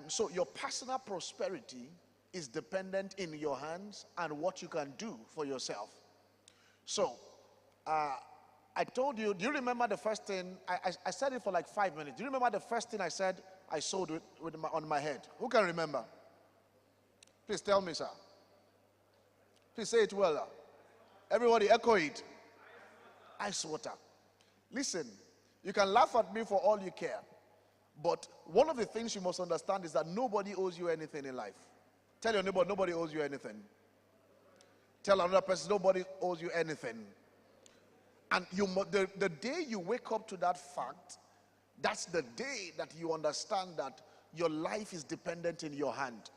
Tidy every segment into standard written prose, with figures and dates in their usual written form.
So your personal prosperity is dependent in your hands and what you can do for yourself. So, I told you, do you remember the first thing? I said it for like 5 minutes. Do you remember the first thing I said I sowed on my head? Who can remember? Please tell me, sir. Please say it well. Everybody echo it. Ice water. Listen, you can laugh at me for all you care. But one of the things you must understand is that nobody owes you anything in life. Tell your neighbor, nobody owes you anything. Tell another person, nobody owes you anything. And the day you wake up to that fact, that's the day that you understand that your life is dependent in your hand.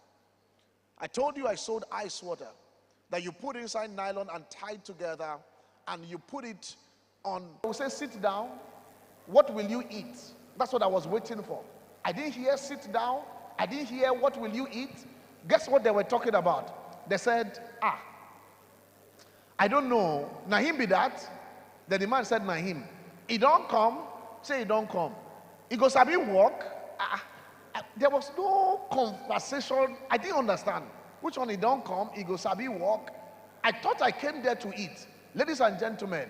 I told you I sold ice water that you put inside nylon and tied together, and you put it on. I will say, sit down. What will you eat? That's what I was waiting for. I didn't hear sit down. I didn't hear what will you eat. Guess what they were talking about? They said, I don't know. Nahim be that. Then the man said, Nahim. He don't come. Say he don't come. He goes, have you walk? There was no conversation. I didn't understand. Which one he don't come? He goes, have you walk? I thought I came there to eat. Ladies and gentlemen,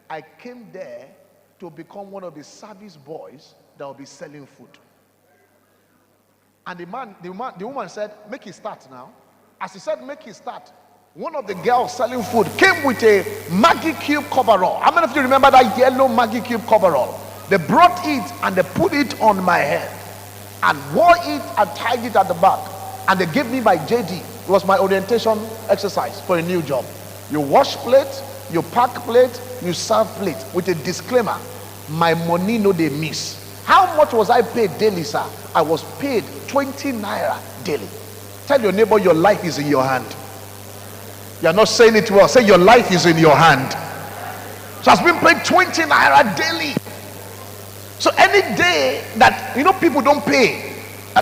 I came there to become one of the service boys that will be selling food. And the woman said, make it start now. As he said, make it start, one of the girls selling food came with a Maggie Cube coverall. How many of you remember that yellow Maggie Cube coverall? They brought it and they put it on my head and wore it and tied it at the back. And they gave me my JD. It was my orientation exercise for a new job. You wash plate, you pack plate, you serve plate, with a disclaimer: my money no they miss. How much was I paid daily, sir? I was paid 20 naira daily. Tell your neighbor, your life is in your hand. You are not saying it well. Say, your life is in your hand. So I've been paid 20 naira daily. So any day that, people don't pay,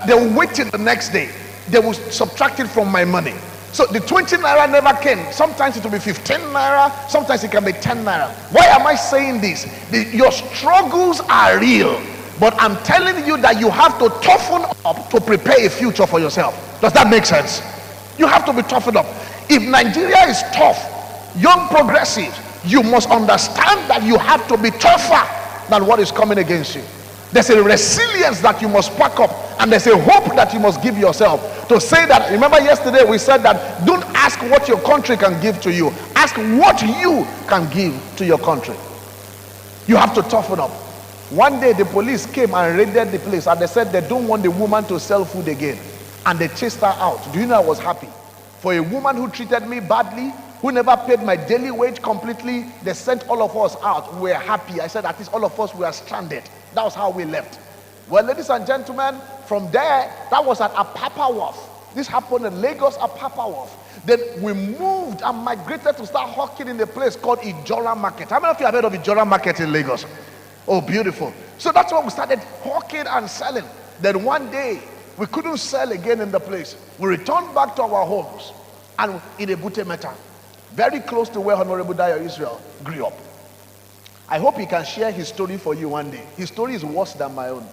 they will wait till the next day. They will subtract it from my money. So the 20 naira never came. Sometimes it will be 15 naira. Sometimes it can be 10 naira. Why am I saying this? Your struggles are real. But I'm telling you that you have to toughen up to prepare a future for yourself. Does that make sense? You have to be toughened up. If Nigeria is tough, young progressives, you must understand that you have to be tougher than what is coming against you. There's a resilience that you must pack up, and there's a hope that you must give yourself to say that. Remember yesterday we said that don't ask what your country can give to you, ask what you can give to your country. You have to toughen up. One day the police came and raided the place, and they said they don't want the woman to sell food again, and they chased her out. Do you know I was happy? For a woman who treated me badly, who never paid my daily wage completely, they sent all of us out. We were happy. I said at least all of us were stranded. That was how we left. Well, ladies and gentlemen, from there, that was at Apapa Wharf. This happened in Lagos, Apapa Wharf. Then we moved and migrated to start hawking in a place called Ijora Market. How many of you have heard of Ijora Market in Lagos? Oh, beautiful. So that's when we started hawking and selling. Then one day, we couldn't sell again in the place. We returned back to our homes and in Ebute Meta, very close to where Honorable Dayo Israel grew up. I hope he can share his story for you one day. His story is worse than my own.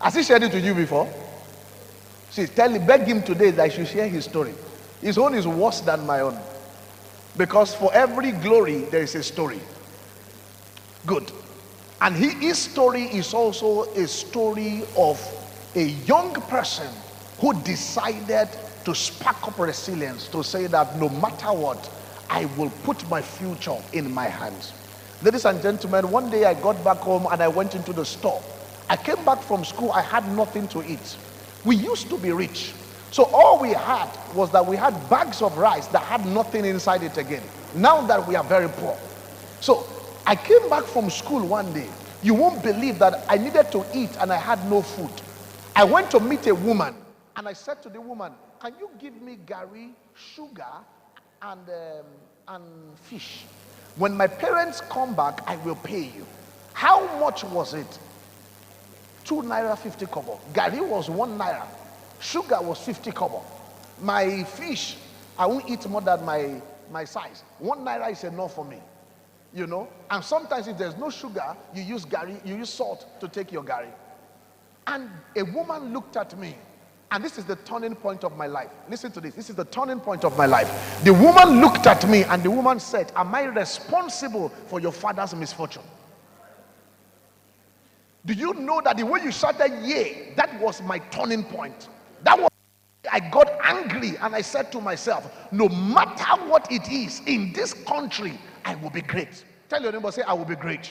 Has he shared it with you before? See, beg him today that I should share his story. His own is worse than my own. Because for every glory, there is a story. Good. And his story is also a story of a young person who decided to spark up resilience, to say that no matter what, I will put my future in my hands. Ladies and gentlemen, one day I got back home and I went into the store. I came back from school, I had nothing to eat. We used to be rich. So all we had was that we had bags of rice that had nothing inside it again. Now that we are very poor. So I came back from school one day. You won't believe that I needed to eat and I had no food. I went to meet a woman and I said to the woman, can you give me gari, sugar, and fish? When my parents come back, I will pay you. How much was it? 2 naira 50 kobo. Gari was 1 naira. Sugar was 50 kobo. My fish, I won't eat more than my size. 1 naira is enough for me. You know? And sometimes if there's no sugar, you use gari, you use salt to take your gari. And a woman looked at me, and this is the turning point of my life. Listen to this. This is the turning point of my life. The woman looked at me, and the woman said, am I responsible for your father's misfortune? Do you know that the way you shouted, yeah, that was my turning point? That was, I got angry, and I said to myself, no matter what it is in this country, I will be great. Tell your neighbor, say, I will be great.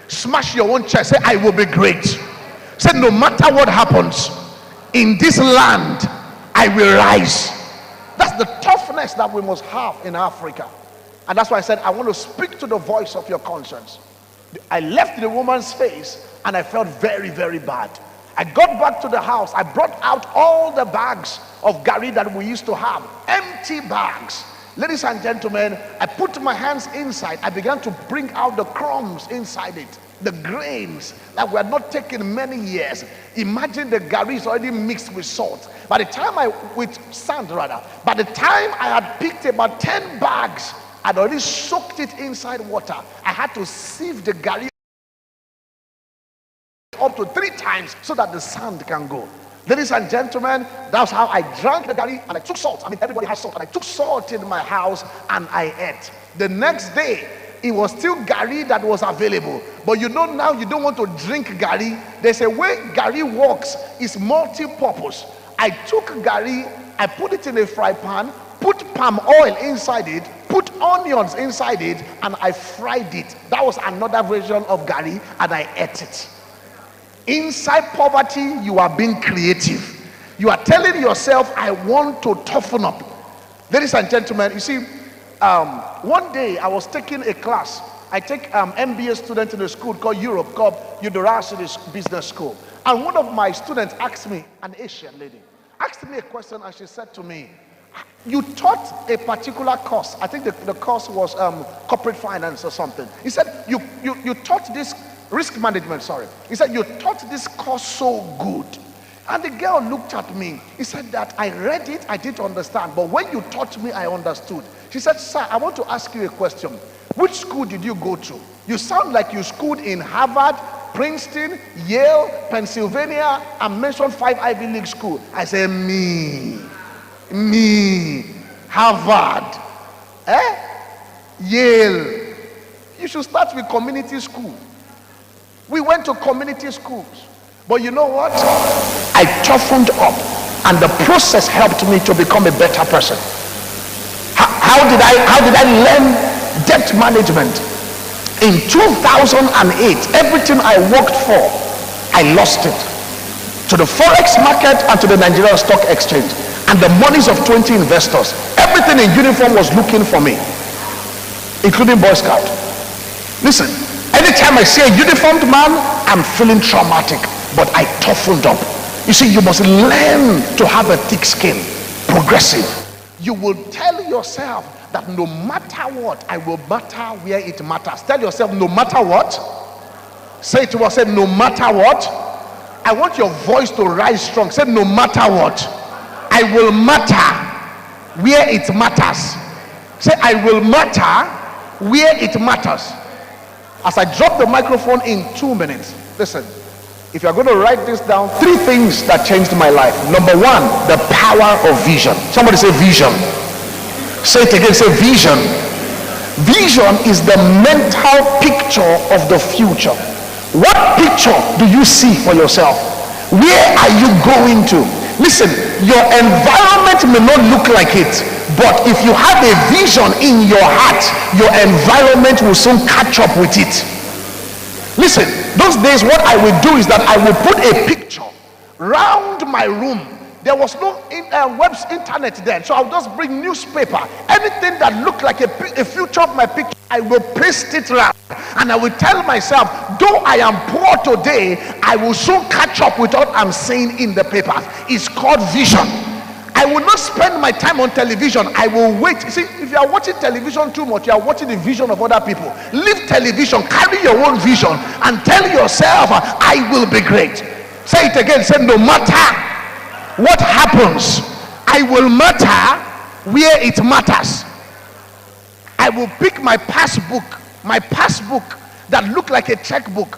Smash your own chest, say, I will be great. Say, no matter what happens in this land, I will rise. That's the toughness that we must have in Africa. And that's why I said, I want to speak to the voice of your conscience. I left the woman's face, and I felt very, very bad. I got back to the house. I brought out all the bags of gari that we used to have, empty bags. Ladies and gentlemen, I put my hands inside. I began to bring out the crumbs inside it, the grains that were not taken many years. Imagine the gari is already mixed with salt. By the time with sand rather, by the time I had picked about 10 bags, I'd already soaked it inside water. I had to sieve the gari up to 3 times so that the sand can go. Ladies and gentlemen, that's how I drank the gari, and I took salt. I mean, everybody has salt, and I took salt in my house and I ate. The next day, it was still gari that was available. But you know, now you don't want to drink gari. There's a way gari works, is multi-purpose. I took gari, I put it in a fry pan, put palm oil inside it, put onions inside it, and I fried it. That was another version of gari, and I ate it. Inside poverty, you are being creative. You are telling yourself, I want to toughen up. Ladies and gentlemen, you see, one day I was taking a class. I take MBA students in a school called Europe, called University Business School. And one of my students asked me, an Asian lady, asked me a question, and she said to me, you taught a particular course. I think the course was corporate finance or something. He said, you taught this risk management, sorry. He said, you taught this course so good. And the girl looked at me. He said that I read it, I didn't understand. But when you taught me, I understood. She said, sir, I want to ask you a question. Which school did you go to? You sound like you schooled in Harvard, Princeton, Yale, Pennsylvania, and mentioned 5 Ivy League schools. I said, me, Harvard, Yale. You should start with community school. We went to community schools. But you know what? I toughened up, and the process helped me to become a better person. How did I learn debt management? In 2008, everything I worked for, I lost it. To the Forex market and to the Nigerian Stock Exchange. And the monies of 20 investors. Everything in uniform was looking for me, including Boy Scout. Listen, anytime I see a uniformed man, I'm feeling traumatic, but I toughened up. You see, you must learn to have a thick skin, progressive. You will tell yourself that no matter what, I will matter where it matters. Tell yourself, no matter what. Say it to yourself, no matter what. I want your voice to rise strong. Say, no matter what, I will matter where it matters. Say, I will matter where it matters. As I drop the microphone in 2 minutes, listen, if you're going to write this down, 3 things that changed my life. Number 1, the power of vision. Somebody say vision. Say it again, say vision. Vision is the mental picture of the future. What picture do you see for yourself? Where are you going to? Listen, your environment may not look like it, but if you have a vision in your heart, your environment will soon catch up with it. Listen, those days what I will do is that I will put a picture round my room. There was no internet then, so I'll just bring newspaper. Anything that looked like a future of my picture, I will paste it around. And I will tell myself, though I am poor today, I will soon catch up with what I'm seeing in the papers. It's called vision. I will not spend my time on television. I will wait. See, if you are watching television too much, you are watching the vision of other people. Leave television, carry your own vision, and tell yourself, I will be great. Say it again. Say, no matter what happens, I will matter where it matters. I will pick my passbook that looked like a checkbook.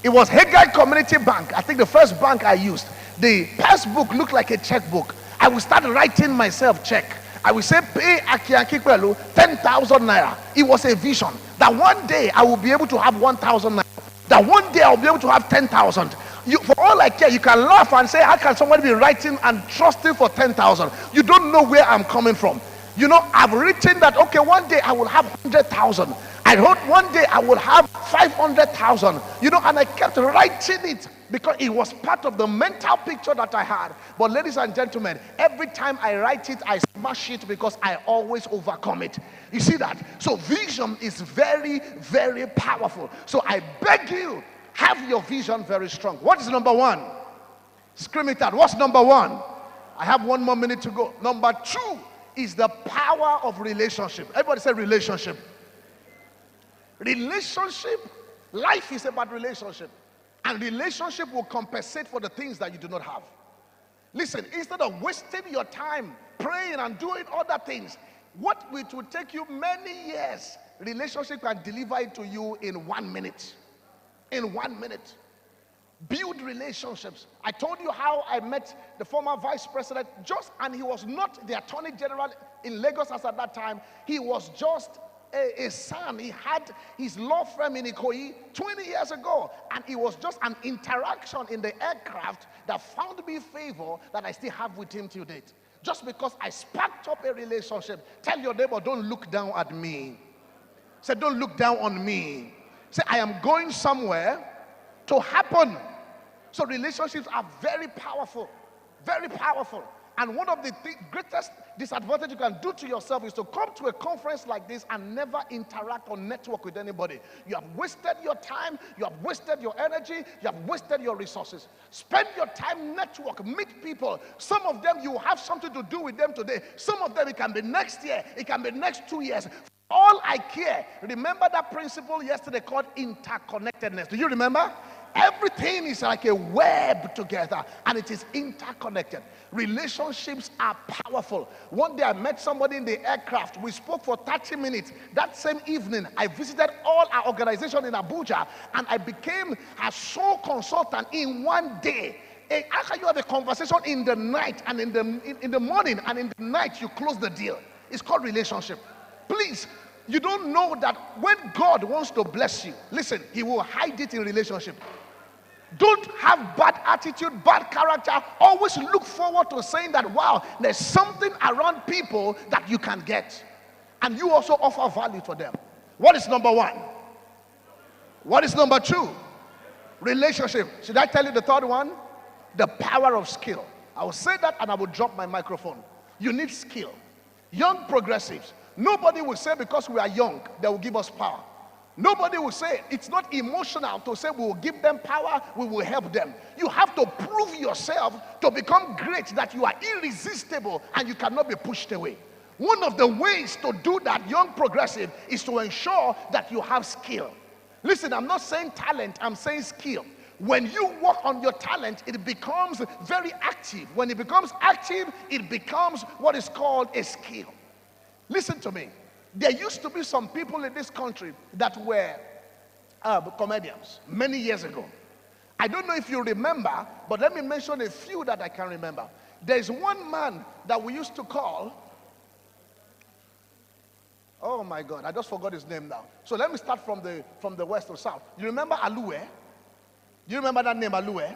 It was Haggai Community Bank. I think the first bank I used. The passbook looked like a checkbook. I would start writing myself check. I would say, pay Akiaki Kwelu 10,000 naira. It was a vision that one day I will be able to have 1,000 naira. That one day I'll be able to have 10,000. For all I care, you can laugh and say, how can somebody be writing and trusting for 10,000? You don't know where I'm coming from. You know, I've written that, okay, one day I will have 100,000. I wrote one day I will have 500,000. You know, and I kept writing it because it was part of the mental picture that I had. But ladies and gentlemen, every time I write it, I smash it because I always overcome it. You see that? So vision is very, very powerful. So I beg you, have your vision very strong. What is number one? Scream it out. What's number one? I have 1 more minute to go. Number two is the power of relationship. Everybody say relationship. Relationship. Life is about relationship. And relationship will compensate for the things that you do not have. Listen, instead of wasting your time praying and doing other things, what it will take you many years, relationship can deliver it to you in 1 minute. In 1 minute. Build relationships. I told you how I met the former vice president, and he was not the attorney general in Lagos as at that time. He was just a son. He had his law firm in Ikoyi 20 years ago, and it was just an interaction in the aircraft that found me favor that I still have with him till date. Just because I sparked up a relationship. Tell your neighbor, don't look down at me. Say, don't look down on me. Say, I am going somewhere to happen. So relationships are very powerful, very powerful. And one of the greatest disadvantage you can do to yourself is to come to a conference like this and never interact or network with anybody. You have wasted your time, you have wasted your energy, you have wasted your resources. Spend your time, network, meet people. Some of them you have something to do with them today. Some of them it can be next year, it can be next 2 years. All I care. Remember that principle yesterday called interconnectedness. Do you remember? Everything is like a web together, and it is interconnected. Relationships are powerful. One day I met somebody in the aircraft. We spoke for 30 minutes. That same evening, I visited all our organization in Abuja, and I became a sole consultant in 1 day. After you have a conversation in the night and in the morning and in the night, you close the deal. It's called relationship. Please, you don't know that when God wants to bless you, listen, he will hide it in relationship. Don't have bad attitude, bad character. Always look forward to saying that, wow, there's something around people that you can get. And you also offer value to them. What is number one? What is number two? Relationship. Should I tell you the third one? The power of skill. I will say that and I will drop my microphone. You need skill. Young progressives. Nobody will say because we are young, they will give us power. Nobody will say it's not emotional to say we will give them power, we will help them. You have to prove yourself to become great, that you are irresistible and you cannot be pushed away. One of the ways to do that, young progressive, is to ensure that you have skill. Listen, I'm not saying talent, I'm saying skill. When you work on your talent, it becomes very active. When it becomes active, it becomes what is called a skill. Listen to me. There used to be some people in this country that were comedians many years ago. I don't know if you remember, but let me mention a few that I can remember. There's one man that we used to call, oh my God, I just forgot his name now. So let me start from the west to south. You remember Alue? You remember that name, Alue?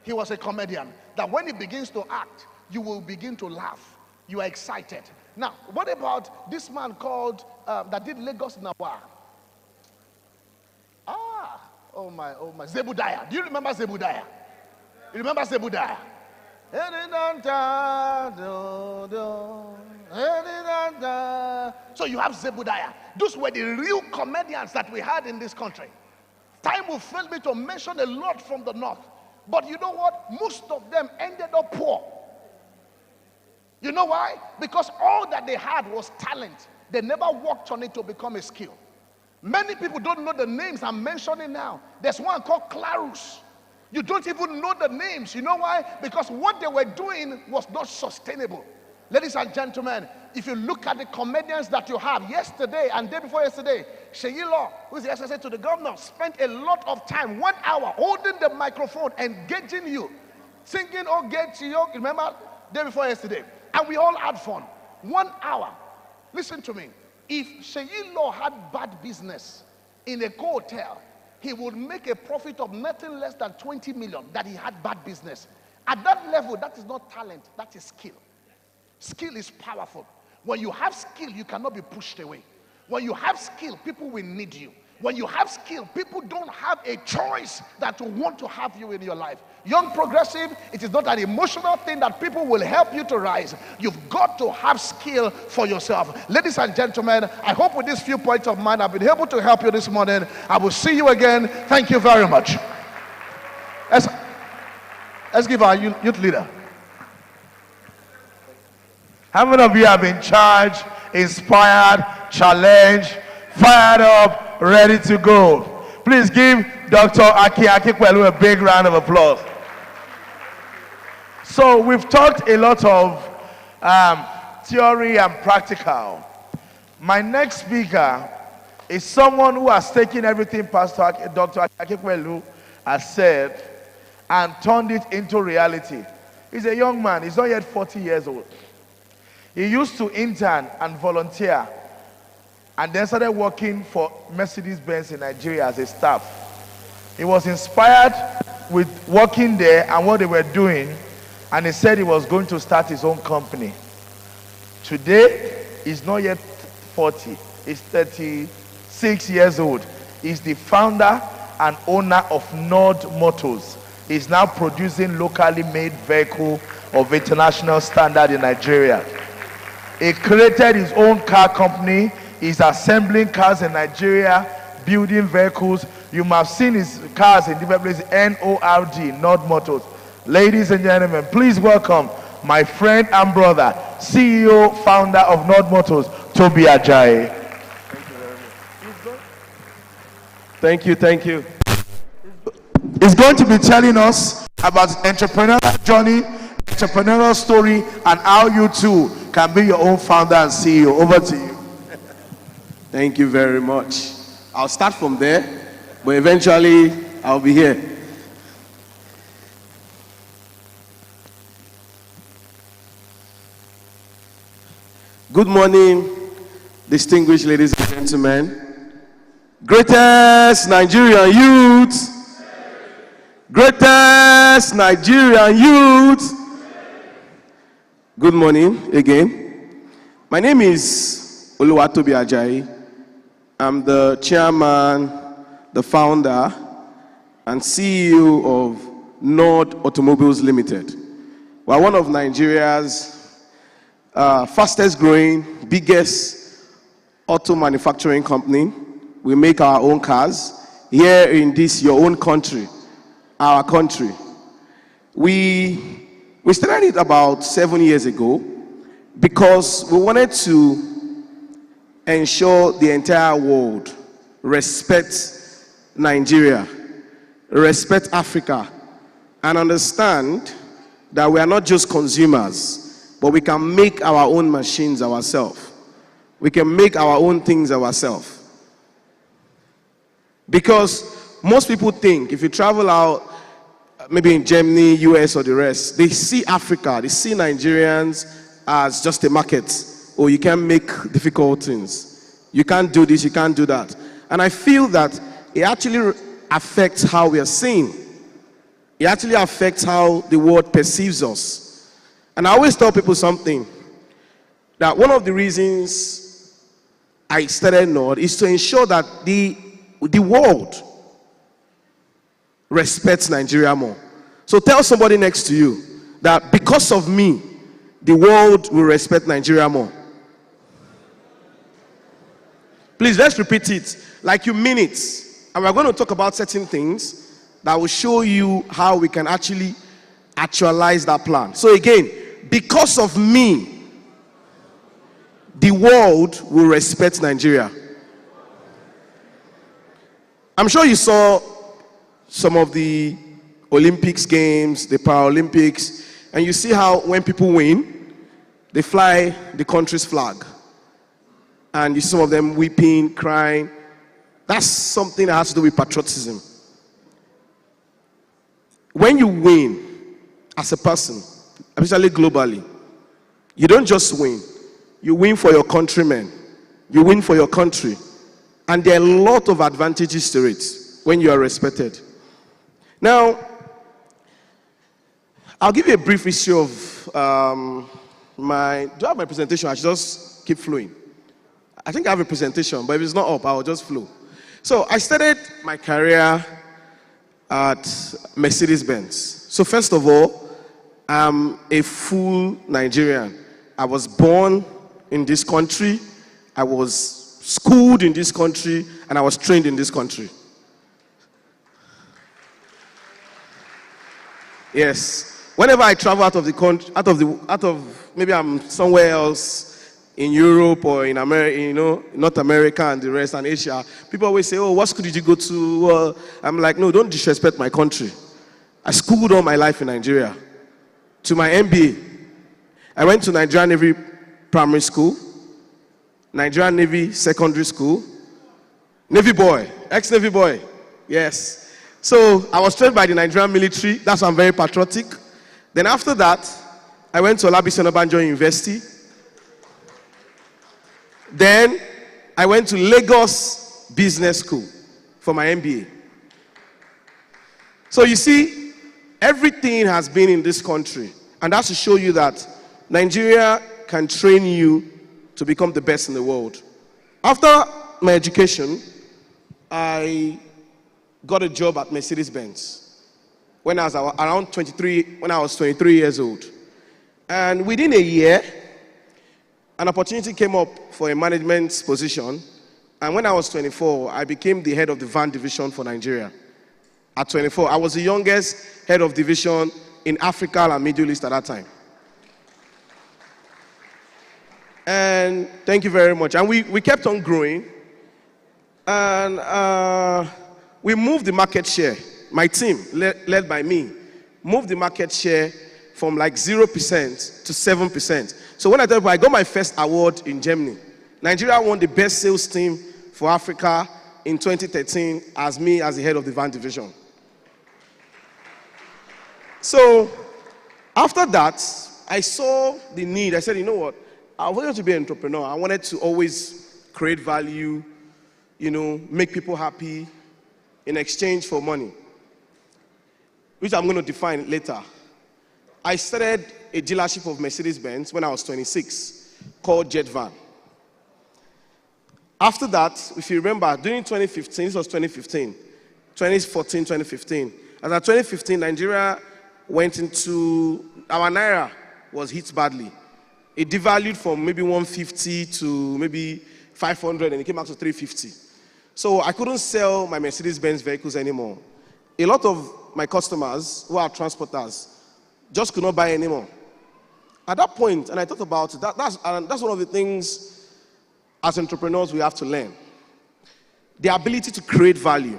He was a comedian that when he begins to act, you will begin to laugh. You are excited. Now, what about this man called, that did Lagos Nawa? Oh my, Zebudiah. Do you remember Zebudiah? You remember Zebudiah? So you have Zebudiah. Those were the real comedians that we had in this country. Time will fail me to mention a lot from the north. But you know what? Most of them ended up poor. You know why? Because all that they had was talent. They never worked on it to become a skill. Many people don't know the names I'm mentioning now. There's one called Clarus. You don't even know the names. You know why? Because what they were doing was not sustainable. Ladies and gentlemen, if you look at the comedians that you have yesterday and day before yesterday, Sheyi Law, who is the SSA to the governor, spent a lot of time, 1 hour, holding the microphone, engaging you, singing "Oh Get You." Remember, day before yesterday, and we all had fun. 1 hour. Listen to me. If Sheyi Law had bad business in a hotel, he would make a profit of nothing less than 20 million that he had bad business. At that level, that is not talent, that is skill. Skill is powerful. When you have skill, you cannot be pushed away. When you have skill, people will need you. When you have skill, people don't have a choice that to want to have you in your life. Young progressive, it is not an emotional thing that people will help you to rise. You've got to have skill for yourself. Ladies and gentlemen, I hope with these few points of mine, I've been able to help you this morning. I will see you again. Thank you very much. Let's give our youth leader. How many of you have been charged, inspired, challenged, fired up, ready to go? Please give Dr. Aki Akikwelu a big round of applause. So we've talked a lot of theory and practical. My next speaker is someone who has taken everything Dr. Akikwelu has said and turned it into reality. He's a young man. He's not yet 40 years old. He used to intern and volunteer and then started working for Mercedes-Benz in Nigeria as a staff. He was inspired with working there and what they were doing, and he said he was going to start his own company. Today, he's not yet 40. He's 36 years old. He's the founder and owner of Nord Motors. He's now producing locally made vehicle of international standard in Nigeria. He created his own car company. He's assembling cars in Nigeria, building vehicles. You must have seen his cars in different places. N-O-R-D, Nord Motors. Ladies and gentlemen, please welcome my friend and brother, CEO, founder of Nord Motors, Toby Ajayi. Thank you. He's going to be telling us about entrepreneurial journey, entrepreneurial story, and how you too can be your own founder and CEO. Over to you. Thank you very much. I'll start from there, but eventually I'll be here. Good morning, distinguished ladies and gentlemen. Greatest Nigerian youth. Greatest Nigerian youth. Good morning again. My name is Toby Ajayi. I'm the chairman, the founder, and CEO of Nord Automobiles Limited. We're one of Nigeria's fastest growing, biggest auto manufacturing company. We make our own cars here in this, your own country, our country. We started it about 7 years ago because we wanted to ensure the entire world respects Nigeria, respect Africa, and understand that we are not just consumers, but we can make our own machines ourselves. We can make our own things ourselves. Because most people think if you travel out, maybe in Germany, US, or the rest, they see Africa, they see Nigerians as just a market. Or you can make difficult things. You can't do this, you can't do that. And I feel that it actually affects how we are seen. It actually affects how the world perceives us. And I always tell people something, that one of the reasons I started Nord is to ensure that the world respects Nigeria more. So tell somebody next to you that because of me, the world will respect Nigeria more. Please, let's repeat it like you mean it. And we're going to talk about certain things that will show you how we can actually actualize that plan. So again, because of me, the world will respect Nigeria. I'm sure you saw some of the Olympics games, the Paralympics, and you see how when people win, they fly the country's flag. And you see some of them weeping, crying. That's something that has to do with patriotism. When you win as a person, especially globally, you don't just win. You win for your countrymen. You win for your country. And there are a lot of advantages to it when you are respected. Now, I'll give you a brief history of do I have my presentation? I should just keep flowing. I think I have a presentation, but if it's not up, I'll just flow. So I started my career at Mercedes-Benz. So first of all, I'm a full Nigerian. I was born in this country, I was schooled in this country, and I was trained in this country. Yes. Whenever I travel out of the country, maybe I'm somewhere else in Europe or in America, North America and the rest, and Asia, people always say, "Oh, what school did you go to?" I'm like, "No, don't disrespect my country. I schooled all my life in Nigeria. To my MBA, I went to Nigerian Navy Primary School, Nigerian Navy Secondary School, Navy boy, ex-Navy boy, yes. So I was trained by the Nigerian military. That's why I'm very patriotic. Then after that, I went to Olabisi Onabanjo University. Then I went to Lagos Business School for my MBA. So you see, everything has been in this country. And that's to show you that Nigeria can train you to become the best in the world. After my education, I got a job at Mercedes-Benz when I was around 23, when I was 23 years old. And within a year, an opportunity came up for a management position. And when I was 24, I became the head of the van division for Nigeria. At 24, I was the youngest head of division in Africa and Middle East at that time. And thank you very much. And we kept on growing. And we moved the market share. My team, led by me, moved the market share from like 0% to 7%. So when I tell you, I got my first award in Germany. Nigeria won the best sales team for Africa in 2013 as me as the head of the van division. So after that, I saw the need. I said, you know what? I wanted to be an entrepreneur. I wanted to always create value, make people happy in exchange for money, which I'm going to define later. I started a dealership of Mercedes-Benz when I was 26 called Jet Van. After that, if you remember, during 2015, this was 2014, 2015. As at 2015, Nigeria went into, our Naira was hit badly. It devalued from maybe 150 to maybe 500, and it came out to 350. So I couldn't sell my Mercedes-Benz vehicles anymore. A lot of my customers who are transporters just could not buy anymore. At that point, and I thought about it, that's one of the things as entrepreneurs we have to learn. The ability to create value.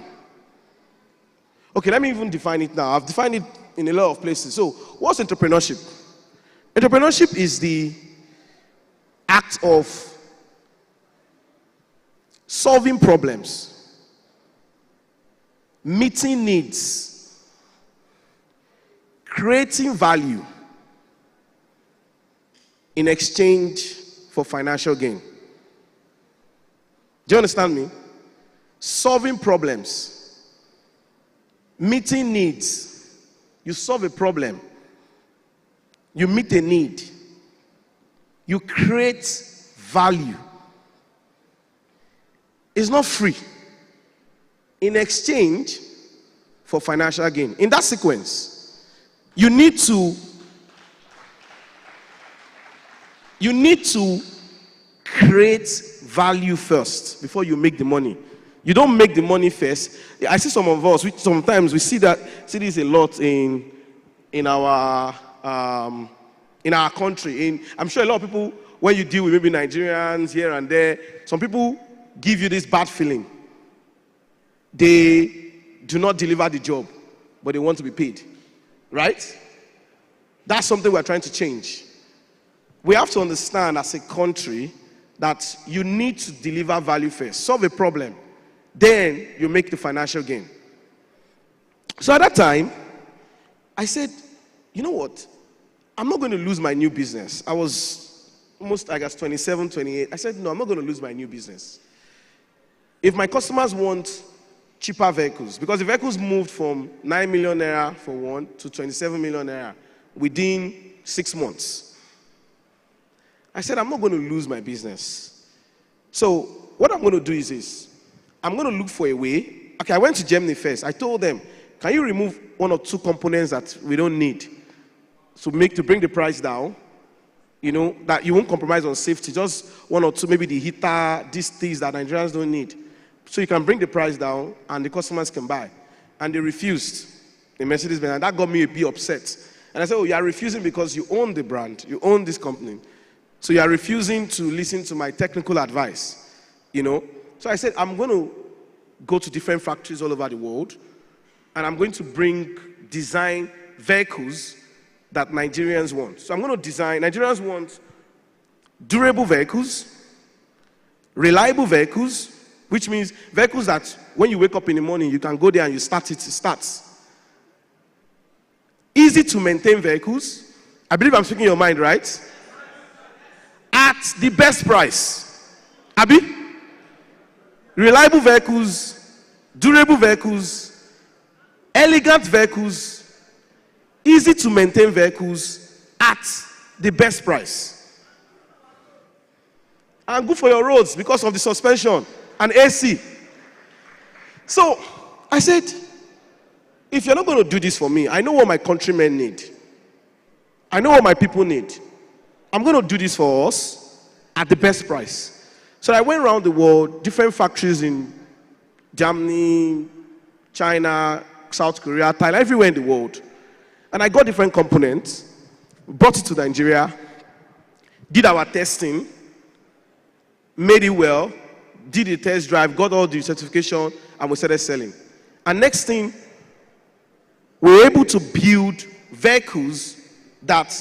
Okay, let me even define it now. I've defined it in a lot of places. So, what's entrepreneurship? Entrepreneurship is the act of solving problems, meeting needs, creating value in exchange for financial gain. Do you understand me? Solving problems, meeting needs. You solve a problem, you meet a need, you create value. It's not free. In exchange for financial gain. In that sequence, you need to create value first before you make the money. You don't make the money first. I see some of us, which sometimes we see this a lot in our country. I'm sure a lot of people, when you deal with maybe Nigerians here and there, some people give you this bad feeling. They do not deliver the job, but they want to be paid. Right? That's something we're trying to change. We have to understand as a country that you need to deliver value first. Solve a problem. then you make the financial gain. So at that time, I said, you know what? I'm not going to lose my new business. I was almost, I guess, 27, 28. I said, no, I'm not going to lose my new business. If my customers want cheaper vehicles, because the vehicles moved from 9 million naira for one to 27 million naira within 6 months. I said, I'm not going to lose my business. So what I'm going to do is this. I'm going to look for a way. Okay, I went to Germany first. I told them, can you remove 1 or 2 components that we don't need to bring the price down? You know, that you won't compromise on safety. Just 1 or 2, maybe the heater, these things that Nigerians don't need. So you can bring the price down and the customers can buy. And they refused the Mercedes-Benz. And that got me a bit upset. And I said, oh, you are refusing because you own the brand. You own this company. So you are refusing to listen to my technical advice. You know. So I said, I'm going to go to different factories all over the world. And I'm going to design vehicles that Nigerians want. So I'm going to design, Nigerians want durable vehicles, reliable vehicles, which means vehicles that when you wake up in the morning, you can go there and you start it, it starts. Easy to maintain vehicles. I believe I'm speaking your mind, right? At the best price. Abi? Reliable vehicles, durable vehicles, elegant vehicles, easy to maintain vehicles at the best price. And good for your roads because of the suspension and AC. So I said, if you're not going to do this for me, I know what my countrymen need. I know what my people need. I'm going to do this for us at the best price. So I went around the world, different factories in Germany, China, South Korea, Thailand, everywhere in the world. And I got different components, brought it to Nigeria, did our testing, made it well, did the test drive, got all the certification, and we started selling. And next thing, we were able to build vehicles that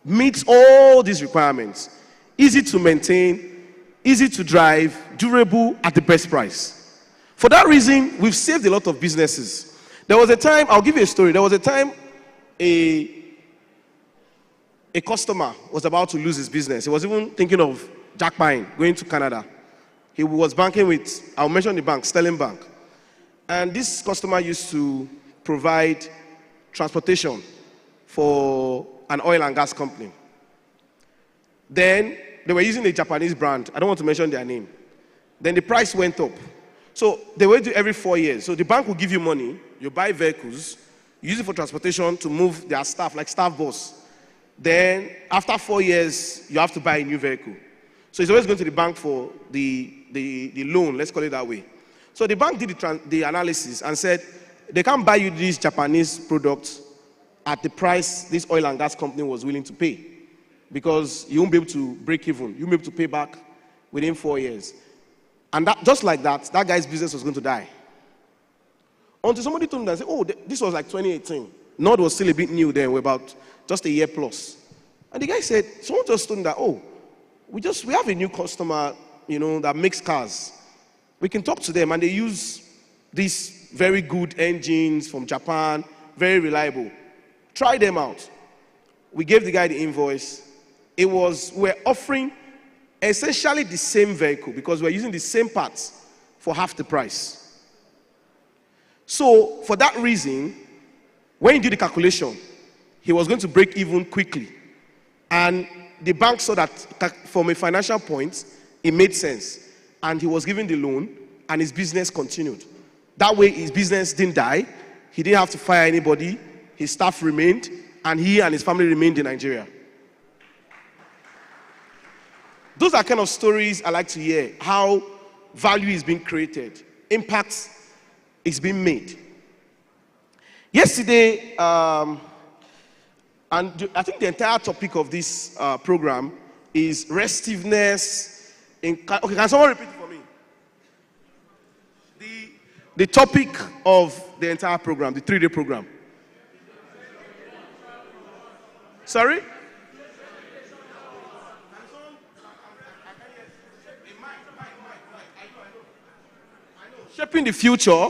meet all these requirements. Easy to maintain, easy to drive, durable at the best price. For that reason, we've saved a lot of businesses. There was a time, I'll give you a story. There was a time a customer was about to lose his business. He was even thinking of jackpotting, going to Canada. He was banking with, I'll mention the bank, Sterling Bank. And this customer used to provide transportation for an oil and gas company. Then they were using a Japanese brand. I don't want to mention their name. Then the price went up. So they were doing every 4 years. So the bank will give you money, you buy vehicles, you use it for transportation to move their staff, like staff bus. Then after 4 years, you have to buy a new vehicle. So he's always going to the bank for the loan, let's call it that way. So the bank did the analysis and said, they can't buy you these Japanese products at the price this oil and gas company was willing to pay. Because you won't be able to break even. You won't be able to pay back within 4 years. And that, just like that, that guy's business was going to die. Until somebody told me that, oh, this was like 2018. Nord was still a bit new then, we're about just a year plus. And the guy said, someone just told him that, oh, we have a new customer, you know, that makes cars. We can talk to them and they use these very good engines from Japan, very reliable. Try them out. We gave the guy the invoice. We're offering essentially the same vehicle because we're using the same parts for half the price. So for that reason, when he did the calculation, he was going to break even quickly. And the bank saw that from a financial point, it made sense. And he was given the loan and his business continued. That way his business didn't die. He didn't have to fire anybody. His staff remained and he and his family remained in Nigeria. Those are kind of stories I like to hear. How value is being created. Impact is being made. Yesterday, and I think the entire topic of this program is restiveness. Okay, can someone repeat it for me? The topic of the entire program, the 3-day program. Sorry? the future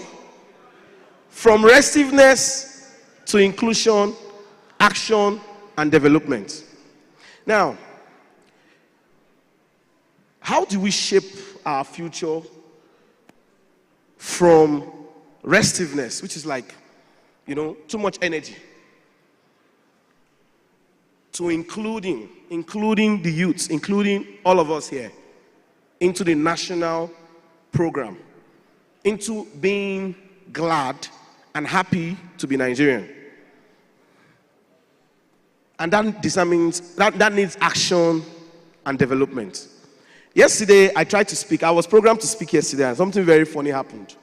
from restiveness to inclusion, action, and development. Now, how do we shape our future from restiveness, which is like, too much energy, to including the youths, including all of us here, into the national program, into being glad and happy to be Nigerian? And that needs action and development. Yesterday, I tried to speak. I was programmed to speak yesterday, and something very funny happened.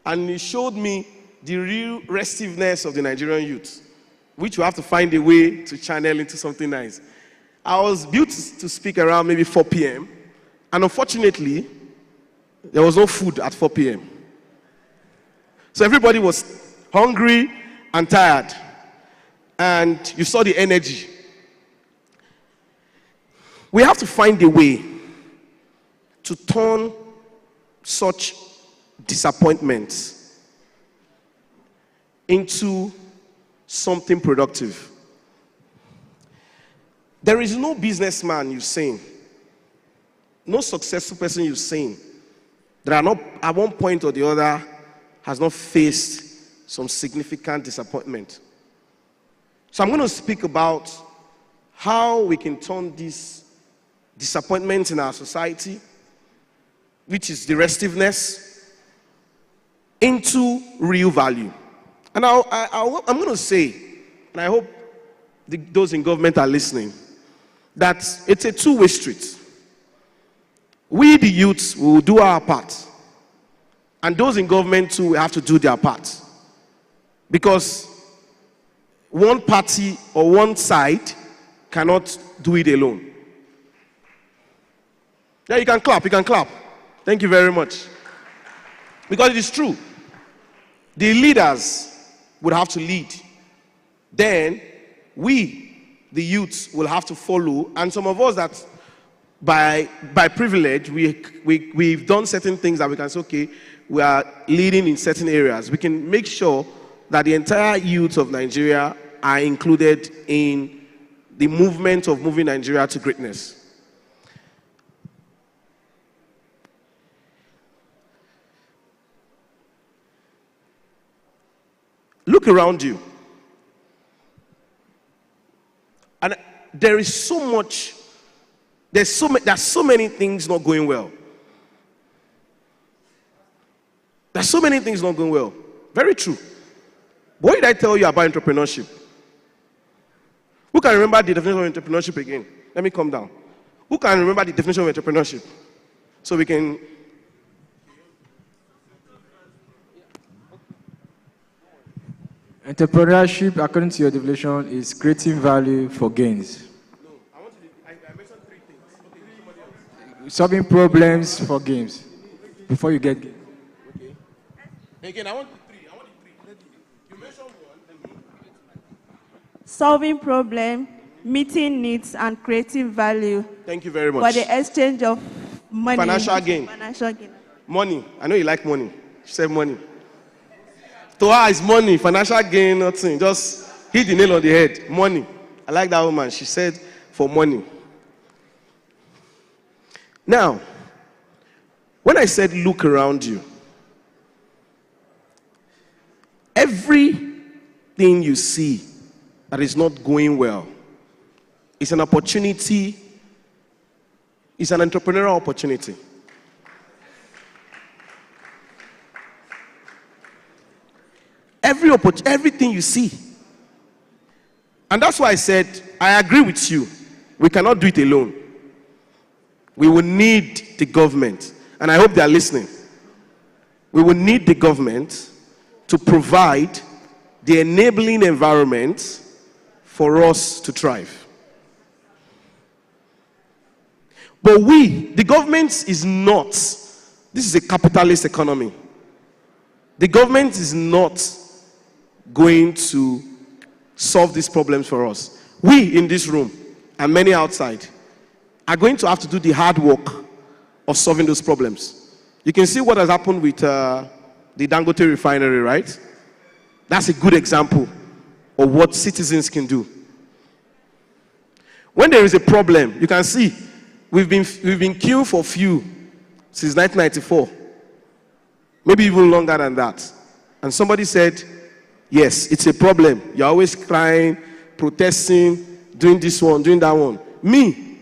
And it showed me the real restiveness of the Nigerian youth, which we have to find a way to channel into something nice. I was built to speak around maybe 4 p.m., and unfortunately, there was no food at 4 p.m. So everybody was hungry and tired. And you saw the energy. We have to find a way to turn such disappointments into something productive. There is no businessman you've seen, no successful person you've seen that are not, at one point or the other, has not faced some significant disappointment. So I'm going to speak about how we can turn these disappointments in our society, which is the restiveness, into real value. And I'm going to say, and I hope those in government are listening, that it's a two-way street. We, the youths, will do our part. And those in government too will have to do their part. Because one party or one side cannot do it alone. Yeah, you can clap, Thank you very much. Because it is true. The leaders would have to lead. Then we, the youths, will have to follow. And some of us that by privilege, we've done certain things that we can say, okay, we are leading in certain areas. We can make sure that the entire youth of Nigeria are included in the movement of moving Nigeria to greatness. Look around you. And there is so much, there's so many things not going well. There's so many things not going well. Very true. What did I tell you about entrepreneurship? Who can remember the definition of entrepreneurship again? Let me come down. Who can remember the definition of entrepreneurship? So we can... Entrepreneurship, according to your definition, is creating value for gains. No, I mentioned 3 things. Okay, somebody else. Solving problems for gains. Before you get gains. Okay. Again, I want the 3. You mentioned 1. Solving problem, meeting needs, and creating value. Thank you very much. For the exchange of money. Financial gain. Money. I know you like money. She said money. To her, it's money. Financial gain, nothing. Just hit the nail on the head. Money. I like that woman. She said for money. Now, when I said look around you, everything you see that is not going well is an opportunity, it's an entrepreneurial opportunity. Everything you see. And that's why I said, I agree with you. We cannot do it alone. We will need the government. And I hope they are listening. We will need the government to provide the enabling environment for us to thrive. But the government is not, this is a capitalist economy. The government is not going to solve these problems for us. We in this room and many outside are going to have to do the hard work of solving those problems. You can see what has happened with the Dangote refinery, right? That's a good example of what citizens can do. When there is a problem, you can see we've been queuing for fuel since 1994, maybe even longer than that. And somebody said, yes, it's a problem. You're always crying, protesting, doing this one, doing that one. Me,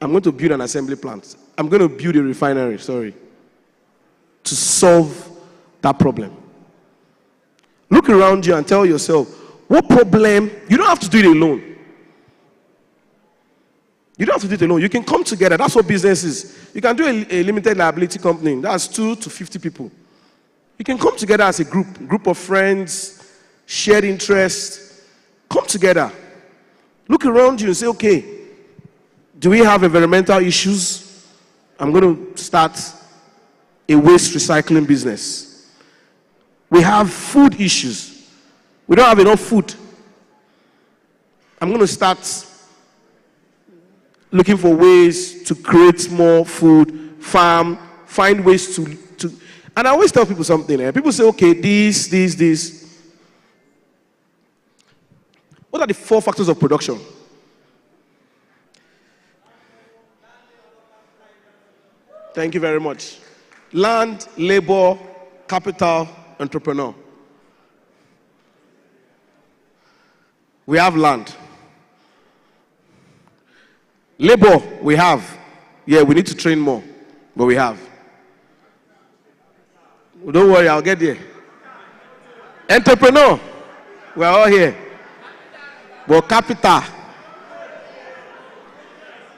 I'm going to build an assembly plant. I'm going to build a refinery, to solve that problem. Look around you and tell yourself, what problem? You don't have to do it alone. You don't have to do it alone. You can come together. That's what business is. You can do a limited liability company. That's 2 to 50 people. You can come together as a group of friends, shared interests. Come together. Look around you and say, okay, do we have environmental issues? I'm going to start a waste recycling business. We have food issues. We don't have enough food. I'm going to start looking for ways to create more food, farm, find ways to. And I always tell people something. People say, okay, this. What are the 4 factors of production? Thank you very much. Land, labor, capital, entrepreneur. We have land. Labor, we have. Yeah, we need to train more, but we have. Well, don't worry, I'll get there. Entrepreneur, we're all here. But capital,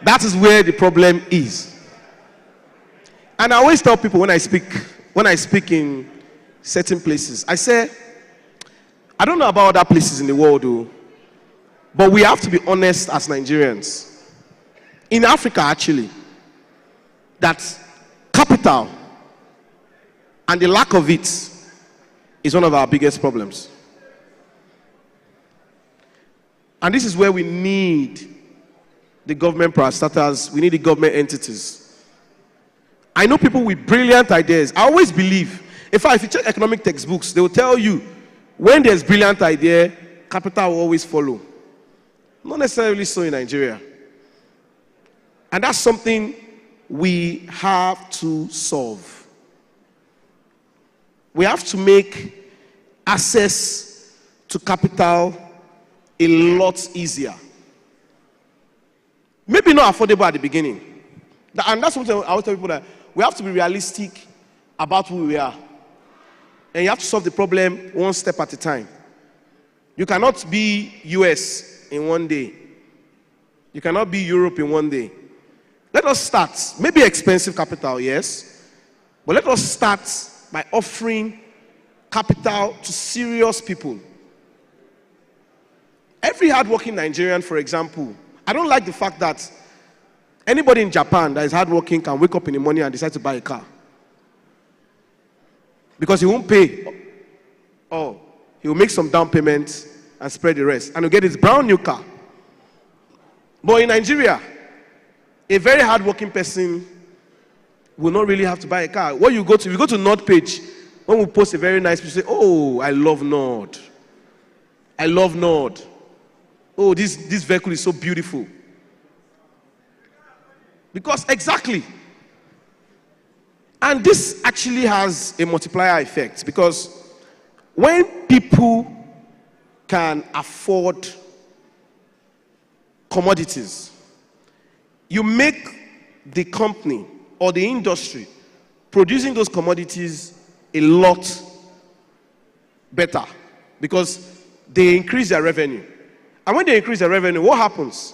that is where the problem is. And I always tell people when I speak in certain places, I say, I don't know about other places in the world, though, but we have to be honest as Nigerians. In Africa, actually, that capital and the lack of it is one of our biggest problems. And this is where we need the government parastatals, we need the government entities. I know people with brilliant ideas. I always believe, in fact, if you check economic textbooks, they will tell you when there's brilliant idea, capital will always follow. Not necessarily so in Nigeria. And that's something we have to solve. We have to make access to capital a lot easier. Maybe not affordable at the beginning. And that's something I always tell people, that we have to be realistic about who we are. And you have to solve the problem one step at a time. You cannot be US in one day. You cannot be Europe in one day. Let us start, maybe expensive capital, yes, but let us start by offering capital to serious people. Every hardworking Nigerian, for example, I don't like the fact that anybody in Japan that is hardworking can wake up in the morning and decide to buy a car. Because he won't pay. Oh, he will make some down payment and spread the rest. And he'll get his brand new car. But in Nigeria, a very hardworking person will not really have to buy a car. When you go to Nord page, when we post a very nice picture, say, oh, I love Nord. I love Nord. Oh, this vehicle is so beautiful. Because exactly. And this actually has a multiplier effect, because when people can afford commodities, you make the company or the industry producing those commodities a lot better, because they increase their revenue. And when they increase their revenue, what happens?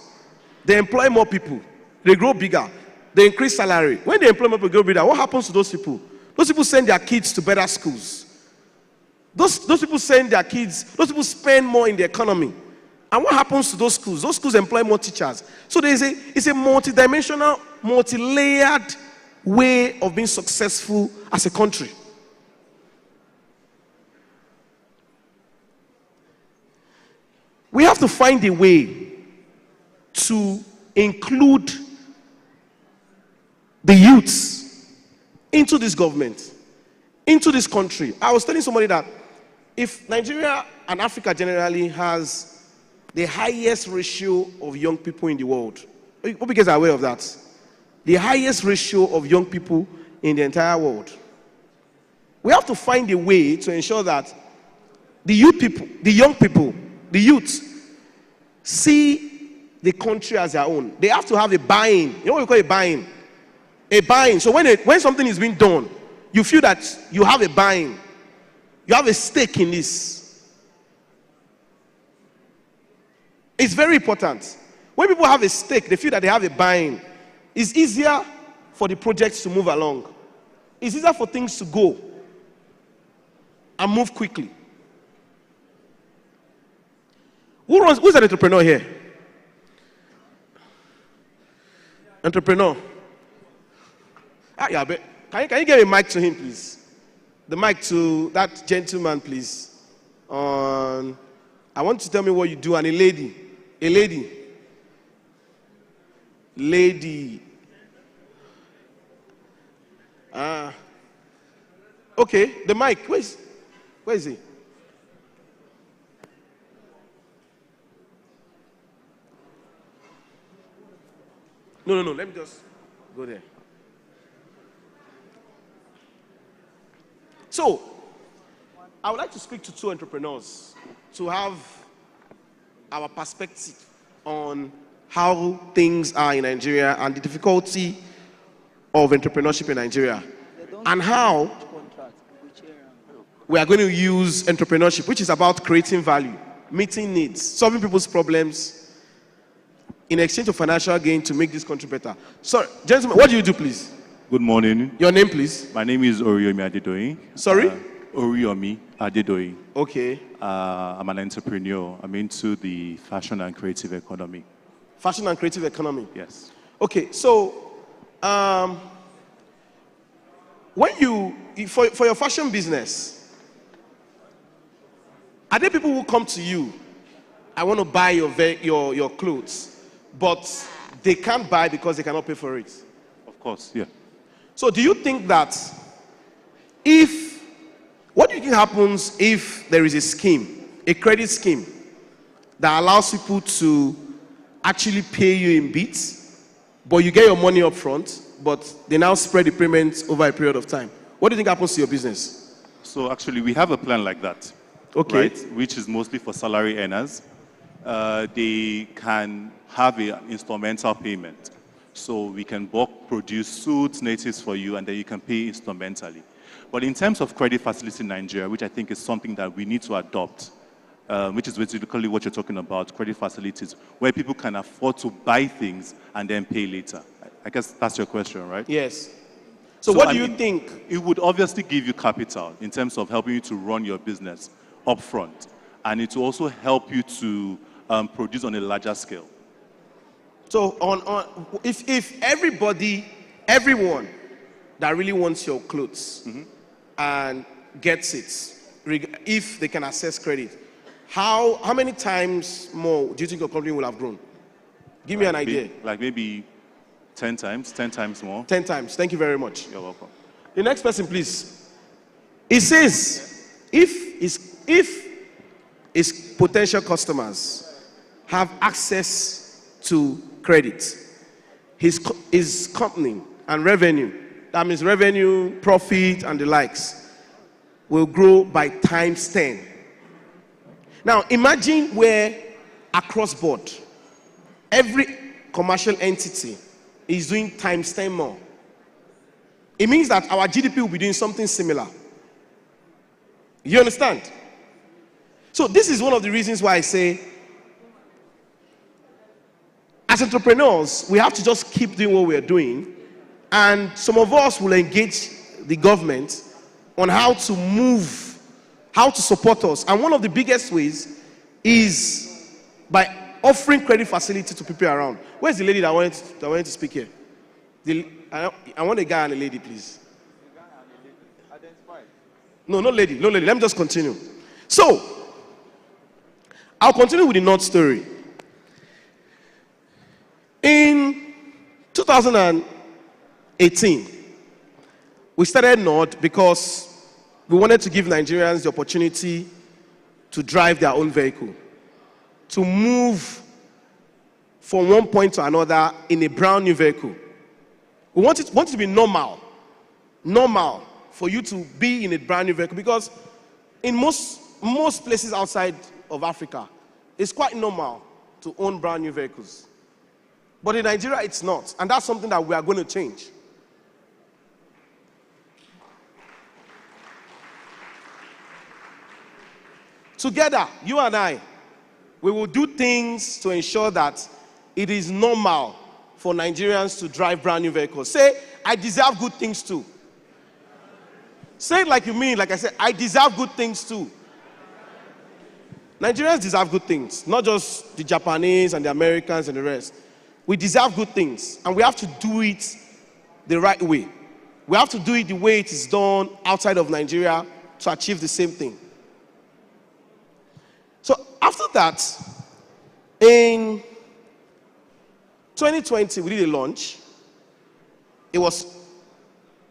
They employ more people. They grow bigger. They increase salary. When they employ more people, grow bigger, what happens to those people? Those people send their kids to better schools. Those people send their kids, those people spend more in the economy. And what happens to those schools? Those schools employ more teachers. So it's a multidimensional, multi-layered way of being successful as a country. We have to find a way to include the youths into this government, into this country. I was telling somebody that if Nigeria and Africa generally has the highest ratio of young people in the world, hope you guys are aware of that. The highest ratio of young people in the entire world. We have to find a way to ensure that the youth people, the young people, the youth, see the country as their own. They have to have a buy-in. You know what we call a buy-in? A buy-in. So when something is being done, you feel that you have a buy-in. You have a stake in this. It's very important. When people have a stake, they feel that they have a buy-in. It's easier for the projects to move along. It's easier for things to go and move quickly. Who's an entrepreneur here? Entrepreneur. Yeah, but can you give a mic to him, please? The mic to that gentleman, please. I want to tell me what you do. And a lady. Okay, the mic. Where is he? No. Let me just go there. So, I would like to speak to two entrepreneurs to have our perspective on how things are in Nigeria and the difficulty of entrepreneurship in Nigeria, and how we are going to use entrepreneurship, which is about creating value, meeting needs, solving people's problems in exchange of financial gain to make this country better. So, gentlemen, what do you do, please? Good morning. Your name, please? My name is Oriyomi Adedoyin. Sorry? Oriyomi Adedoyin. Okay. I'm an entrepreneur. I'm into the fashion and creative economy. Fashion and creative economy? Yes. Okay, so when for your fashion business, are there people who come to you, I want to buy your clothes, but they can't buy because they cannot pay for it? Of course, yeah. So do you think that what do you think happens if there is a scheme, a credit scheme, that allows people to actually pay you in bits, but you get your money up front, but they now spread the payments over a period of time? What do you think happens to your business? So actually, we have a plan like that. Okay. Right? Which is mostly for salary earners. They can have an instrumental payment. So we can bulk produce suits, natives for you, and then you can pay instrumentally. But in terms of credit facility in Nigeria, which I think is something that we need to adopt, which is basically what you're talking about, credit facilities, where people can afford to buy things and then pay later. I guess that's your question, right? Yes. So what do you think? It would obviously give you capital in terms of helping you to run your business upfront. And it will also help you to produce on a larger scale. So if everyone that really wants your clothes and gets it, if they can access credit, how many times more do you think your company will have grown? Give me an idea. Like maybe 10 times more. 10 times. Thank you very much. You're welcome. The next person, please. It says, if his potential customers have access to credit, his company and revenue, that means revenue, profit, and the likes, will grow by times 10. Now, imagine where across board, every commercial entity is doing times 10 more. It means that our GDP will be doing something similar. You understand? So this is one of the reasons why I say, as entrepreneurs, we have to just keep doing what we are doing, and some of us will engage the government on how to move, how to support us. And one of the biggest ways is by offering credit facility to people around. Where's the lady that wanted to speak here? I want a guy and a lady, please. No, no lady. Let me just continue. So, I'll continue with the North story. In 2018, We started Nord because we wanted to give Nigerians the opportunity to drive their own vehicle, to move from one point to another in a brand new vehicle. We want it to be normal for you to be in a brand new vehicle, because in most places outside of Africa, it's quite normal to own brand new vehicles. But in Nigeria, it's not. And that's something that we are going to change. Together, you and I, we will do things to ensure that it is normal for Nigerians to drive brand new vehicles. Say, I deserve good things too. Say it like you mean, like I said, I deserve good things too. Nigerians deserve good things, not just the Japanese and the Americans and the rest. We deserve good things, and we have to do it the right way. We have to do it the way it is done outside of Nigeria to achieve the same thing. So after that, in 2020, we did a launch. It was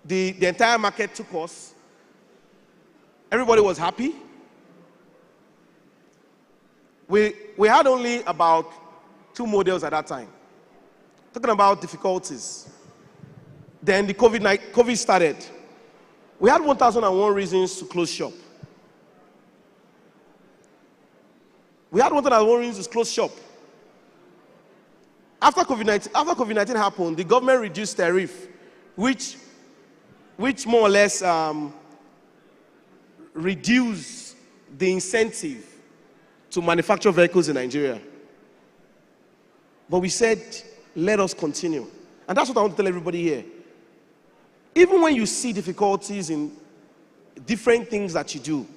the entire market took us. Everybody was happy. We had only about 2 models at that time. Talking about difficulties. Then the COVID started. We had 1,001 reasons to close shop. We had 1,001 reasons to close shop. After COVID-19 happened, the government reduced tariff, which more or less reduced the incentive to manufacture vehicles in Nigeria. But we said, let us continue. And that's what I want to tell everybody here. Even when you see difficulties in different things that you do,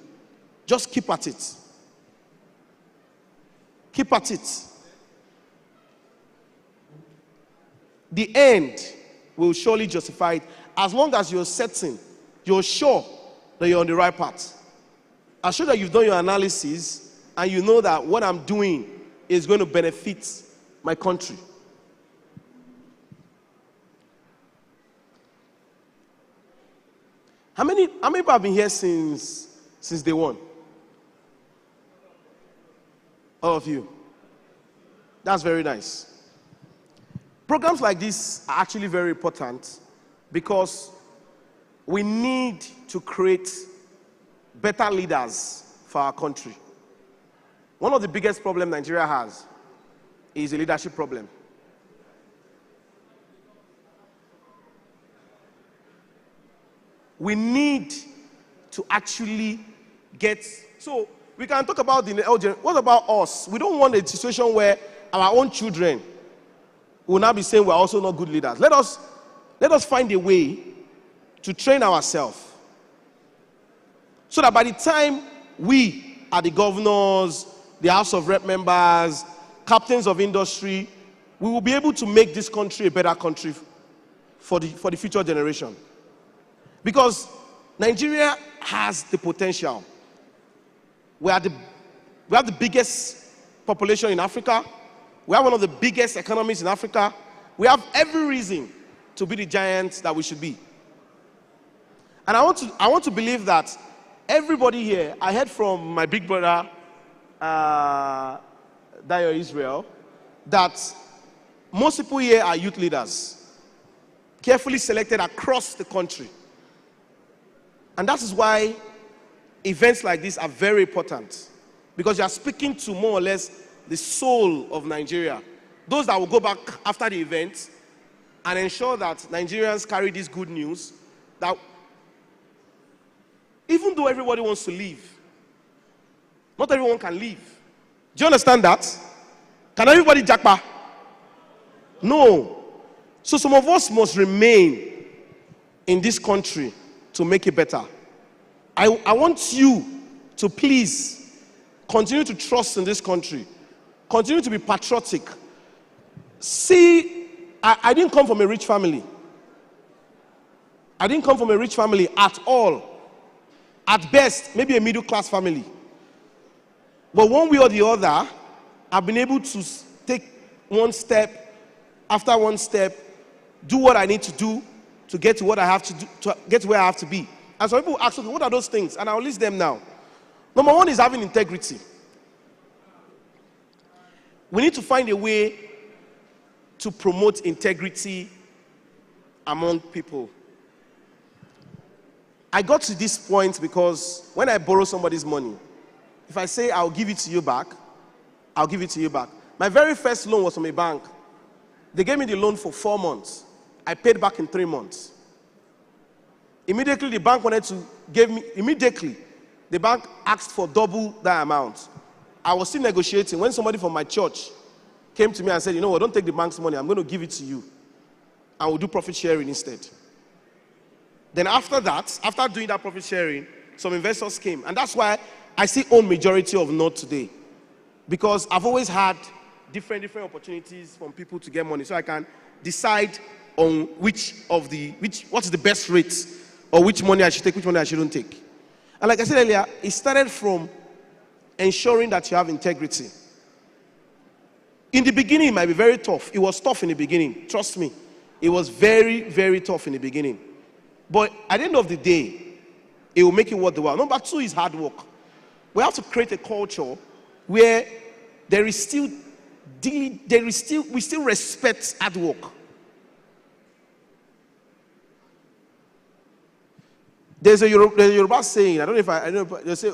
just keep at it. Keep at it. The end will surely justify it, as long as you're certain, you're sure that you're on the right path. I'm sure that you've done your analysis and you know that what I'm doing is going to benefit my country. How many people have been here since day one? All of you. That's very nice. Programs like this are actually very important because we need to create better leaders for our country. One of the biggest problems Nigeria has is a leadership problem. We need to actually get, so we can talk about the elder. What about us? We don't want a situation where our own children will now be saying we're also not good leaders. Let us find a way to train ourselves so that by the time we are the governors, the House of Rep members, captains of industry, we will be able to make this country a better country for the future generation. Because Nigeria has the potential. We have the biggest population in Africa. We have one of the biggest economies in Africa. We have every reason to be the giants that we should be. And I want to believe that everybody here, I heard from my big brother, Dayo Israel, that most people here are youth leaders, carefully selected across the country. And that is why events like this are very important, because you are speaking to more or less the soul of Nigeria. Those that will go back after the event and ensure that Nigerians carry this good news, that even though everybody wants to leave, not everyone can leave. Do you understand that? Can everybody jackpot? No. So some of us must remain in this country to make it better. I want you to please continue to trust in this country. Continue to be patriotic. See, I didn't come from a rich family. I didn't come from a rich family at all. At best, maybe a middle-class family. But one way or the other, I've been able to take one step after one step, do what I need to do, to get to what I have to do, to get to where I have to be. And some people ask, okay, what are those things? And I'll list them now. Number one is having integrity. We need to find a way to promote integrity among people. I got to this point because when I borrow somebody's money, if I say I'll give it to you back, I'll give it to you back. My very first loan was from a bank. They gave me the loan for 4 months. I paid back in 3 months. Immediately, the bank wanted to give me, the bank asked for double that amount. I was still negotiating when somebody from my church came to me and said, you know what, don't take the bank's money, I'm going to give it to you. And we'll do profit sharing instead. Then after that, after doing that profit sharing, some investors came. And that's why I still own majority of Node today. Because I've always had different opportunities from people to get money. So I can decide on what is the best rate, or which money I should take, which money I shouldn't take. And like I said earlier, it started from ensuring that you have integrity. In the beginning, it might be very tough. It was tough in the beginning. Trust me. It was very, very tough in the beginning. But at the end of the day, it will make you worth the while. Number two is hard work. We have to create a culture where we still respect hard work. There's a Yoruba saying, I don't know if they say,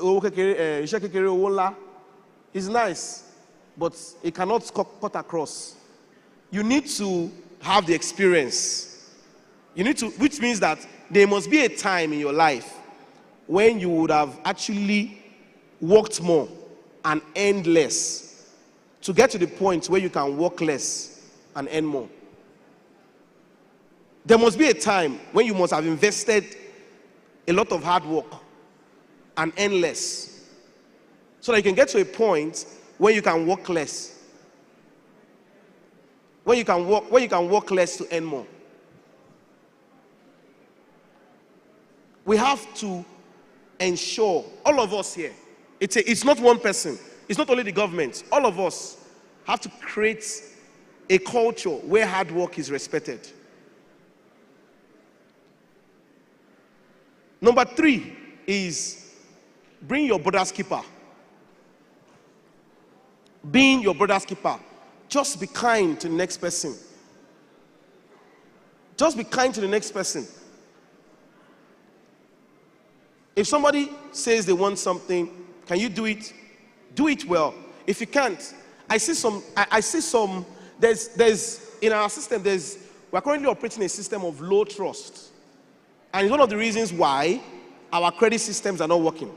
it's nice, but it cannot cut across. You need to have the experience. Which means that there must be a time in your life when you would have actually worked more and earned less to get to the point where you can work less and earn more. There must be a time when you must have invested a lot of hard work and earn less so that you can get to a point where you can work less. Where you can work less to earn more. We have to ensure, all of us here, it's not one person, it's not only the government, all of us have to create a culture where hard work is respected. Number three is bring your brother's keeper. Being your brother's keeper. Just be kind to the next person. Just be kind to the next person. If somebody says they want something, can you do it? Do it well. If you can't, I see some, there's in our system, we're currently operating a system of low trust. And it's one of the reasons why our credit systems are not working.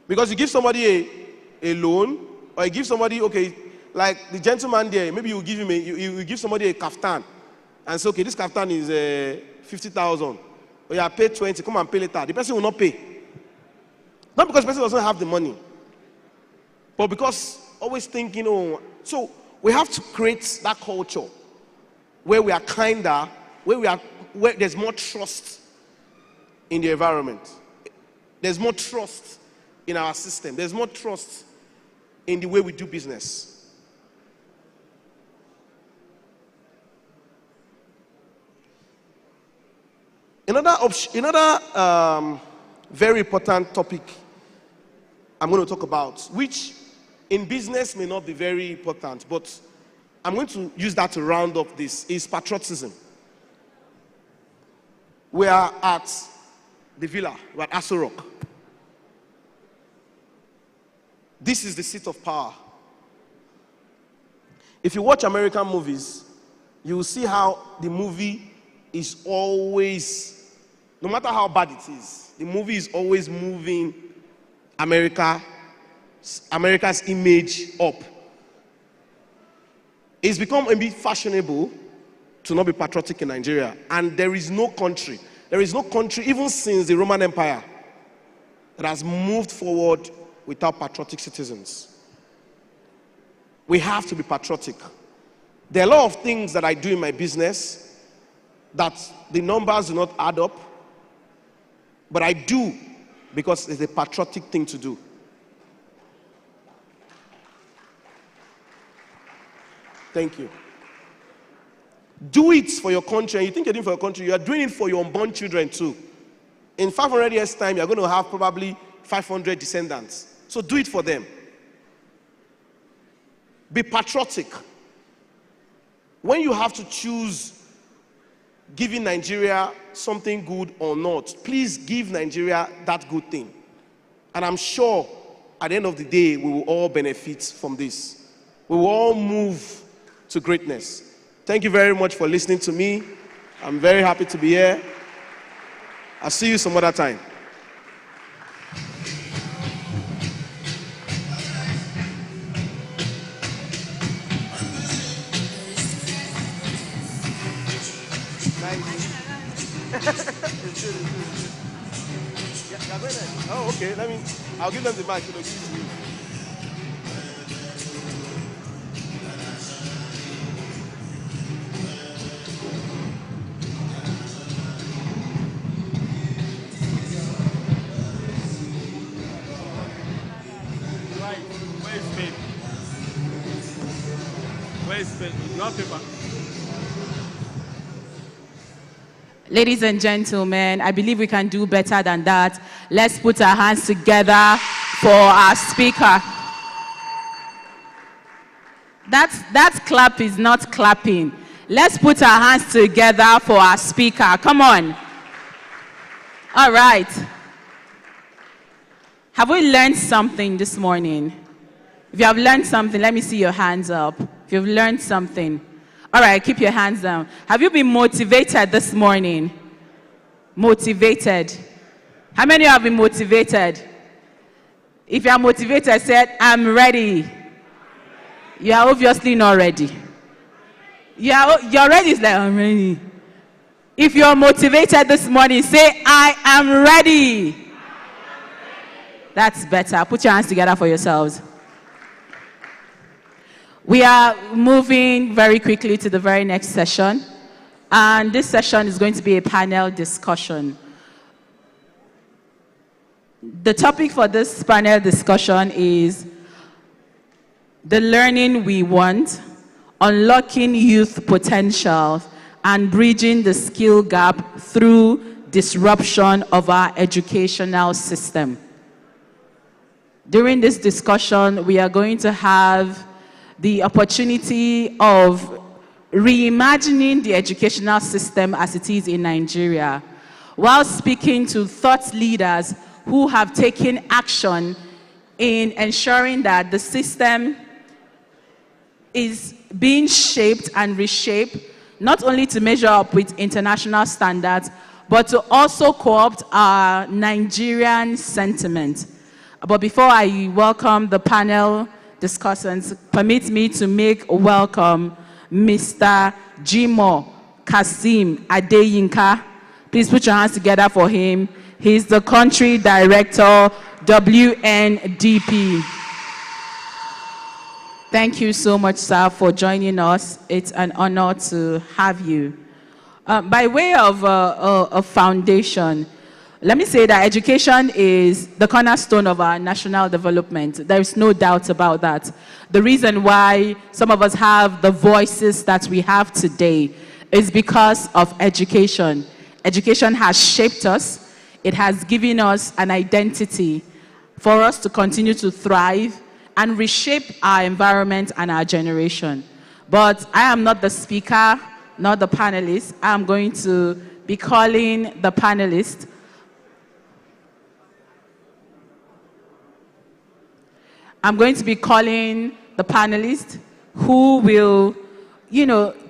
Because you give somebody a loan, or you give somebody, okay, like the gentleman there, maybe you give him you give somebody a kaftan, and say, okay, this kaftan is 50,000. Or you have paid 20, come and pay later. The person will not pay. Not because the person doesn't have the money, but because always thinking, oh, so we have to create that culture where we are kinder, where there's more trust in the environment. There's more trust in our system. There's more trust in the way we do business. Another very important topic I'm going to talk about, which in business may not be very important, but I'm going to use that to round up this, is patriotism. We are at the villa, we're at Aso Rock. This is the seat of power. If you watch American movies, you will see how the movie is always, no matter how bad it is, the movie is always moving America's image up. It's become a bit fashionable to not be patriotic in Nigeria. And there is no country, even since the Roman Empire, that has moved forward without patriotic citizens. We have to be patriotic. There are a lot of things that I do in my business that the numbers do not add up, but I do because it's a patriotic thing to do. Thank you. Do it for your country, and you think you're doing it for your country, you are doing it for your unborn children too. In 500 years' time, you're going to have probably 500 descendants. So do it for them. Be patriotic. When you have to choose giving Nigeria something good or not, please give Nigeria that good thing. And I'm sure at the end of the day, we will all benefit from this. We will all move to greatness. Thank you very much for listening to me. I'm very happy to be here. I'll see you some other time. Oh, okay. I'll give them the mic. Ladies and gentlemen, I believe we can do better than that. Let's put our hands together for our speaker. That clap is not clapping. Let's put our hands together for our speaker. Come on. All right. Have we learned something this morning? If you have learned something, let me see your hands up. If you've learned something. All right, keep your hands down. Have you been motivated this morning? Motivated. How many have been motivated? If you are motivated, said, I'm ready. You are obviously not ready. You're ready, it's like, I'm ready. If you're motivated this morning, say, I am ready. That's better. Put your hands together for yourselves. We are moving very quickly to the very next session. And this session is going to be a panel discussion. The topic for this panel discussion is the learning we want, unlocking youth potential, and bridging the skill gap through disruption of our educational system. During this discussion, we are going to have the opportunity of reimagining the educational system as it is in Nigeria, while speaking to thought leaders who have taken action in ensuring that the system is being shaped and reshaped, not only to measure up with international standards, but to also co-opt our Nigerian sentiment. But before I welcome the panel discussants, permit me to make welcome Mr. Jimo Kasim Adeyinka. Please put your hands together for him. He's the country director, WNDP. Thank you so much, sir, for joining us. It's an honor to have you. By way of a foundation, let me say that education is the cornerstone of our national development. There is no doubt about that. The reason why some of us have the voices that we have today is because of education. Education has shaped us. It has given us an identity for us to continue to thrive and reshape our environment and our generation. But I am not the speaker, not the panelist. I'm going to be calling the panelist. I'm going to be calling the panelists who will,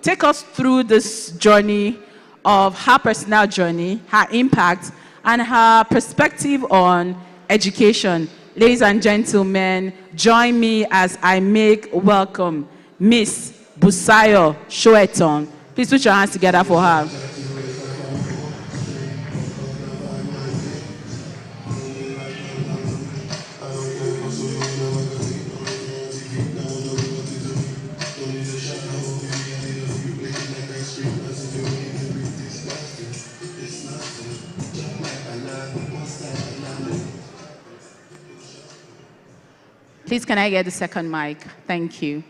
take us through this journey of her personal journey, her impact, and her perspective on education. Ladies and gentlemen, join me as I make welcome Miss Busayo Shoeton. Please put your hands together for her. Please, can I get the second mic? Thank you.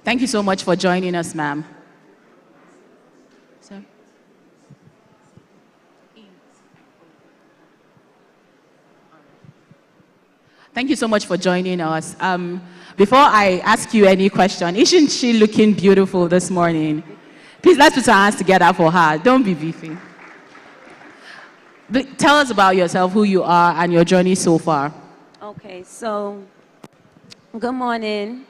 Thank you so much for joining us, ma'am. Sir? Thank you so much for joining us. Before I ask you any question, isn't she looking beautiful this morning? Please, let's put our hands together for her. Don't be beefy. But tell us about yourself, who you are, and your journey so far. Okay, so good morning.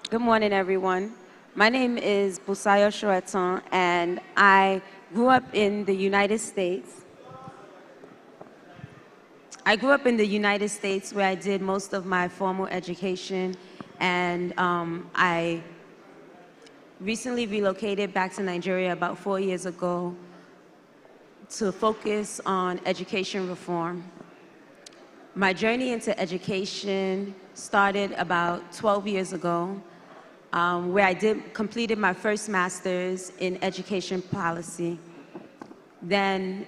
Good morning, everyone. My name is Busayo Shoeton, and I grew up in the United States. I grew up in the United States where I did most of my formal education, and I recently relocated back to Nigeria about 4 years ago to focus on education reform. My journey into education started about 12 years ago, where I completed my first master's in education policy. Then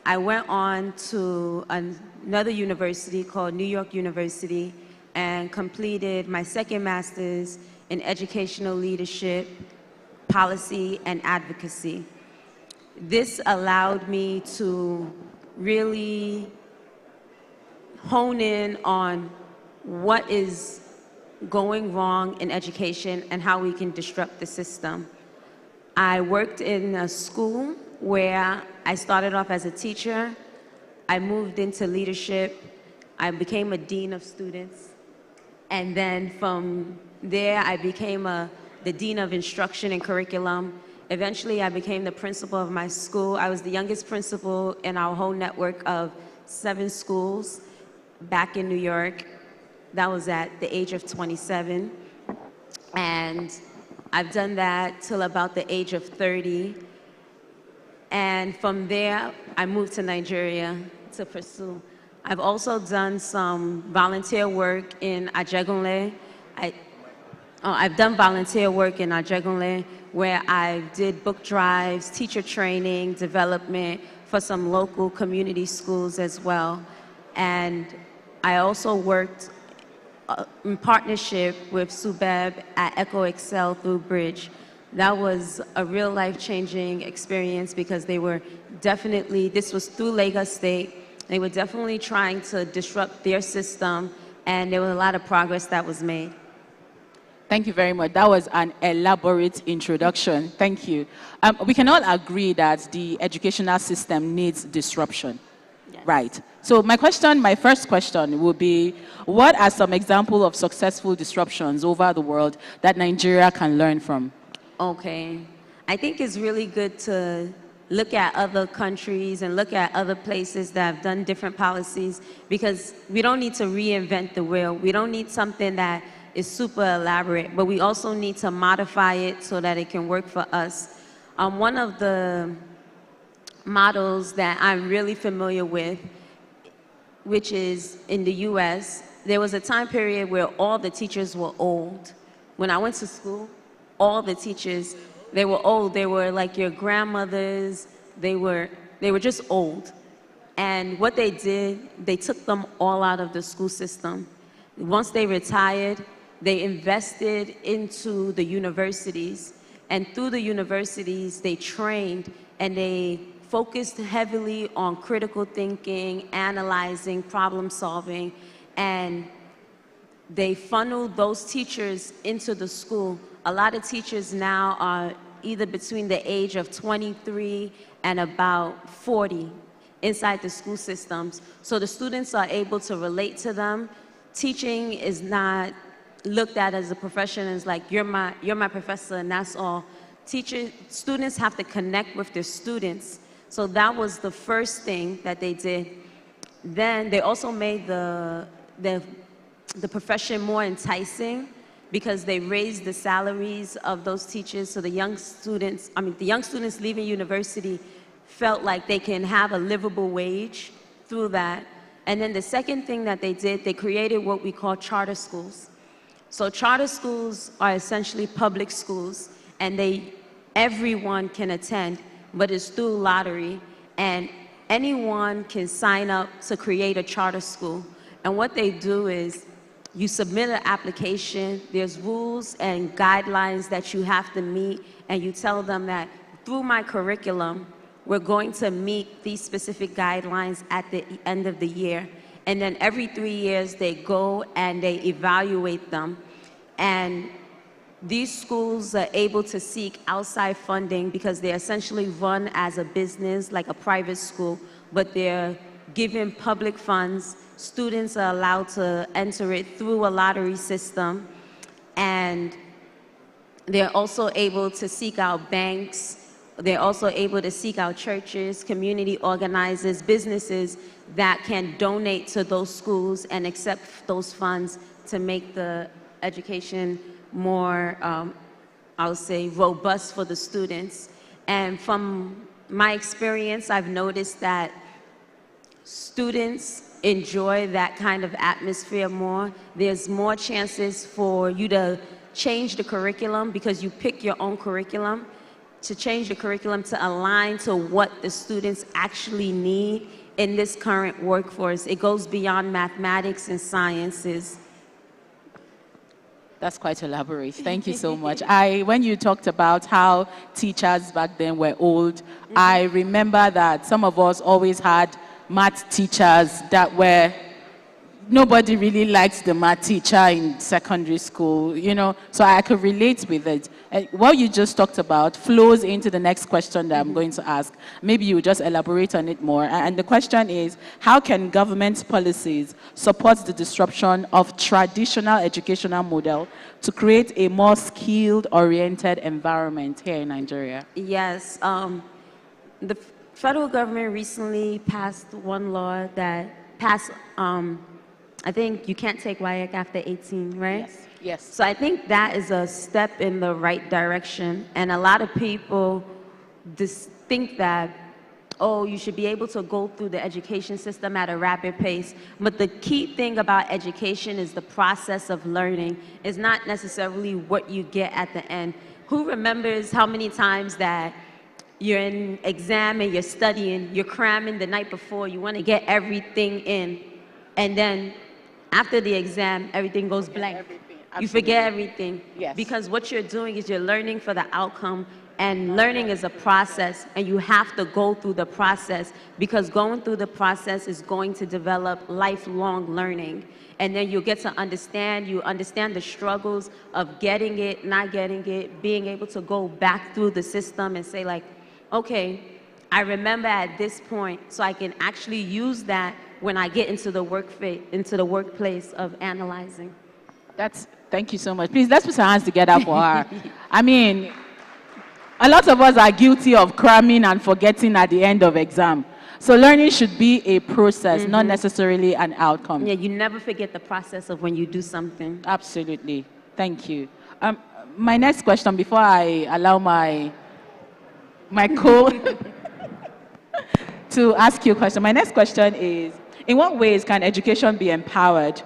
I went on to another university called New York University and completed my second master's in educational leadership, policy, and advocacy. This allowed me to really hone in on what is going wrong in education and how we can disrupt the system. I worked in a school where I started off as a teacher. I moved into leadership. I became a dean of students. And then from there, I became the dean of instruction and curriculum. Eventually, I became the principal of my school. I was the youngest principal in our whole network of 7 schools back in New York. That was at the age of 27. And I've done that till about the age of 30. And from there, I moved to Nigeria to pursue. I've also done some volunteer work in Ajegunle. I've done volunteer work in Ajegunle where I did book drives, teacher training, development for some local community schools as well. And I also worked in partnership with Subeb at Echo Excel through Bridge. That was a real life-changing experience because they were definitely, this was through Lagos State, they were definitely trying to disrupt their system, and there was a lot of progress that was made. Thank you very much. That was an elaborate introduction. Thank you. We can all agree that the educational system needs disruption. Yes. Right. So my first question would be, what are some examples of successful disruptions over the world that Nigeria can learn from? Okay. I think it's really good to look at other countries and look at other places that have done different policies, because we don't need to reinvent the wheel. We don't need something that is super elaborate, but we also need to modify it so that it can work for us. One of the models that I'm really familiar with, which is in the US, there was a time period where all the teachers were old. When I went to school, all the teachers, they were old. They were like your grandmothers. They were just old. And what they did, they took them all out of the school system. Once they retired, they invested into the universities. And through the universities, they trained and they focused heavily on critical thinking, analyzing, problem solving, and they funneled those teachers into the school. A lot of teachers now are either between the age of 23 and about 40 inside the school systems. So the students are able to relate to them. Teaching is not looked at as a profession as like, you're my professor and that's all. Students have to connect with their students. So that was the first thing that they did. Then they also made the profession more enticing because they raised the salaries of those teachers. So the young students leaving university felt like they can have a livable wage through that. And then the second thing that they did, they created what we call charter schools. So charter schools are essentially public schools, and everyone can attend. but it's through lottery. And anyone can sign up to create a charter school. And what they do is you submit an application, there's rules and guidelines that you have to meet, and you tell them that through my curriculum, we're going to meet these specific guidelines at the end of the year. And then every 3 years, they go and they evaluate them. And these schools are able to seek outside funding because they're essentially run as a business, like a private school, but they're given public funds. Students are allowed to enter it through a lottery system. And they're also able to seek out banks. They're also able to seek out churches, community organizers, businesses that can donate to those schools and accept those funds to make the education more, I would say, robust for the students. And from my experience, I've noticed that students enjoy that kind of atmosphere more. There's more chances for you to change the curriculum because you pick your own curriculum, to change the curriculum to align to what the students actually need in this current workforce. It goes beyond mathematics and sciences. That's quite elaborate. Thank you so much. When you talked about how teachers back then were old, I remember that some of us always had math teachers that were, nobody really liked the math teacher in secondary school, you know, so I could relate with it. What you just talked about flows into the next question that I'm going to ask. Maybe you just elaborate on it more. And the question is, how can government policies support the disruption of traditional educational model to create a more skilled-oriented environment here in Nigeria? Yes. The federal government recently passed one law that passed, I think you can't take WIAC after 18, right? Yes. Yes. So I think that is a step in the right direction. And a lot of people just think that, oh, you should be able to go through the education system at a rapid pace. But the key thing about education is the process of learning. It's not necessarily what you get at the end. Who remembers how many times that you're in exam and you're studying, you're cramming the night before, you want to get everything in, and then after the exam, everything goes blank. You forget everything. Yes. Because what you're doing is you're learning for the outcome, and learning is a process, and you have to go through the process, because going through the process is going to develop lifelong learning. And then you'll get to understand, you understand the struggles of getting it, not getting it, being able to go back through the system and say like, okay, I remember at this point, so I can actually use that when I get into the workplace of analyzing. Thank you so much. Please, let's put our hands together for her. I mean, a lot of us are guilty of cramming and forgetting at the end of exam. So learning should be a process, not necessarily an outcome. Yeah, you never forget the process of when you do something. Absolutely. Thank you. My next question, before I allow my co to ask you a question. My next question is, in what ways can education be empowered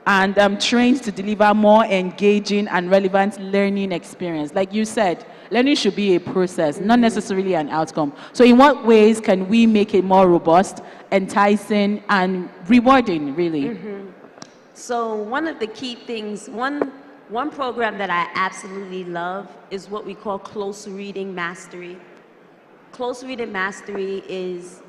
and trained to deliver more engaging and relevant learning experience? Like you said, learning should be a process, not necessarily an outcome. So in what ways can we make it more robust, enticing, and rewarding, really? So one of the key things, one program that I absolutely love is what we call close reading mastery. Close reading mastery is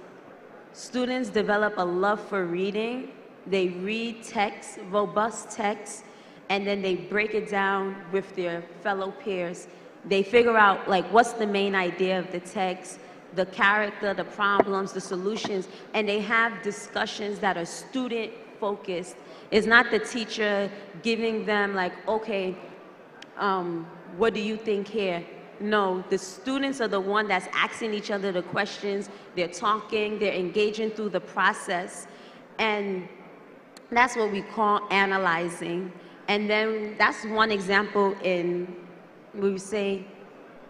students develop a love for reading. They read text, robust text, and then they break it down with their fellow peers. They figure out like what's the main idea of the text, the character, the problems, the solutions, and they have discussions that are student focused. It's not the teacher giving them like, okay, what do you think here? No, the students are the one that's asking each other the questions, they're talking, they're engaging through the process, and that's what we call analyzing. And then that's one example in, we say,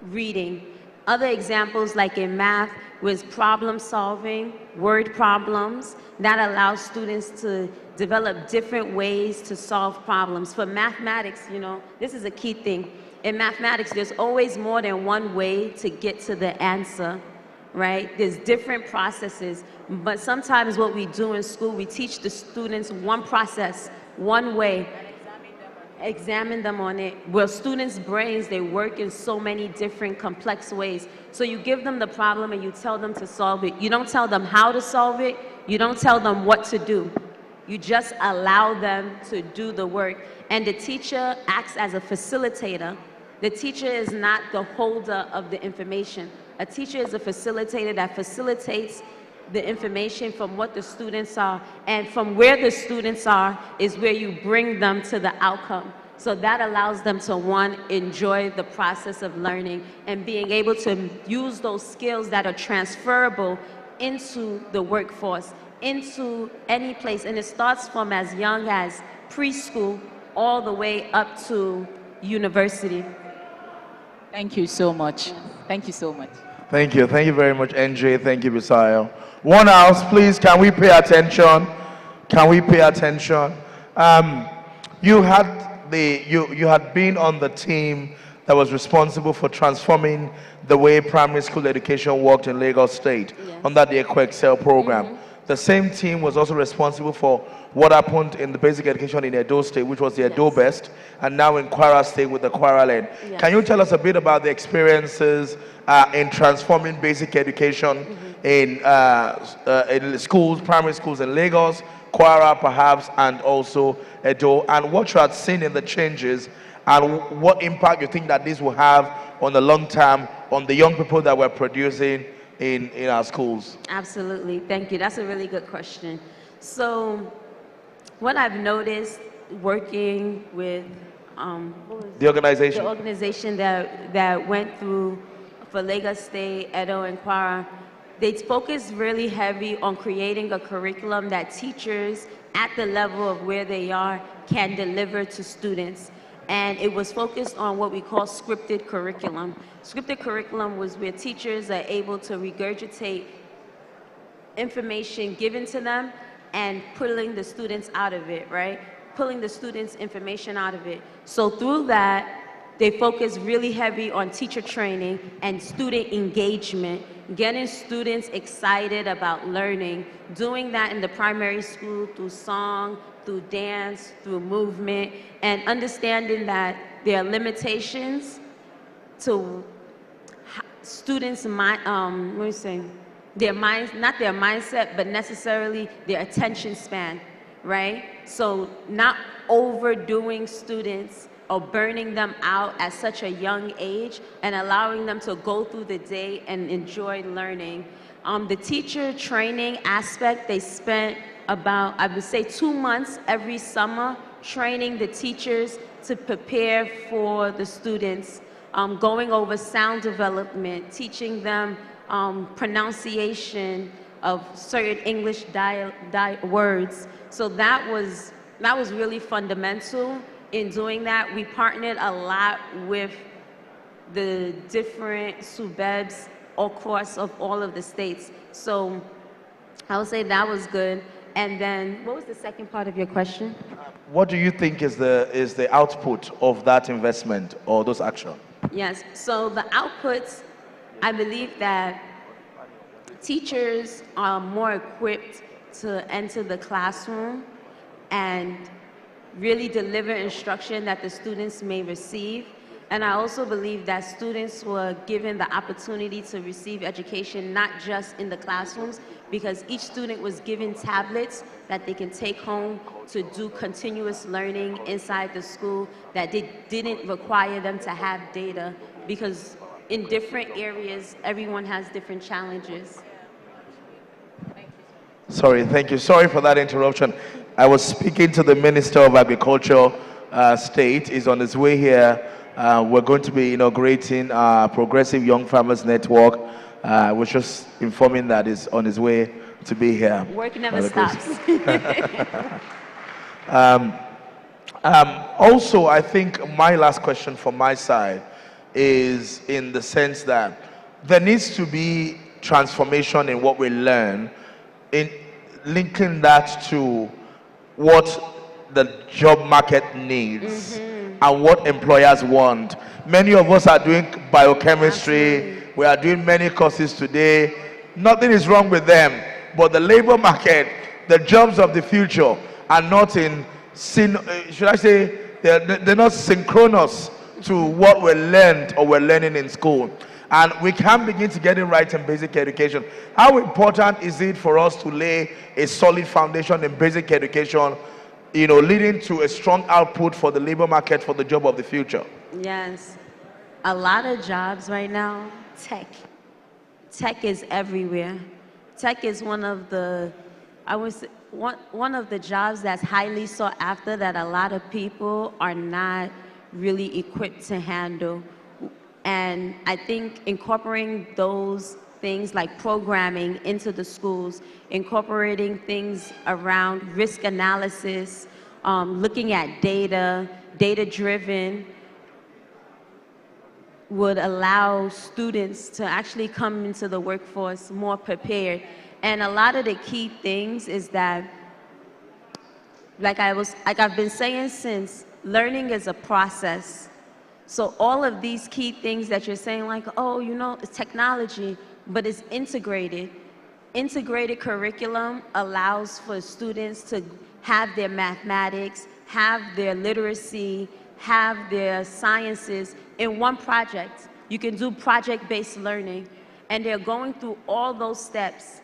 reading. Other examples, like in math, was problem solving, word problems. That allows students to develop different ways to solve problems. For mathematics, you know, this is a key thing. In mathematics, there's always more than one way to get to the answer. right? There's different processes, but sometimes what we do in school, we teach the students one process, one way, examine them on it. Well, students' brains, they work in so many different complex ways. So you give them the problem and you tell them to solve it. You don't tell them how to solve it. You don't tell them what to do. You just allow them to do the work. And the teacher acts as a facilitator. The teacher is not the holder of the information. A teacher is a facilitator that facilitates the information from what the students are, and from where the students are is where you bring them to the outcome. So that allows them to, one, enjoy the process of learning and being able to use those skills that are transferable into the workforce, into any place. And it starts from as young as preschool all the way up to university. Thank you so much. Thank you so much. Thank you. Thank you very much, NJ. Thank you, Bisayo. One house, please. Can we pay attention? Can we pay attention? You had been on the team that was responsible for transforming the way primary school education worked in Lagos State under the Excel program. The same team was also responsible for what happened in the basic education in Edo State, which was the Edo Best, and now in Kwara State with the Kwara Lane. Can you tell us a bit about the experiences in transforming basic education in schools, primary schools in Lagos, Kwara perhaps, and also Edo, and what you had seen in the changes, and what impact you think that this will have on the long term on the young people that we're producing in our schools? Absolutely, thank you. That's a really good question. So what I've noticed working with the organization that went through for Lagos State, Edo, and Kwara, they focused really heavy on creating a curriculum that teachers at the level of where they are can deliver to students. And it was focused on what we call scripted curriculum. Scripted curriculum was where teachers are able to regurgitate information given to them and pulling the students out of it, right? Pulling the students' information out of it. So through that, they focus really heavy on teacher training and student engagement, getting students excited about learning, doing that in the primary school through song, through dance, through movement, and understanding that there are limitations to students' their minds, not their mindset, but necessarily their attention span, right? So not overdoing students or burning them out at such a young age and allowing them to go through the day and enjoy learning. The teacher training aspect, they spent about, I would say, 2 months every summer training the teachers to prepare for the students, going over sound development, teaching them pronunciation of certain English words. So that was really fundamental. In doing that, we partnered a lot with the different SUBEBs across of all of the states. So I would say that was good. And then, what was the second part of your question? What do you think is the output of that investment or those actions? Yes, so the outputs, I believe that teachers are more equipped to enter the classroom and really deliver instruction that the students may receive. And I also believe that students were given the opportunity to receive education not just in the classrooms, because each student was given tablets that they can take home to do continuous learning inside the school, that didn't require them to have data, because in different areas, everyone has different challenges. Sorry, thank you. Sorry for that interruption. I was speaking to the Minister of Agriculture State. He's on his way here. We're going to be inaugurating our Progressive Young Farmers Network. We're just informing that he's on his way to be here. Work never stops. Also, I think my last question from my side is in the sense that there needs to be transformation in what we learn, in linking that to what the job market needs and what employers want. Many of us are doing biochemistry, We are doing many courses today. Nothing is wrong with them, but the labor market, the jobs of the future are not in should I say they're not synchronous to what we learned or we're learning in school. And we can begin to get it right in basic education. How important is it for us to lay a solid foundation in basic education, leading to a strong output for the labor market for the job of the future? Yes. A lot of jobs right now, tech is everywhere. Tech is one of the jobs that's highly sought after, that a lot of people are not really equipped to handle. And I think incorporating those things like programming into the schools, incorporating things around risk analysis, looking at data-driven, would allow students to actually come into the workforce more prepared. And a lot of the key things is that, like I've been saying since, learning is a process. So all of these key things that you're saying, like, oh, it's technology, but it's integrated. Integrated curriculum allows for students to have their mathematics, have their literacy, have their sciences in one project. You can do project-based learning, and they're going through all those steps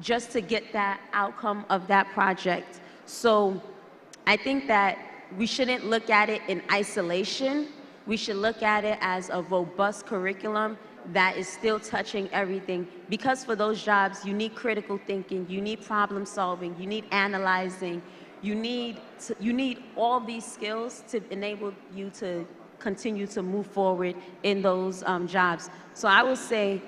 just to get that outcome of that project. So I think that we shouldn't look at it in isolation. We should look at it as a robust curriculum that is still touching everything. Because for those jobs, you need critical thinking, you need problem solving, you need analyzing, you need all these skills to enable you to continue to move forward in those jobs. So I would say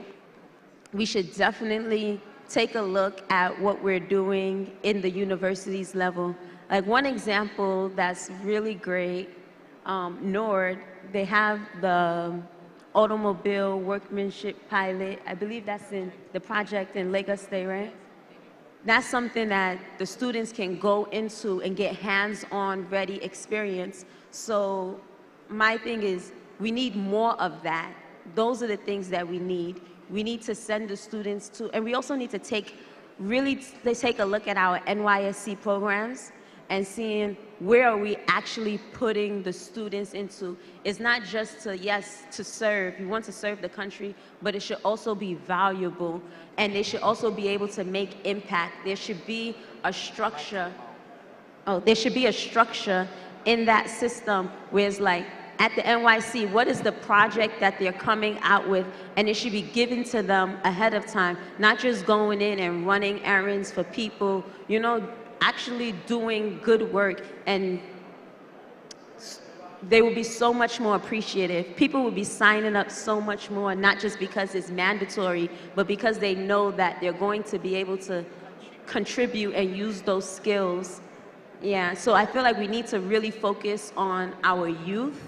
we should definitely take a look at what we're doing in the universities level. Like one example that's really great, NORD, they have the automobile workmanship pilot. I believe that's in the project in Lagos State, right? That's something that the students can go into and get hands-on ready experience. So my thing is, we need more of that. Those are the things that we need. We need to send the students to, and we also need to take a look at our NYSC programs and seeing where are we actually putting the students into. It's not just to serve. You want to serve the country, but it should also be valuable, and they should also be able to make impact. There should be a structure. There should be a structure in that system where it's like, at the NYC, what is the project that they're coming out with? And it should be given to them ahead of time, not just going in and running errands for people, actually doing good work. And they will be so much more appreciative. People will be signing up so much more, not just because it's mandatory, but because they know that they're going to be able to contribute and use those skills. Yeah, so I feel like we need to really focus on our youth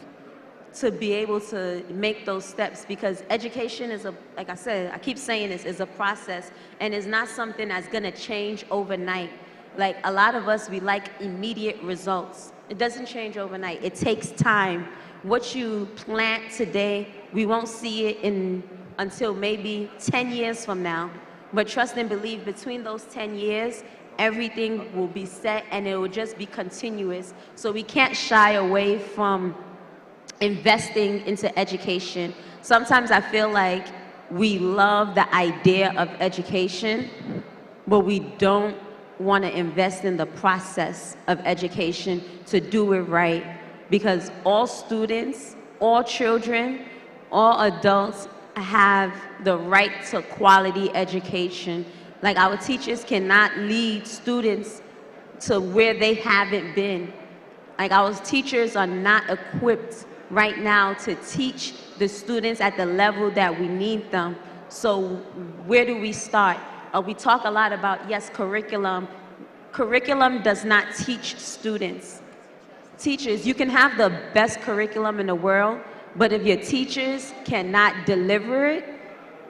to be able to make those steps, because education is like I said, I keep saying this, is a process, and it's not something that's gonna change overnight. Like a lot of us, we like immediate results. It doesn't change overnight. It takes time. What you plant today, we won't see it until maybe 10 years from now. But trust and believe, between those 10 years, everything will be set and it will just be continuous. So we can't shy away from investing into education. Sometimes I feel like we love the idea of education, but we don't want to invest in the process of education to do it right. Because all students, all children, all adults have the right to quality education. Like our teachers cannot lead students to where they haven't been. Like our teachers are not equipped right now to teach the students at the level that we need them. So where do we start? We talk a lot about, yes, curriculum. Curriculum does not teach students. Teachers, you can have the best curriculum in the world, but if your teachers cannot deliver it,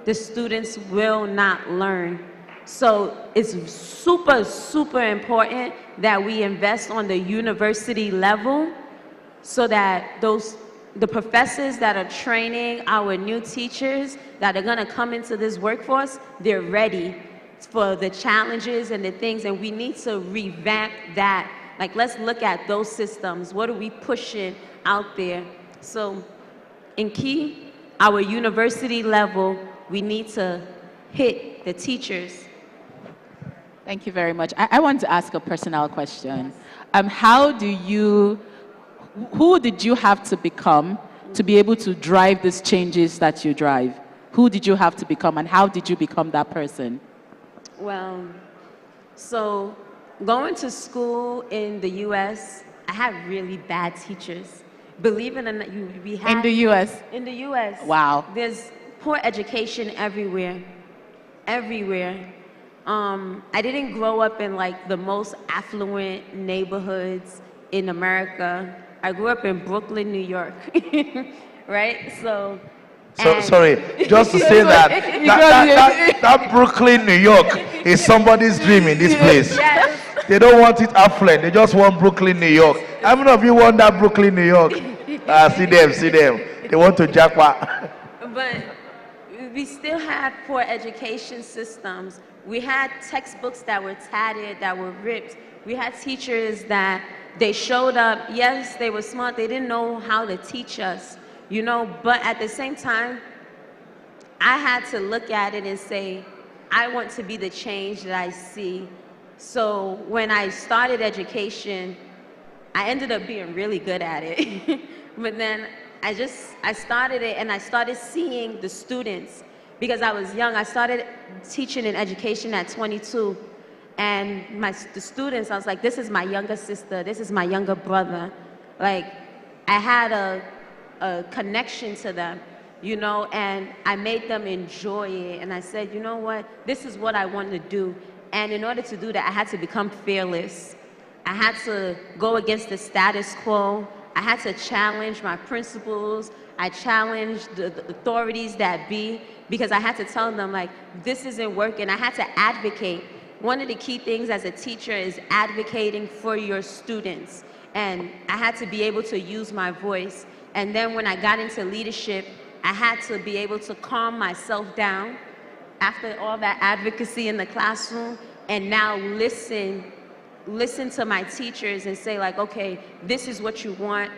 the students will not learn. So it's super, super important that we invest on the university level so that those the professors that are training our new teachers that are going to come into this workforce, they're ready for the challenges and the things, and we need to revamp that. Like, let's look at those systems. What are we pushing out there? So in key, our university level, we need to hit the teachers. Thank you very much. I want to ask a personal question. How do you, who did you have to become to be able to drive these changes that you drive? Who did you have to become, and how did you become that person? Well, so going to school in the U.S., I had really bad teachers. Believe it or not, we had... In the U.S.? In the U.S. Wow. There's poor education everywhere. Everywhere. I didn't grow up in like the most affluent neighborhoods in America. I grew up in Brooklyn, New York, right? So sorry, just to say that Brooklyn, New York is somebody's dream in this place. Yes. They don't want it affluent. They just want Brooklyn, New York. How many of you want that Brooklyn, New York? See them. They want to jackpot. But we still had poor education systems. We had textbooks that were tattered, that were ripped. We had teachers that they showed up. Yes, they were smart. They didn't know how to teach us, you know. But at the same time, I had to look at it and say, I want to be the change that I see. So when I started education, I ended up being really good at it. But then I started it, and I started seeing the students. Because I was young, I started teaching in education at 22. And the students, I was like, this is my younger sister, this is my younger brother. Like, I had a connection to them, you know, and I made them enjoy it. And I said, you know what, this is what I want to do. And in order to do that, I had to become fearless. I had to go against the status quo. I had to challenge my principles. I challenged the authorities that be, because I had to tell them, like, this isn't working. I had to advocate. One of the key things as a teacher is advocating for your students. And I had to be able to use my voice. And then when I got into leadership, I had to be able to calm myself down after all that advocacy in the classroom, and now listen to my teachers and say, like, okay, this is what you want.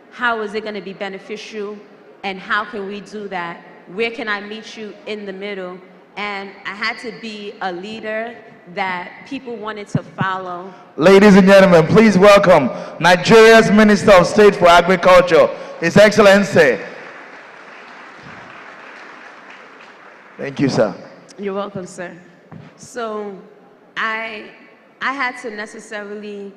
How is it going to be beneficial? And how can we do that? Where can I meet you in the middle? And I had to be a leader that people wanted to follow. Ladies and gentlemen, please welcome Nigeria's Minister of State for Agriculture, His Excellency. Thank you, sir. You're welcome, sir. So I had to necessarily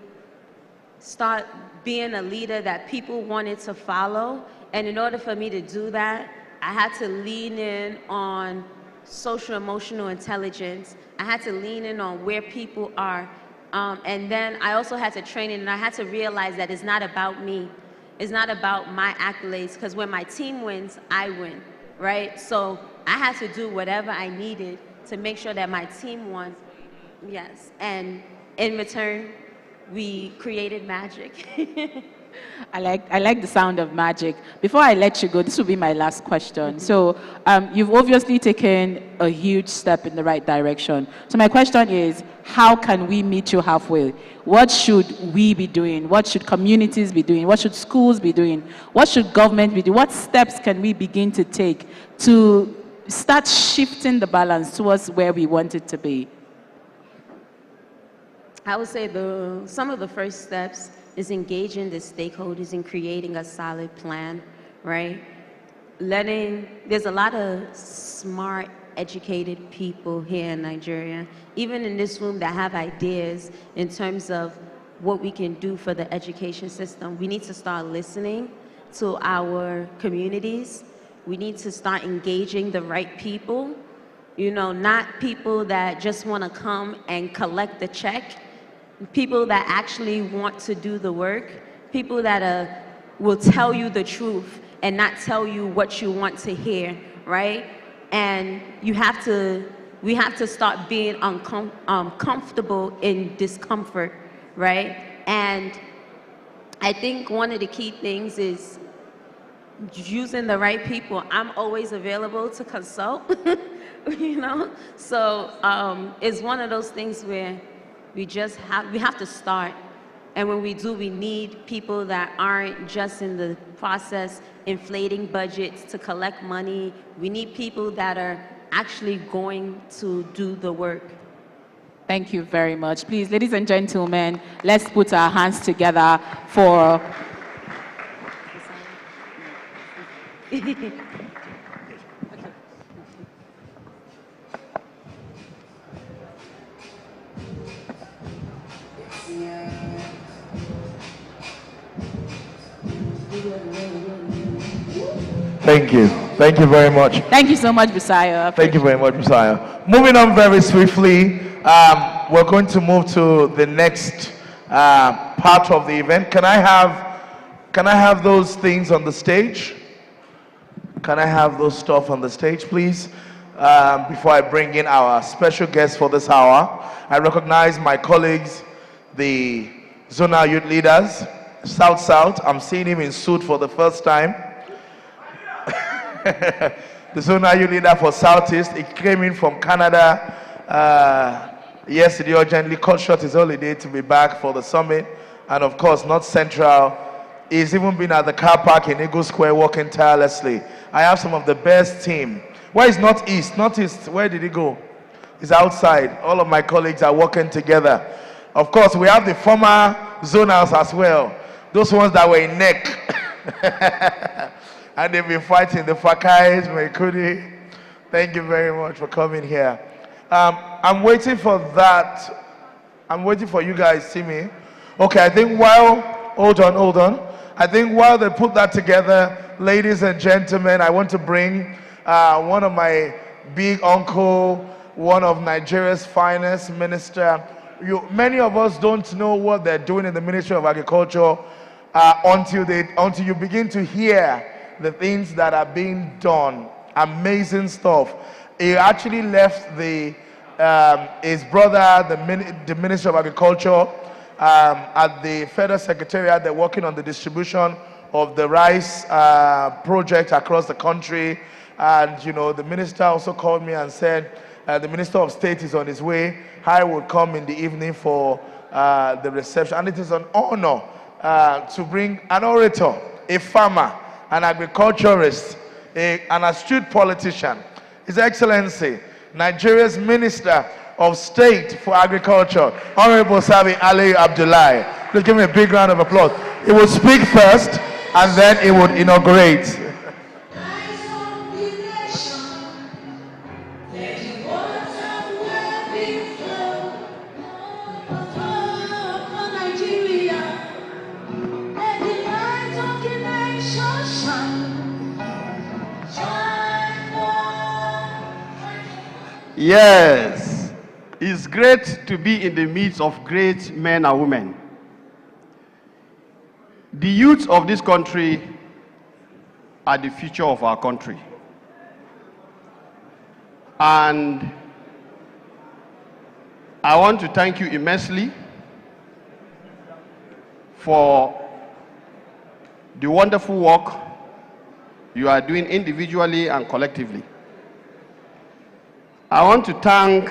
start being a leader that people wanted to follow. And in order for me to do that, I had to lean in on social emotional intelligence. I had to lean in on where people are. And then I also had to train in, and I had to realize that it's not about me. It's not about my accolades, because when my team wins, I win, right? So I had to do whatever I needed to make sure that my team won. Yes, and in return, we created magic. I like the sound of magic. Before I let you go, this will be my last question. So you've obviously taken a huge step in the right direction. So my question is, how can we meet you halfway? What should we be doing? What should communities be doing? What should schools be doing? What should government be doing? What steps can we begin to take to start shifting the balance towards where we want it to be? I would say some of the first steps is engaging the stakeholders in creating a solid plan, right? There's a lot of smart, educated people here in Nigeria, even in this room, that have ideas in terms of what we can do for the education system. We need to start listening to our communities. We need to start engaging the right people, you know, not people that just want to come and collect the check. People that actually want to do the work, people that will tell you the truth and not tell you what you want to hear, right? And we have to start being comfortable in discomfort, right? And I think one of the key things is using the right people. I'm always available to consult, you know? So it's one of those things where we have to start. And when we do, we need people that aren't just in the process inflating budgets to collect money. We need people that are actually going to do the work. Thank you very much. Please, ladies and gentlemen, let's put our hands together for... Thank you. Thank you very much. Thank you so much, Messiah. Thank you very much, Messiah. Moving on very swiftly, we're going to move to the next part of the event. Can I have those things on the stage? Can I have those stuff on the stage, please? Before I bring in our special guest for this hour, I recognize my colleagues, the zonal youth leaders, South. I'm seeing him in suit for the first time. The zonal youth leader for Southeast, he came in from Canada yesterday, urgently cut short his holiday to be back for the summit. And of course, North Central, he's even been at the car park in Eagle Square working tirelessly. I have some of the best team. Where is Northeast? Northeast, where did he go? He's outside. All of my colleagues are working together. Of course, we have the former zonals as well. Those ones that were in neck. And they've been fighting the Fakais, Mekudi. Thank you very much for coming here. I'm waiting for that. I'm waiting for you guys to see me. Okay, I think hold on. I think while they put that together, ladies and gentlemen, I want to bring one of my big uncle, one of Nigeria's finest minister. Many of us don't know what they're doing in the Ministry of Agriculture until you begin to hear the things that are being done. Amazing stuff. He actually left his brother, the Ministry of Agriculture, at the Federal Secretariat. They're working on the distribution of the rice project across the country. And, you know, the minister also called me and said, the Minister of State is on his way. I would come in the evening for the reception. And it is an honor to bring an orator, a farmer, an agriculturist, an astute politician, His Excellency, Nigeria's Minister of State for Agriculture, Honorable Sabi Ali Abdullahi. Please give me a big round of applause. He will speak first, and then he would inaugurate. Yes, it's great to be in the midst of great men and women. The youth of this country are the future of our country. And I want to thank you immensely for the wonderful work you are doing individually and collectively. I want to thank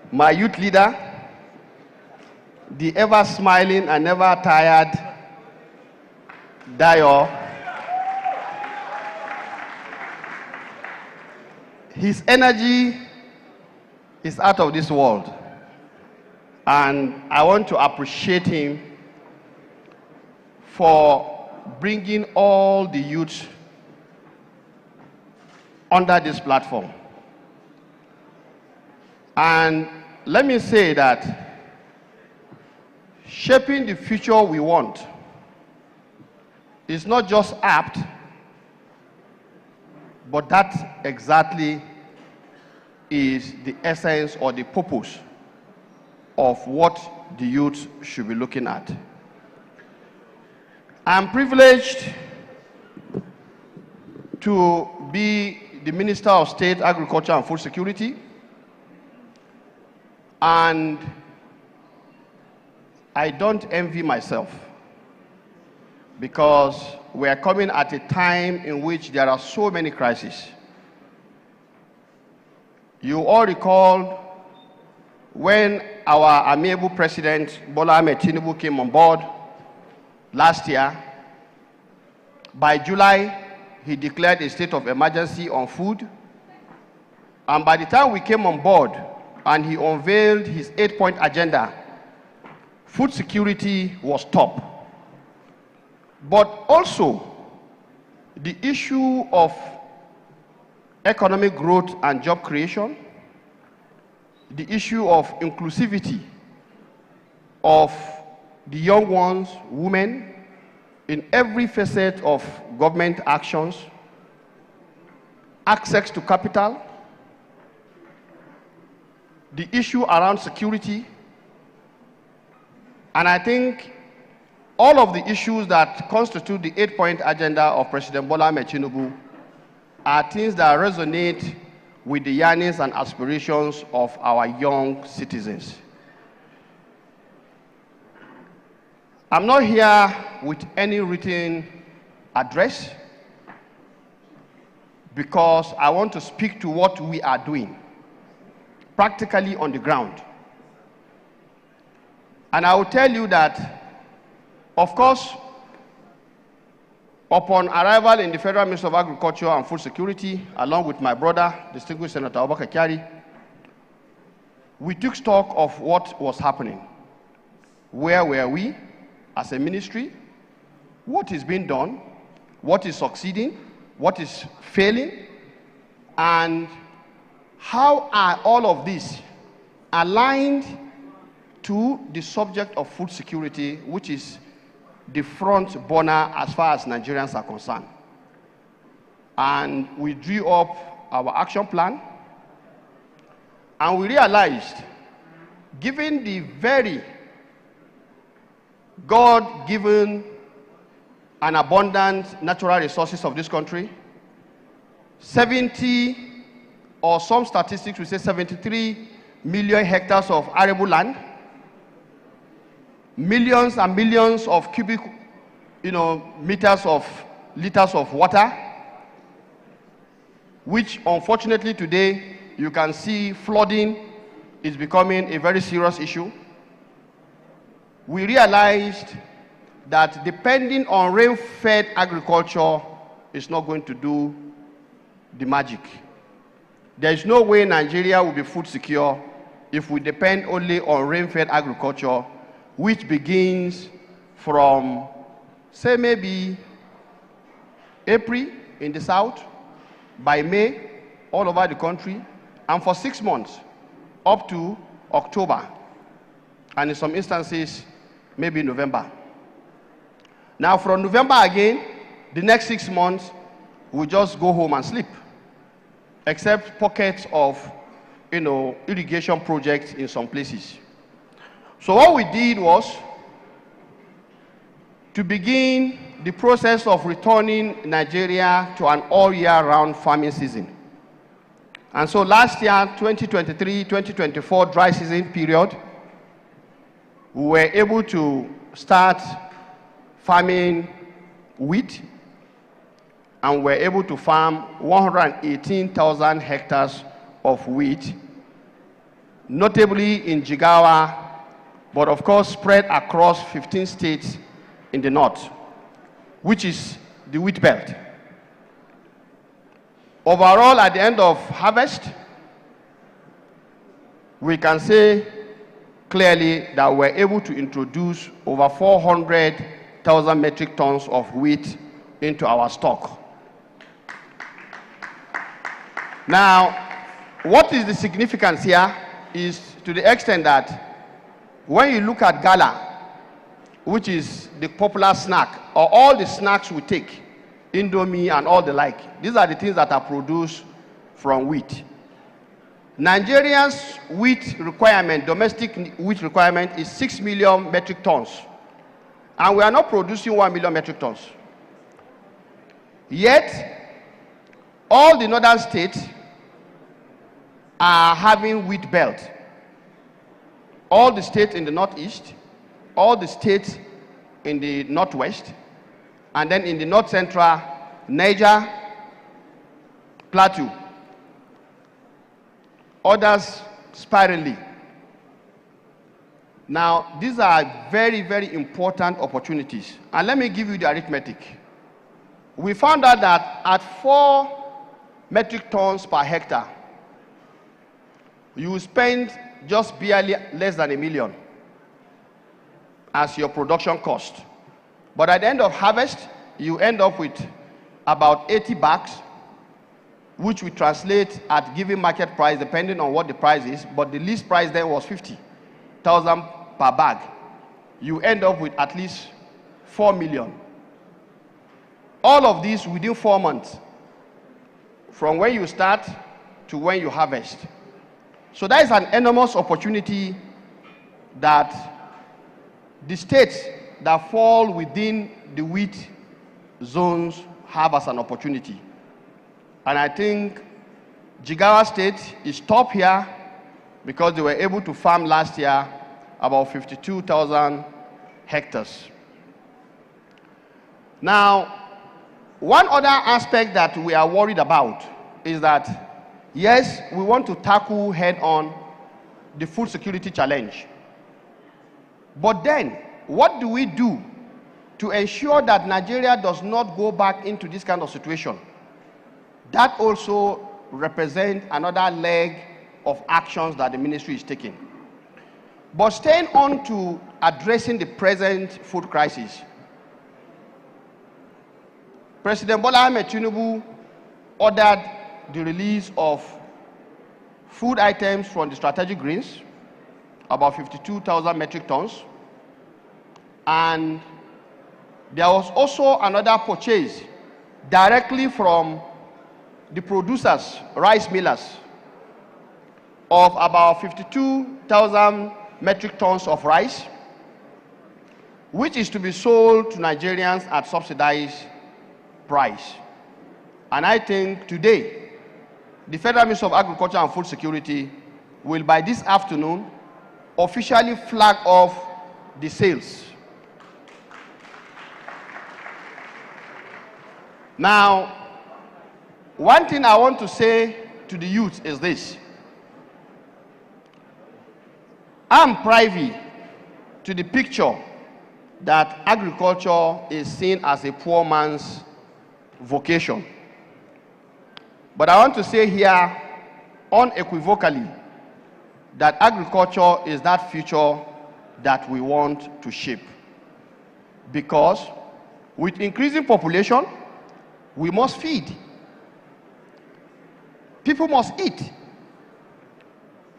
my youth leader, the ever smiling and never tired Dayo. His energy is out of this world, and I want to appreciate him for bringing all the youth under this platform. And let me say that shaping the future we want is not just apt, but that exactly is the essence or the purpose of what the youth should be looking at. I'm privileged to be the Minister of State, Agriculture and Food Security. And I don't envy myself, because we are coming at a time in which there are so many crises. You all recall when our amiable president, Bola Ahmed Tinubu, came on board last year. By July, he declared a state of emergency on food. And by the time we came on board and he unveiled his 8-point agenda, food security was top. But also, the issue of economic growth and job creation, the issue of inclusivity of the young ones, women, in every facet of government actions, access to capital, the issue around security, and I think all of the issues that constitute the 8-point agenda of President Bola Ahmed Tinubu are things that resonate with the yearnings and aspirations of our young citizens. I'm not here with any written address because I want to speak to what we are doing practically on the ground. And I will tell you that, of course, upon arrival in the Federal Ministry of Agriculture and Food Security, along with my brother, distinguished Senator Obaka Kyari, we took stock of what was happening. Where were we as a ministry? What is being done? What is succeeding? What is failing? And how are all of these aligned to the subject of food security, which is the front burner as far as Nigerians are concerned? And we drew up our action plan, and we realized, given the very God-given and abundant natural resources of this country, 70, or some statistics will say 73 million hectares of arable land, millions and millions of cubic, liters of water, which unfortunately today you can see flooding is becoming a very serious issue. We realized that depending on rain-fed agriculture is not going to do the magic. There is no way Nigeria will be food secure if we depend only on rain-fed agriculture, which begins from, say, maybe April in the south, by May all over the country, and for 6 months up to October, and in some instances, maybe November. Now, from November again, the next 6 months, we just go home and sleep, except pockets of, irrigation projects in some places. So what we did was to begin the process of returning Nigeria to an all-year-round farming season. And so last year, 2023-2024 dry season period, we were able to start farming wheat, and we're able to farm 118,000 hectares of wheat, notably in Jigawa, but of course spread across 15 states in the north, which is the wheat belt. Overall, at the end of harvest, we can say clearly that we're able to introduce over 400,000 metric tons of wheat into our stock. Now, what is the significance here is to the extent that when you look at gala, which is the popular snack, or all the snacks we take, Indomie and all the like, these are the things that are produced from wheat. Nigeria's wheat requirement, domestic wheat requirement, is 6 million metric tons. And we are not producing 1 million metric tons. Yet, all the northern states are having wheat belt. All the states in the northeast, all the states in the northwest, and then in the north central, Niger, Plateau. Others sparingly. Now, these are very, very important opportunities. And let me give you the arithmetic. We found out that at 4 metric tons per hectare, you will spend just barely less than $1 million as your production cost. But at the end of harvest, you end up with about 80 bags, which we translate at given market price, depending on what the price is, but the least price then was 50,000 per bag. You end up with at least 4 million. All of this within 4 months, from when you start to when you harvest. So that is an enormous opportunity that the states that fall within the wheat zones have as an opportunity. And I think Jigawa State is top here because they were able to farm last year about 52,000 hectares. Now, one other aspect that we are worried about is that, yes, we want to tackle head-on the food security challenge. But then, what do we do to ensure that Nigeria does not go back into this kind of situation? That also represents another leg of actions that the ministry is taking. But staying on to addressing the present food crisis, President Bola Ahmed Tinubu ordered the release of food items from the strategic grains, about 52,000 metric tons. And there was also another purchase directly from the producers, rice millers, of about 52,000 metric tons of rice, which is to be sold to Nigerians at subsidized price. And I think today, the Federal Ministry of Agriculture and Food Security will, by this afternoon, officially flag off the sales. Now, one thing I want to say to the youth is this. I'm privy to the picture that agriculture is seen as a poor man's vocation. But I want to say here unequivocally that agriculture is that future that we want to shape. Because with increasing population, we must feed. People must eat.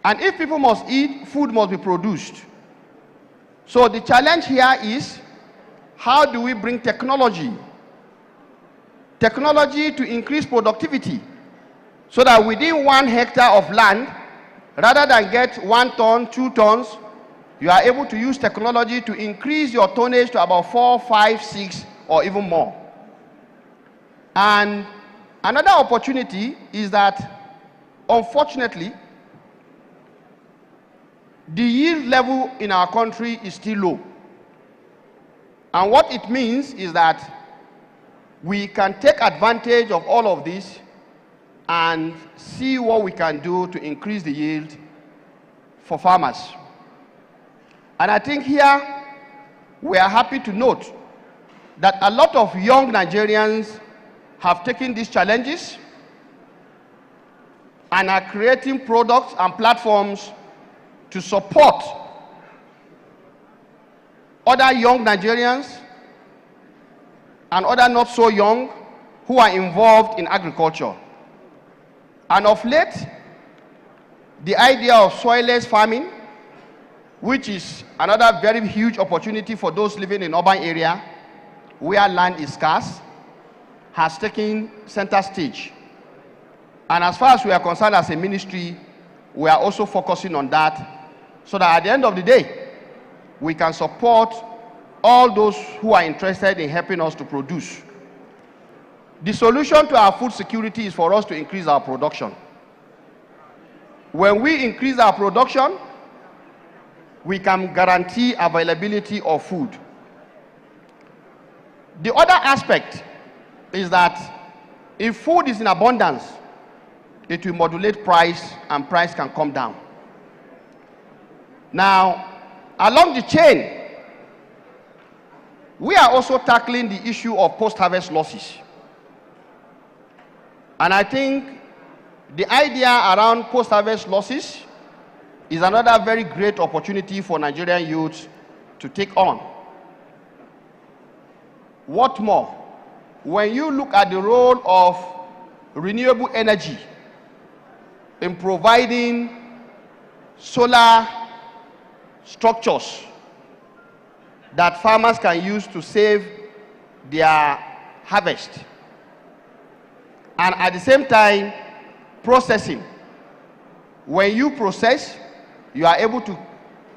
And if people must eat, food must be produced. So the challenge here is, how do we bring technology to increase productivity, so that within 1 hectare of land, rather than get 1 ton, 2 tons, you are able to use technology to increase your tonnage to about 4, 5, 6, or even more. And another opportunity is that, unfortunately, the yield level in our country is still low. And what it means is that we can take advantage of all of this and see what we can do to increase the yield for farmers. And I think here we are happy to note that a lot of young Nigerians have taken these challenges and are creating products and platforms to support other young Nigerians and other not so young who are involved in agriculture. And of late, the idea of soilless farming, which is another very huge opportunity for those living in urban area where land is scarce, has taken center stage. And as far as we are concerned as a ministry, we are also focusing on that, so that at the end of the day, we can support all those who are interested in helping us to produce. The solution to our food security is for us to increase our production. When we increase our production, we can guarantee availability of food. The other aspect is that if food is in abundance, it will modulate price and price can come down. Now, along the chain, we are also tackling the issue of post-harvest losses. And I think the idea around post-harvest losses is another very great opportunity for Nigerian youths to take on. What more? When you look at the role of renewable energy in providing solar structures that farmers can use to save their harvest, and at the same time processing. When you process, you are able to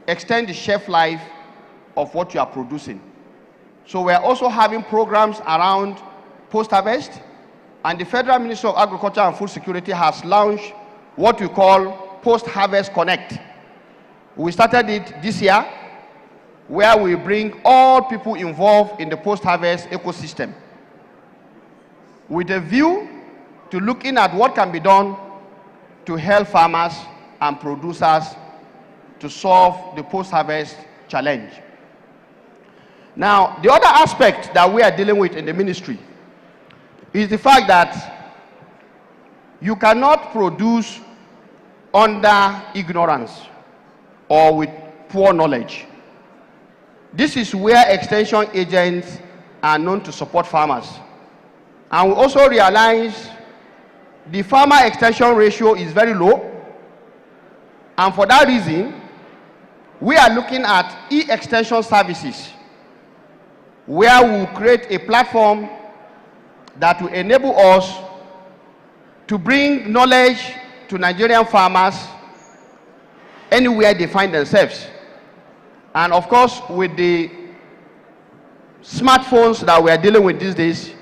extend the shelf life of what you are producing. So we are also having programs around post-harvest, and the Federal Ministry of Agriculture and Food Security has launched what we call Post-Harvest Connect. We started it this year, where we bring all people involved in the post-harvest ecosystem with a view to looking at what can be done to help farmers and producers to solve the post-harvest challenge. Now, the other aspect that we are dealing with in the ministry is the fact that you cannot produce under ignorance or with poor knowledge. This is where extension agents are known to support farmers. And we also realize the farmer extension ratio is very low. And for that reason, we are looking at e-extension services, where we will create a platform that will enable us to bring knowledge to Nigerian farmers anywhere they find themselves. And of course, with the smartphones that we are dealing with these days,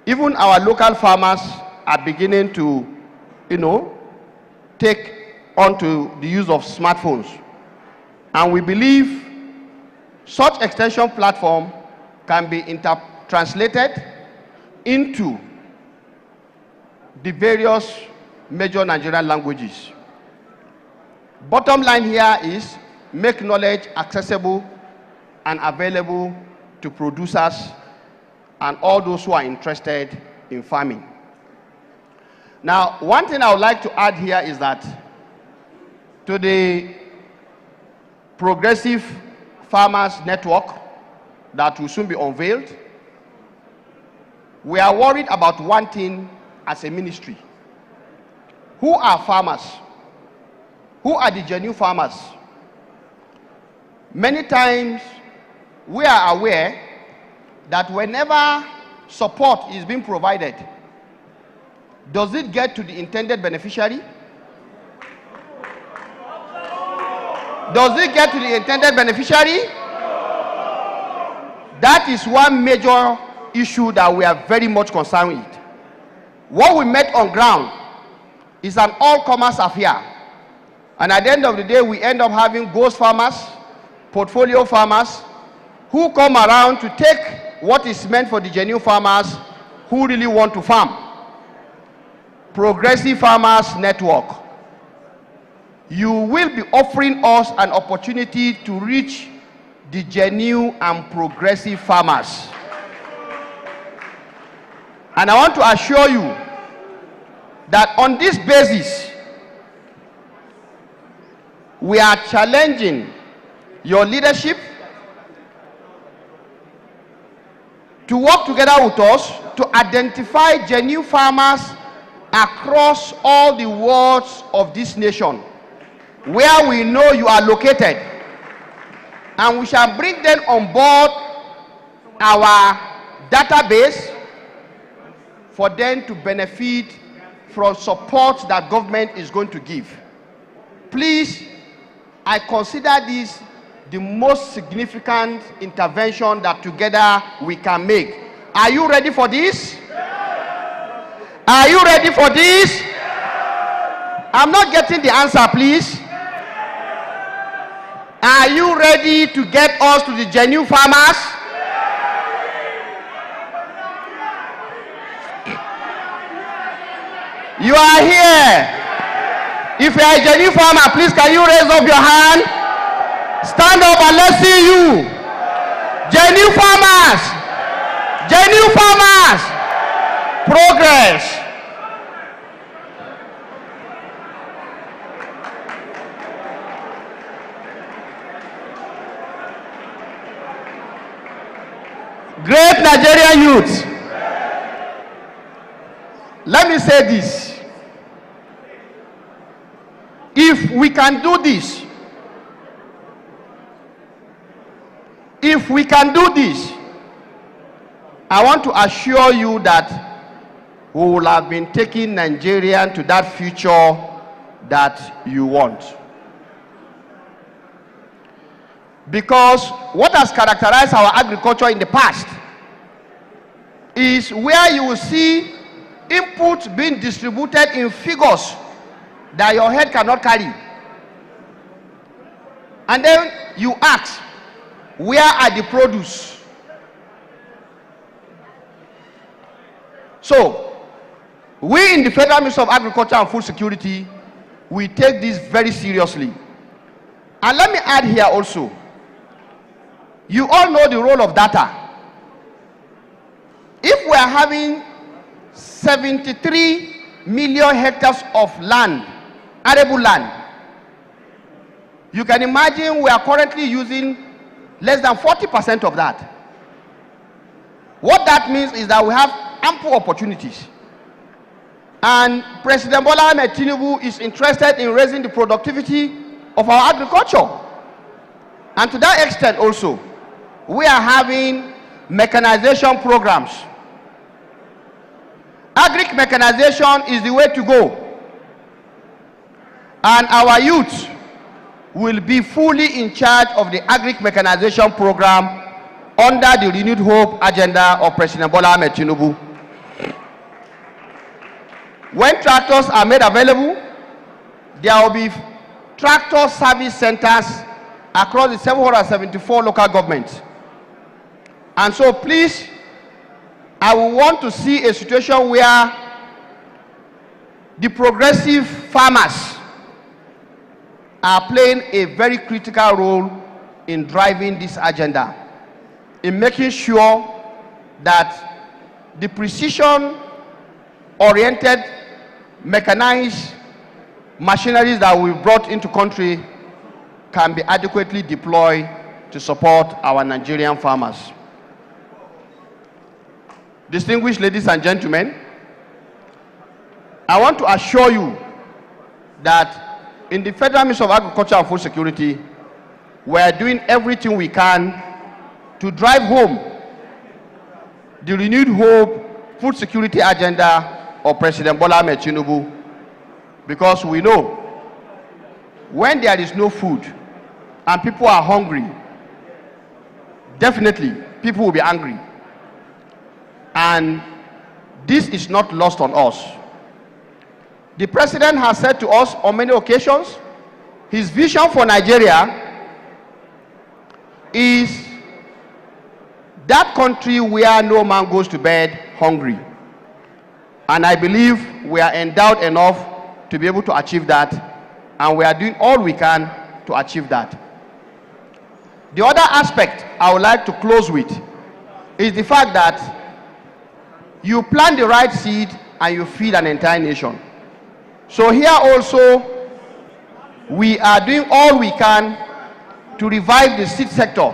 even our local farmers are beginning to, take on to the use of smartphones. And we believe such extension platform can be translated into the various major Nigerian languages. Bottom line here is make knowledge accessible and available to producers and all those who are interested in farming. Now, one thing I would like to add here is that to the Progressive Farmers Network that will soon be unveiled, we are worried about one thing as a ministry. Who are farmers? Who are the genuine farmers? Many times we are aware that whenever support is being provided, does it get to the intended beneficiary? Does it get to the intended beneficiary? That is one major issue that we are very much concerned with. What we met on ground is an all-commerce affair. And at the end of the day, we end up having ghost farmers, portfolio farmers, who come around to take what is meant for the genuine farmers who really want to farm. Progressive Farmers Network, you will be offering us an opportunity to reach the genuine and progressive farmers. And I want to assure you that on this basis, we are challenging your leadership to work together with us to identify genuine farmers across all the wards of this nation where we know you are located, and we shall bring them on board our database for them to benefit from support that government is going to give. Please, I consider this the most significant intervention that together we can make. Are you ready for this? Are you ready for this? I'm not getting the answer, please. Are you ready to get us to the genuine farmers? You are here. If you are a genuine farmer, please can you raise up your hand? Stand up and let's see you. Genuine farmers. Genuine farmers. Progress. Great Nigerian youth. Let me say this. If we can do this, I want to assure you that we will have been taking Nigeria to that future that you want. Because what has characterized our agriculture in the past is where you will see inputs being distributed in figures that your head cannot carry. And then you ask, where are the produce? So, we in the Federal Ministry of Agriculture and Food Security, we take this very seriously. And let me add here also, you all know the role of data. If we are having 73 million hectares of land, arable land, you can imagine we are currently using less than 40% of that. What that means is that we have ample opportunities. And President Bola Ahmed Tinubu is interested in raising the productivity of our agriculture. And to that extent also, we are having mechanization programs. Agric mechanization is the way to go. And our youth will be fully in charge of the agric mechanization program under the renewed hope agenda of President Bola Ahmed Tinubu. When tractors are made available, there will be tractor service centers across the 774 local governments. And so please, I will want to see a situation where the progressive farmers are playing a very critical role in driving this agenda, in making sure that the precision-oriented, mechanized machineries that we brought into country can be adequately deployed to support our Nigerian farmers. Distinguished ladies and gentlemen, I want to assure you that in the Federal Ministry of Agriculture and Food Security, we are doing everything we can to drive home the renewed hope food security agenda of President Bola Ahmed Tinubu, because we know when there is no food and people are hungry, definitely people will be angry. And this is not lost on us. The president has said to us on many occasions, his vision for Nigeria is that country where no man goes to bed hungry. And I believe we are endowed enough to be able to achieve that, and we are doing all we can to achieve that. The other aspect I would like to close with is the fact that you plant the right seed and you feed an entire nation. So here also, we are doing all we can to revive the seed sector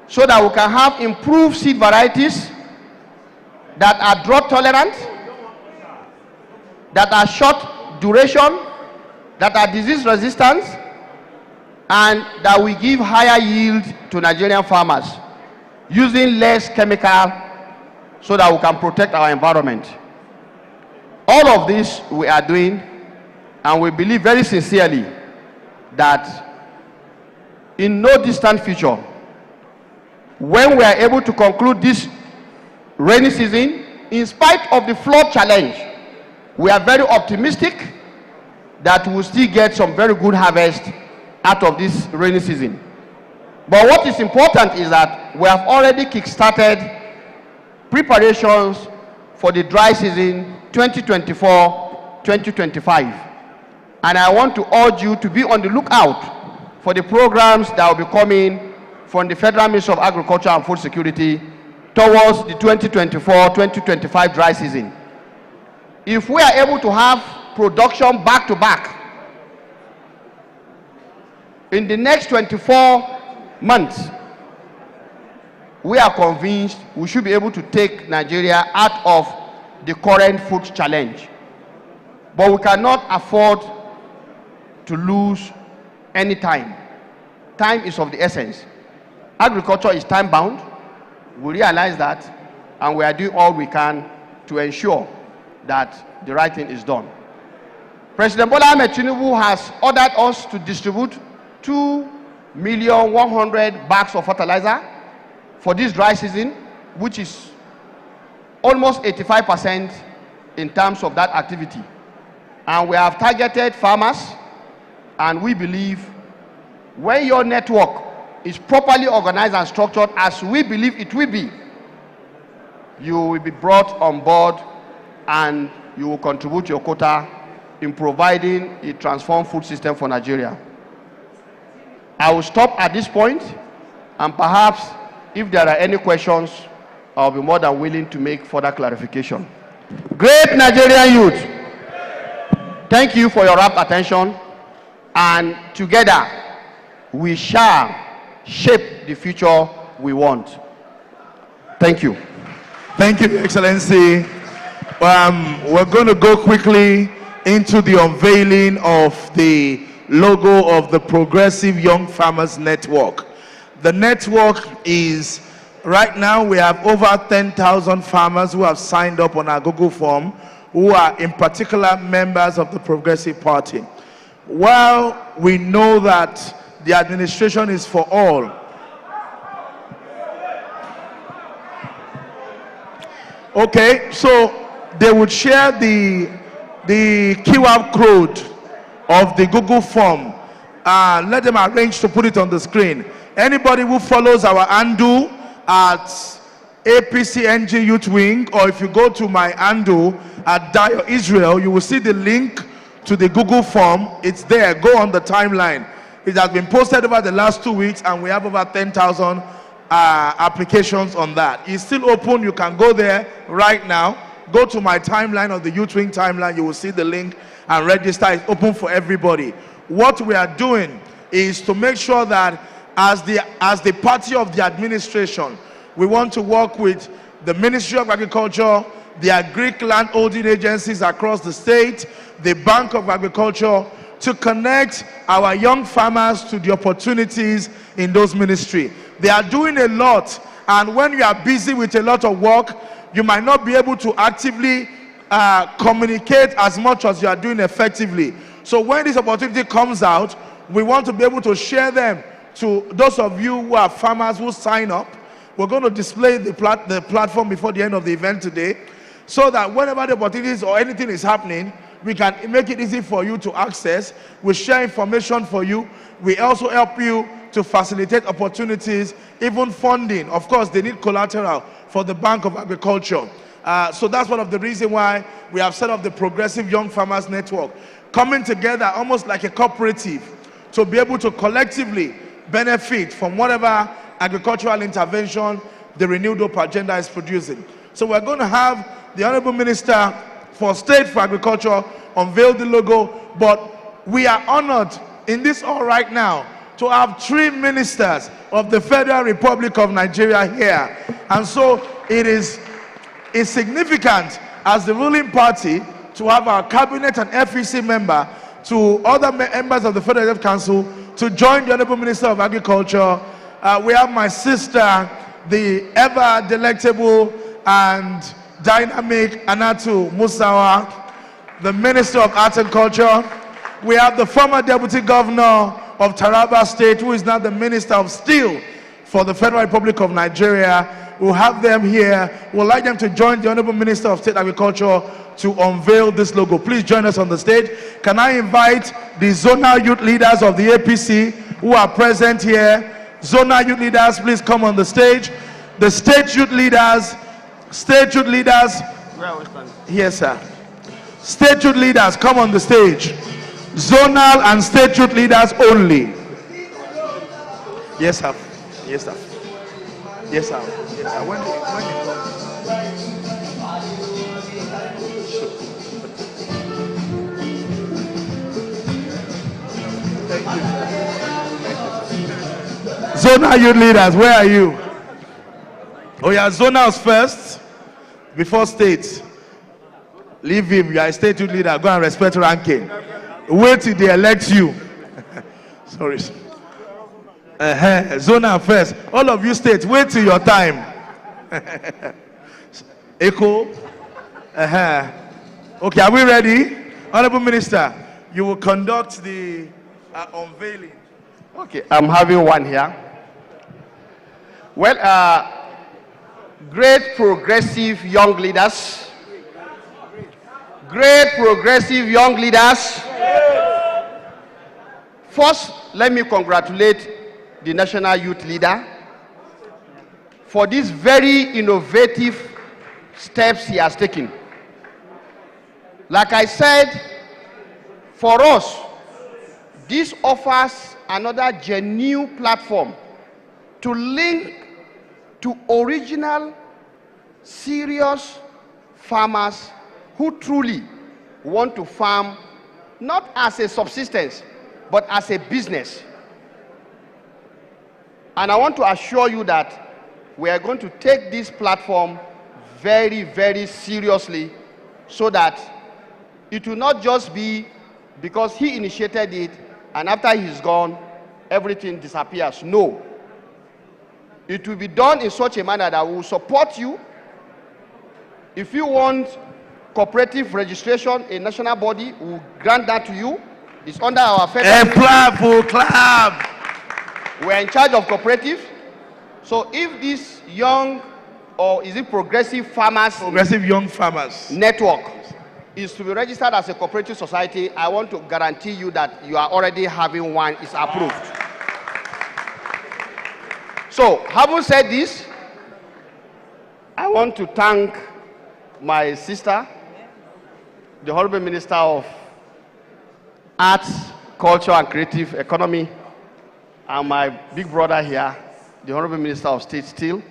so that we can have improved seed varieties that are drought tolerant, that are short duration, that are disease resistant, and that we give higher yield to Nigerian farmers using less chemical so that we can protect our environment. All of this we are doing, and we believe very sincerely that in no distant future, when we are able to conclude this rainy season, in spite of the flood challenge, we are very optimistic that we will still get some very good harvest out of this rainy season. But what is important is that we have already kick-started preparations for the dry season 2024-2025. And I want to urge you to be on the lookout for the programs that will be coming from the Federal Ministry of Agriculture and Food Security towards the 2024-2025 dry season. If we are able to have production back to back in the next 24 months, we are convinced we should be able to take Nigeria out of the current food challenge. But we cannot afford to lose any time. Time is of the essence. Agriculture is time bound. We realize that, and we are doing all we can to ensure that the right thing is done. President Bola Ahmed Tinubu has ordered us to distribute 2,100,000 bags of fertilizer for this dry season, which is almost 85% in terms of that activity. And we have targeted farmers, and we believe when your network is properly organized and structured as we believe it will be, you will be brought on board and you will contribute your quota in providing a transformed food system for Nigeria. I will stop at this point, and perhaps if there are any questions, I'll be more than willing to make further clarification. Great Nigerian youth, thank you for your rapt attention, and together we shall shape the future we want. Thank you. Thank you, Your Excellency. We're going to go quickly into the unveiling of the logo of the Progressive Young Farmers Network. The network is, right now we have over 10,000 farmers who have signed up on our Google form, who are in particular members of the Progressive Party. While we know that the administration is for all, okay, so they would share the QR code of the Google form. Let them arrange to put it on the screen. Anybody who follows our handle at APC NG Youth Wing, or if you go to my handle at Dio Israel, you will see the link to the Google form. It's there. Go on the timeline. It has been posted over the last 2 weeks, and we have over 10,000 applications on that. It's still open. You can go there right now. Go to my timeline, on the Youth Wing timeline. You will see the link and register. It's open for everybody. What we are doing is to make sure that as the party of the administration, we want to work with the Ministry of Agriculture, the Agric land holding agencies across the state, the Bank of Agriculture, to connect our young farmers to the opportunities in those ministries. They are doing a lot, and when you are busy with a lot of work, you might not be able to actively communicate as much as you are doing effectively. So when this opportunity comes out, we want to be able to share them to those of you who are farmers who sign up. We're going to display the platform before the end of the event today, so that whenever the opportunities or anything is happening, we can make it easy for you to access. We share information for you. We also help you to facilitate opportunities, even funding. Of course, they need collateral for the Bank of Agriculture. So that's one of the reasons why we have set up the Progressive Young Farmers Network, coming together almost like a cooperative to be able to collectively benefit from whatever agricultural intervention the Renewed Hope agenda is producing. So we're going to have the Honorable Minister for State for Agriculture unveil the logo, but we are honored in this hall right now to have 3 ministers of the Federal Republic of Nigeria here. And so it's significant as the ruling party to have our cabinet and FEC member, to other members of the Federal Executive Council, to join the Honorable Minister of Agriculture. We have my sister, the ever delectable and dynamic Anatu Musawa, the Minister of Arts and Culture. We have the former Deputy Governor of Taraba State, who is now the Minister of Steel for the Federal Republic of Nigeria. We'll have them here. We'd like them to join the Honorable Minister of State Agriculture to unveil this logo. Please join us on the stage. Can I invite the zonal youth leaders of the APC who are present here? Zonal youth leaders, please come on the stage. The state youth leaders, Where are we standing? Yes, sir. State youth leaders, come on the stage. Zonal and state youth leaders only. Yes, sir. Yes, sir. Yes, sir. Yes, sir. When Zonal youth leaders, where are you? Oh, yeah, zonals first before states. Leave him. You are a state youth leader. Go and respect ranking. Wait till they elect you. Sorry. Zonal first. All of you states, wait till your time. Echo. Okay, are we ready? Honorable Minister, you will conduct the unveiling. Okay, I'm having one here. Well, great progressive young leaders. Great progressive young leaders. First, let me congratulate the national youth leader for these very innovative steps he has taken. Like I said, for us, this offers another genuine platform to link to original, serious farmers who truly want to farm not as a subsistence, but as a business. And I want to assure you that we are going to take this platform very, very seriously so that it will not just be because he initiated it and after he's gone, everything disappears. No. It will be done in such a manner that will support you. If you want cooperative registration, a national body will grant that to you. It's under our federal. Clap. We're in charge of cooperative. So if this young, or is it progressive farmers? Progressive young farmers network is to be registered as a cooperative society, I want to guarantee you that you are already having one, is approved. So, having said this, I want to thank my sister, the Honorable Minister of Arts, Culture and Creative Economy, and my big brother here, the Honorable Minister of State Steel,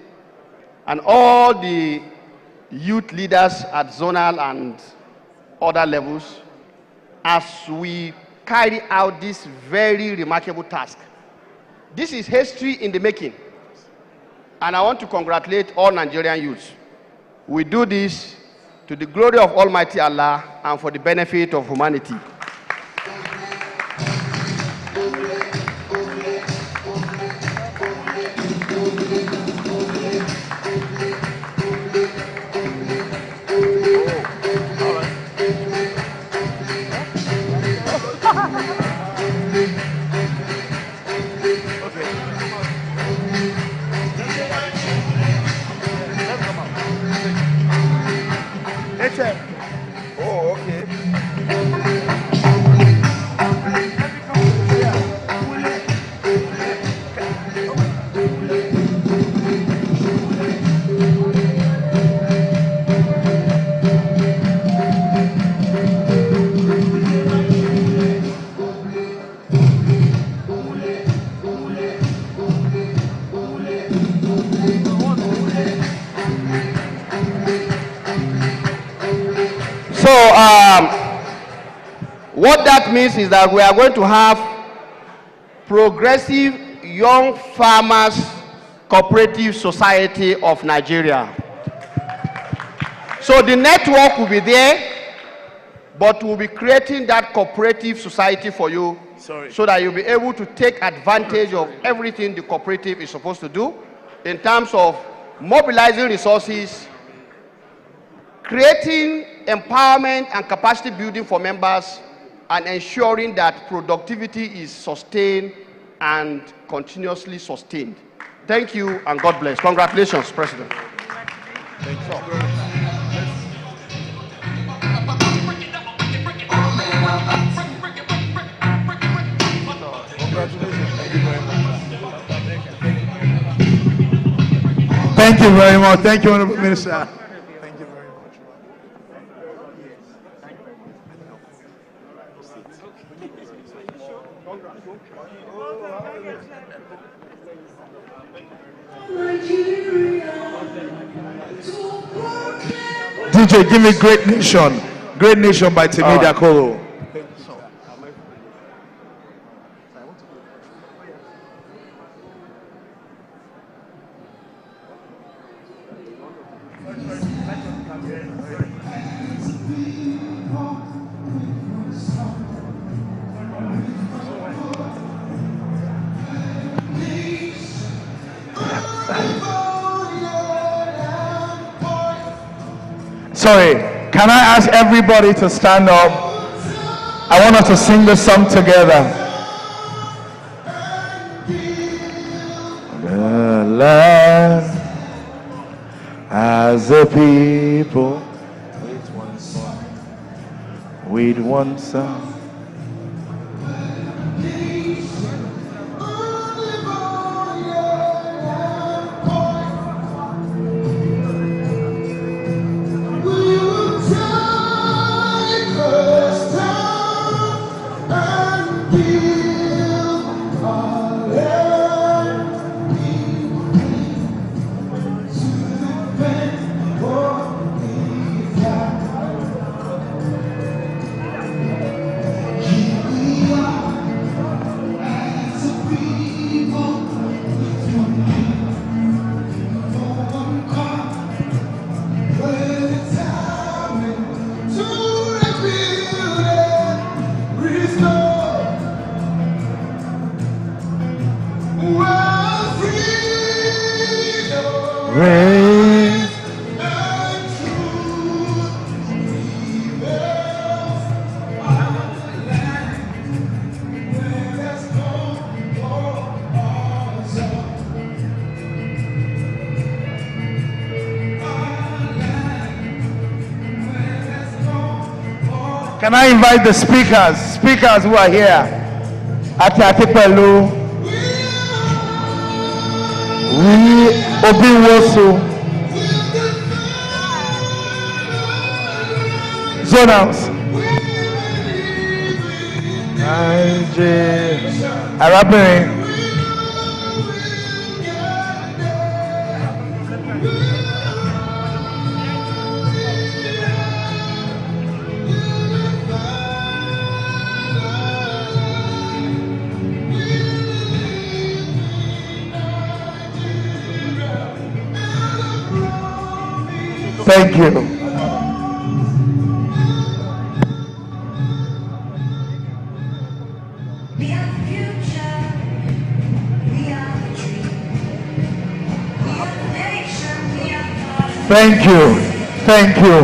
and all the youth leaders at zonal and other levels as we carry out this very remarkable task. This is history in the making. And I want to congratulate all Nigerian youths. We do this to the glory of Almighty Allah and for the benefit of humanity. Oh, okay. So, what that means is that we are going to have Progressive Young Farmers Cooperative Society of Nigeria. So the network will be there, but we'll be creating that cooperative society for you so that you'll be able to take advantage of everything the cooperative is supposed to do in terms of mobilizing resources, creating empowerment and capacity building for members, and ensuring that productivity is sustained and continuously sustained. Thank you and God bless. Congratulations, President. Thank you. Thank you very much. Thank you, Honorable Minister. Thank you very much. DJ, give me Great Nation. Great Nation by Timmy Dakolo. Sorry, can I ask everybody to stand up? I want us to sing this song together. The land as a people with one song. Can I invite the speakers who are here? Atiatipelu, Obiwosu, Zonals, Arabic. Thank you. Thank you. Thank you.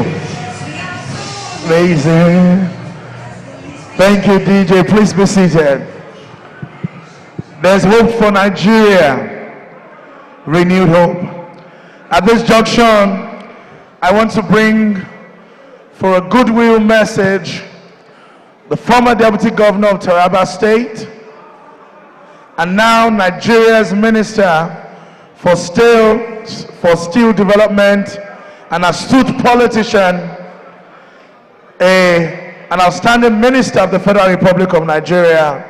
Amazing. Thank you, DJ. Please be seated. There's hope for Nigeria. Renewed hope. At this junction, I want to bring, for a goodwill message, the former Deputy Governor of Taraba State and now Nigeria's Minister for Steel Development, an astute politician, an outstanding Minister of the Federal Republic of Nigeria,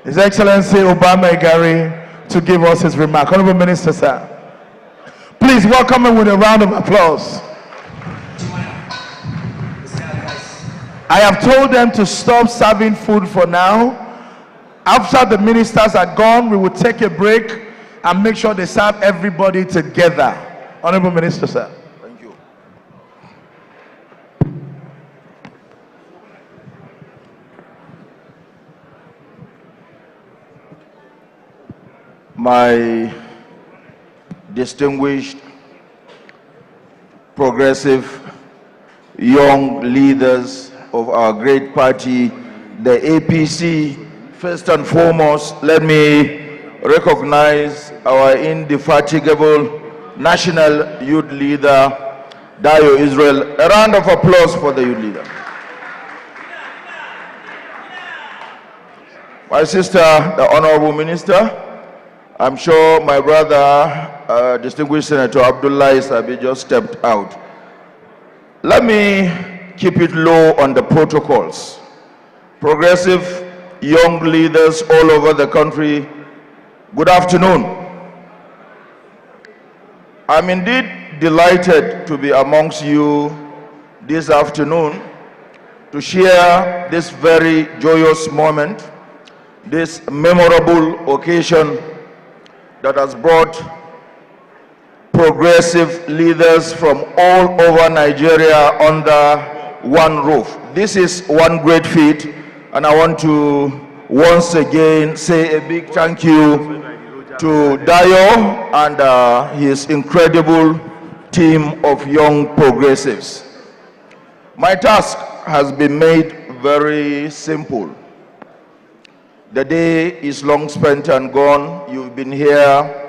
His Excellency Obama Igari, to give us his remark. Honorable Minister, sir. Please welcome him with a round of applause. I have told them to stop serving food for now. After the ministers are gone, we will take a break and make sure they serve everybody together. Honorable Minister, sir. Thank you. My distinguished, progressive, young leaders of our great party, the APC, first and foremost, let me recognize our indefatigable national youth leader, Dayo Israel. A round of applause for the youth leader. My sister, the Honorable Minister, I'm sure my brother, distinguished Senator Abdullah Isabi, just stepped out. Let me keep it low on the protocols. Progressive young leaders all over the country, good afternoon. I'm indeed delighted to be amongst you this afternoon to share this very joyous moment, this memorable occasion that has brought progressive leaders from all over Nigeria under one roof. This is one great feat, and I want to once again say a big thank you to Dayo and his incredible team of young progressives. My task has been made very simple. The day is long spent and gone. You've been here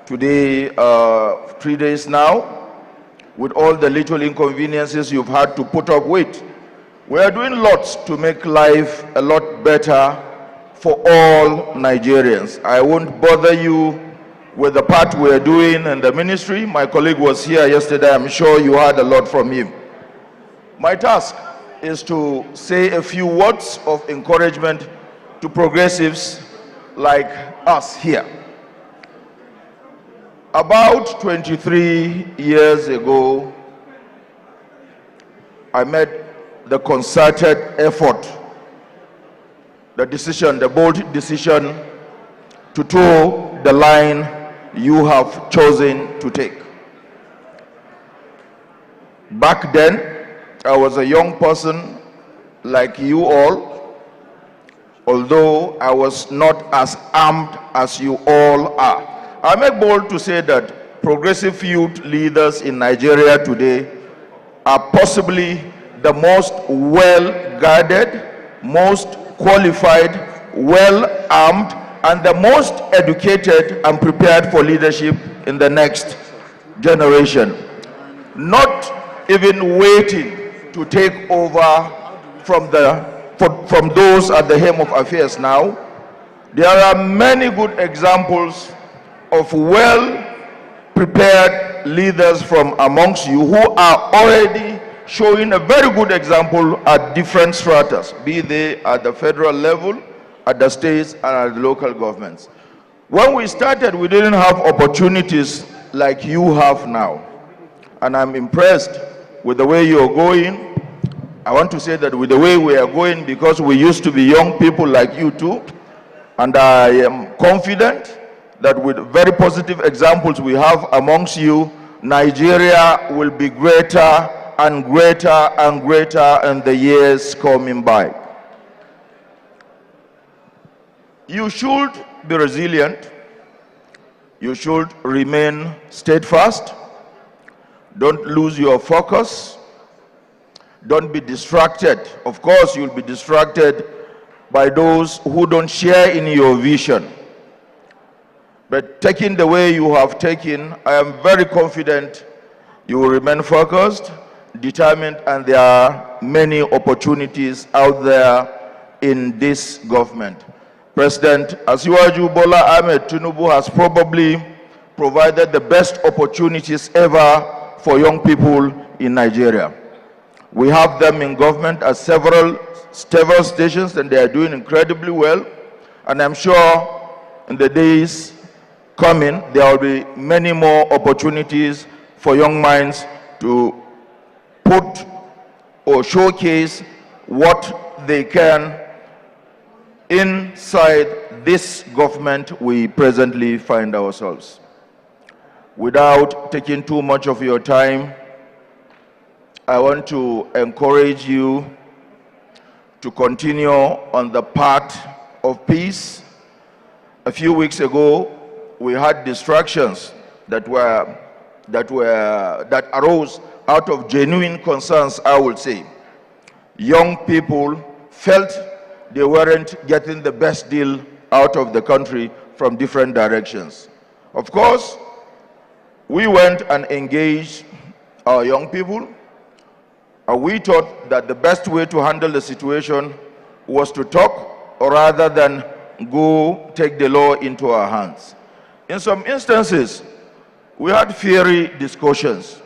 today 3 days now with all the little inconveniences you've had to put up with. We are doing lots to make life a lot better for all Nigerians. I won't bother you with the part we're doing in the ministry. My colleague was here yesterday. I'm sure you heard a lot from him. My task is to say a few words of encouragement to progressives like us here. About 23 years ago, I made the concerted effort, the bold decision to toe the line you have chosen to take. Back then, I was a young person like you all, although I was not as armed as you all are. I make bold to say that progressive youth leaders in Nigeria today are possibly the most well-guarded, most qualified, well-armed, and the most educated and prepared for leadership in the next generation. Not even waiting to take over from those at the helm of affairs now. There are many good examples of well-prepared leaders from amongst you who are already showing a very good example at different stratas, be they at the federal level, at the states, and at the local governments. When we started, we didn't have opportunities like you have now. And I'm impressed with the way you're going. I want to say that with the way we are going, because we used to be young people like you too, and I am confident that with very positive examples we have amongst you, Nigeria will be greater and greater and greater in the years coming by. You should be resilient. You should remain steadfast. Don't lose your focus. Don't be distracted. Of course, you'll be distracted by those who don't share in your vision. But taking the way you have taken, I am very confident you will remain focused, determined, and there are many opportunities out there in this government. President Asiwaju Bola Ahmed Tinubu has probably provided the best opportunities ever for young people in Nigeria. We have them in government at several stations, and they are doing incredibly well. And I'm sure in the days coming, there will be many more opportunities for young minds to put or showcase what they can inside this government we presently find ourselves. Without taking too much of your time, I want to encourage you to continue on the path of peace. A few weeks ago, we had distractions that arose out of genuine concerns, I would say. Young people felt they weren't getting the best deal out of the country from different directions. Of course, we went and engaged our young people, and we thought that the best way to handle the situation was to talk rather than go take the law into our hands. In some instances, we had fiery discussions.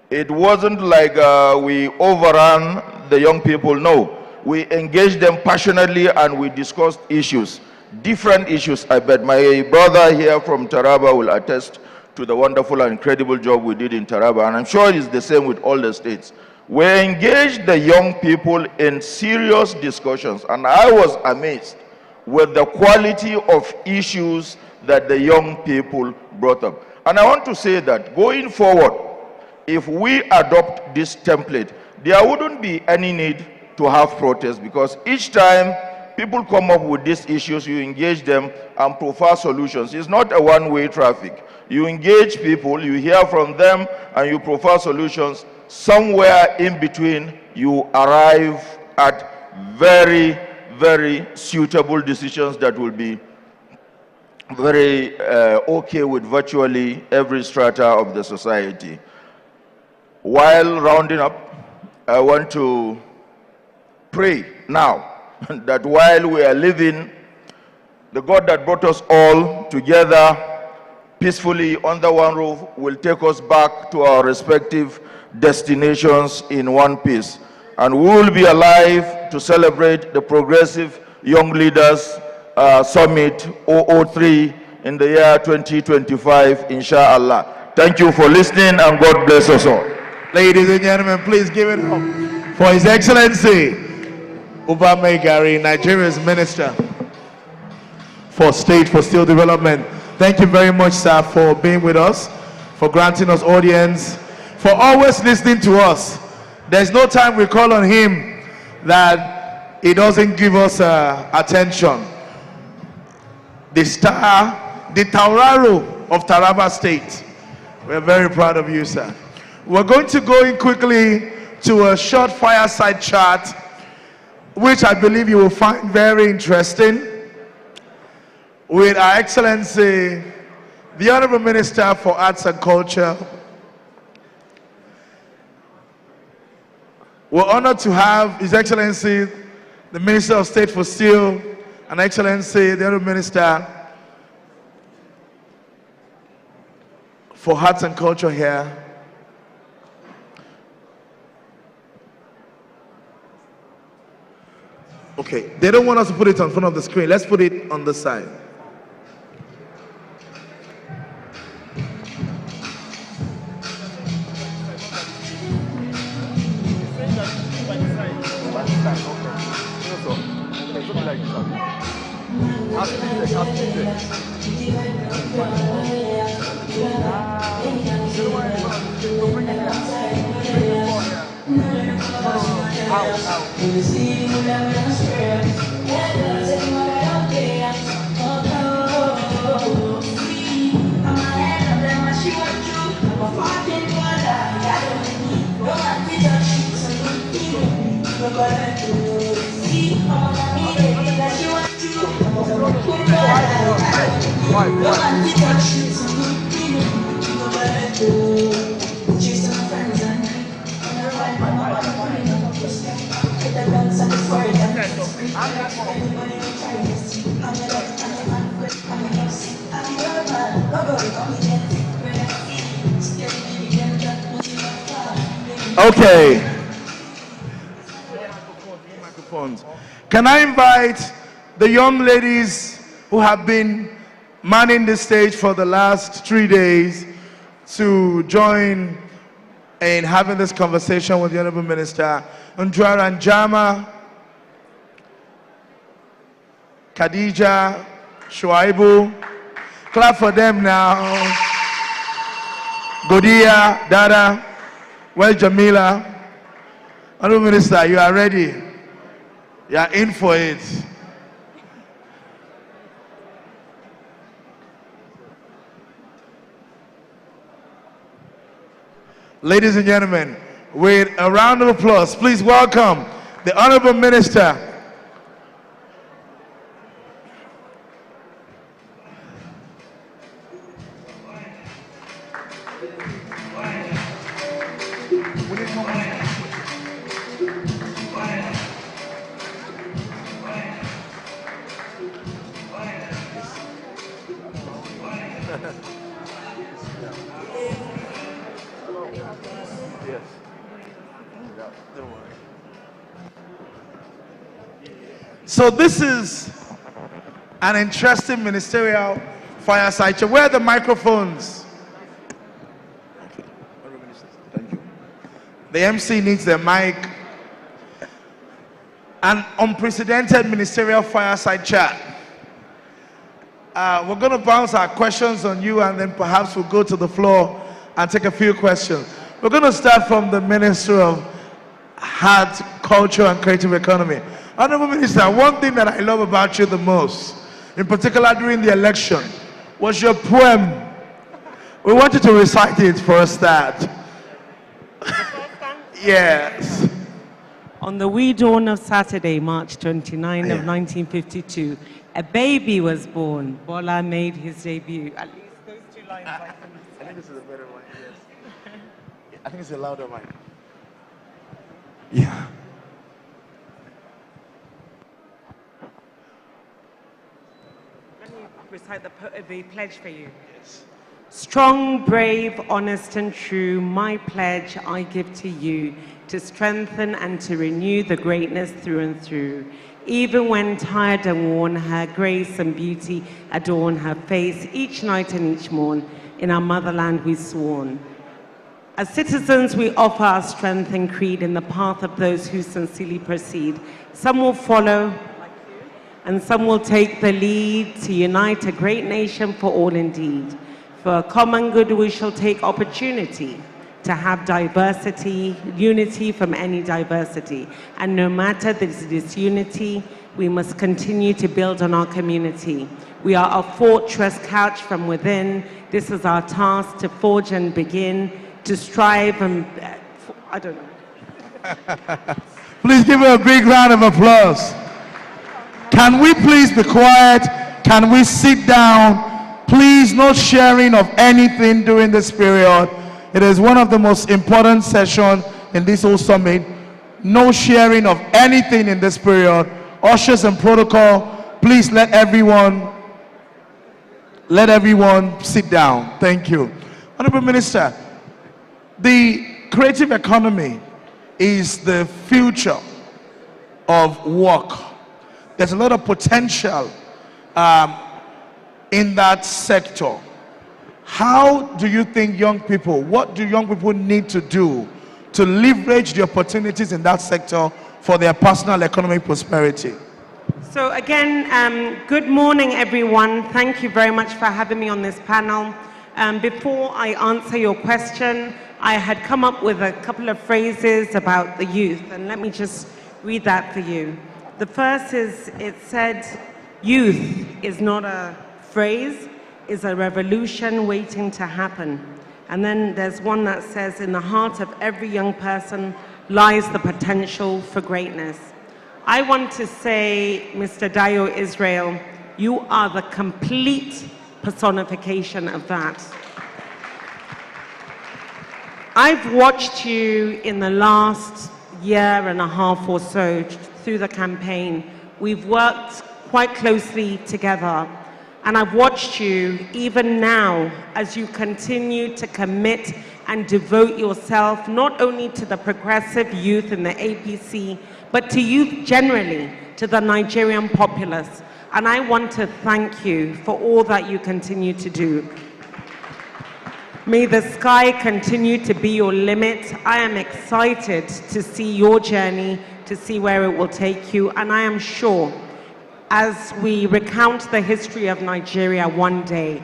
It wasn't like we overran the young people, no. We engaged them passionately and we discussed issues, different issues. I bet my brother here from Taraba will attest to the wonderful and incredible job we did in Taraba, and I'm sure it is the same with all the states. We engaged the young people in serious discussions, and I was amazed with the quality of issues that the young people brought up. And I want to say that going forward, if we adopt this template, there wouldn't be any need to have protests, because each time people come up with these issues, you engage them and provide solutions. It's not a one-way traffic. You engage people, you hear from them, and you provide solutions. Somewhere in between, you arrive at very, very suitable decisions that will be very okay with virtually every strata of the society. While rounding up, I want to pray now that while we are living, the God that brought us all together peacefully under one roof will take us back to our respective destinations in one piece. And we will be alive to celebrate the Progressive Young Leaders Summit 003 in the year 2025, inshallah. Thank you for listening, and God bless us all. Ladies and gentlemen, please give it up for His Excellency Uba Megari, Nigeria's Minister for State for Steel Development. Thank you very much, sir, for being with us, for granting us audience, for always listening to us. There's no time we call on him that he doesn't give us attention. The star, the Tauraro of Taraba State. We're very proud of you, sir. We're going to go in quickly to a short fireside chat, which I believe you will find very interesting, with Our Excellency, the Honorable Minister for Arts and Culture. We're honored to have His Excellency, the Minister of State for Steel, and Excellency, the Honorable Minister for Arts and Culture here. Okay, they don't want us to put it on front of the screen. Let's put it on the side. Okay. Can I invite the young ladies who have been manning the stage for the last 3 days to join in having this conversation with the Honorable Minister? Undra and Jama, Khadija, Shuaibu. Clap for them now. Godia, Dada, well, Jamila. Honorable Minister, you are ready. You are in for it. Ladies and gentlemen, with a round of applause, please welcome the Honorable Minister So this is an interesting ministerial fireside chat. Where are the microphones? Thank you. The MC needs the mic. An unprecedented ministerial fireside chat. We're going to bounce our questions on you, and then perhaps we'll go to the floor and take a few questions. We're going to start from the Minister of Art, Culture and Creative Economy. Honorable Minister, one thing that I love about you the most, in particular during the election, was your poem. We want you to recite it for a start. Yes. On the wee dawn of Saturday, March 29 of 1952, a baby was born. Bola made his debut. At least those two lines I can I think this is a better one, yes. I think it's a louder one. Yeah. Let me recite the pledge for you. Yes. Strong, brave, honest and true, my pledge I give to you, to strengthen and to renew the greatness through and through. Even when tired and worn, her grace and beauty adorn her face. Each night and each morn, in our motherland we sworn. As citizens, we offer our strength and creed in the path of those who sincerely proceed. Some will follow, and some will take the lead to unite a great nation for all indeed. For a common good, we shall take opportunity to have diversity, unity from any diversity. And no matter this disunity, we must continue to build on our community. We are a fortress couched from within. This is our task to forge and begin, to strive and, I don't know. Please give her a big round of applause. Can we please be quiet? Can we sit down? Please, no sharing of anything during this period. It is one of the most important sessions in this whole summit. No sharing of anything in this period. Ushers and protocol, please let everyone sit down. Thank you. Honorable Minister, the creative economy is the future of work. There's a lot of potential in that sector. How do you think what do young people need to do to leverage the opportunities in that sector for their personal economic prosperity? So again, good morning everyone. Thank you very much for having me on this panel. Before I answer your question, I had come up with a couple of phrases about the youth, and let me just read that for you. The first is, it said, youth is not a phrase, is a revolution waiting to happen. And then there's one that says, in the heart of every young person lies the potential for greatness. I want to say, Mr. Dayo Israel, you are the complete personification of that. I've watched you in the last year and a half or so through the campaign. We've worked quite closely together. And I've watched you, even now, as you continue to commit and devote yourself not only to the progressive youth in the APC, but to youth generally, to the Nigerian populace. And I want to thank you for all that you continue to do. May the sky continue to be your limit. I am excited to see your journey, to see where it will take you, and I am sure as we recount the history of Nigeria one day,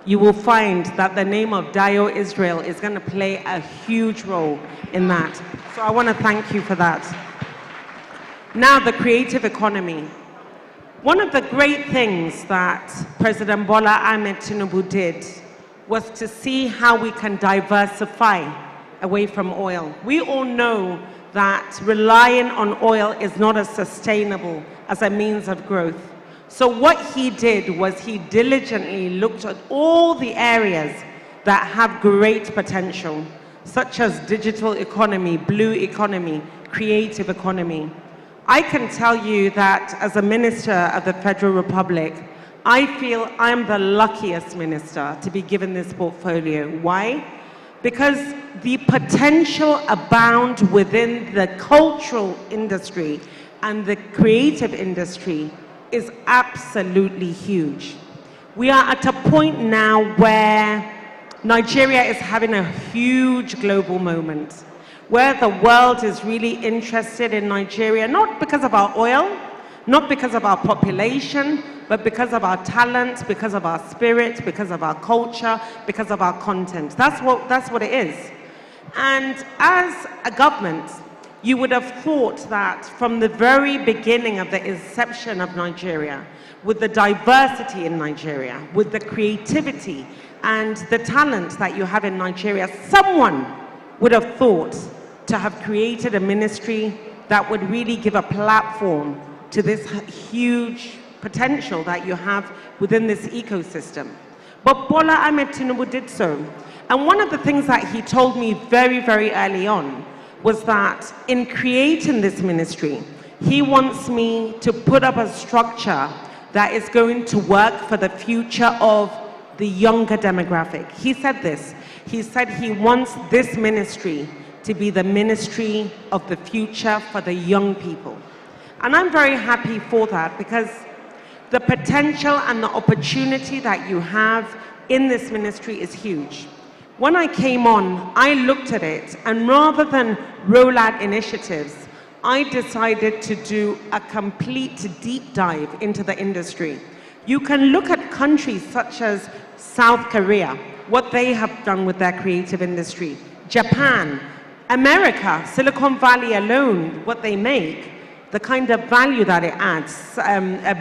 you will find that the name of Dayo Israel is going to play a huge role in that. So I want to thank you for that. Now, the creative economy. One of the great things that President Bola Ahmed Tinubu did was to see how we can diversify away from oil. We all know that relying on oil is not as sustainable as a means of growth. So what he did was he diligently looked at all the areas that have great potential, such as digital economy, blue economy, creative economy. I can tell you that as a minister of the Federal Republic, I feel I'm the luckiest minister to be given this portfolio. Why? Because the potential abound within the cultural industry, and the creative industry is absolutely huge. We are at a point now where Nigeria is having a huge global moment, where the world is really interested in Nigeria, not because of our oil, not because of our population, but because of our talent, because of our spirit, because of our culture, because of our content. That's what it is. And as a government, you would have thought that from the very beginning of the inception of Nigeria, with the diversity in Nigeria, with the creativity and the talent that you have in Nigeria, someone would have thought to have created a ministry that would really give a platform to this huge potential that you have within this ecosystem. But Bola Ahmed Tinubu did so. And one of the things that he told me very, very early on was that in creating this ministry, he wants me to put up a structure that is going to work for the future of the younger demographic. He said this. He said he wants this ministry to be the ministry of the future for the young people. And I'm very happy for that, because the potential and the opportunity that you have in this ministry is huge. When I came on, I looked at it, and rather than roll out initiatives, I decided to do a complete deep dive into the industry. You can look at countries such as South Korea, what they have done with their creative industry, Japan, America, Silicon Valley alone, what they make, the kind of value that it adds,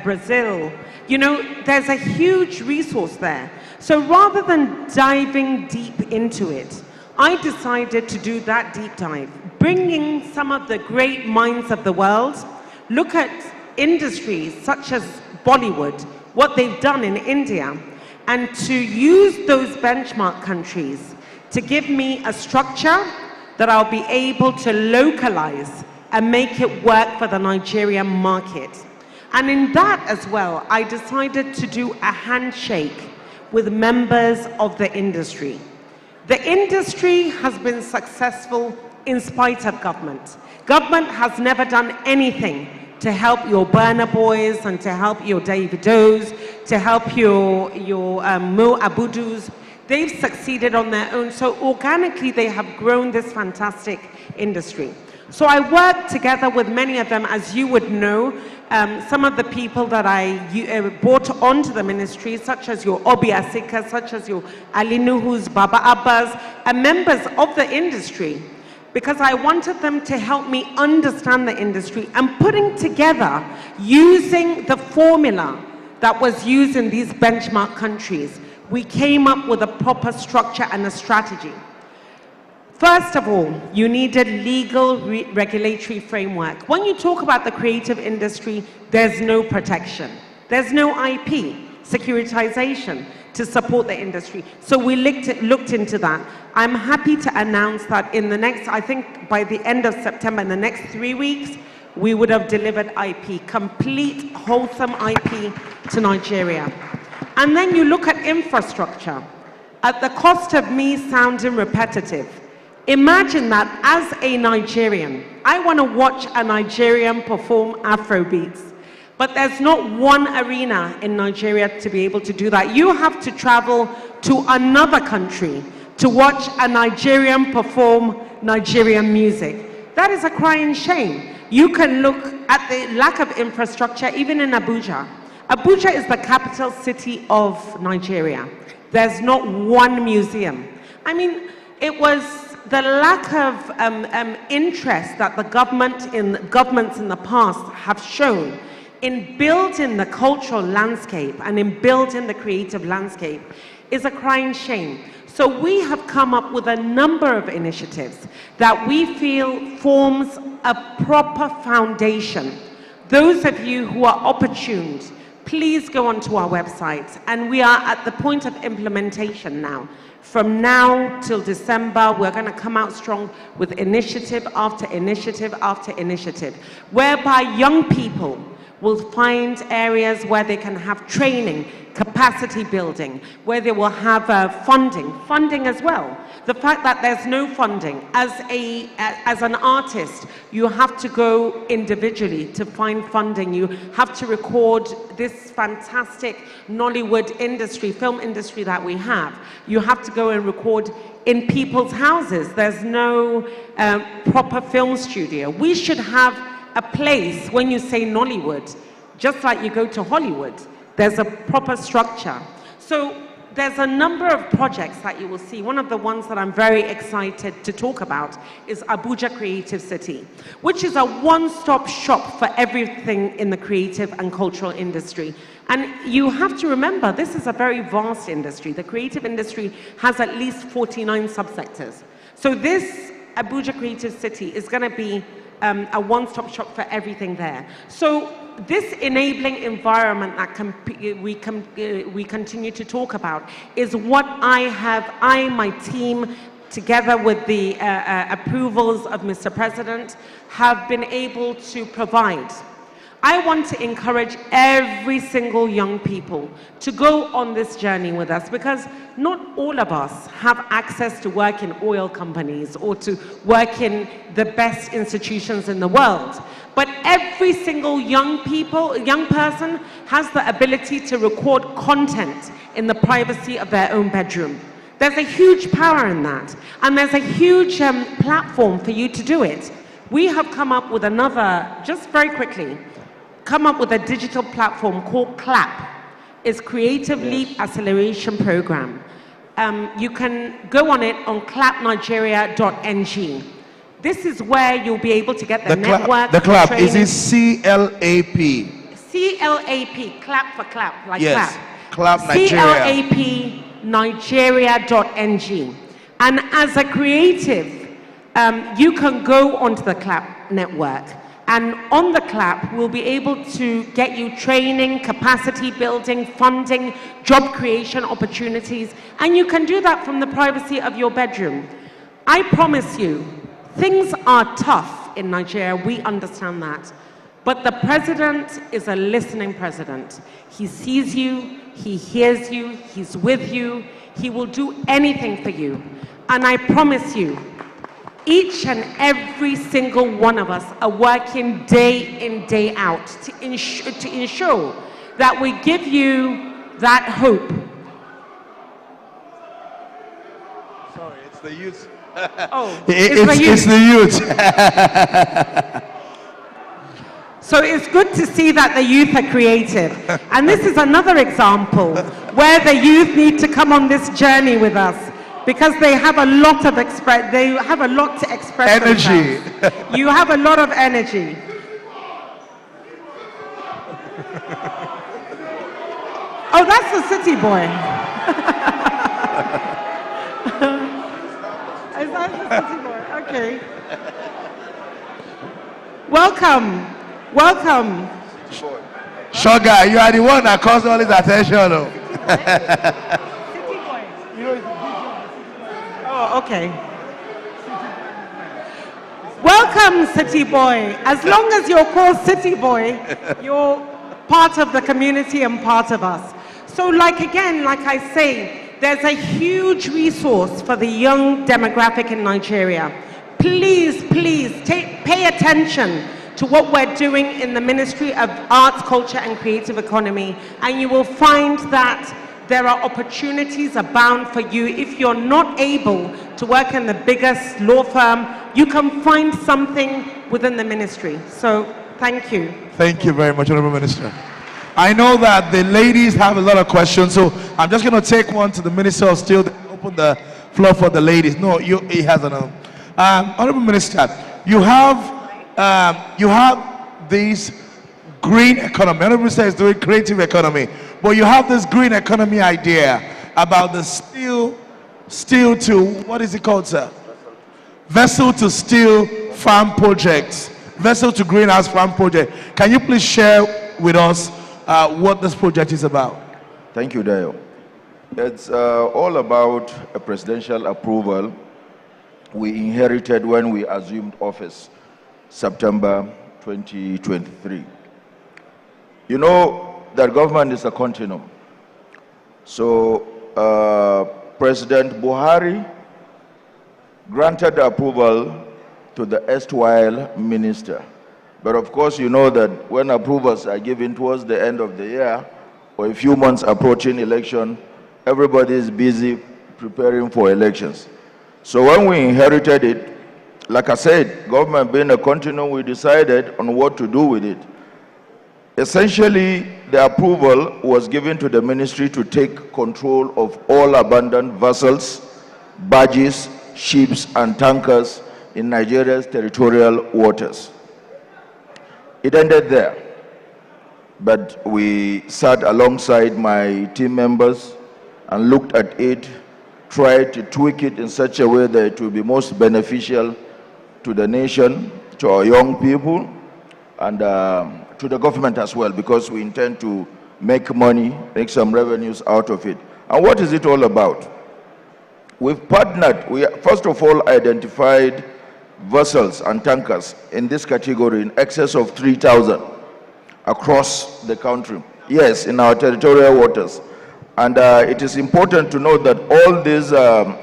Brazil. You know, there's a huge resource there. So rather than diving deep into it, I decided to do that deep dive, bringing some of the great minds of the world, look at industries such as Bollywood, what they've done in India, and to use those benchmark countries to give me a structure that I'll be able to localize and make it work for the Nigerian market. And in that as well, I decided to do a handshake with members of the industry. The industry has been successful in spite of government. Government has never done anything to help your Burna Boys and to help your Davidos, to help your Mo Abudus. They've succeeded on their own. So organically, they have grown this fantastic industry. So I worked together with many of them, as you would know, some of the people that I brought onto the ministry, such as your Obi Asika, such as your Ali Nuhus, Baba Abbas, and members of the industry, because I wanted them to help me understand the industry and putting together, using the formula that was used in these benchmark countries, we came up with a proper structure and a strategy. First of all, you needed legal regulatory framework. When you talk about the creative industry, there's no protection. There's no IP, securitization to support the industry. So we looked into that. I'm happy to announce that in the next, I think by the end of September, in the next 3 weeks, we would have delivered IP, complete, wholesome IP to Nigeria. And then you look at infrastructure. At the cost of me sounding repetitive, imagine that as a Nigerian, I want to watch a Nigerian perform Afrobeats, but there's not one arena in Nigeria to be able to do that. You have to travel to another country to watch a Nigerian perform Nigerian music. That is a crying shame. You can look at the lack of infrastructure even in Abuja. Abuja is the capital city of Nigeria. There's not one museum. I mean, it was the lack of interest that the governments in the past have shown in building the cultural landscape and in building the creative landscape is a crying shame. So we have come up with a number of initiatives that we feel forms a proper foundation. Those of you who are opportuned, please go onto our website, and we are at the point of implementation now. From now till December, we're going to come out strong with initiative after initiative after initiative, whereby young people will find areas where they can have training, capacity building, where they will have funding as well. The fact that there's no funding, as an artist, you have to go individually to find funding. You have to record this fantastic Nollywood industry, film industry that we have. You have to go and record in people's houses. There's no proper film studio. We should have a place, when you say Nollywood, just like you go to Hollywood, there's a proper structure. So there's a number of projects that you will see. One of the ones that I'm very excited to talk about is Abuja Creative City, which is a one-stop shop for everything in the creative and cultural industry. And you have to remember, this is a very vast industry. The creative industry has at least 49 subsectors. So this Abuja Creative City is going to be a one-stop shop for everything there. So this enabling environment that we continue to talk about is what my team, together with the approvals of Mr. President, have been able to provide. I want to encourage every single young people to go on this journey with us, because not all of us have access to work in oil companies or to work in the best institutions in the world. But every single young person has the ability to record content in the privacy of their own bedroom. There's a huge power in that, and there's a huge platform for you to do it. We have come up with just very quickly, come up with a digital platform called CLAP. It's Creative Leap Acceleration Program. You can go on it on clapnigeria.ng. This is where you'll be able to get the network. The CLAP, training. is it C-L-A-P? C-L-A-P, clap for clap, like yes. clap. CLAP Nigeria. C-L-A-P Nigeria.ng. And as a creative, you can go onto the CLAP network. And on the CLAP, we'll be able to get you training, capacity building, funding, job creation opportunities. And you can do that from the privacy of your bedroom. I promise you, things are tough in Nigeria. We understand that. But the president is a listening president. He sees you, he hears you, he's with you. He will do anything for you. And I promise you, each and every single one of us are working day in, day out to ensure that we give you that hope. Sorry, it's the youth. Oh, it's the youth. So it's good to see that the youth are creative. And this is another example where the youth need to come on this journey with us, because they have a lot to express energy. Themselves. You have a lot of energy. Oh, that's the city boy. Is that the city boy? Okay. Welcome. Welcome. Sugar, you are the one that caused all this attention. Oh, okay. Welcome, City Boy. As long as you're called City Boy, you're part of the community and part of us. So like I say, there's a huge resource for the young demographic in Nigeria. Please, pay attention to what we're doing in the Ministry of Arts, Culture and Creative Economy, and you will find that there are opportunities abound for you. If you're not able to work in the biggest law firm, you can find something within the ministry. So, thank you. Thank you very much, Honorable Minister. I know that the ladies have a lot of questions, so I'm just going to take one to the Minister of Steel to open the floor for the ladies. No, he has another. Honorable Minister, you have this green economy. Honorable Minister is doing creative economy, but you have this green economy idea about the steel to, what is it called, sir? Vessel to steel farm projects, vessel to greenhouse farm project. Can you please share with us what this project is about? Thank you, Dayo. It's all about a presidential approval we inherited when we assumed office, September 2023. You know that government is a continuum. So President Buhari granted approval to the erstwhile minister. But of course, you know that when approvals are given towards the end of the year, or a few months approaching election, everybody is busy preparing for elections. So when we inherited it, like I said, government being a continuum, we decided on what to do with it. Essentially, the approval was given to the ministry to take control of all abandoned vessels, barges, ships, and tankers in Nigeria's territorial waters. It ended there, but we sat alongside my team members and looked at it, tried to tweak it in such a way that it will be most beneficial to the nation, to our young people, and to the government as well, because we intend to make money, make some revenues out of it. And what is it all about? We've partnered, we first of all identified vessels and tankers in this category in excess of 3,000 across the country. Yes, in our territorial waters. And it is important to note that all these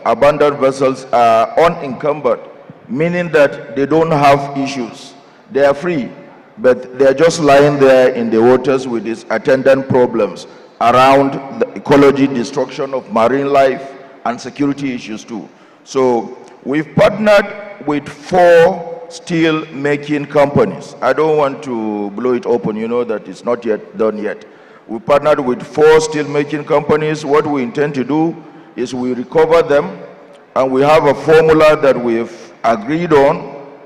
abandoned vessels are unencumbered, meaning that they don't have issues. They are free, but they are just lying there in the waters with its attendant problems around the ecology, destruction of marine life, and security issues too. So we've partnered with 4 steel-making companies. I don't want to blow it open, you know that it's not yet done yet. We partnered with 4 steel-making companies. What we intend to do is we recover them, and we have a formula that we've agreed on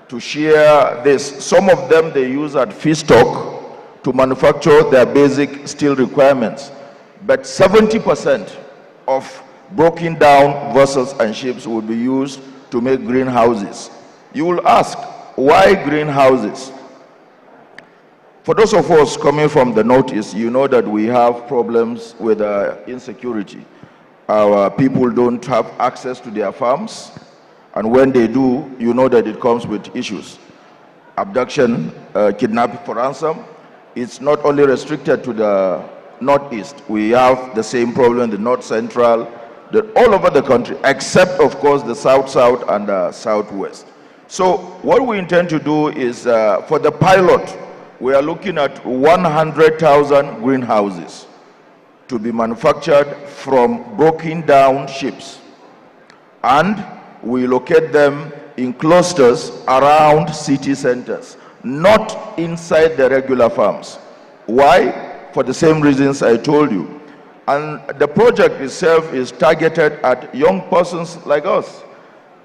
to share this. Some of them they use at feedstock to manufacture their basic steel requirements, but 70% of broken down vessels and ships will be used to make greenhouses. You will ask, why greenhouses? For those of us coming from the Northeast, you know that we have problems with insecurity. Our people don't have access to their farms, and when they do, you know that it comes with issues. Abduction, kidnapping for ransom. It's not only restricted to the Northeast. We have the same problem in the North Central, all over the country, except of course the South and the Southwest. So what we intend to do is, for the pilot, we are looking at 100,000 greenhouses to be manufactured from broken down ships. And we locate them in clusters around city centers, not inside the regular farms. Why? For the same reasons I told you. And the project itself is targeted at young persons like us,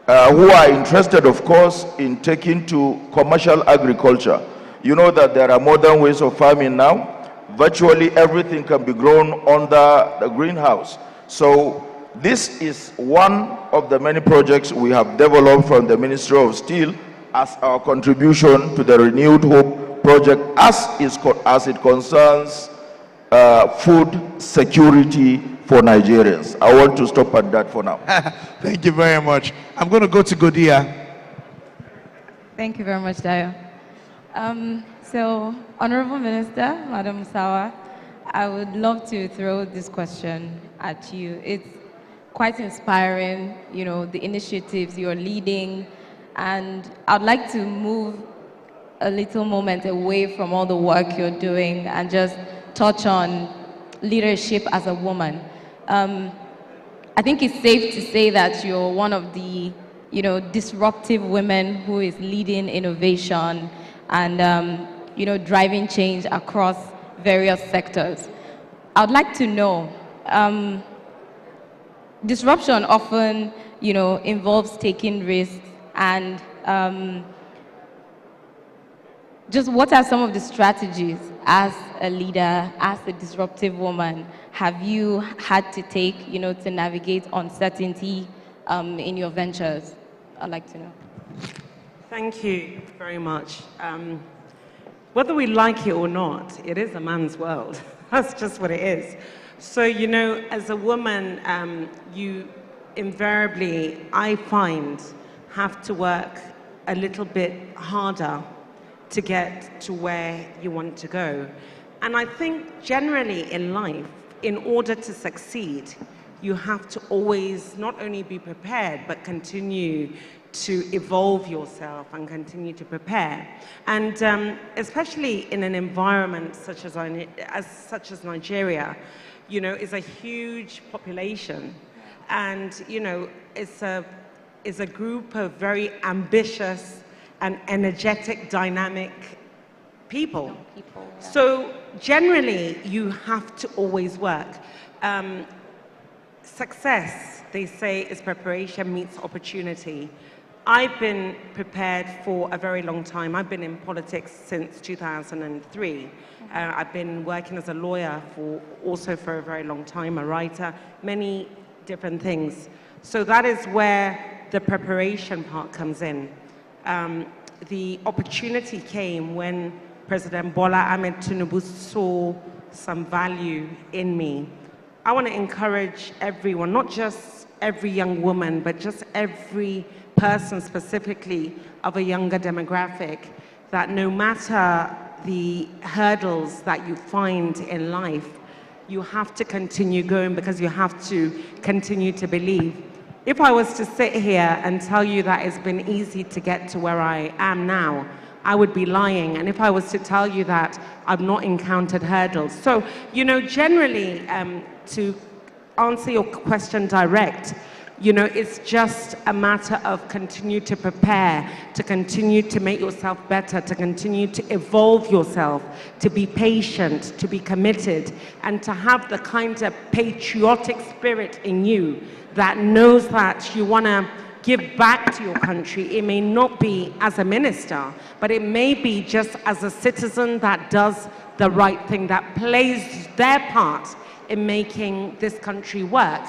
who are interested, of course, in taking to commercial agriculture. You know that there are modern ways of farming now. Virtually everything can be grown under the greenhouse. So this is one of the many projects we have developed from the Ministry of Steel as our contribution to the Renewed Hope project as it concerns food security for Nigerians. I want to stop at that for now. Thank you very much. I'm going to go to Godia. Thank you very much, Dayo. So, Honorable Minister, Madam Sawa, I would love to throw this question at you. It's quite inspiring, you know, the initiatives you're leading, and I'd like to move a little moment away from all the work you're doing and just touch on leadership as a woman. I think it's safe to say that you're one of the, you know, disruptive women who is leading innovation and, you know, driving change across various sectors. I'd like to know, disruption often, you know, involves taking risks, and just what are some of the strategies as a leader, as a disruptive woman, have you had to take, you know, to navigate uncertainty in your ventures? I'd like to know. Thank you very much. Whether we like it or not, it is a man's world. That's just what it is. So, you know, as a woman, you invariably, I find, have to work a little bit harder to get to where you want to go. And I think generally in life, in order to succeed, you have to always not only be prepared, but continue to evolve yourself and continue to prepare. And especially in an environment such as Nigeria, you know, it's a huge population. And, you know, it's a group of very ambitious and energetic, dynamic people. So generally, you have to always work. Success, they say, is preparation meets opportunity. I've been prepared for a very long time. I've been in politics since 2003. I've been working as a lawyer for a very long time, a writer, many different things. So that is where the preparation part comes in. The opportunity came when President Bola Ahmed Tinubu saw some value in me. I want to encourage everyone, not just every young woman, but just every person specifically of a younger demographic, that no matter the hurdles that you find in life, you have to continue going because you have to continue to believe. If I was to sit here and tell you that it's been easy to get to where I am now, I would be lying. And if I was to tell you that I've not encountered hurdles. So, you know, generally, to answer your question direct, you know, it's just a matter of continue to prepare, to continue to make yourself better, to continue to evolve yourself, to be patient, to be committed, and to have the kind of patriotic spirit in you that knows that you want to give back to your country. It may not be as a minister, but it may be just as a citizen that does the right thing, that plays their part in making this country work.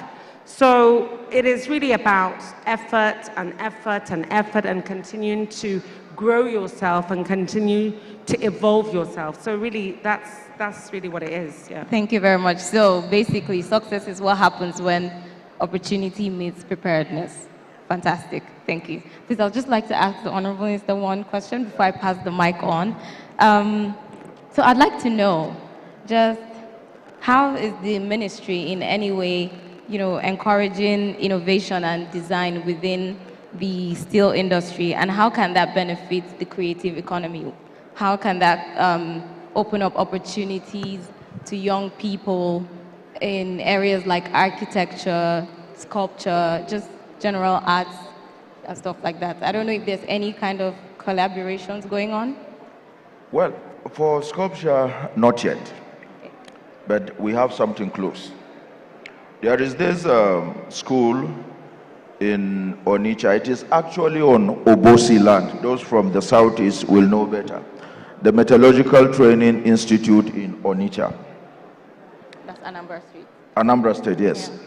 So it is really about effort and effort and effort and continuing to grow yourself and continue to evolve yourself. So really, that's really what it is. Yeah. Thank you very much. So basically, success is what happens when opportunity meets preparedness. Fantastic. Thank you. Please, I'd just like to ask the Honorable Minister one question before I pass the mic on. So I'd like to know, just how is the ministry in any way, you know, encouraging innovation and design within the steel industry, and how can that benefit the creative economy? How can that open up opportunities to young people in areas like architecture, sculpture, just general arts and stuff like that? I don't know if there's any kind of collaborations going on. Well, for sculpture, not yet, but we have something close. There is this school in Onitsha. It is actually on Obosi land. Those from the southeast will know better. The Metallurgical Training Institute in Onitsha. That's Anambra Street. Anambra State, yes. Yeah.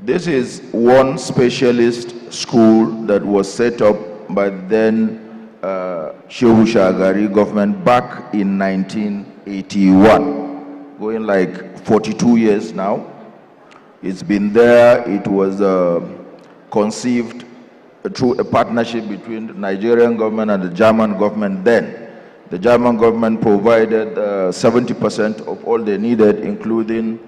This is one specialist school that was set up by then Shehu Shagari government back in 1981, going like 42 years now. It's been there. It was conceived through a partnership between the Nigerian government and the German government then. The German government provided 70% of all they needed, including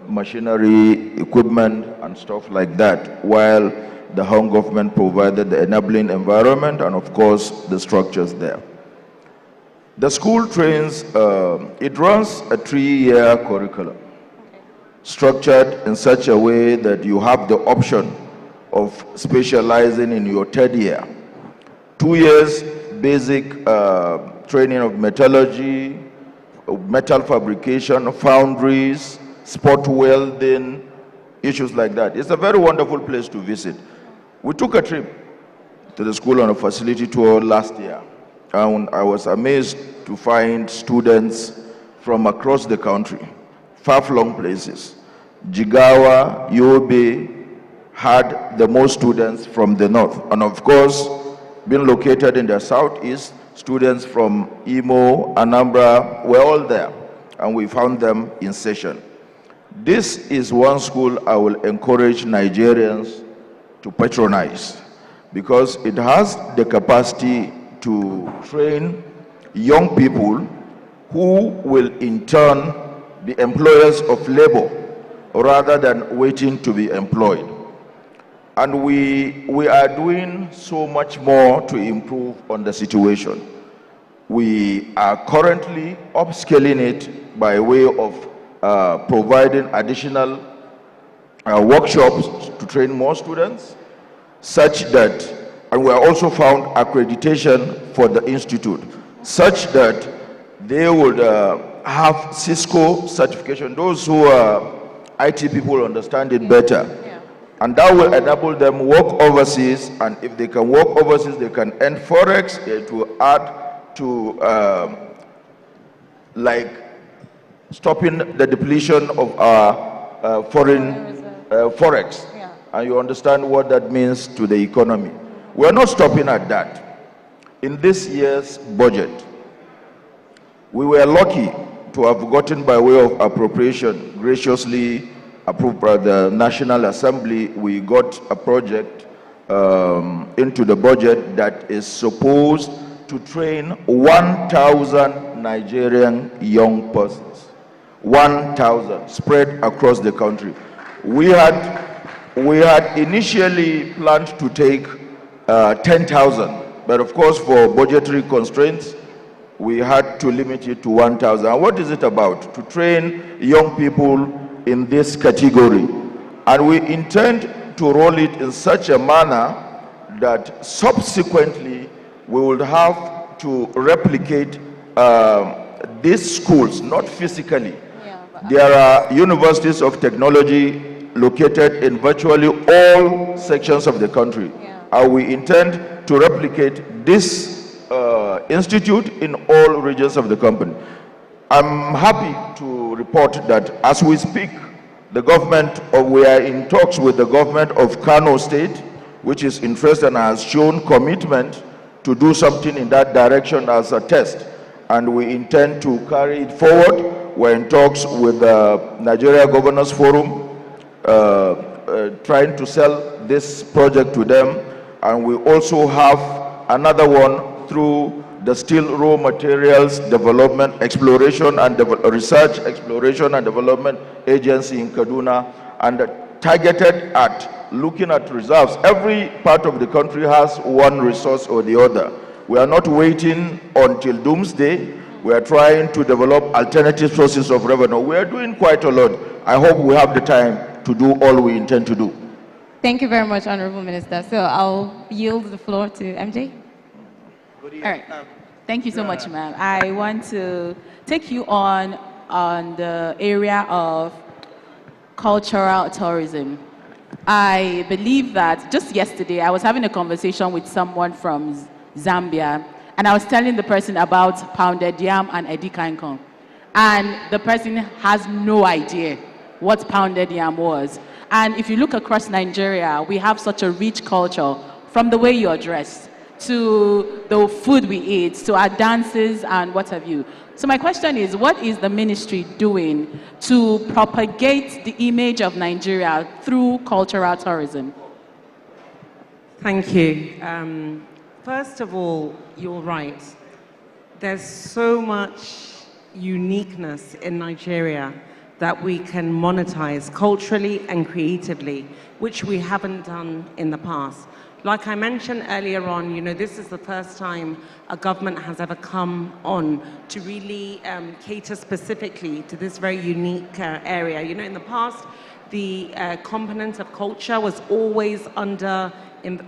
machinery, equipment, and stuff like that, while the home government provided the enabling environment and, of course, the structures there. The school trains, it runs a 3-year curriculum, structured in such a way that you have the option of specializing in your 3rd year. 2 years basic training of metallurgy, metal fabrication, foundries, spot welding, issues like that. It's a very wonderful place to visit. We took a trip to the school on a facility tour last year, and I was amazed to find students from across the country, far-flung places. Jigawa, Yobe had the most students from the north, and of course, being located in the southeast, students from Imo, Anambra were all there, and we found them in session. This is one school I will encourage Nigerians to patronize, because it has the capacity to train young people who will in turn the employers of labor rather than waiting to be employed. And we are doing so much more to improve on the situation. We are currently upscaling it by way of providing additional workshops to train more students, such that, and we are also found accreditation for the institute, such that they would have Cisco certification. Those who are IT people understand it better. And that will enable them work overseas, and if they can work overseas, they can earn Forex. It will add to like stopping the depletion of our foreign Forex. And you understand what that means to the economy. We're not stopping at that. In this year's budget, we were lucky to have gotten by way of appropriation, graciously approved by the National Assembly, we got a project into the budget that is supposed to train 1,000 Nigerian young persons. 1,000 spread across the country. We had initially planned to take 10,000, but of course for budgetary constraints, we had to limit it to 1,000. What is it about? To train young people in this category. And we intend to roll it in such a manner that subsequently we will have to replicate these schools, not physically. There are universities of technology located in virtually all sections of the country. And we intend to replicate this institute in all regions of the company. I'm happy to report that as we speak, the government, we are in talks with the government of Kano State, which is interested and has shown commitment to do something in that direction as a test. And we intend to carry it forward. We're in talks with the Nigeria Governors Forum, trying to sell this project to them. And we also have another one through the Steel Raw Materials Development Exploration and Research Exploration and Development Agency in Kaduna, and targeted at looking at reserves. Every part of the country has one resource or the other. We are not waiting until doomsday. We are trying to develop alternative sources of revenue. We are doing quite a lot. I hope we have the time to do all we intend to do. Thank you very much, Honorable Minister. So I'll yield the floor to MJ. All right. Thank you so much, ma'am. I want to take you on the area of cultural tourism. I believe that just yesterday I was having a conversation with someone from Zambia, and I was telling the person about pounded yam and edikankong. And the person has no idea what pounded yam was. And if you look across Nigeria, we have such a rich culture, from the way you're dressed, to the food we eat, to our dances and what have you. So my question is, what is the ministry doing to propagate the image of Nigeria through cultural tourism? Thank you. First of all, you're right. There's so much uniqueness in Nigeria that we can monetize culturally and creatively, which we haven't done in the past. Like I mentioned earlier on, this is the first time a government has ever come on to really cater specifically to this very unique area. In the past, the component of culture was always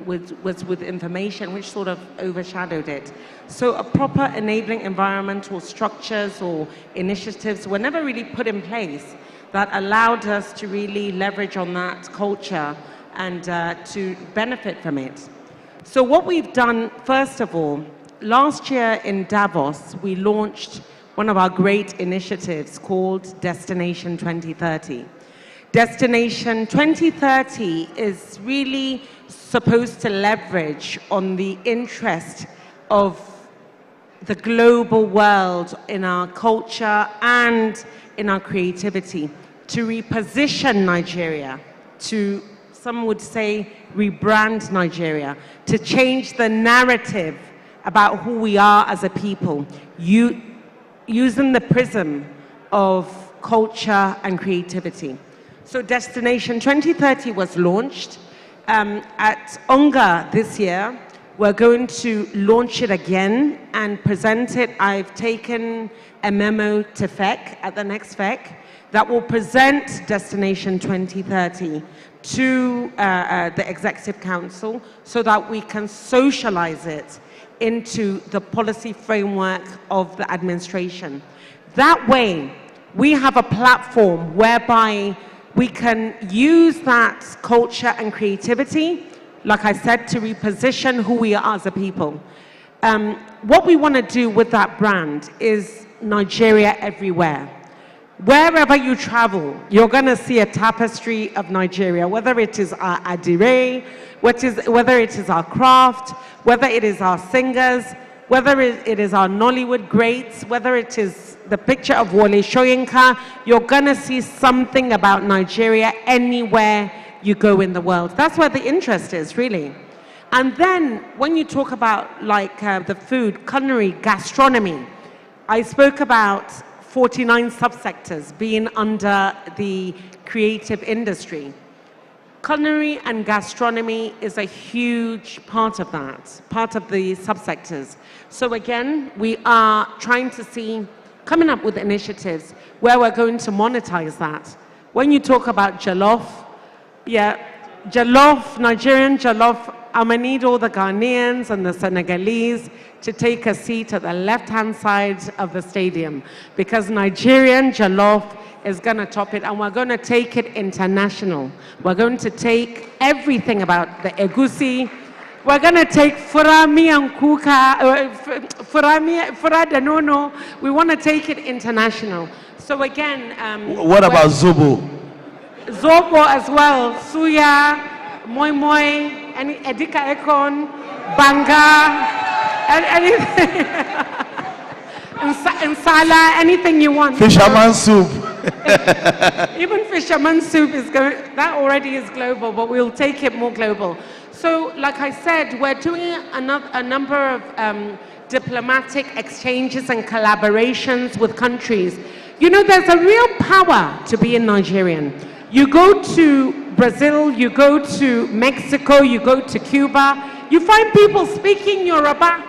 with information, which sort of overshadowed it. So a proper enabling environment or structures or initiatives were never really put in place that allowed us to really leverage on that culture and to benefit from it. So what we've done, first of all, last year in Davos, we launched one of our great initiatives called Destination 2030. Destination 2030 is really supposed to leverage on the interest of the global world in our culture and in our creativity to reposition Nigeria, to, some would say, rebrand Nigeria, to change the narrative about who we are as a people, using the prism of culture, and creativity. So Destination 2030 was launched. At UNGA this year, we're going to launch it again and present it. I've taken a memo to FEC at the next FEC that will present Destination 2030 to the Executive Council so that we can socialize it into the policy framework of the administration. That way, we have a platform whereby we can use that culture and creativity, like I said, to reposition who we are as a people. What we want to do with that brand is Nigeria everywhere. Wherever you travel, you're going to see a tapestry of Nigeria, whether it is our adire, whether it is our craft, whether it is our singers, whether it is our Nollywood greats, whether it is the picture of Wole Soyinka, you're going to see something about Nigeria anywhere you go in the world. That's where the interest is, really. And then when you talk about like the food, culinary, gastronomy, I spoke about 49 subsectors being under the creative industry. Culinary and gastronomy is a huge part of that, part of the subsectors. So again, we are trying to see, coming up with initiatives where we're going to monetize that. When you talk about jollof, yeah, jollof, Nigerian jollof, I'm gonna need all the Ghanaians and the Senegalese to take a seat at the left-hand side of the stadium because Nigerian jollof is going to top it, and we're going to take it international. We're going to take everything about the egusi. We're going to take furami and kuka, fura denono. We want to take it international. So again, what about zobo? Zobo as well, suya, moi moi, any edika ekon, banga, and anything. Insala, anything you want. Fisherman soup. Even fisherman soup is going, that already is global, but we'll take it more global. So, like I said, we're doing a number of diplomatic exchanges and collaborations with countries. You know, there's a real power to being Nigerian. You go to Brazil, you go to Mexico, you go to Cuba, you find people speaking Yoruba.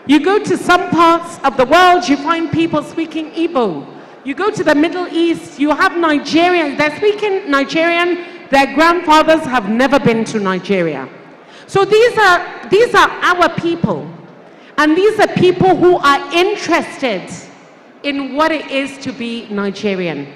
You go to some parts of the world, you find people speaking Igbo. You go to the Middle East, you have Nigerians, they're speaking Nigerian, their grandfathers have never been to Nigeria. So these are our people. And these are people who are interested in what it is to be Nigerian.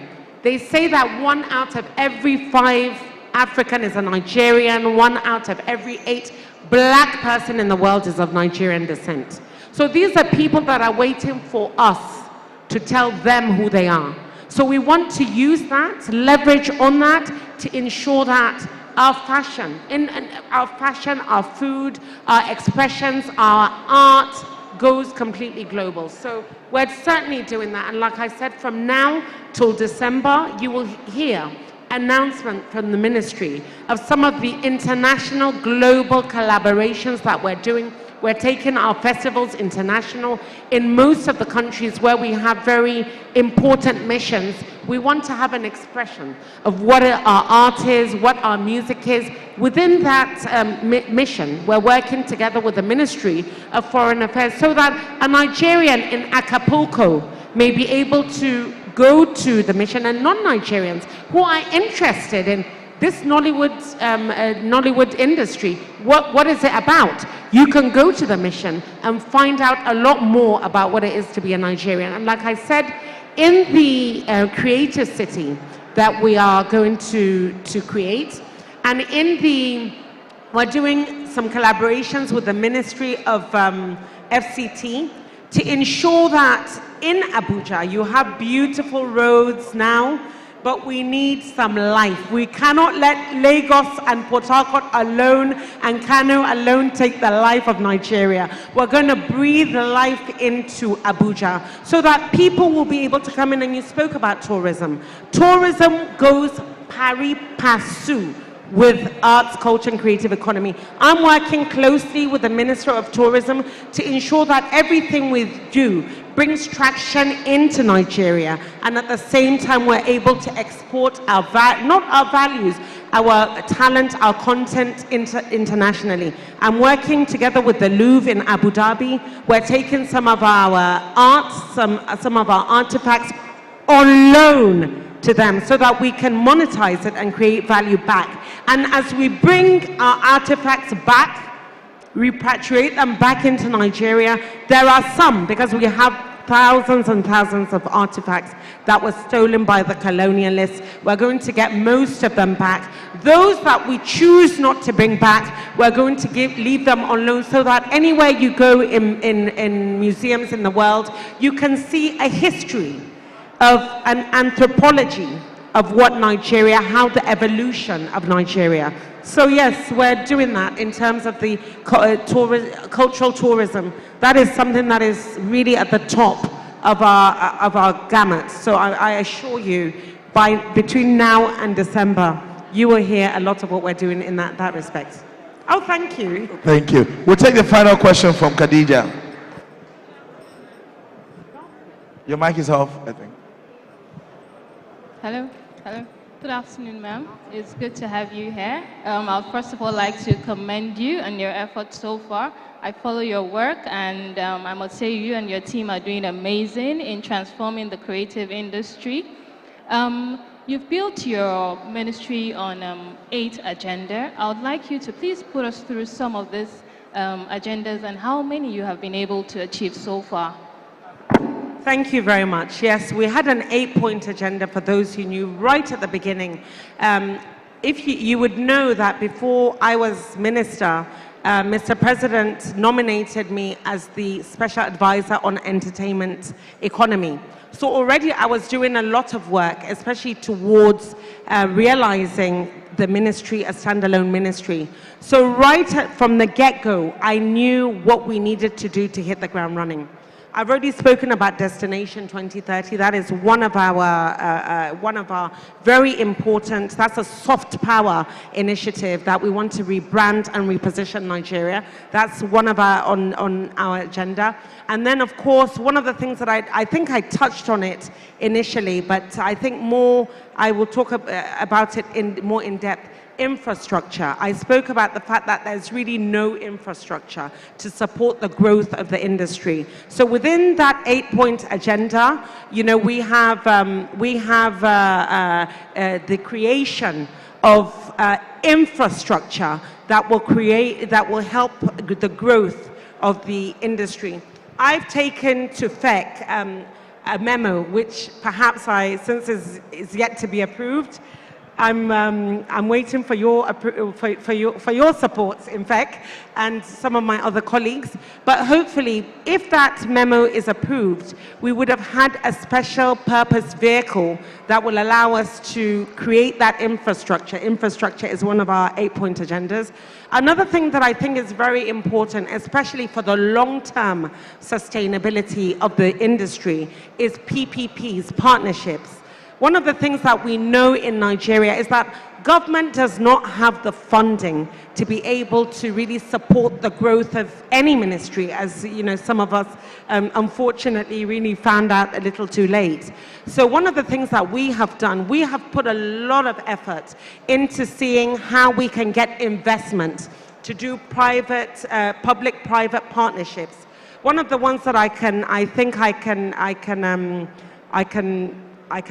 They say that 1 out of every 5 African is a Nigerian, 1 out of every 8 black person in the world is of Nigerian descent. So these are people that are waiting for us to tell them who they are. So we want to use that, leverage on that to ensure that our fashion, our food, our expressions, our art goes completely global. So we're certainly doing that. And like I said, from now till December, you will hear announcement from the ministry of some of the international global collaborations that we're doing. We're taking our festivals international in most of the countries where we have very important missions. We want to have an expression of what our art is, what our music is. Within that mission, we're working together with the Ministry of Foreign Affairs so that a Nigerian in Acapulco may be able to go to the mission, and non-Nigerians who are interested in this Nollywood industry, what is it about? You can go to the mission and find out a lot more about what it is to be a Nigerian. And like I said, in the creative city that we are going to create, and we're doing some collaborations with the Ministry of FCT to ensure that in Abuja you have beautiful roads now, but we need some life. We cannot let Lagos and Port Harcourt alone and Kano alone take the life of Nigeria. We're going to breathe life into Abuja so that people will be able to come in. And you spoke about tourism. Tourism goes pari passu with arts, culture, and creative economy. I'm working closely with the Minister of Tourism to ensure that everything we do, brings traction into Nigeria, and at the same time we're able to export our not our values, our talent, our content internationally. I'm working together with the Louvre in Abu Dhabi. We're taking some of our art, some of our artifacts on loan to them so that we can monetize it and create value back. And as we bring our artifacts back, repatriate them back into Nigeria, there are some, because we have thousands and thousands of artifacts that were stolen by the colonialists. We're going to get most of them back. Those that we choose not to bring back, we're going to leave them on loan so that anywhere you go in museums in the world, you can see a history of an anthropology of what Nigeria, how the evolution of Nigeria. So yes, we're doing that in terms of the cultural tourism. That is something that is really at the top of our gamut. So I assure you, between now and December, you will hear a lot of what we're doing in that respect. Oh, thank you. Thank you. We'll take the final question from Khadija. Your mic is off, I think. Hello. Good afternoon, ma'am. It's good to have you here. I'd first of all like to commend you and your efforts so far. I follow your work, and I must say you and your team are doing amazing in transforming the creative industry. You've built your ministry on 8 agenda. I would like you to please put us through some of these agendas and how many you have been able to achieve so far. Thank you very much. Yes, we had an 8-point agenda for those who knew right at the beginning. If you would know that before I was minister, Mr. President nominated me as the special advisor on entertainment economy. So already I was doing a lot of work, especially towards realizing the ministry a standalone ministry. So right from the get-go, I knew what we needed to do to hit the ground running. I've already spoken about Destination 2030. That is one of our very important, that's a soft power initiative that we want to rebrand and reposition Nigeria. That's one of on our agenda. And then, of course, one of the things that I think I touched on it initially, but I think I will talk about it more in depth. Infrastructure. I spoke about the fact that there's really no infrastructure to support the growth of the industry. So within that 8-point agenda, you know, we have the creation of infrastructure that will help the growth of the industry. I've taken to FEC a memo which perhaps since is yet to be approved. I'm waiting for your support, in fact, and some of my other colleagues. But hopefully, if that memo is approved, we would have had a special purpose vehicle that will allow us to create that infrastructure. Infrastructure is one of our 8-point agendas. Another thing that I think is very important, especially for the long-term sustainability of the industry, is PPPs, partnerships. One of the things that we know in Nigeria is that government does not have the funding to be able to really support the growth of any ministry, as you know, some of us unfortunately really found out a little too late. So one of the things that we have done, we have put a lot of effort into seeing how we can get investment to do public-private partnerships. One of the ones that I can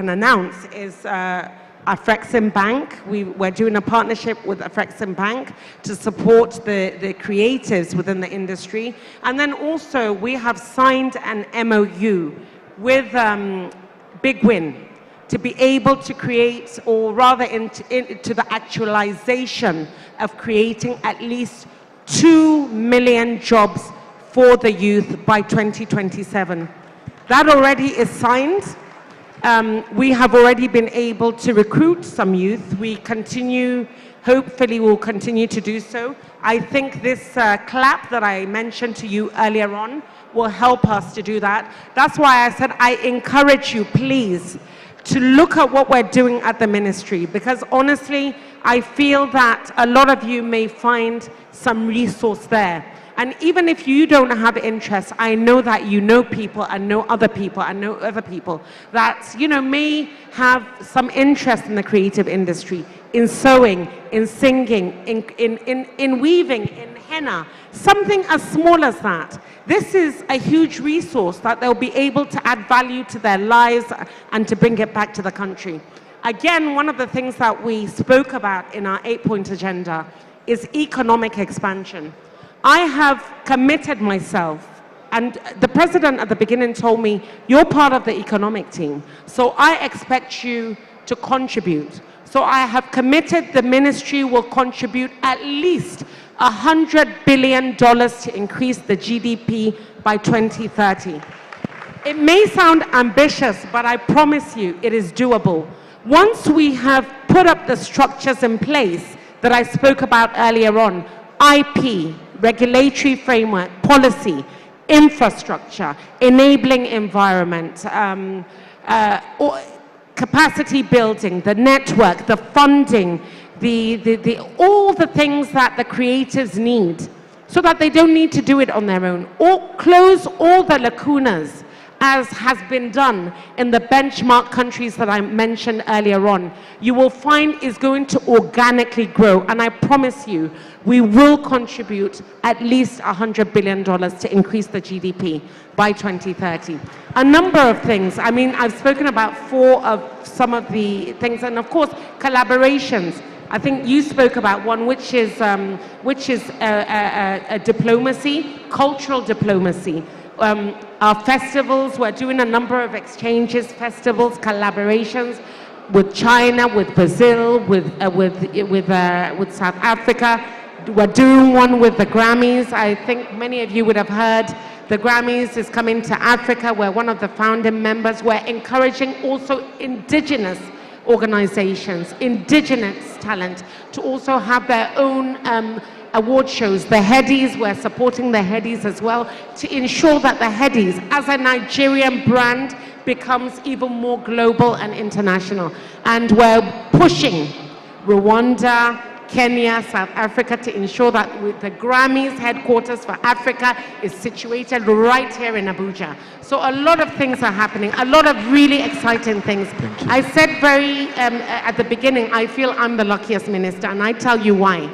announce is Afrexim Bank. We're doing a partnership with Afrexim Bank to support the creatives within the industry. And then also we have signed an MOU with Big Win to be able to create, or rather into the actualization of creating at least 2 million jobs for the youth by 2027. That already is signed. We have already been able to recruit some youth. Hopefully we'll continue to do so. I think this clap that I mentioned to you earlier on will help us to do that. That's why I said I encourage you, please, to look at what we're doing at the ministry, because honestly, I feel that a lot of you may find some resource there. And even if you don't have interest, I know that you know people and know other people and know other people that, may have some interest in the creative industry, in sewing, in singing, in weaving, in henna, something as small as that. This is a huge resource that they'll be able to add value to their lives and to bring it back to the country. Again, one of the things that we spoke about in our 8-point agenda is economic expansion. I have committed myself, and the president at the beginning told me, you're part of the economic team, so I expect you to contribute. So I have committed the ministry will contribute at least $100 billion to increase the GDP by 2030. It may sound ambitious, but I promise you it is doable. Once we have put up the structures in place that I spoke about earlier on, IP, regulatory framework, policy, infrastructure, enabling environment, capacity building, the network, the funding, all the things that the creatives need so that they don't need to do it on their own, or close all the lacunas as has been done in the benchmark countries that I mentioned earlier on, you will find is going to organically grow. And I promise you, we will contribute at least $100 billion to increase the GDP by 2030. A number of things. I mean, I've spoken about 4 of some of the things, and of course, collaborations. I think you spoke about one, which is diplomacy, cultural diplomacy. Our festivals, we're doing a number of exchanges, festivals, collaborations with China, with Brazil, with South Africa. We're doing one with the Grammys. I think many of you would have heard the Grammys is coming to Africa. We're one of the founding members. We're encouraging also indigenous organizations, indigenous talent to also have their own award shows. The Headies, we're supporting the Headies as well to ensure that the Headies as a Nigerian brand becomes even more global and international. And we're pushing Rwanda, Kenya, South Africa to ensure that the Grammys headquarters for Africa is situated right here in Abuja. So a lot of things are happening, a lot of really exciting things. I said at the beginning, I feel I'm the luckiest minister, and I tell you why.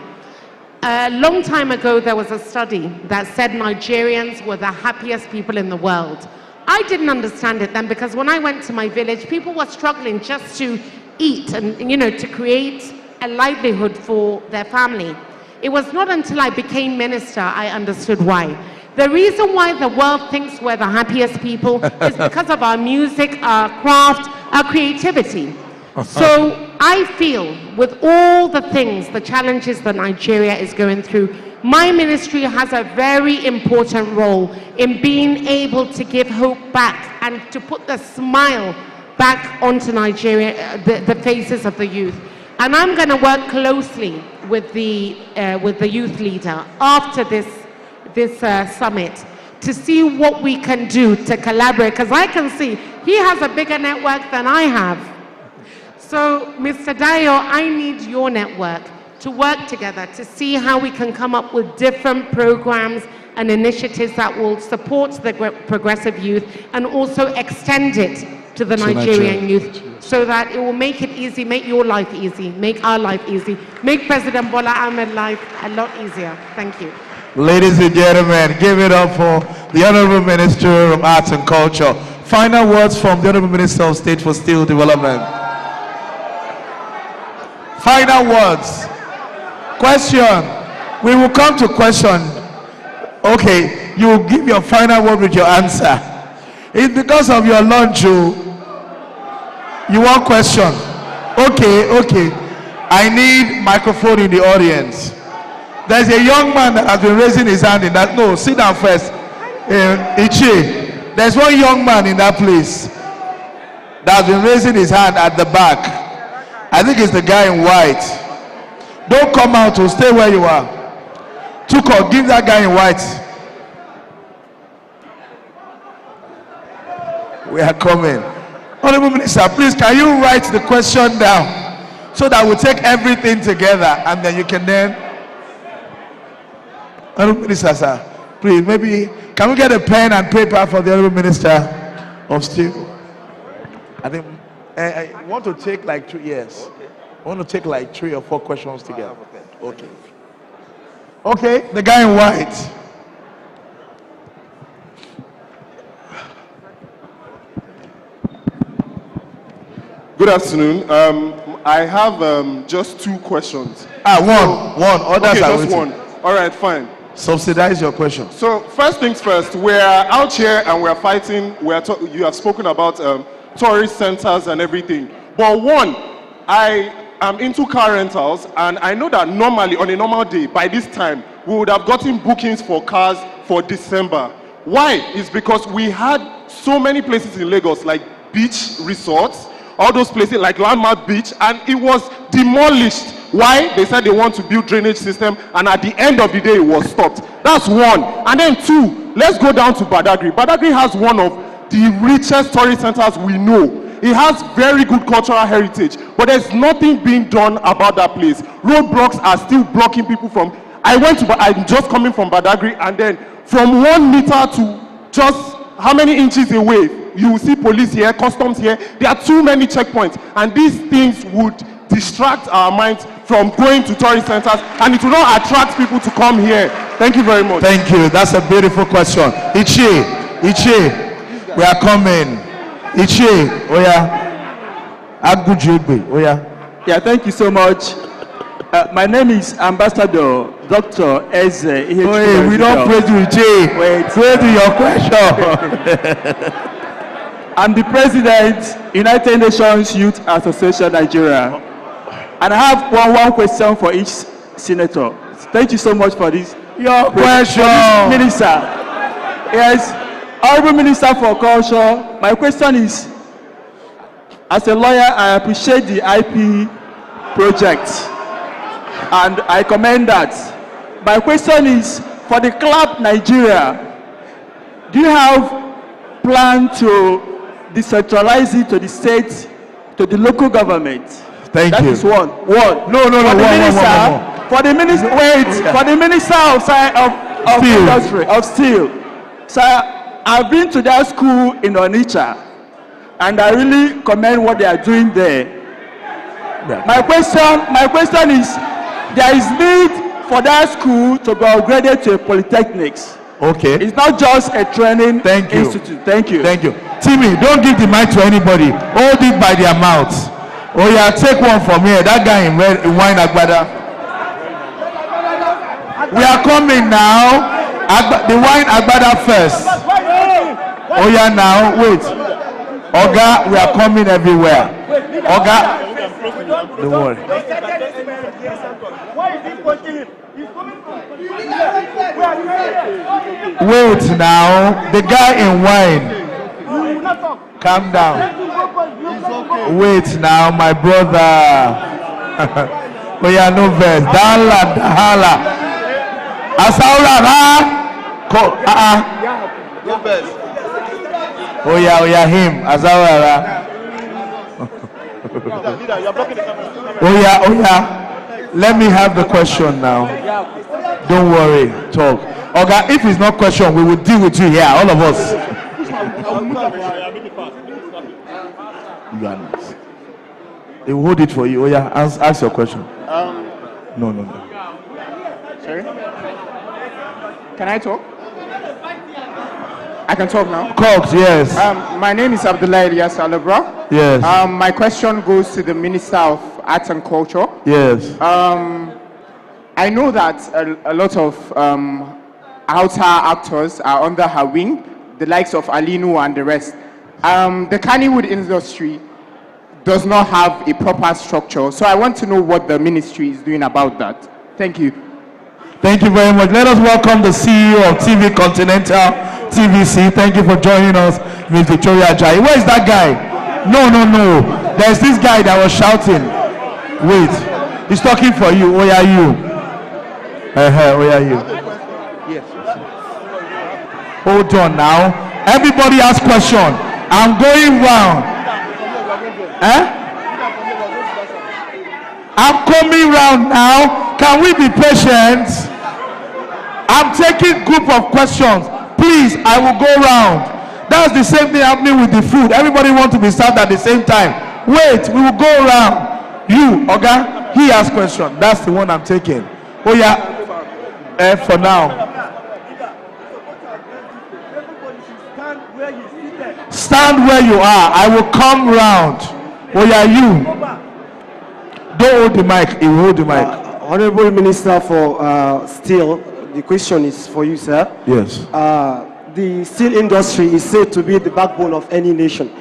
A long time ago, there was a study that said Nigerians were the happiest people in the world. I didn't understand it then, because when I went to my village, people were struggling just to eat and, to create a livelihood for their family. It was not until I became minister I understood why. The reason why the world thinks we're the happiest people is because of our music, our craft, our creativity. So I feel with all the things, the challenges that Nigeria is going through, my ministry has a very important role in being able to give hope back and to put the smile back onto Nigeria, the faces of the youth. And I'm going to work closely with the youth leader after this summit to see what we can do to collaborate, because I can see he has a bigger network than I have. So, Mr. Dayo, I need your network to work together to see how we can come up with different programs and initiatives that will support the progressive youth and also extend it to the Nigerian youth, so that it will make it easy, make your life easy, make our life easy, make President Bola Ahmed life a lot easier. Thank you. Ladies and gentlemen, give it up for the Honorable Minister of Arts and Culture. Final words from the Honorable Minister of State for Steel Development. Final words. Question. We will come to question. Okay, you will give your final word with your answer. It's because of your lunch, you want question. Okay. I need microphone in the audience. There's a young man that has been raising his hand in that. No, sit down first. Ichi. There's one young man in that place that has been raising his hand at the back. I think it's the guy in white. Don't come out, to stay where you are. Tuko, give that guy in white. We are coming. Honorable Minister, please, can you write the question down so that we'll take everything together and then you can then. Honorable Minister, sir. Please, maybe, can we get a pen and paper for the Honorable Minister of Steel? I think, I want to take like 2 years. I want to take like 3 or 4 questions together. Okay. Okay, the guy in white. Good afternoon. I have just 2 questions. One. Others okay, are just waiting. one. All right, fine. Subsidize your question. So first things first, we're out here and we're fighting. You have spoken about tourist centers and everything. But one, I am into car rentals, and I know that normally on a normal day, by this time, we would have gotten bookings for cars for December. Why? It's because we had so many places in Lagos, like beach resorts, all those places like Landmark Beach, and it was demolished. Why? They said they want to build drainage system, and at the end of the day, it was stopped. That's one. And then 2, let's go down to Badagry. Badagry has one of the richest tourist centers we know. It has very good cultural heritage, but there's nothing being done about that place. Roadblocks are still blocking people from. I'm just coming from Badagry, and then from 1 meter to just how many inches away, you will see police here, customs here. There are too many checkpoints, and these things would distract our minds from going to tourist centers, and it will not attract people to come here. Thank you very much. Thank you. That's a beautiful question. Ichi, we are coming. Ichi, Yeah, thank you so much. My name is Ambassador Dr. Eze. Wait, we don't praise you, Ichi. Wait. Praise to your question. I'm the President, United Nations Youth Association Nigeria. And I have one question for each senator. Thank you so much for this. Your question. Minister. Yes, Honorable Minister for Culture, my question is, as a lawyer, I appreciate the IP project, and I commend that. My question is, for the club Nigeria, do you have plan to decentralize it to the state, to the local government? Thank you. That is one. No. For the minister, for the minister of industry, of steel. So I've been to that school in Onitsha, and I really commend what they are doing there. Yeah. My question is, there is need for that school to be upgraded to a polytechnics. Okay. It's not just a training institute. Thank you. Thank you. Timmy, don't give the mic to anybody. Hold it by their mouths. Oh yeah, take one from here. That guy in wine agbada. We are coming now. The wine agbada first. Oh yeah, now wait. Oga, we are coming everywhere. Oga, don't worry. Wait now. The guy in wine. Calm down. Wait now, my brother. Oh yeah, no verse. Dala, dahala. Asaura, No verse. Oh yeah, him. Asaura. Oh yeah. Let me have the question now. Don't worry. Talk. Okay, if it's not question, we will deal with you here, all of us. They will hold it for you. Oh yeah, ask your question. No. Sorry? Can I talk? I can talk now? Cox, yes. My name is Abdullah Elias Alabra. Yes. My question goes to the Minister of Arts and Culture. Yes. I know that a lot of outer actors are under her wing, the likes of Alinu and the rest. The Kannywood industry does not have a proper structure, so I want to know what the ministry is doing about that. Thank you. Thank you very much. Let us welcome the CEO of TV Continental, TVC. Thank you for joining us, Ms. Victoria Ajayi. Where is that guy? No. There's this guy that was shouting. Wait. He's talking for you. Where are you? Where are you? Yes. Hold on now. Everybody has question. I'm going round. I'm coming round now. Can we be patient? I'm taking group of questions. Please, I will go round. That's the same thing happening with the food. Everybody wants to be served at the same time. Wait, we will go around. You, Oga, he has question. That's the one I'm taking. Oh yeah, for now. Stand where you are. I will come round. Oh yeah, you. Don't hold the mic. He will hold the mic. Honorable Minister for Steel, the question is for you, sir. Yes. The steel industry is said to be the backbone of any nation.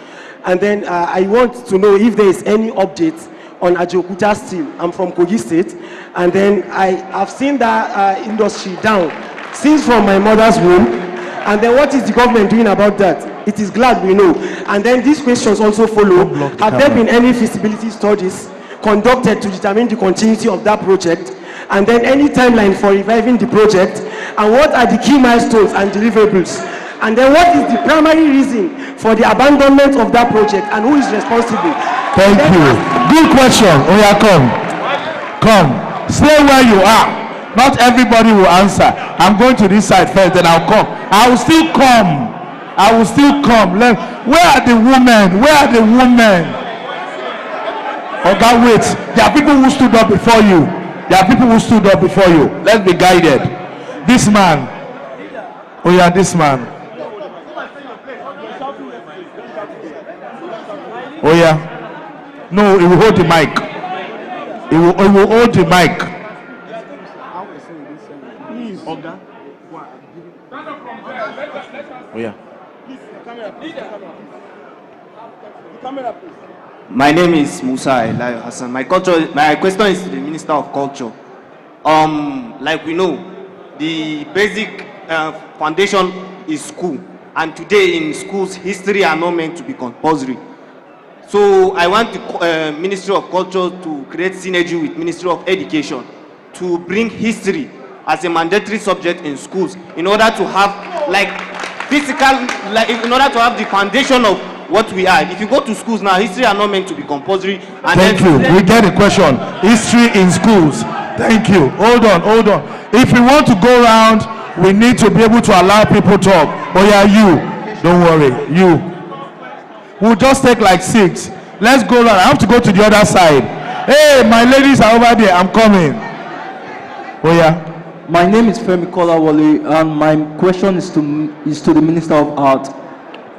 And then I want to know if there is any update on Ajokuta Steel. I'm from Kogi State. And then I have seen that industry down since from my mother's womb. And then what is the government doing about that? It is glad we know. And then these questions also follow. Have there been any feasibility studies conducted to determine the continuity of that project? And then any timeline for reviving the project? And what are the key milestones and deliverables? And then what is the primary reason for the abandonment of that project, and who is responsible? Thank you. Good question. Oh yeah, come. Come. Stay where you are. Not everybody will answer. I'm going to this side first, then I'll come. I will still come. I will still come. Where are the women? Where are the women? Oh God, wait. There are people who stood up before you. There are people who stood up before you. Let's be guided. This man. Oh yeah, this man. Oh yeah. No, he will hold the mic. He will hold the mic. Oh yeah. My name is Musa Elayo Hassan. My question is to the Minister of Culture. Like we know, the basic foundation is school, and today in schools, history are not meant to be compulsory. So I want the Ministry of Culture to create synergy with Ministry of Education to bring history as a mandatory subject in schools in order to have in order to have the foundation of what we are. If you go to schools now, history are not meant to be compulsory. And thank you. We get the question. History in schools. Thank you. Hold on. If we want to go around, we need to be able to allow people to talk. Oh yeah, you. Don't worry. You. We'll just take like 6. Let's go around. I have to go to the other side. Hey, my ladies are over there. I'm coming. Oh yeah. My name is Femi Kolawole, and my question is to the Minister of Art.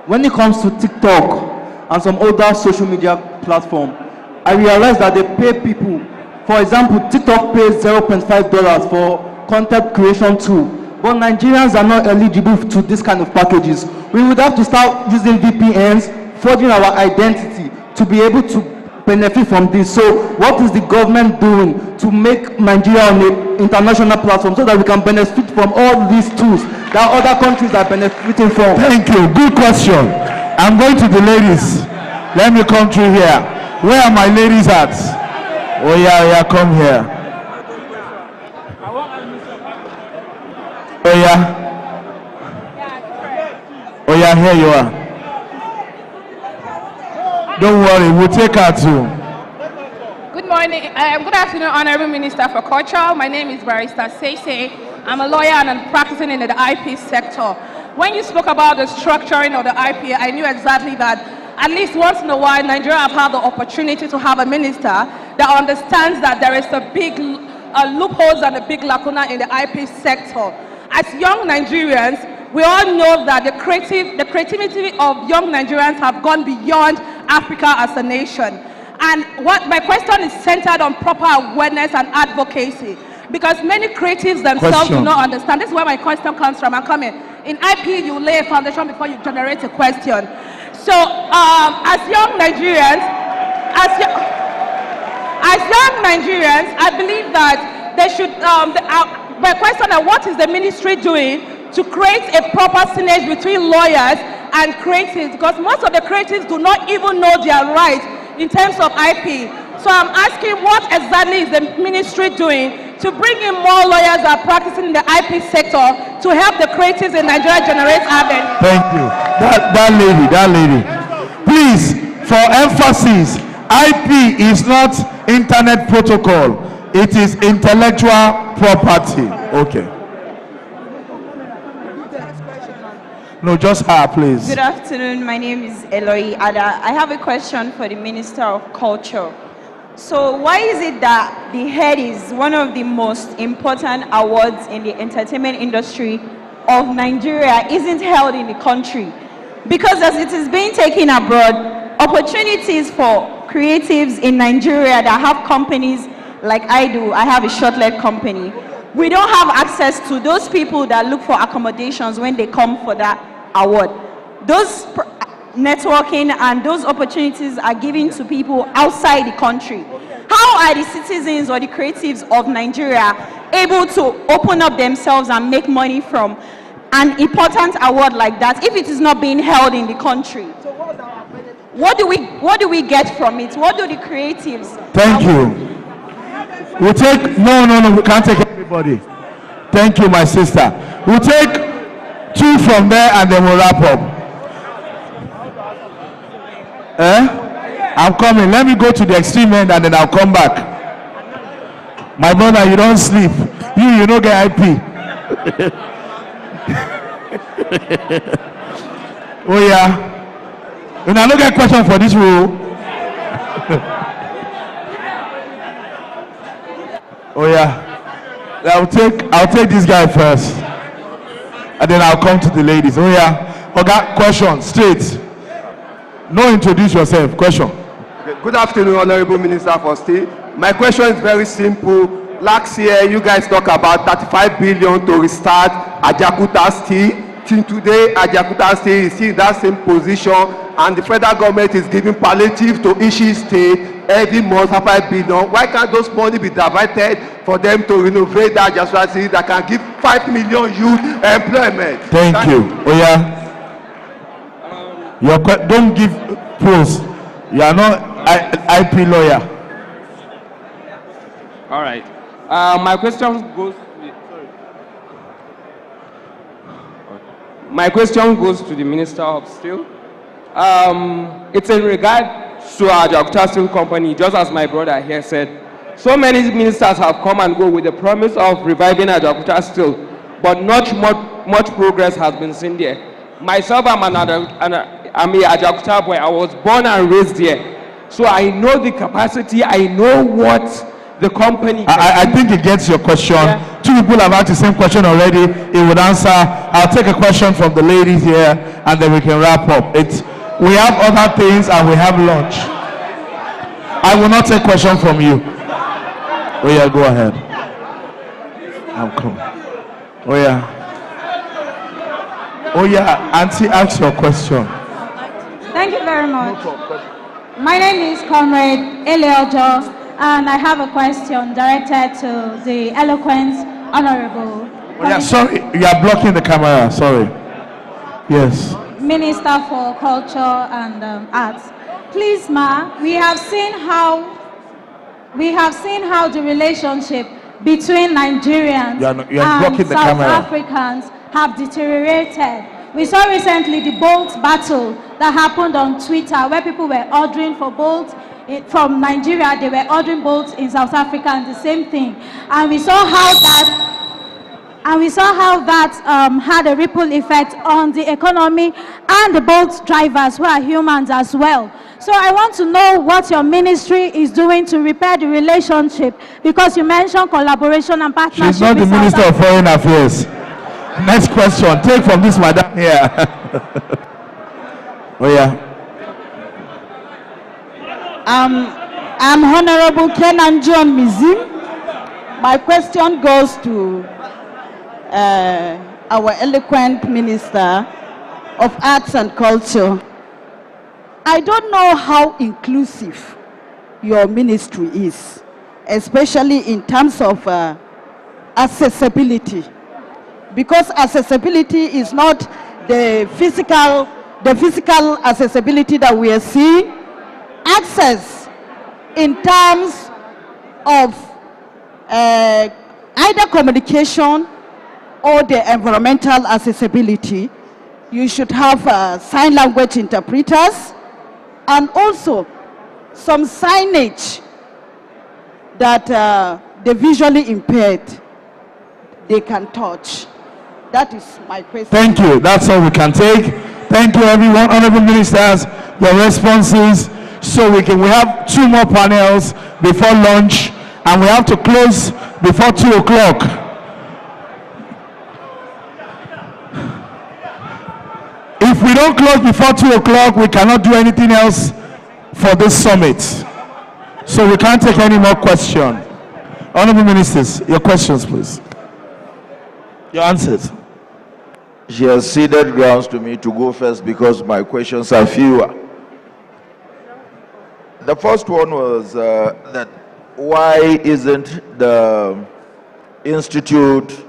When it comes to TikTok and some other social media platform, I realize that they pay people. For example, TikTok pays $0.5 for content creation tool, but Nigerians are not eligible to this kind of packages. We would have to start using VPNs, forging our identity to be able to benefit from this. So what is the government doing to make Nigeria on an international platform so that we can benefit from all these tools that other countries are benefiting from? Thank you. Good question. I'm going to the ladies. Let me come through here. Where are my ladies at? Oh yeah, come here. Oh yeah, here you are. Don't worry, we'll take her too. Good morning, good afternoon, Honorable Minister for Culture. My name is Barrister Sese. I'm a lawyer and I'm practicing in the IP sector. When you spoke about the structuring of the IP, I knew exactly that at least once in a while, Nigeria have had the opportunity to have a minister that understands that there is a big loopholes and a big lacuna in the IP sector. As young Nigerians, we all know that the creativity of young Nigerians have gone beyond Africa as a nation. And what my question is centered on proper awareness and advocacy, because many creatives themselves do not understand. This is where my question comes from. I'm coming. In IP, you lay a foundation before you generate a question. So, as young Nigerians, I believe that they should. My question is, what is the ministry doing to create a proper synergy between lawyers and creatives? Because most of the creatives do not even know their rights in terms of IP. So I'm asking, what exactly is the ministry doing to bring in more lawyers that are practicing in the IP sector to help the creatives in Nigeria generate revenue? Thank you. That lady. Please, for emphasis, IP is not internet protocol. It is intellectual property. Okay. No, just her, please. Good afternoon. My name is Eloy Ada. I have a question for the Minister of Culture. So why is it that the head is one of the most important awards in the entertainment industry of Nigeria isn't held in the country? Because as it is being taken abroad, opportunities for creatives in Nigeria that have companies like I do, I have a short-led company, we don't have access to those people that look for accommodations when they come for that award. Those networking and those opportunities are given to people outside the country. How are the citizens or the creatives of Nigeria able to open up themselves and make money from an important award like that if it is not being held in the country? What do we get from it? What do the creatives? Thank you. We'll take no, we can't take everybody. Thank you, my sister. We'll take 2 from there and then we'll wrap up. I'm coming. Let me go to the extreme end and then I'll come back. My brother, you don't sleep. You don't get IP. Oh yeah. When I look at question for this rule. Oh yeah. I'll take this guy first. And then I'll come to the ladies. Oh yeah. Okay, question straight. No, introduce yourself. Question. Good afternoon, Honorable Minister for State. My question is very simple. Last year, you guys talked about 35 billion to restart Ajaokuta Steel. Till today, Ajaokuta Steel is still in that same position, and the federal government is giving palliative to each state every month for 5 billion. Why can't those money be diverted for them to renovate that Ajaokuta Steel that can give 5 million youth employment? Thank you. Oh yeah. Don't give pros. You are not IP lawyer. All right. My question goes. My question goes to the Minister of Steel. It's in regard to our Ajaokuta Steel Company, just as my brother here said. So many ministers have come and go with the promise of reviving Ajaokuta Steel, but not much progress has been seen there. Myself, I'm a Ajaokuta boy. I was born and raised there. So I know the capacity, I know what the company I think it gets your question. Yeah. 2 people have asked the same question already. It would answer. I'll take a question from the ladies here and then we can wrap up. We have other things and we have lunch. I will not take question from you. Oh yeah, go ahead. I'm coming. Oh yeah. Oh yeah, Auntie, ask your question. Thank you very much. My name is Comrade Eleojo, and I have a question directed to the eloquent Honorable. Oh yeah, sorry, you are blocking the camera. Sorry. Yes. Minister for Culture and Arts. Please, ma, we have seen how the relationship between Nigerians and South Africans have deteriorated. We saw recently the Bolt battle that happened on Twitter, where people were ordering for Bolt from Nigeria, they were ordering Bolt in South Africa, and the same thing. And we saw how that had a ripple effect on the economy and the Bolt drivers, who are humans as well. So I want to know what your ministry is doing to repair the relationship, because you mentioned collaboration and partnership. She's not the Minister of Foreign Affairs. Next question. Take from this madam here. Oh yeah. I'm Honorable Kenan John Mizim. My question goes to our eloquent Minister of Arts and Culture. I don't know how inclusive your ministry is, especially in terms of accessibility, because accessibility is not the physical accessibility that we are seeing. Access in terms of either communication or the environmental accessibility. You should have sign language interpreters, and also some signage that the visually impaired they can touch. That is my question. Thank you. That's all we can take. Thank you, everyone. Honorable ministers, your responses. So we have 2 more panels before lunch, and we have to close before 2 o'clock. If we don't close before 2 o'clock, we cannot do anything else for this summit. So we can't take any more questions. Honorable ministers, your questions, please. Your answers. She has ceded grounds to me to go first because my questions are fewer. The first one was that why isn't the institute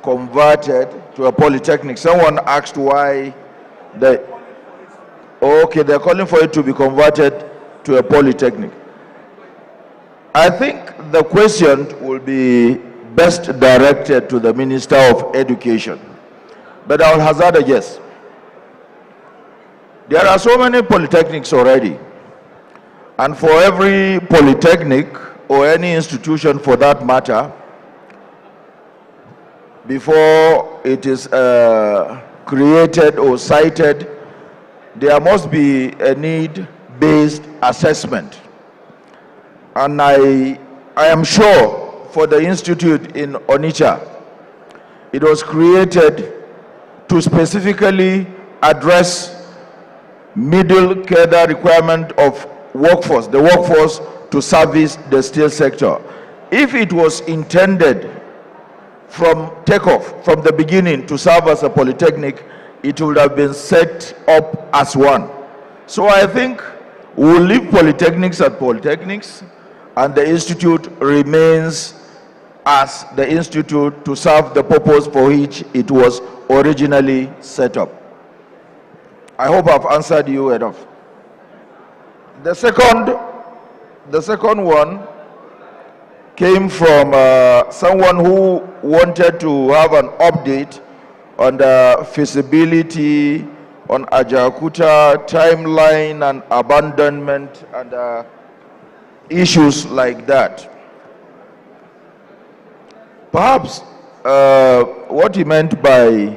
converted to a polytechnic? Someone asked why okay, they're calling for it to be converted to a polytechnic. I think the question will be best directed to the Minister of Education. But I'll hazard a guess. There are so many polytechnics already. And for every polytechnic, or any institution for that matter, before it is created or cited, there must be a need-based assessment. And I am sure for the institute in Onitsha, it was created to specifically address middle cadre requirement of workforce, the workforce to service the steel sector. If it was intended from takeoff, from the beginning, to serve as a polytechnic, it would have been set up as one. So I think we'll leave polytechnics at polytechnics, and the institute remains as the institute to serve the purpose for which it was originally set up. I hope I've answered you enough. The second one came from someone who wanted to have an update on the feasibility on Ajaokuta, timeline and abandonment and issues like that. Perhaps what he meant by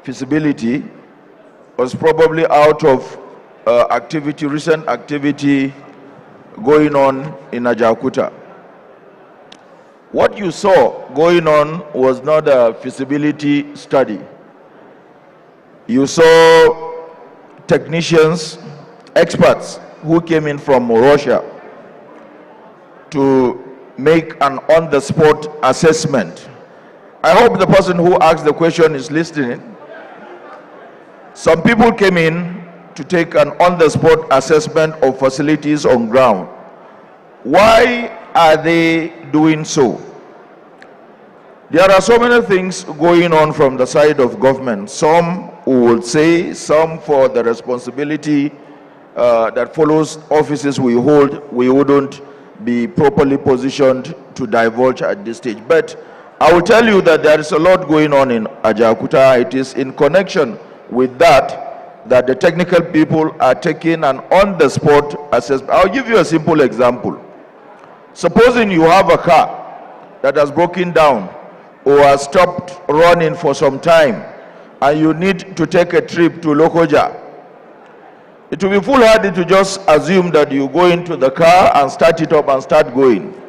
feasibility was probably out of recent activity going on in Ajaokuta. What you saw going on was not a feasibility study. You saw technicians, experts who came in from Russia to make an on-the-spot assessment. I hope the person who asked the question is listening. Some people came in to take an on-the-spot assessment of facilities on ground. Why are they doing so? There are so many things going on from the side of government. Some would say, some for the responsibility that follows offices we hold, we wouldn't be properly positioned to divulge at this stage. But I will tell you that there is a lot going on in Ajaokuta. It is in connection with that the technical people are taking an on-the-spot assessment. I'll give you a simple example. Supposing you have a car that has broken down or has stopped running for some time and you need to take a trip to Lokoja. It will be foolhardy to just assume that you go into the car and start it up and start going.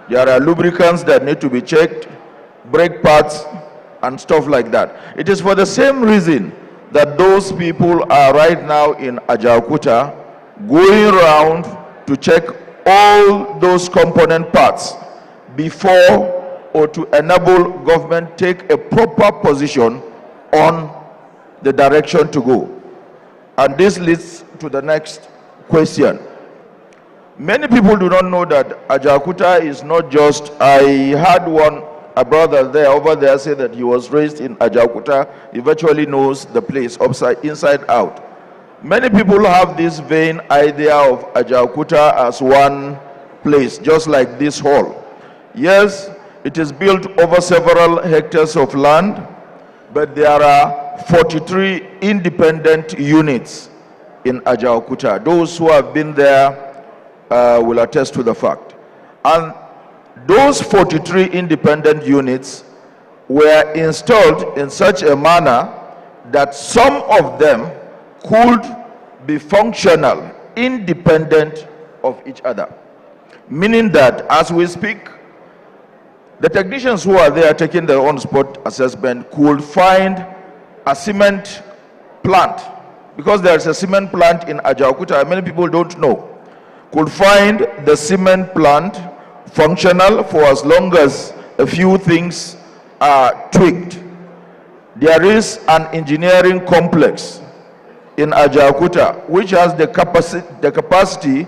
There are lubricants that need to be checked, brake pads and stuff like that. It is for the same reason that those people are right now in Ajaokuta going around to check all those component parts before or to enable government take a proper position on the direction to go. And this leads to the next question. Many people do not know that Ajaokuta is not just, I had a brother there over there say that he was raised in Ajaokuta. He virtually knows the place inside out. Many people have this vain idea of Ajaokuta as one place, just like this hall. Yes, it is built over several hectares of land, but there are 43 independent units in Ajaokuta. Those who have been there will attest to the fact. And those 43 independent units were installed in such a manner that some of them could be functional, independent of each other. Meaning that as we speak, the technicians who are there taking their on-spot assessment could find a cement plant, because there is a cement plant in Ajaokuta, many people don't know, could find the cement plant functional for as long as a few things are tweaked. There is an engineering complex in Ajaokuta which has the capacity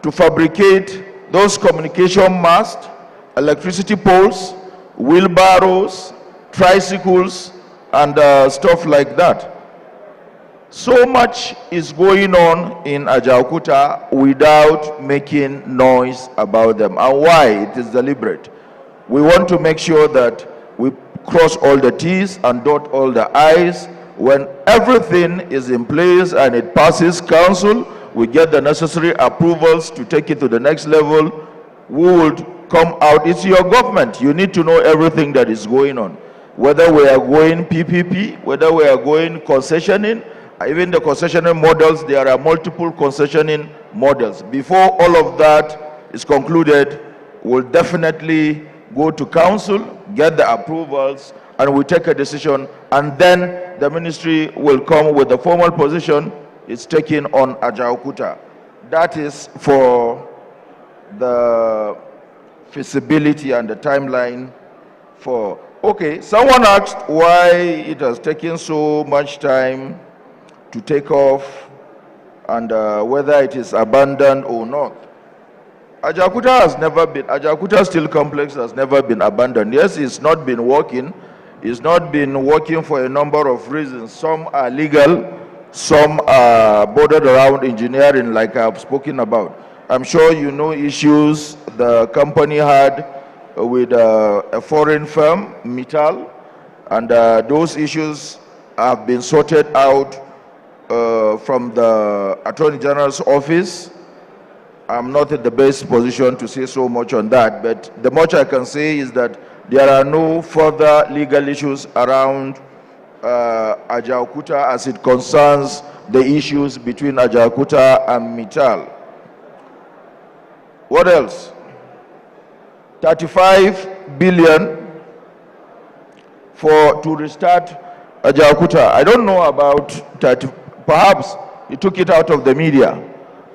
to fabricate those communication masts, electricity poles, wheelbarrows, tricycles, and stuff like that. So much is going on in Ajaokuta without making noise about them. And why? It is deliberate. We want to make sure that we cross all the T's and dot all the I's. When everything is in place and it passes council, we get the necessary approvals to take it to the next level, we would come out. It's your government. You need to know everything that is going on. Whether we are going PPP, whether we are going concessioning, even the concessioning models, there are multiple concessioning models. Before all of that is concluded, we'll definitely go to council, get the approvals, and we take a decision, and then the ministry will come with the formal position it's taking on Ajaokuta. That is for the feasibility and the timeline for. Okay, someone asked why it has taken so much time to take off and whether it is abandoned or not. Ajaokuta has never been, Ajaokuta Steel Complex has never been abandoned. Yes, it's not been working. It's not been working for a number of reasons. Some are legal, some are bordered around engineering, like I've spoken about. I'm sure you know issues the company had with a foreign firm, Mittal, and those issues have been sorted out from the Attorney General's office. I'm not in the best position to say so much on that, but the much I can say is that there are no further legal issues around Ajaokuta as it concerns the issues between Ajaokuta and Mittal. What else? 35 billion to restart Ajaokuta. I don't know about 30, perhaps he took it out of the media,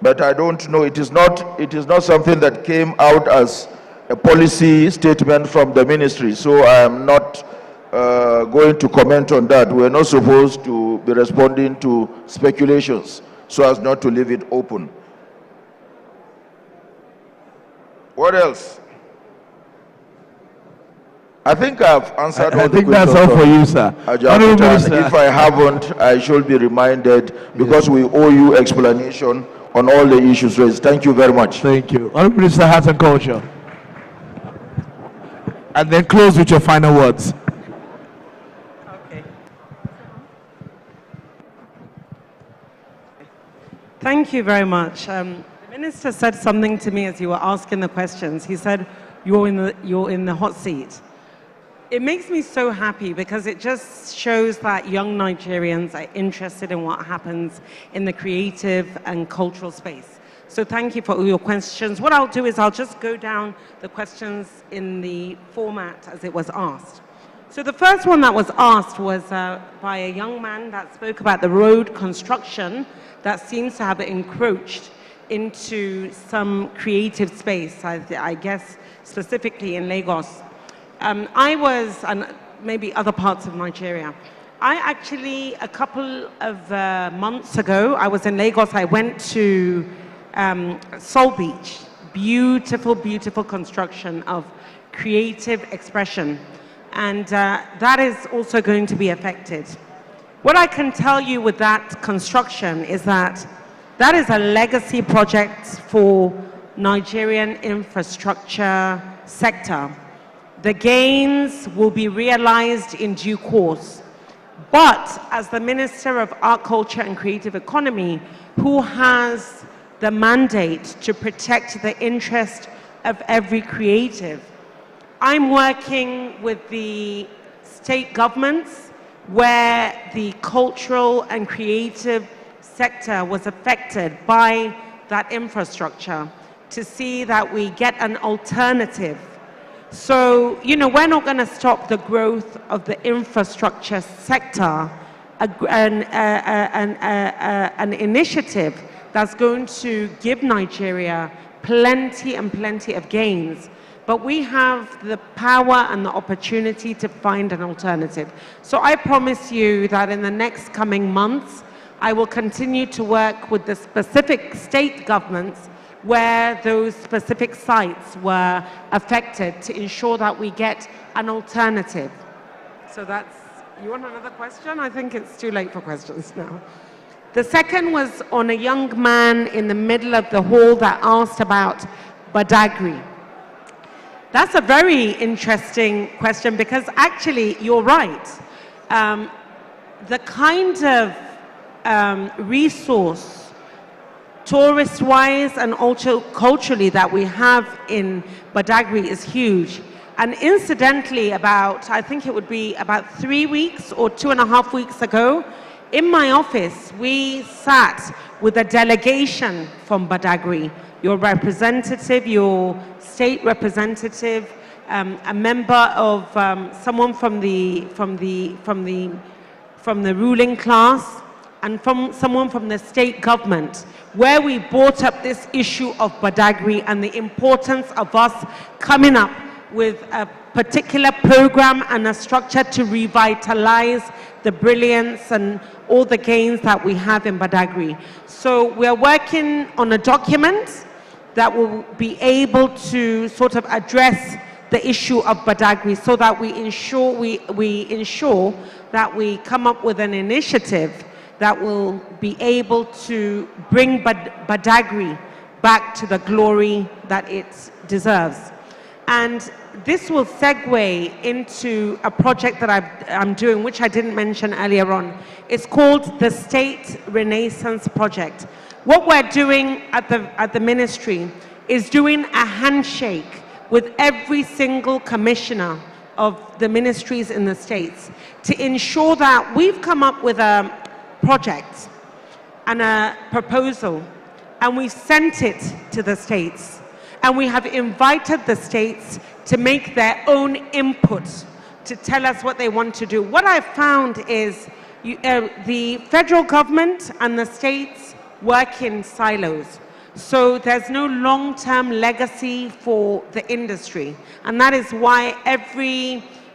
but I don't know. It is not something that came out as a policy statement from the ministry, so I am not going to comment on that. We're not supposed to be responding to speculations so as not to leave it open. What else? I think I've answered all the questions. I think that's all for you, sir. Ajaokuta, if I haven't, I should be reminded, because we owe you explanation on all the issues raised. Thank you very much. Thank you. Honorable Minister, Arts and Culture. And then close with your final words. Okay. Thank you very much. The minister said something to me as you were asking the questions. He said, you're in the hot seat. It makes me so happy because it just shows that young Nigerians are interested in what happens in the creative and cultural space. So thank you for all your questions. What I'll do is I'll just go down the questions in the format as it was asked. So the first one that was asked was by a young man that spoke about the road construction that seems to have encroached into some creative space, I guess specifically in Lagos. I was, and maybe other parts of Nigeria, I actually, a couple of months ago, I was in Lagos. I went to Soul Beach. Beautiful, beautiful construction of creative expression. And that is also going to be affected. What I can tell you with that construction is that that is a legacy project for Nigerian infrastructure sector. The gains will be realized in due course. But as the Minister of Art, Culture and Creative Economy, who has the mandate to protect the interest of every creative, I'm working with the state governments where the cultural and creative sector was affected by that infrastructure to see that we get an alternative. So, we're not going to stop the growth of the infrastructure sector, an initiative that's going to give Nigeria plenty and plenty of gains. But we have the power and the opportunity to find an alternative. So I promise you that in the next coming months, I will continue to work with the specific state governments where those specific sites were affected to ensure that we get an alternative. So that's, you want another question? I think it's too late for questions now. The second was on a young man in the middle of the hall that asked about Badagry. That's a very interesting question because actually you're right. The kind of resource, tourist-wise and also culturally, that we have in Badagry is huge. And incidentally, I think it would be about 3 weeks or 2.5 weeks ago, in my office, we sat with a delegation from Badagry, your representative, your state representative, a member of someone from the ruling class, and from someone from the state government, where we brought up this issue of Badagry and the importance of us coming up with a particular program and a structure to revitalize the brilliance and all the gains that we have in Badagry. So we're working on a document that will be able to sort of address the issue of Badagry so that we ensure that we come up with an initiative that will be able to bring Badagry back to the glory that it deserves. And this will segue into a project that I'm doing, which I didn't mention earlier on. It's called the State Renaissance Project. What we're doing at the ministry is doing a handshake with every single commissioner of the ministries in the states to ensure that we've come up with a project and a proposal, and we've sent it to the states, and we have invited the states to make their own input to tell us what they want to do. What I've found is the federal government and the states work in silos. So there's no long-term legacy for the industry. And that is why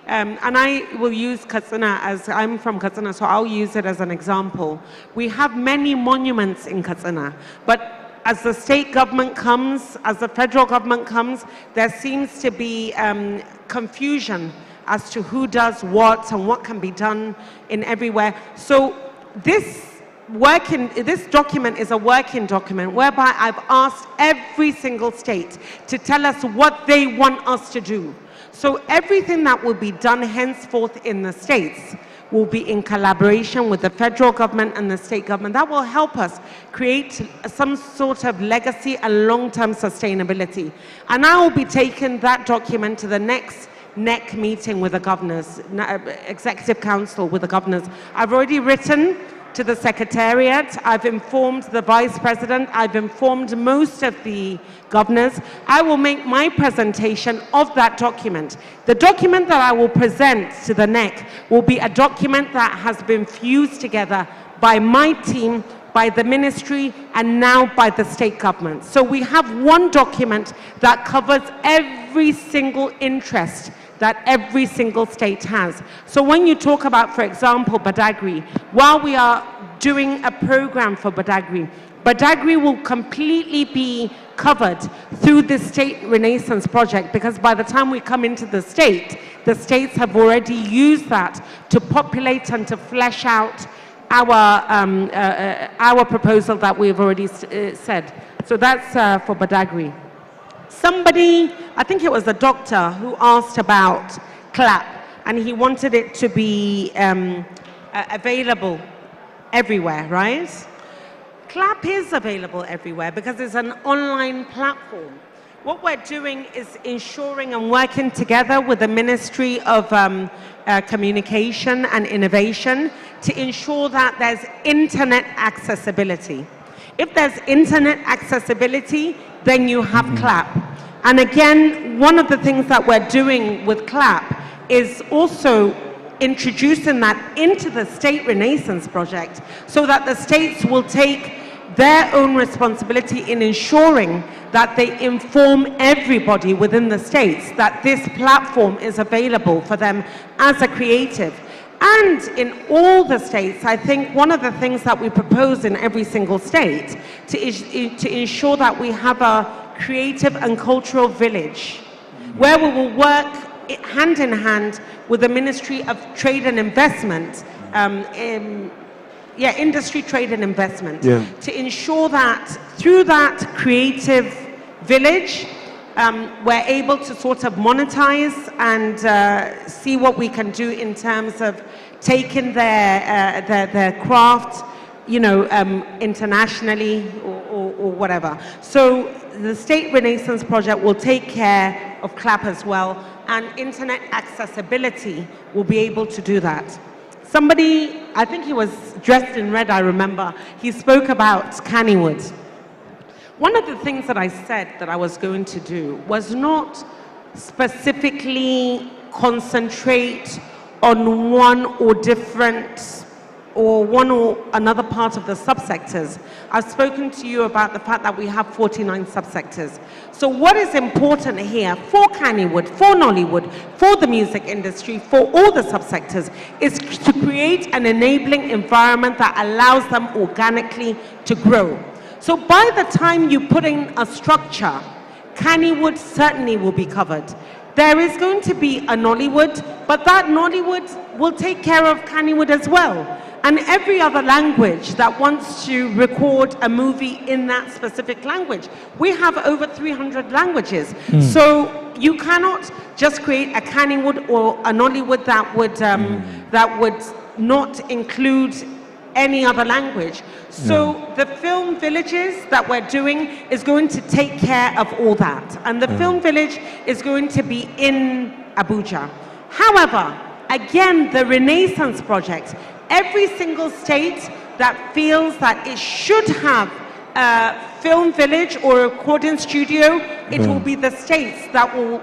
and I will use Katsina, as I'm from Katsina, so I'll use it as an example. We have many monuments in Katsina, but as the state government comes, as the federal government comes, there seems to be confusion as to who does what and what can be done in everywhere. So this document is a working document whereby I've asked every single state to tell us what they want us to do. So everything that will be done henceforth in the states will be in collaboration with the federal government and the state government. That will help us create some sort of legacy and long-term sustainability. And I will be taking that document to the next NEC meeting with the governors, Executive Council with the governors. I've already written to the Secretariat. I've informed the Vice President. I've informed most of the governors. I will make my presentation of that document. The document that I will present to the NEC will be a document that has been fused together by my team, by the ministry, and now by the state government. So we have one document that covers every single interest that every single state has. So when you talk about, for example, Badagry, while we are doing a program for Badagry, Badagry will completely be covered through the State Renaissance Project, because by the time we come into the states have already used that to populate and to flesh out our proposal that we've already said. So that's for Badagry. Somebody, I think it was a doctor, who asked about CLAP, and he wanted it to be available everywhere, right? CLAP is available everywhere because it's an online platform. What we're doing is ensuring and working together with the Ministry of Communication and Innovation to ensure that there's internet accessibility. If there's internet accessibility, then you have CLAP. And again, one of the things that we're doing with CLAP is also introducing that into the State Renaissance Project so that the states will take their own responsibility in ensuring that they inform everybody within the states that this platform is available for them as a creative. And in all the states, I think one of the things that we propose in every single state to ensure that we have a creative and cultural village where we will work hand in hand with the Ministry of Trade and Investment, Industry, Trade and Investment, to ensure that through that creative village, we're able to sort of monetize and see what we can do in terms of taking their craft, internationally or whatever. So the State Renaissance Project will take care of CLAP as well, and internet accessibility will be able to do that. Somebody, I think he was dressed in red, I remember, he spoke about Kannywood. One of the things that I said that I was going to do was not specifically concentrate on one or another part of the subsectors. I've spoken to you about the fact that we have 49 subsectors. So what is important here for Kannywood, for Nollywood, for the music industry, for all the subsectors, is to create an enabling environment that allows them organically to grow. So by the time you put in a structure, Kannywood certainly will be covered. There is going to be a Nollywood, but that Nollywood will take care of Kannywood as well. And every other language that wants to record a movie in that specific language. We have over 300 languages. So you cannot just create a Kannywood or a Nollywood that would not include any other language. So the film villages that we're doing is going to take care of all that. And the film village is going to be in Abuja. However, again, the Renaissance Project, every single state that feels that it should have a film village or a recording studio, it will be the states that will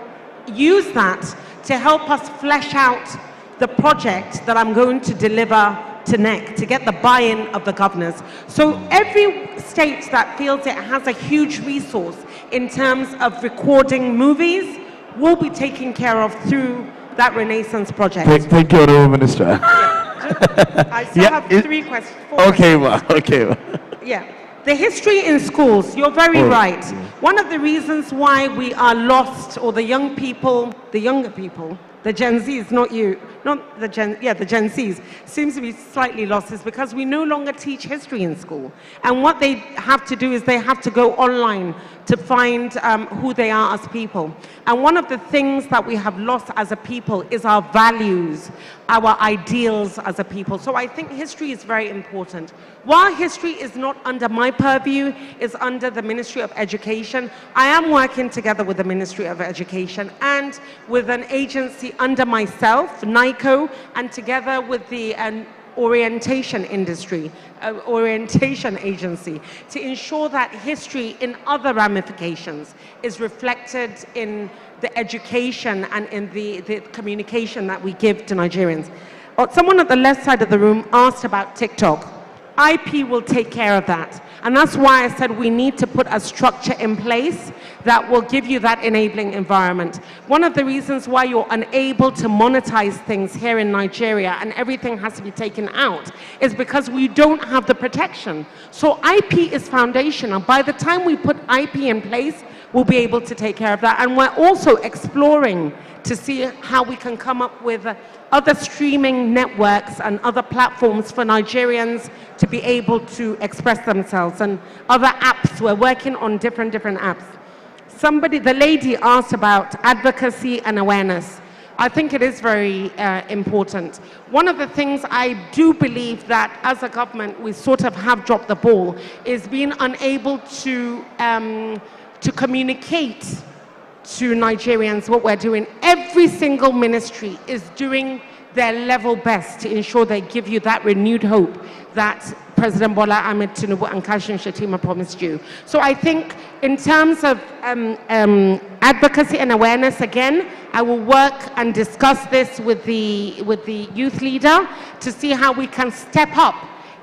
use that to help us flesh out the project that I'm going to deliver to NEC, to get the buy-in of the governors. So every state that feels it has a huge resource in terms of recording movies will be taken care of through that Renaissance Project. Thank you, Honourable Minister. I still have three questions. Okay, well. Yeah. The history in schools, you're very right. One of the reasons why we are lost, or the young people, the younger people, the Gen Zs, not you, not the Gen, the Gen Zs, seems to be slightly lost is because we no longer teach history in school. And what they have to do is they have to go online to find who they are as people. And one of the things that we have lost as a people is our values, our ideals as a people. So I think history is very important. While history is not under my purview, it's under the Ministry of Education, I am working together with the Ministry of Education and with an agency under myself, NICO, and together with the orientation agency, to ensure that history in other ramifications is reflected in the education and in the communication that we give to Nigerians. Someone at the left side of the room asked about TikTok. IP will take care of that. And that's why I said we need to put a structure in place that will give you that enabling environment. One of the reasons why you're unable to monetize things here in Nigeria and everything has to be taken out is because we don't have the protection. So IP is foundational. By the time we put IP in place, we'll be able to take care of that. And we're also exploring to see how we can come up with other streaming networks and other platforms for Nigerians to be able to express themselves, and other apps. We're working on different apps. The lady asked about advocacy and awareness. I think it is very important. One of the things I do believe that as a government we sort of have dropped the ball is being unable to communicate to Nigerians what we're doing. Every single ministry is doing their level best to ensure they give you that renewed hope that President Bola Ahmed Tinubu and Kashim Shettima promised you. So I think in terms of advocacy and awareness, again, I will work and discuss this with the youth leader to see how we can step up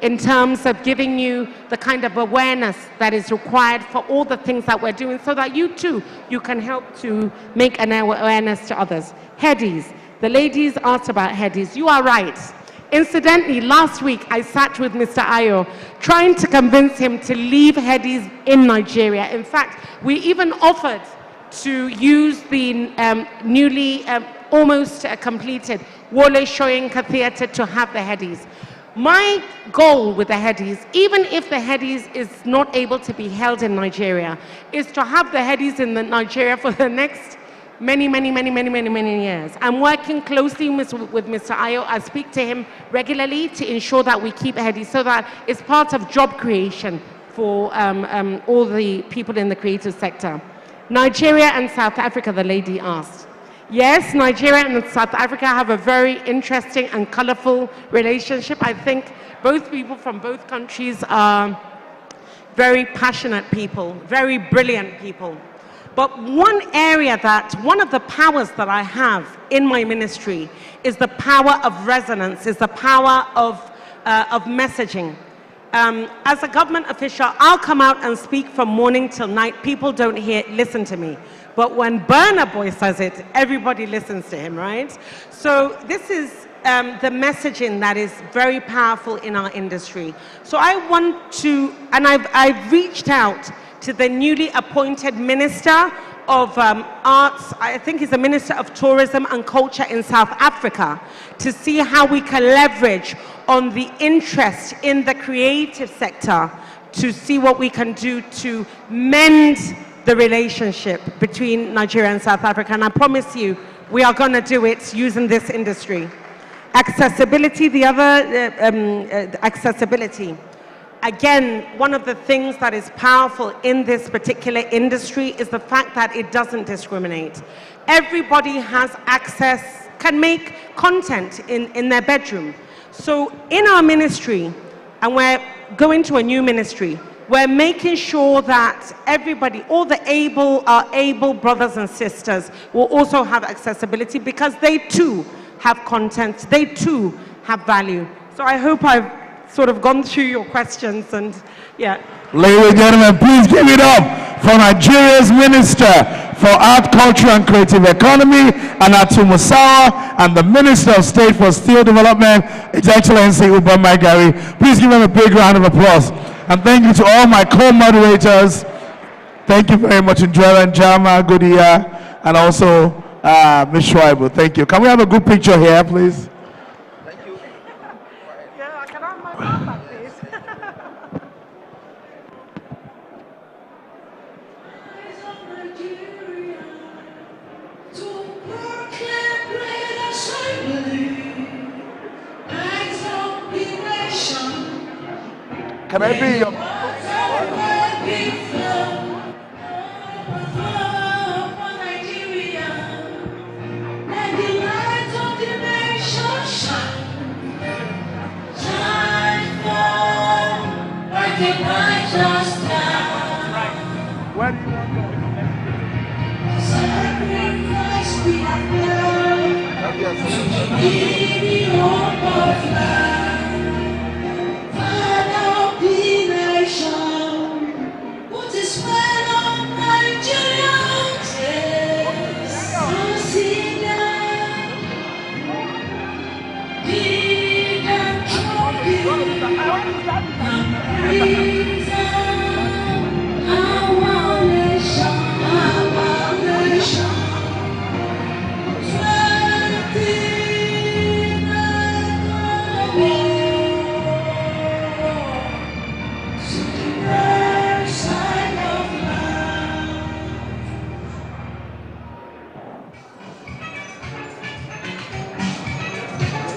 in terms of giving you the kind of awareness that is required for all the things that we're doing so that you too, you can help to make an awareness to others. Headies. The ladies asked about headies. You are right. Incidentally, last week I sat with Mr. Ayo trying to convince him to leave headies in Nigeria. In fact, we even offered to use the newly almost completed Wole Soyinka Theatre to have the headies. My goal with the headies, even if the headies is not able to be held in Nigeria, is to have the headies in Nigeria for the next many years. I'm working closely with Mr. Ayo. I speak to him regularly to ensure that we keep headies so that it's part of job creation for all the people in the creative sector. Nigeria and South Africa, the lady asked. Yes, Nigeria and South Africa have a very interesting and colorful relationship. I think both people from both countries are very passionate people, very brilliant people. But one of the powers that I have in my ministry is the power of resonance, is the power of messaging. As a government official, I'll come out and speak from morning till night. People don't listen to me. But when Burna Boy says it, everybody listens to him, right? So this is the messaging that is very powerful in our industry. So I want to, and I've reached out to the newly appointed Minister of Arts, I think he's the Minister of Tourism and Culture in South Africa, to see how we can leverage on the interest in the creative sector to see what we can do to mend the relationship between Nigeria and South Africa. And I promise you, we are going to do it using this industry. Accessibility, the other accessibility. Again, one of the things that is powerful in this particular industry is the fact that it doesn't discriminate. Everybody has access, can make content in their bedroom. So in our ministry, and we're going to a new ministry, we're making sure that everybody, all the able brothers and sisters will also have accessibility because they too have content, they too have value. So I hope I've sort of gone through your questions and yeah. Ladies and gentlemen, please give it up for Nigeria's Minister for Art, Culture and Creative Economy, Anatu Musawa, and the Minister of State for Steel Development, His Excellency Ubama Gari. Please give them a big round of applause. And thank you to all my co-moderators. Thank you very much, Njwela and Jama, Godia, and also Ms. Schreiber. Thank you. Can we have a good picture here, please? Thank you. Yeah, can I have my backpack, please? Can I be your... Where do you want to go? Sacrifice we have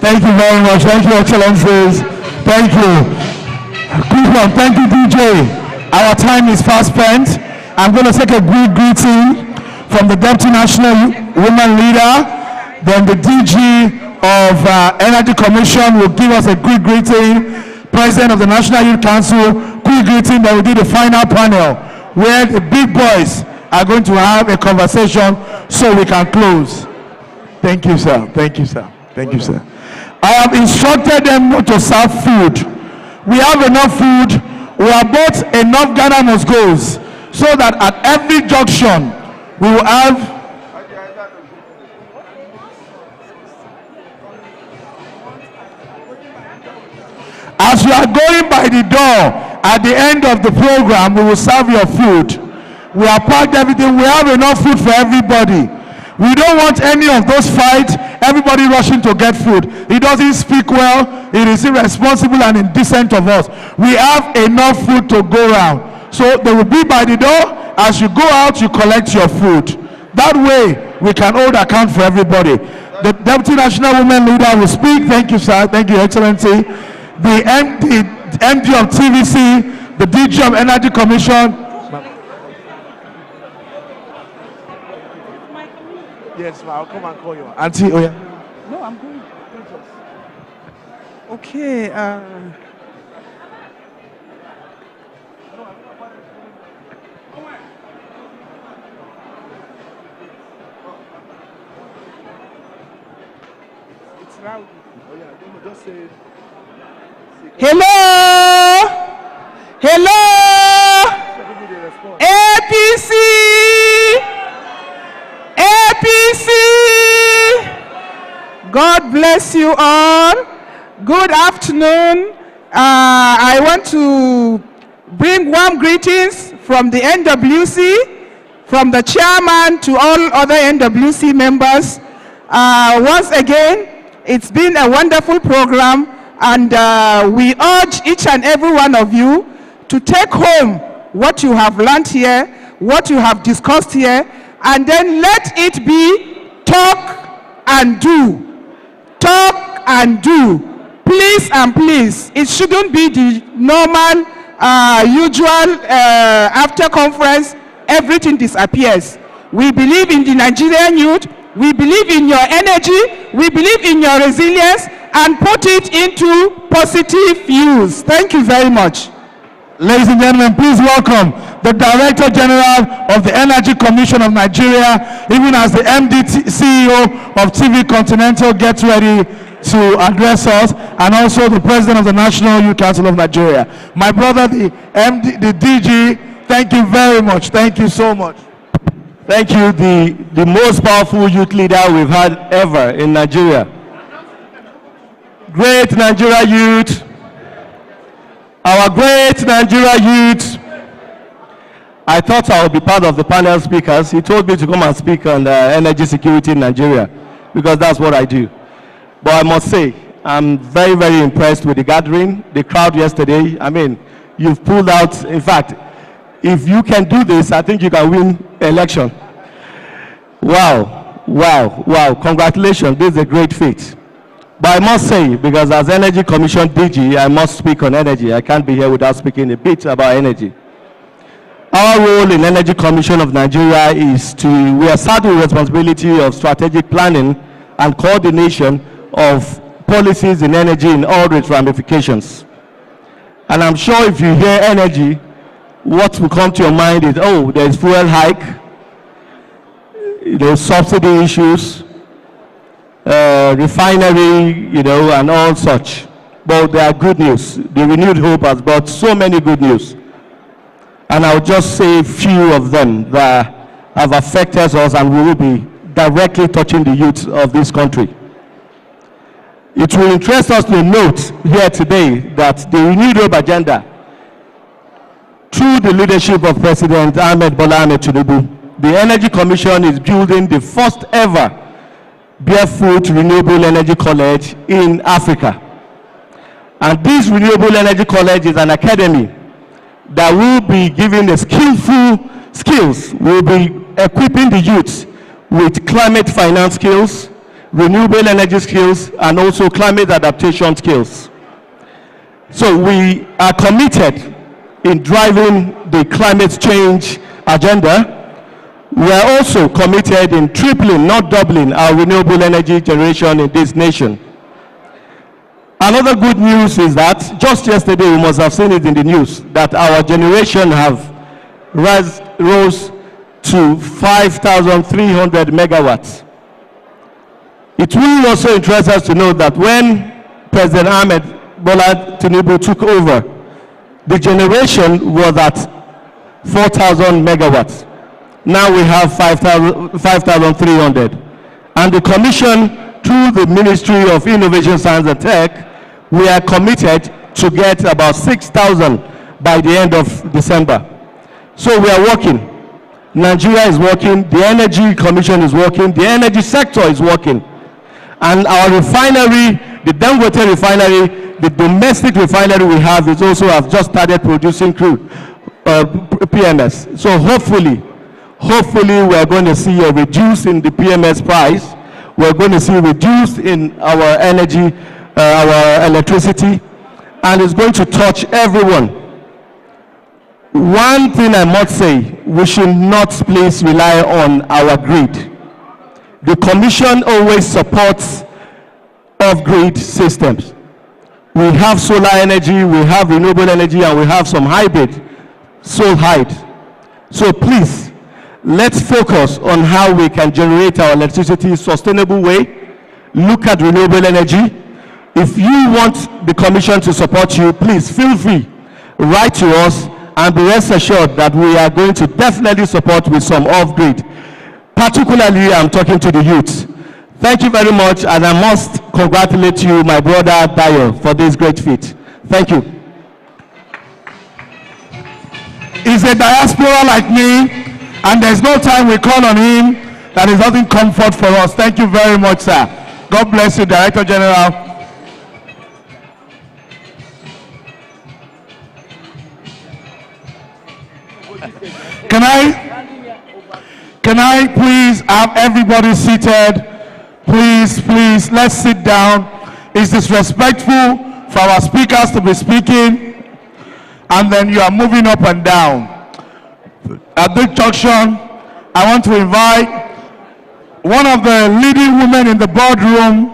Thank you very much. Thank you, Excellencies. Thank you. Good one. Thank you, DJ. Our time is fast spent. I'm going to take a quick greeting from the Deputy National Women Leader. Then the DG of Energy Commission will give us a quick greeting. President of the National Youth Council, quick greeting. Then we'll do the final panel where the big boys are going to have a conversation so we can close. Thank you, sir. Thank you, sir. Thank you, sir. I have instructed them to serve food. We have enough food. We have bought enough Ghana must goes so that at every junction we will have. As you are going by the door at the end of the program, we will serve your food. We have packed everything. We have enough food for everybody. We don't want any of those fights, everybody rushing to get food. He doesn't speak well. It is irresponsible and indecent of us. We have enough food to go around. So they will be by the door. As you go out, you collect your food. That way, we can hold account for everybody. The Deputy National Women Leader will speak. Thank you, sir. Thank you, Excellency. The MD of TVC, the DG of Energy Commission. Yes, I'll come and call you. Auntie, oh yeah. No, I'm going. Okay. It's rowdy. Oh yeah, just say. Hello. Hello. APC. APC. God bless you all. Good afternoon. I want to bring warm greetings from the NWC, from the chairman to all other NWC members. Once again, it's been a wonderful program, and we urge each and every one of you to take home what you have learned here, what you have discussed here, and then let it be talk and do. Talk and do. Please and please, it shouldn't be the normal, usual after conference, everything disappears. We believe in the Nigerian youth, we believe in your energy, we believe in your resilience, and put it into positive use. Thank you very much. Ladies and gentlemen, please welcome the Director General of the Energy Commission of Nigeria, even as the CEO of TV Continental gets ready to address us, and also the President of the National Youth Council of Nigeria. My brother, the DG, thank you very much. Thank you so much. Thank you, the most powerful youth leader we've had ever in Nigeria. Great Nigeria youth. Our great Nigeria youth. I thought I would be part of the panel speakers. He told me to come and speak on energy security in Nigeria, because that's what I do. But I must say, I'm very, very impressed with the gathering, the crowd yesterday. I mean, you've pulled out, in fact, if you can do this, I think you can win election. Wow, wow, wow. Congratulations, this is a great feat. But I must say, because as Energy Commission DG, I must speak on energy. I can't be here without speaking a bit about energy. Our role in Energy Commission of Nigeria is we are saddled with responsibility of strategic planning and coordination of policies in energy in all its ramifications. And I'm sure if you hear energy, what will come to your mind is, oh, there's fuel hike, subsidy issues, refinery, and all such. But there are good news. The renewed hope has brought so many good news. And I'll just say a few of them that have affected us and will be directly touching the youth of this country. It will interest us to note here today that the renewed hope agenda, through the leadership of President Ahmed Bola Ahmed Tinubu, the Energy Commission is building the first ever barefoot renewable energy college in Africa. And this renewable energy college is an academy that will be giving the skills, will be equipping the youth with climate finance skills, renewable energy skills, and also climate adaptation skills. So we are committed in driving the climate change agenda. We are also committed in tripling, not doubling, our renewable energy generation in this nation. Another good news is that just yesterday, we must have seen it in the news, that our generation have rose to 5,300 megawatts. It will also interest us to know that when President Ahmed Bola Tinubu took over, the generation was at 4,000 megawatts. Now we have 5,300. And the Commission, through the Ministry of Innovation, Science and Tech, we are committed to get about 6,000 by the end of December. So we are working. Nigeria is working, the Energy Commission is working, the energy sector is working. And our refinery, the Dangote refinery, the domestic refinery we have is also have just started producing crude, PMS. So hopefully we are going to see a reduce in the PMS price. We're going to see a reduce in our energy, our electricity, and it's going to touch everyone. One thing I must say, we should not please rely on our grid. The Commission always supports off-grid systems. We have solar energy, we have renewable energy, and we have some hybrid, solar hybrid. So please, let's focus on how we can generate our electricity in a sustainable way. Look at renewable energy. If you want the Commission to support you, please feel free, write to us, and be rest assured that we are going to definitely support with some off-grid. Particularly, I'm talking to the youth. Thank you very much, and I must congratulate you, my brother Dayo, for this great feat. Thank you. He's a diaspora like me, and there's no time we call on him that is nothing comfort for us. Thank you very much, sir. God bless you, Director General. Can I please have everybody seated? Please, let's sit down. It's disrespectful for our speakers to be speaking, and then you are moving up and down. At this junction, I want to invite one of the leading women in the boardroom.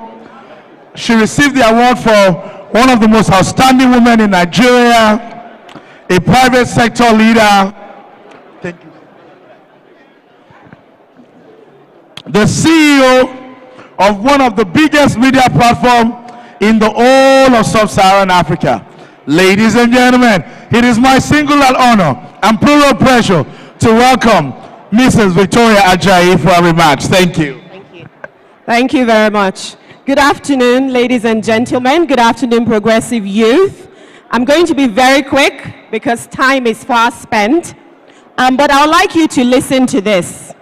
She received the award for one of the most outstanding women in Nigeria, a private sector leader. Thank you. The CEO of one of the biggest media platforms in the whole of sub-Saharan Africa. Ladies and gentlemen, it is my singular honor and plural pleasure to welcome Mrs. Victoria Ajayi for her remarks. Thank you. Thank you very much. Good afternoon, ladies and gentlemen. Good afternoon, progressive youth. I'm going to be very quick because time is fast spent, but I would like you to listen to this.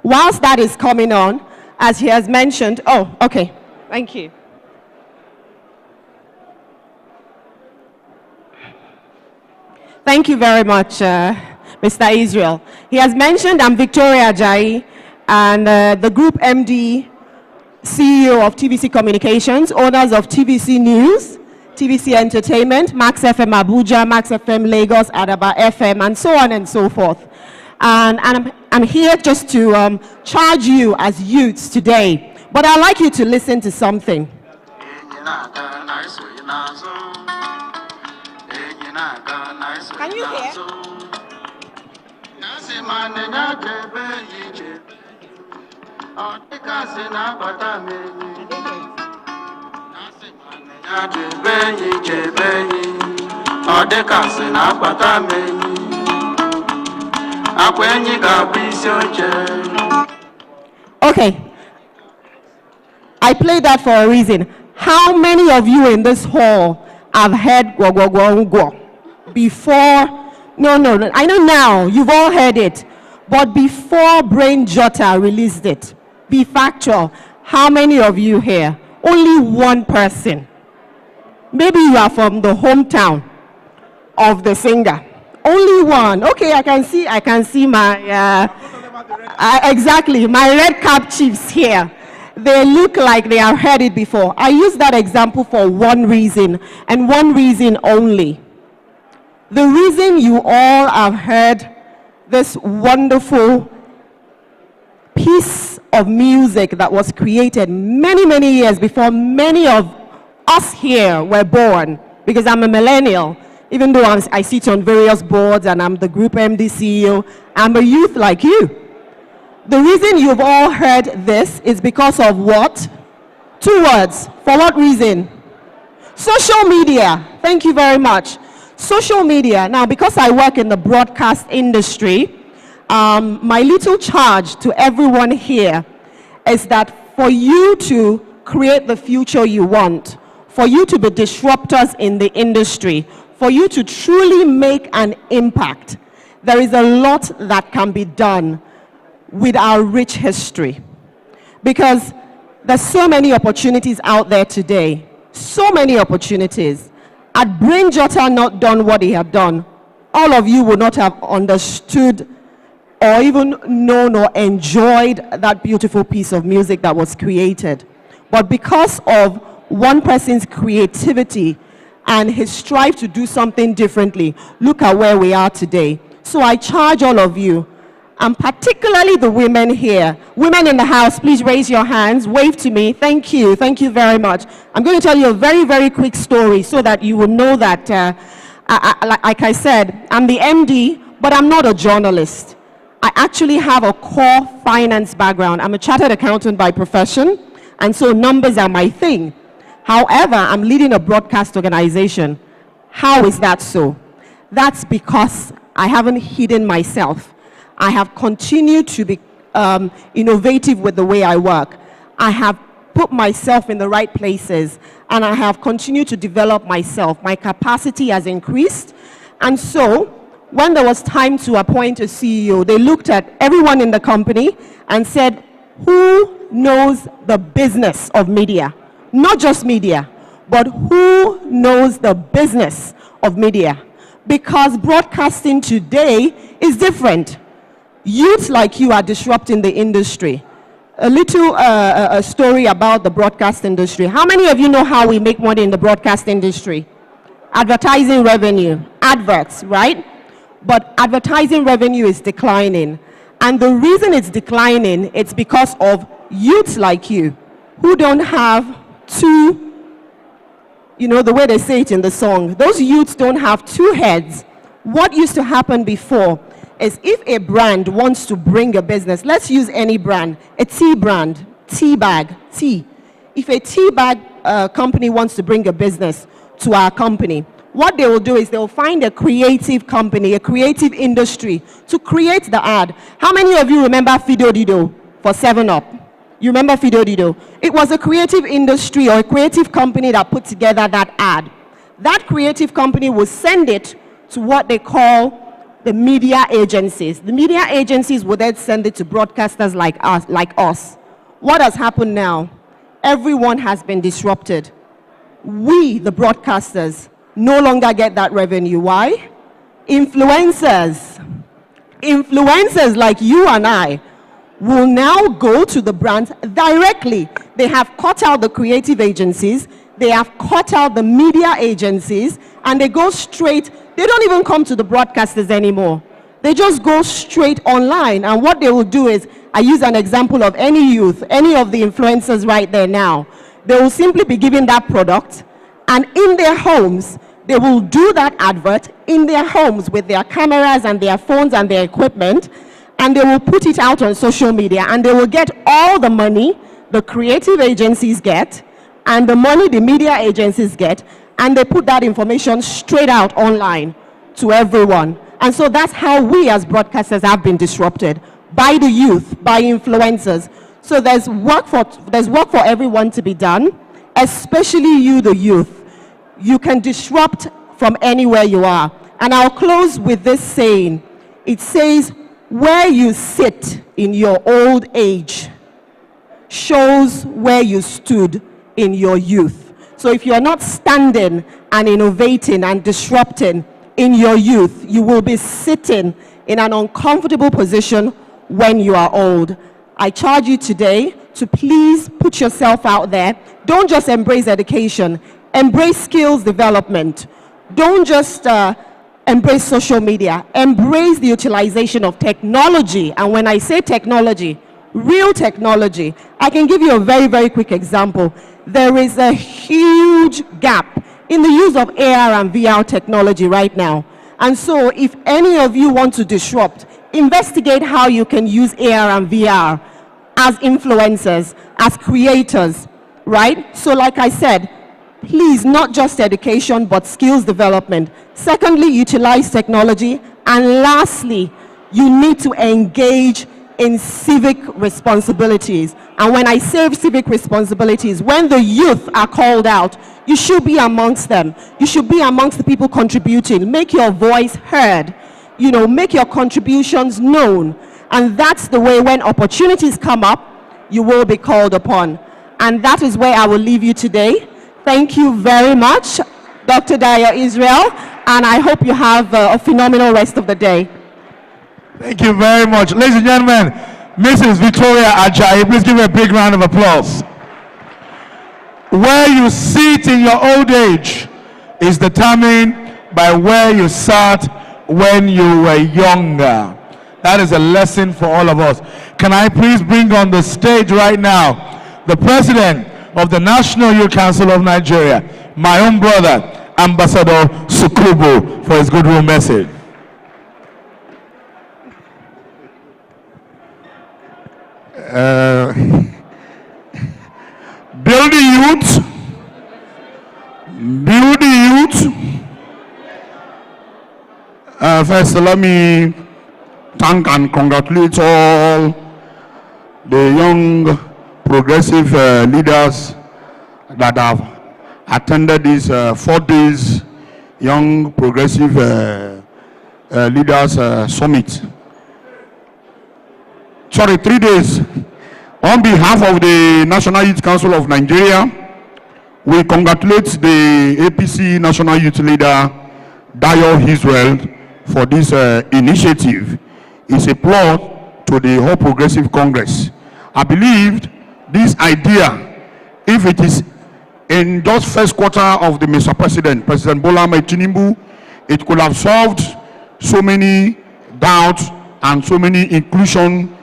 Whilst that is coming on, as he has mentioned, okay, thank you. Thank you very much, Mr. Israel. He has mentioned I'm Victoria Ajayi, and the Group MD, CEO of TVC Communications, owners of TVC News, TVC Entertainment, Max FM Abuja, Max FM Lagos, Adaba FM, and so on and so forth. And I'm here just to charge you as youths today, but I'd like you to listen to something. Can you hear? Okay, I played that for a reason. How many of you in this hall have heard go go go go before? No, I know now you've all heard it, but before Brain Jotta released it, be factual. How many of you here? Only one person. Maybe you are from the hometown of the singer. Only one. Okay, I can see my exactly my red cap chiefs here. They look like they have heard it before. I use that example for one reason and one reason only. The reason you all have heard this wonderful piece of music that was created many, many years before many of us here were born, because I'm a millennial, even though I sit on various boards and I'm the group MD CEO, I'm a youth like you. The reason you've all heard this is because of what? 2 words. For what reason? Social media. Thank you very much. Social media. Now, because I work in the broadcast industry, my little charge to everyone here is that for you to create the future you want, for you to be disruptors in the industry, for you to truly make an impact, there is a lot that can be done with our rich history. Because there's so many opportunities out there today, so many opportunities. Had Brain Jotter not done what he had done, all of you would not have understood or even known or enjoyed that beautiful piece of music that was created. But because of one person's creativity and his strive to do something differently, look at where we are today. So I charge all of you, and particularly the women here. Women in the house, please raise your hands, wave to me. Thank you very much. I'm going to tell you a very, very quick story so that you will know that, like I said, I'm the MD, but I'm not a journalist. I actually have a core finance background. I'm a chartered accountant by profession, and so numbers are my thing. However, I'm leading a broadcast organization. How is that so? That's because I haven't hidden myself. I have continued to be innovative with the way I work. I have put myself in the right places, and I have continued to develop myself. My capacity has increased, and so when there was time to appoint a CEO, they looked at everyone in the company and said, who knows the business of media? Not just media, but who knows the business of media? Because broadcasting today is different. Youths like you are disrupting the industry. A little story about the broadcast industry. How many of you know how we make money in the broadcast industry? Advertising revenue, adverts, right? But advertising revenue is declining. And the reason it's declining, it's because of youths like you who don't have two, you know, the way they say it in the song, those youths don't have two heads. What used to happen before is if a brand wants to bring a business, let's use any brand, a tea brand, tea bag, tea. If a tea bag company wants to bring a business to our company, what they will do is they will find a creative company, a creative industry to create the ad. How many of you remember Fido Dido for 7-Up? You remember Fido Dido? It was a creative industry or a creative company that put together that ad. That creative company will send it to what they call the media agencies. The media agencies will then send it to broadcasters like us. What has happened now? Everyone has been disrupted. We, the broadcasters, no longer get that revenue. Why? Influencers like you and I will now go to the brands directly. They have cut out the creative agencies, they have cut out the media agencies, and they go straight. They don't even come to the broadcasters anymore. They just go straight online. And what they will do is, I use an example of any youth, any of the influencers right there now. They will simply be given that product, and in their homes, they will do that advert in their homes with their cameras and their phones and their equipment, and they will put it out on social media, and they will get all the money the creative agencies get, and the money the media agencies get, and they put that information straight out online to everyone. And so that's how we as broadcasters have been disrupted, by the youth, by influencers. So there's work for everyone to be done, especially you, the youth. You can disrupt from anywhere you are. And I'll close with this saying. It says, where you sit in your old age shows where you stood in your youth. So if you're not standing and innovating and disrupting in your youth, you will be sitting in an uncomfortable position when you are old. I charge you today to please put yourself out there. Don't just embrace education, embrace skills development. Don't just embrace social media, embrace the utilization of technology. And when I say technology, real technology, I can give you a very, very quick example. There is a huge gap in the use of AR and VR technology right now. And so if any of you want to disrupt, investigate how you can use AR and VR as influencers, as creators, right? So like I said, please, not just education, but skills development. Secondly, utilize technology. And lastly, you need to engage in civic responsibilities. And when I say civic responsibilities, when the youth are called out, you should be amongst them. You should be amongst the people contributing. Make your voice heard. You know, make your contributions known. And that's the way when opportunities come up, you will be called upon. And that is where I will leave you today. Thank you very much, Dr. Daya Israel, and I hope you have a phenomenal rest of the day. Thank you very much. Ladies and gentlemen, Mrs. Victoria Ajayi, please give her a big round of applause. Where you sit in your old age is determined by where you sat when you were younger. That is a lesson for all of us. Can I please bring on the stage right now the President of the National Youth Council of Nigeria, my own brother, Ambassador Sukubu, for his goodwill message. Build the youth. Build the youth. First, let me thank and congratulate all the young progressive leaders that have attended this 4 days Young Progressive Leaders Summit. Sorry, 3 days. On behalf of the National Youth Council of Nigeria, we congratulate the APC National Youth Leader, Dayo Israel, for this initiative. It's a plot to the whole Progressive Congress. I believed this idea, if it is in just first quarter of the Mr. President, President Bola Ahmed Tinubu, it could have solved so many doubts and so many inclusion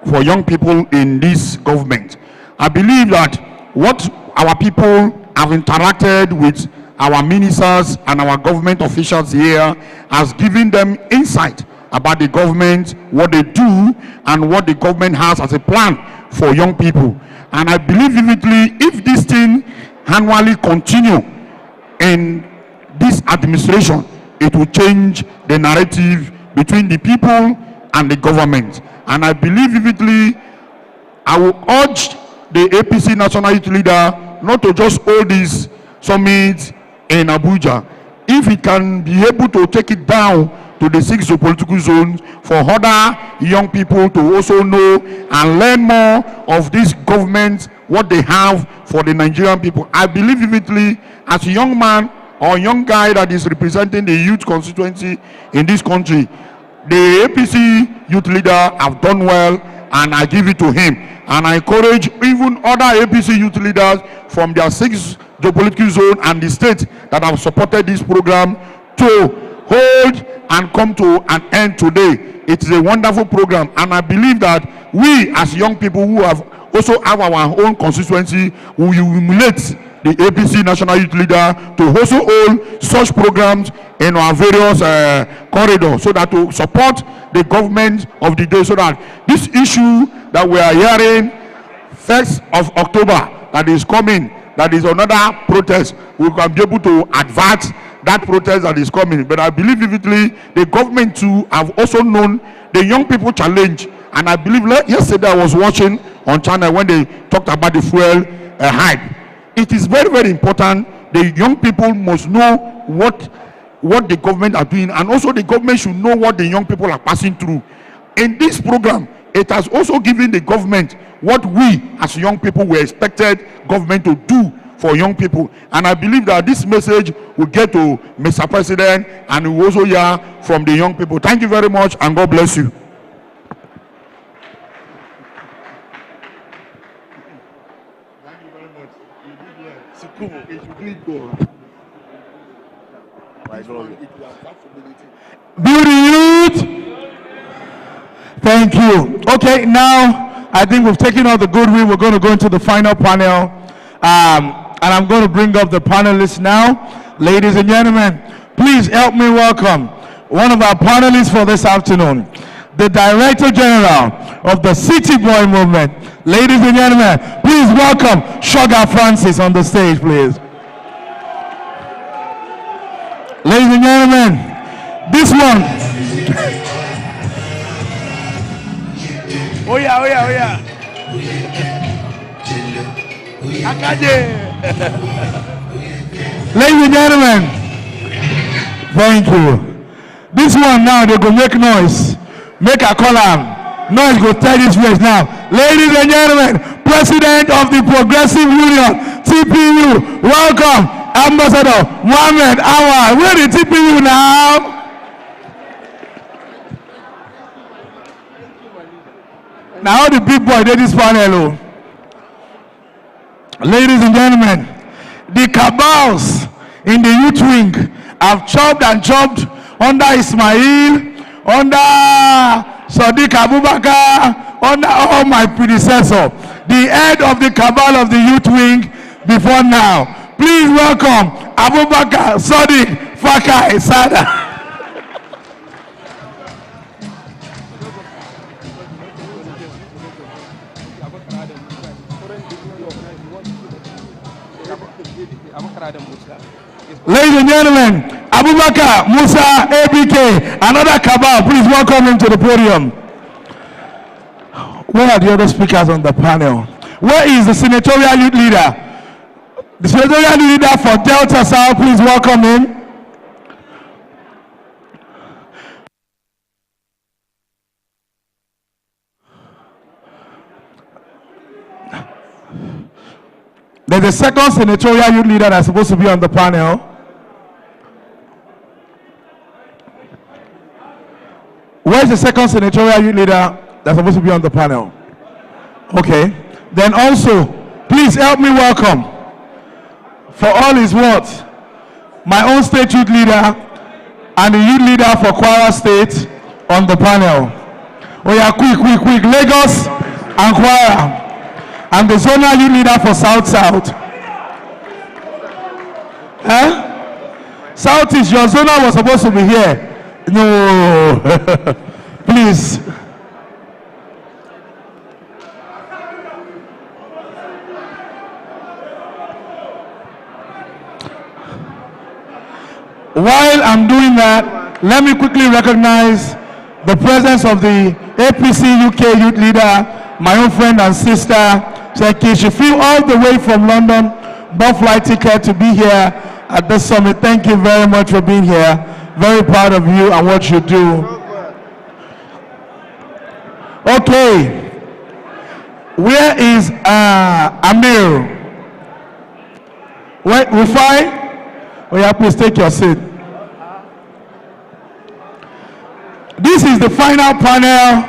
for young people in this government. I believe that what our people have interacted with our ministers and our government officials here has given them insight about the government, what they do, and what the government has as a plan for young people. And I believe vividly, if this thing annually continue in this administration, it will change the narrative between the people and the government. And I believe vividly, I will urge the APC National Youth Leader not to just hold this summit in Abuja. If it can be able to take it down to the 6 geopolitical zones for other young people to also know and learn more of this government, what they have for the Nigerian people. I believe vividly, as a young man or young guy that is representing the youth constituency in this country, the APC youth leader have done well, and I give it to him. And I encourage even other APC youth leaders from their 6 geopolitical zone and the states that have supported this program to hold and come to an end today. It is a wonderful program, and I believe that we as young people who have also have our own constituency will emulate the APC National Youth Leader to also hold such programs in our various corridors, so that to support the government of the day, so that this issue that we are hearing 1st of October that is coming, that is another protest, we can be able to advert that protest that is coming. But I believe vividly the government too have also known the young people challenge. And I believe yesterday I was watching on channel when they talked about the fuel hype. It is very, very important. The young people must know what the government are doing, and also the government should know what the young people are passing through. In this program, it has also given the government what we as young people were expected government to do for young people. And I believe that this message will get to Mr. President, and we will also hear from the young people. Thank you very much, and God bless you. Thank you very much. You did well. Beauty youth. Thank you. Okay, now I think we've taken all the goodwill. We're going to go into the final panel. And I'm going to bring up the panelists now. Ladies and gentlemen, please help me welcome one of our panelists for this afternoon, the Director General of the City Boy Movement. Ladies and gentlemen, please welcome Sugar Francis on the stage, please. Ladies and gentlemen, this one. Oh yeah. Ladies and gentlemen, thank you. This one now, they go make noise. Make a call am. Noise go tell this place now. Ladies and gentlemen, President of the Progressive Union, TPU, welcome, Ambassador Mohammed Awad. Where the TPU now? Now all the big boy did this panel. Ladies and gentlemen, the cabals in the youth wing have chopped and chopped under Ismail, under Sadiq Abubakar, under all my predecessor, the head of the cabal of the youth wing before now. Please welcome Abubakar Sadiq Fakai Sada. Ladies and gentlemen, Abubakar Musa ABK, another cabal, please welcome him to the podium. Where are the other speakers on the panel? Where is the senatorial youth leader? The senatorial leader for Delta South, please welcome him. There's a second senatorial youth leader that's supposed to be on the panel. Where's the second senatorial youth leader that's supposed to be on the panel? Okay. Then also, please help me welcome, for all his words, my own state youth leader and the youth leader for Kwara State on the panel. Oh yeah, quick. Lagos and Kwara. And the zonal youth leader for South. Southeast, your zonal was supposed to be here. No. Please. While I'm doing that, let me quickly recognize the presence of the APC UK youth leader, my own friend and sister, she flew all the way from London, bought flight ticket to be here at this summit. Thank you very much for being here. Very proud of you and what you do. Okay. Where is Amir? Wait, Rufai? Oh yeah, please take your seat. This is the final panel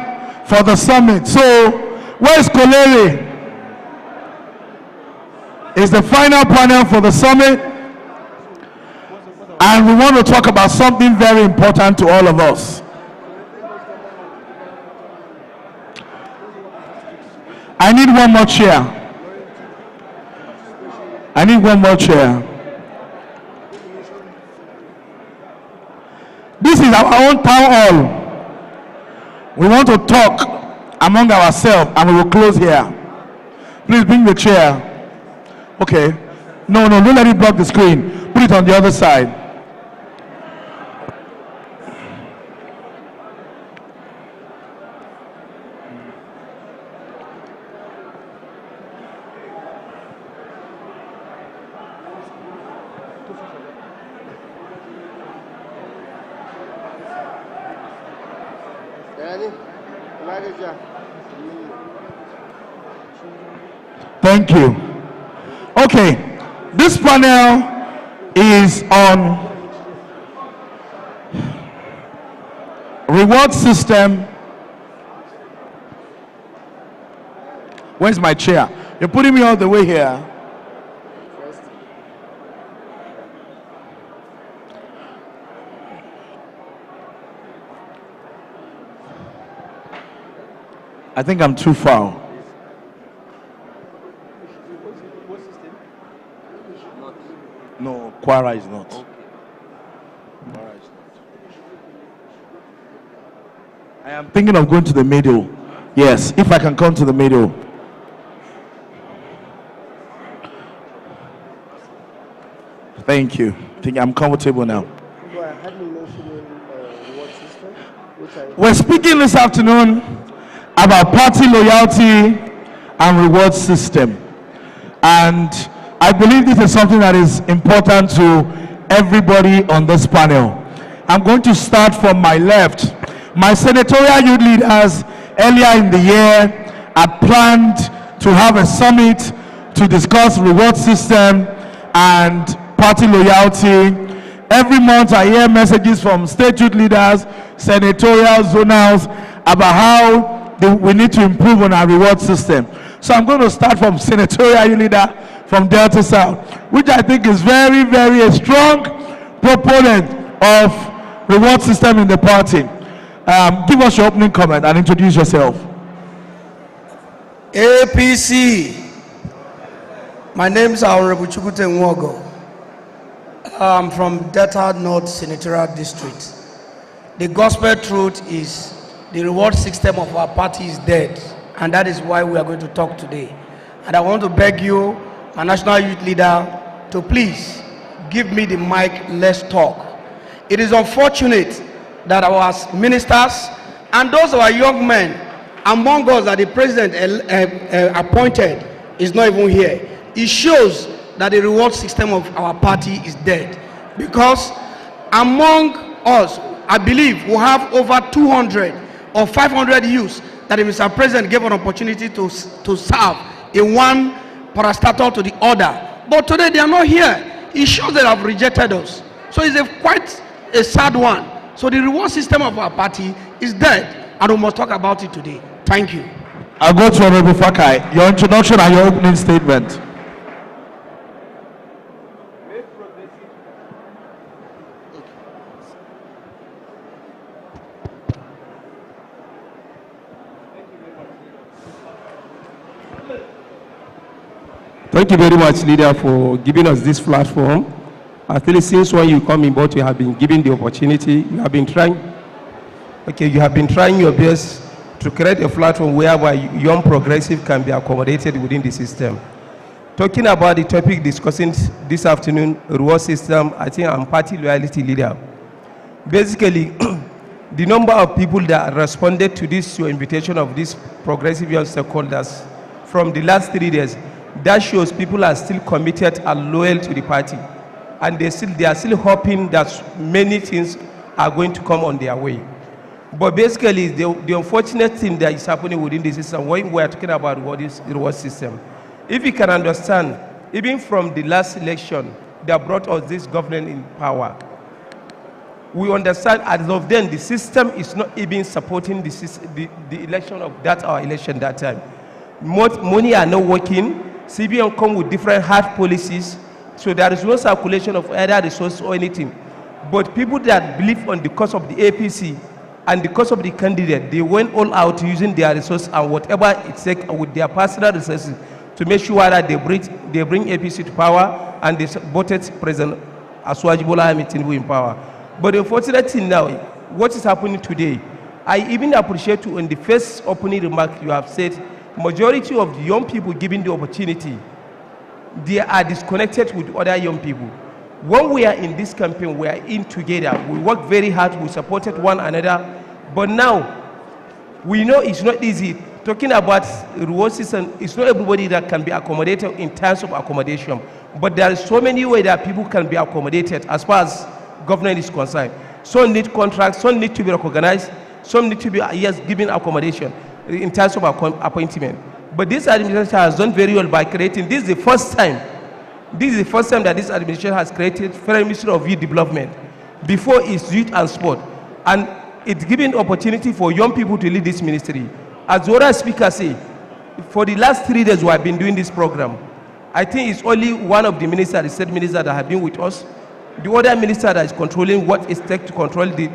for the summit. So, where's Kolere? It's the final panel for the summit, and we want to talk about something very important to all of us. I need one more chair. This is our own town hall. We want to talk among ourselves, and we will close here. Please bring the chair. Okay. No, don't let it block the screen. Put it on the other side. Thank you. Okay, this panel is on reward system. Where's my chair? You're putting me all the way here. I think I'm too far. No, Quara is not. Quara is not. I am thinking of going to the middle. Yes, if I can come to the middle. Thank you. I think I'm comfortable now. We're speaking this afternoon about party loyalty and reward system. And I believe this is something that is important to everybody on this panel. I'm going to start from my left. My senatorial youth leaders earlier in the year had planned to have a summit to discuss reward system and party loyalty. Every month I hear messages from state youth leaders, senatorial, zonals about how we need to improve on our reward system. So I'm going to start from senatorial youth leader from Delta South, which I think is very, very a strong proponent of reward system in the party. Give us your opening comment and introduce yourself. APC. My name is Honorable Chukute Nwogo. I'm from Delta North Senatorial District. The gospel truth is the reward system of our party is dead, and that is why we are going to talk today. And I want to beg you, my national youth leader, to please give me the mic, let's talk. It is unfortunate that our ministers and those of our young men among us that the president appointed is not even here. It shows that the reward system of our party is dead, because among us, I believe we have over 200 or 500 youths that the Mr. President gave an opportunity to serve in one parastatal to the other. But today they are not here. It shows that they have rejected us. So it's quite a sad one. So the reward system of our party is dead, and we must talk about it today. Thank you. I'll go to Honorable Fakai. Your introduction and your opening statement. Thank you very much, leader, for giving us this platform. I feel since when you come in board, you have been given the opportunity. You have been trying your best to create a platform whereby young progressive can be accommodated within the system. Talking about the topic discussing this afternoon, reward system, I think I'm party loyalty leader. Basically, the number of people that responded to this your invitation of these progressive young stakeholders from the last 3 days, that shows people are still committed and loyal to the party, and they are still hoping that many things are going to come on their way. But basically, the unfortunate thing that is happening within the system, when we are talking about what is the reward system, if you can understand, even from the last election that brought us this government in power, we understand as of then the system is not even supporting the election of our election that time. Money are not working. CBN come with different hard policies, so there is no circulation of either resource or anything. But people that believe on the cause of the APC and the cause of the candidate, they went all out using their resources and whatever it takes with their personal resources to make sure that they bring APC to power, and they voted President Asuwaji Bola Ahmed Tinubu in power. But the unfortunate thing now, what is happening today, I even appreciate you in the first opening remark you have said, majority of the young people given the opportunity, they are disconnected with other young people. When we are in this campaign, we are in together. We work very hard. We supported one another. But now, we know it's not easy. Talking about reward system, it's not everybody that can be accommodated in terms of accommodation. But there are so many ways that people can be accommodated as far as government is concerned. Some need contracts, some need to be recognized, some need to be, yes, given accommodation in terms of appointment. But this administration has done very well by creating, this is the first time that this administration has created Federal Ministry of Youth Development. Before it's youth and sport. And it's giving opportunity for young people to lead this ministry. As the other speaker say, for the last 3 days we have been doing this program. I think it's only one of the ministers, the state minister, that have been with us. The other minister that is controlling what it takes to control the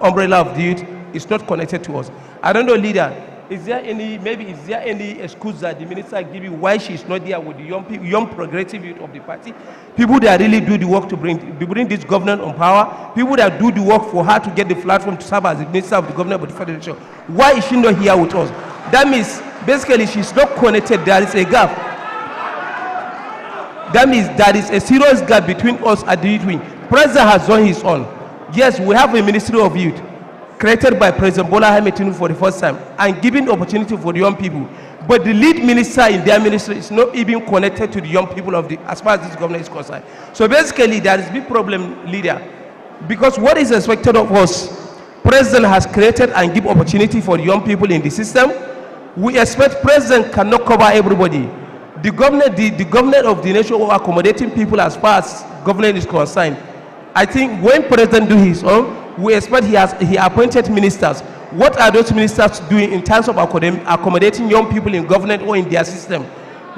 umbrella of the youth is not connected to us. I don't know, leader, Is there any excuse that the minister give you why she's not there with the young progressive youth of the party? People that really do the work to bring this government on power, people that do the work for her to get the platform to serve as the minister of the government of the federation. Why is she not here with us? That means basically she's not connected. There is a gap. That means there is a serious gap between us and the youth wing. President has done his own. Yes, we have a Ministry of Youth created by President Bola Ahmed Tinubu for the first time and giving opportunity for the young people. But the lead minister in their ministry is not even connected to the young people as far as this government is concerned. So basically, there is a big problem, leader, because what is expected of us, President has created and give opportunity for the young people in the system. We expect President cannot cover everybody. The government of the nation are accommodating people as far as government is concerned. I think when President do his own, we expect he appointed ministers. What are those ministers doing in terms of accommodating young people in government or in their system?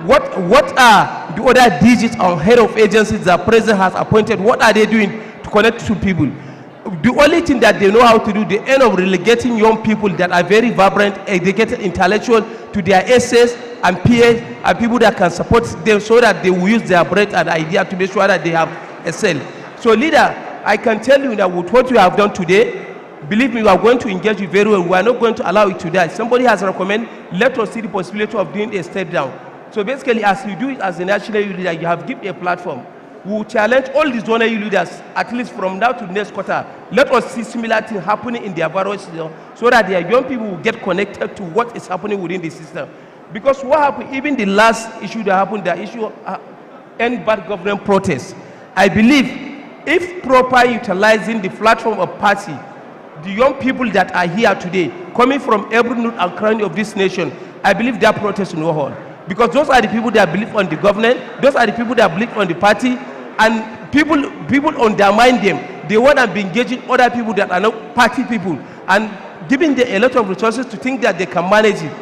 What are the other digits or head of agencies that President has appointed? What are they doing to connect to people? The only thing that they know how to do, they end up relegating young people that are very vibrant, educated, intellectual to their essays and peers and people that can support them so that they will use their brain and idea to make sure that they have excelled. So leader, I can tell you that with what you have done today, believe me, we are going to engage you very well. We are not going to allow it to die. Somebody has recommended, let us see the possibility of doing a step down. So basically, as you do it as a national leader, you have given a platform. We will challenge all these zonal leaders, at least from now to next quarter. Let us see similar things happening in their various systems so that their young people will get connected to what is happening within the system. Because what happened, even the last issue that happened, the issue of end bad government protests, I believe if proper utilizing the platform of party, the young people that are here today, coming from every nook and cranny of this nation, I believe their protest will not hold. Because those are the people that believe on the government, those are the people that believe on the party, and people undermine them. They want to be engaging other people that are not party people and giving them a lot of resources to think that they can manage it.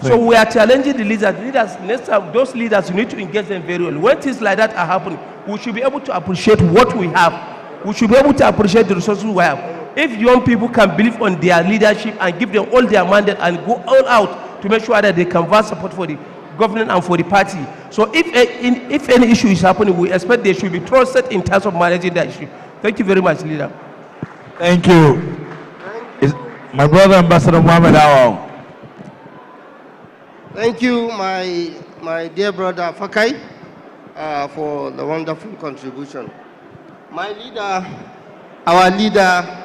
So we are challenging the leaders. Next time, those leaders, you need to engage them very well. When things like that are happening, we should be able to appreciate what we have. We should be able to appreciate the resources we have. If young people can believe on their leadership and give them all their mandate and go all out to make sure that they can vast support for the government and for the party. So if any issue is happening, we expect they should be trusted in terms of managing that issue. Thank you very much, leader. Thank you. My brother, Ambassador Mohammed Awal. Thank you, my dear brother Fakai, for the wonderful contribution. My leader, our leader,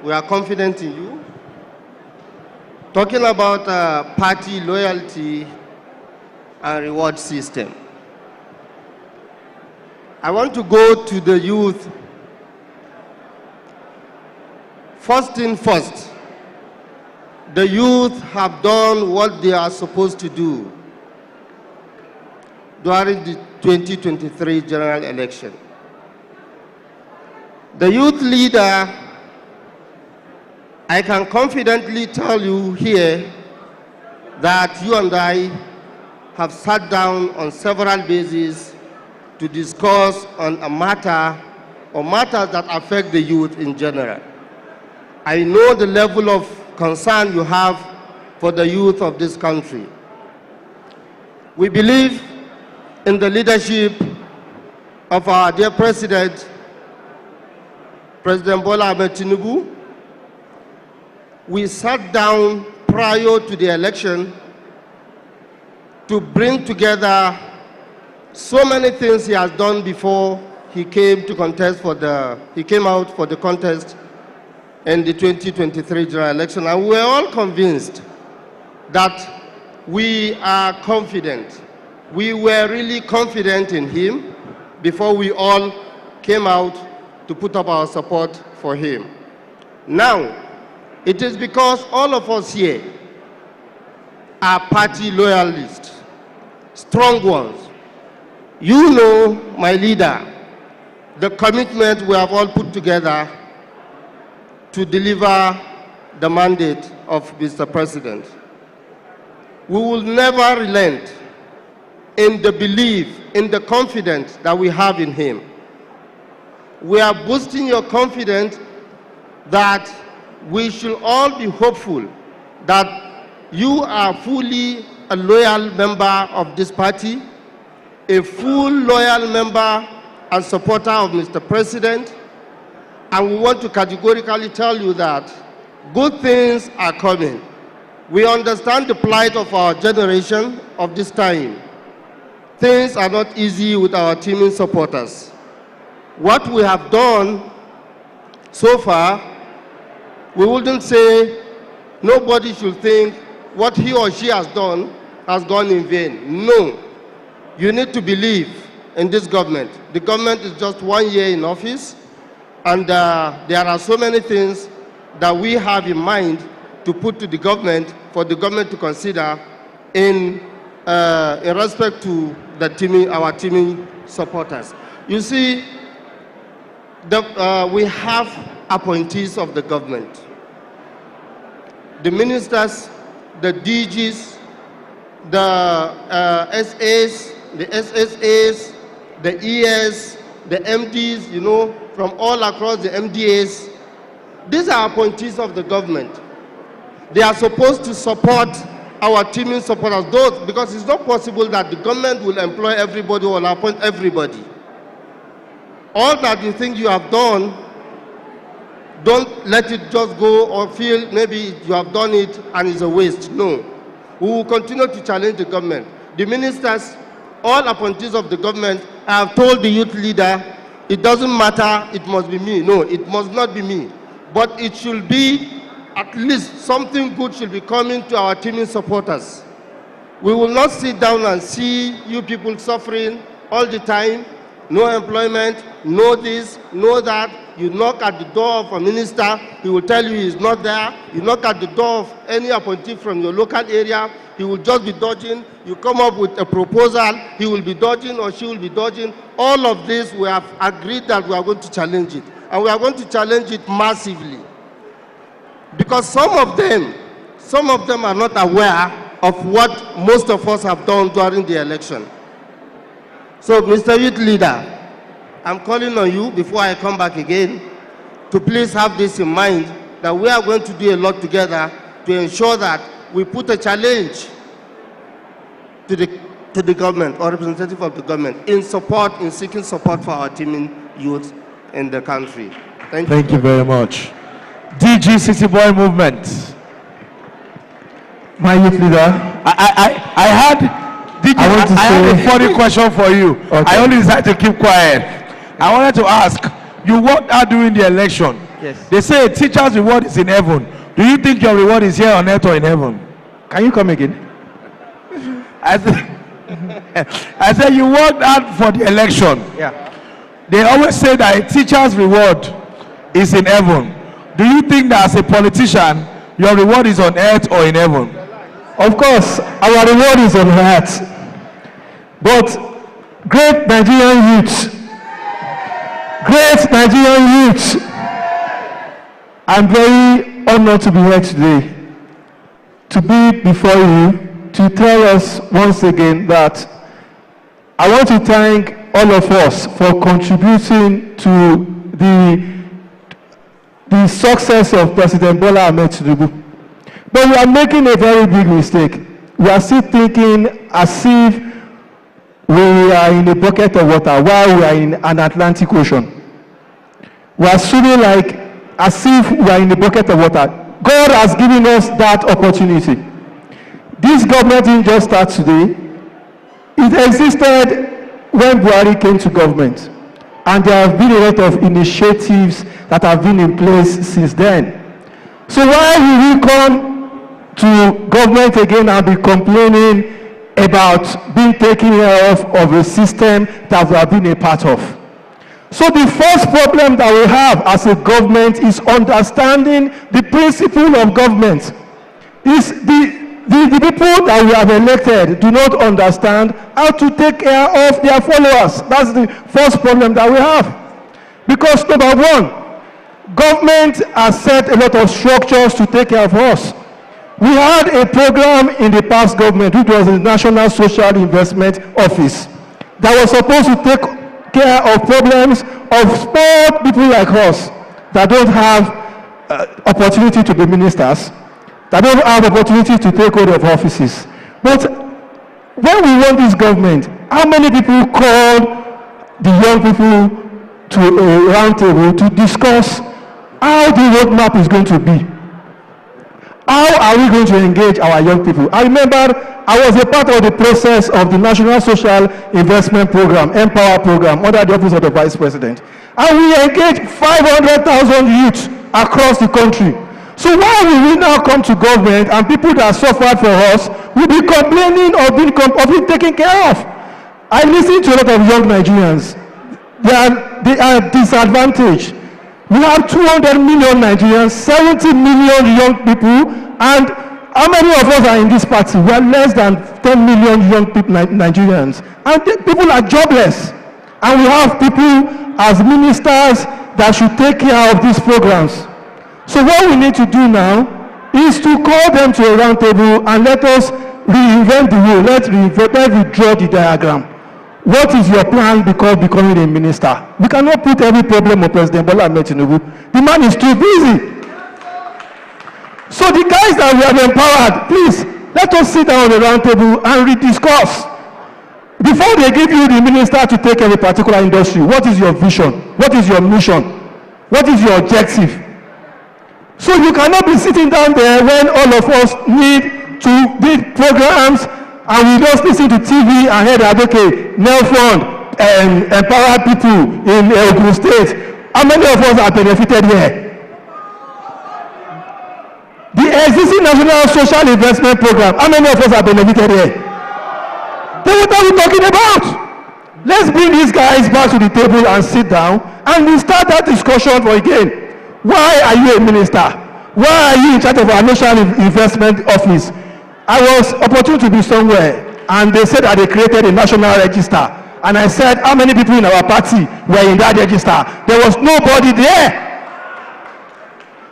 we are confident in you. Talking about party loyalty and reward system. I want to go to the youth. First thing first, the youth have done what they are supposed to do during the 2023 general election. The youth leader, I can confidently tell you here that you and I have sat down on several bases to discuss on a matter or matters that affect the youth in general. I know the level of concern you have for the youth of this country. We believe in the leadership of our dear President, President Bola Ahmed Tinubu. We sat down prior to the election to bring together so many things he has done before he came to contest he came out for the contest in the 2023 general election. And we were all convinced that we are confident. We were really confident in him before we all came out to put up our support for him. Now, it is because all of us here are party loyalists, strong ones. You know, my leader, the commitment we have all put together to deliver the mandate of Mr. President. We will never relent in the belief, in the confidence that we have in him. We are boosting your confidence that we should all be hopeful that you are fully a loyal member of this party, a full loyal member and supporter of Mr. President, and we want to categorically tell you that good things are coming. We understand the plight of our generation of this time. Things are not easy with our teaming supporters. What we have done so far, we wouldn't say nobody should think what he or she has done has gone in vain. No. You need to believe in this government. The government is just 1 year in office, and there are so many things that we have in mind to put to the government for the government to consider in respect to our teaming supporters. You see, we have appointees of the government. The ministers, the DGs, the SAs, the SSAs, the ES, the MDs, you know, from all across the MDAs. These are appointees of the government. They are supposed to support our teaming supporters, because it's not possible that the government will employ everybody or appoint everybody. All that you think you have done, don't let it just go or feel maybe you have done it and it's a waste. No. We will continue to challenge the government. The ministers, all appointees of the government, have told the youth leader, it doesn't matter, it must be me. No, it must not be me. But it should be, at least something good should be coming to our teaming supporters. We will not sit down and see you people suffering all the time, no employment, no this, no that. You knock at the door of a minister, he will tell you he's not there. You knock at the door of any appointee from your local area, he will just be dodging. You come up with a proposal, he will be dodging or she will be dodging. All of this, we have agreed that we are going to challenge it. And we are going to challenge it massively. Because some of them are not aware of what most of us have done during the election. So, Mr. Youth Leader, I'm calling on you before I come back again to please have this in mind, that we are going to do a lot together to ensure that we put a challenge to the government or representative of the government in seeking support for our teaming youth in the country. Thank you very much. DG City Boy Movement. My youth leader, I had a funny question for you. Okay. I only decided to keep quiet. I wanted to ask, you worked out during the election. Yes. They say a teacher's reward is in heaven. Do you think your reward is here on earth or in heaven? Can you come again? I said you worked out for the election. Yeah. They always say that a teacher's reward is in heaven. Do you think that as a politician, your reward is on earth or in heaven? Of course, our reward is on earth. But great Nigerian youths, I'm very honored to be here today, to be before you, to tell us once again that I want to thank all of us for contributing to the success of President Bola Ahmed Tinubu. But we are making a very big mistake. We are still thinking as if we are in a bucket of water while we are in an Atlantic Ocean. We are swimming like as if we are in a bucket of water. God has given us that opportunity. This government didn't just start today. It existed when Buhari came to government. And there have been a lot of initiatives that have been in place since then. So why will we come to government again and be complaining about being taken care of a system that we have been a part of? So the first problem that we have as a government is understanding the principle of government. Is the people that we have elected do not understand how to take care of their followers. That's the first problem that we have. Because number one, government has set a lot of structures to take care of us. We had a program in the past government, which was the National Social Investment Office, that was supposed to take care of problems of small people like us that don't have opportunity to be ministers. that don't have opportunity to take hold of offices. But when we want this government, how many people call the young people to a round table to discuss how the roadmap is going to be? How are we going to engage our young people? I remember I was a part of the process of the National Social Investment Program, Empower Program, under the Office of the Vice President. And we engaged 500,000 youths across the country. So why will we now come to government and people that suffered for us will be complaining or being taken care of? I listen to a lot of young Nigerians. They are disadvantaged. We have 200 million Nigerians, 70 million young people, and how many of us are in this party? We are less than 10 million young people, Nigerians. And people are jobless. And we have people as ministers that should take care of these programs. So what we need to do now is to call them to a round table and let us reinvent the wheel. Let's redraw the diagram. What is your plan becoming a minister? We cannot put every problem on President Bola Ahmed Tinubu. The man is too busy. So the guys that we have empowered, please, let us sit down on the round table and rediscuss. Before they give you the minister to take every particular industry, what is your vision? What is your mission? What is your objective? So you cannot be sitting down there when all of us need to build programs and we just listen to TV and hear that, okay, Nelfund empower people in Ogun State. How many of us are benefited here? The existing National Social Investment Program, how many of us are benefited here? Then what are we talking about? Let's bring these guys back to the table and sit down and we start that discussion for again. Why are you a minister? Why are you in charge of our National Investment Office? I was opportune to be somewhere and they said that they created a national register. And I said, how many people in our party were in that register? There was nobody there.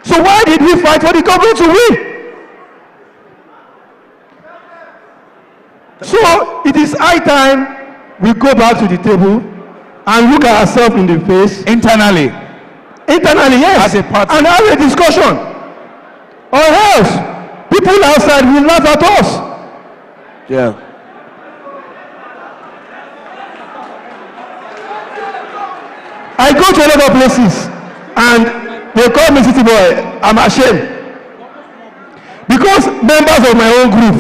So why did we fight for the government to win? So it is high time we go back to the table and look at ourselves in the face. Internally, yes. As a party. And have a discussion. Or else, people outside will laugh at us. Yeah. I go to a lot of places and they call me city boy. I'm ashamed. Because members of my own group,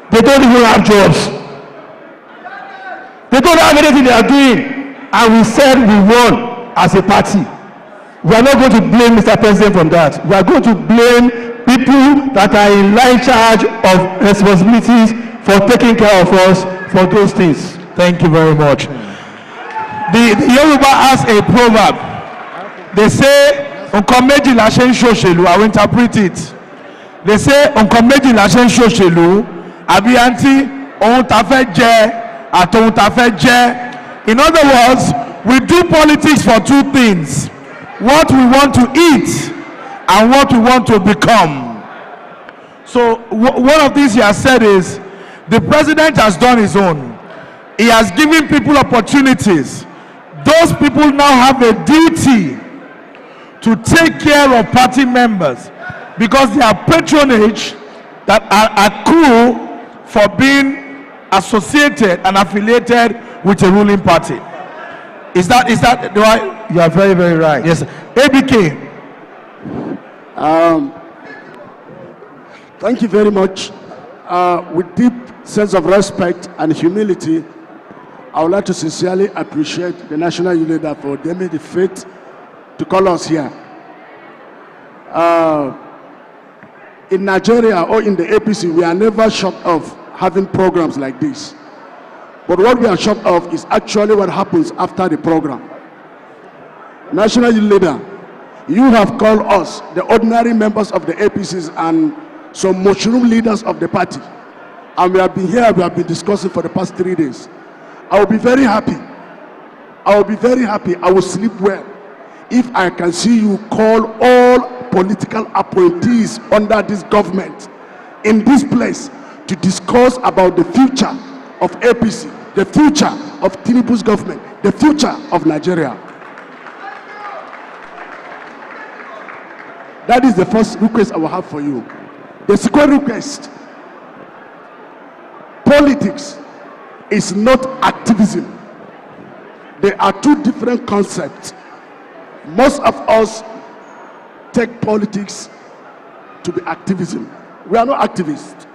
they don't even have jobs. They don't have anything they are doing. And we said we won as a party. We are not going to blame Mr. President from that. We are going to blame people that are in line charge of responsibilities for taking care of us for those things. Thank you very much. The Yoruba has a proverb. They say, "Nǹkan méjì la ṣe ń ṣòṣèlú." I will interpret it. They say, "Nǹkan méjì la ṣe ń ṣòṣèlú." Àbí àǹtí, ohun tá fẹ́ jẹ àti ohun tá fẹ́ jẹ. In other words, we do politics for two things: what we want to eat and what we want to become. So one of these he has said is, the president has done his own. He has given people opportunities. Those people now have a duty to take care of party members because they have patronage that accrue for being associated and affiliated with a ruling party. Is that right? You are very, very right. Yes. ABK. Thank you very much. With deep sense of respect and humility, I would like to sincerely appreciate the national leader for giving the faith to call us here. In Nigeria or in the APC, we are never short of having programs like this. But what we are short of is actually what happens after the program. National leader, you have called us, the ordinary members of the APCs and some mushroom leaders of the party. And we have been here, we have been discussing for the past 3 days. I will be very happy. I will be very happy. I will sleep well if I can see you call all political appointees under this government in this place to discuss about the future of APC, the future of Tinubu's government, the future of Nigeria. That is the first request I will have for you. The second request, politics is not activism. There are two different concepts. Most of us take politics to be activism. We are not activists.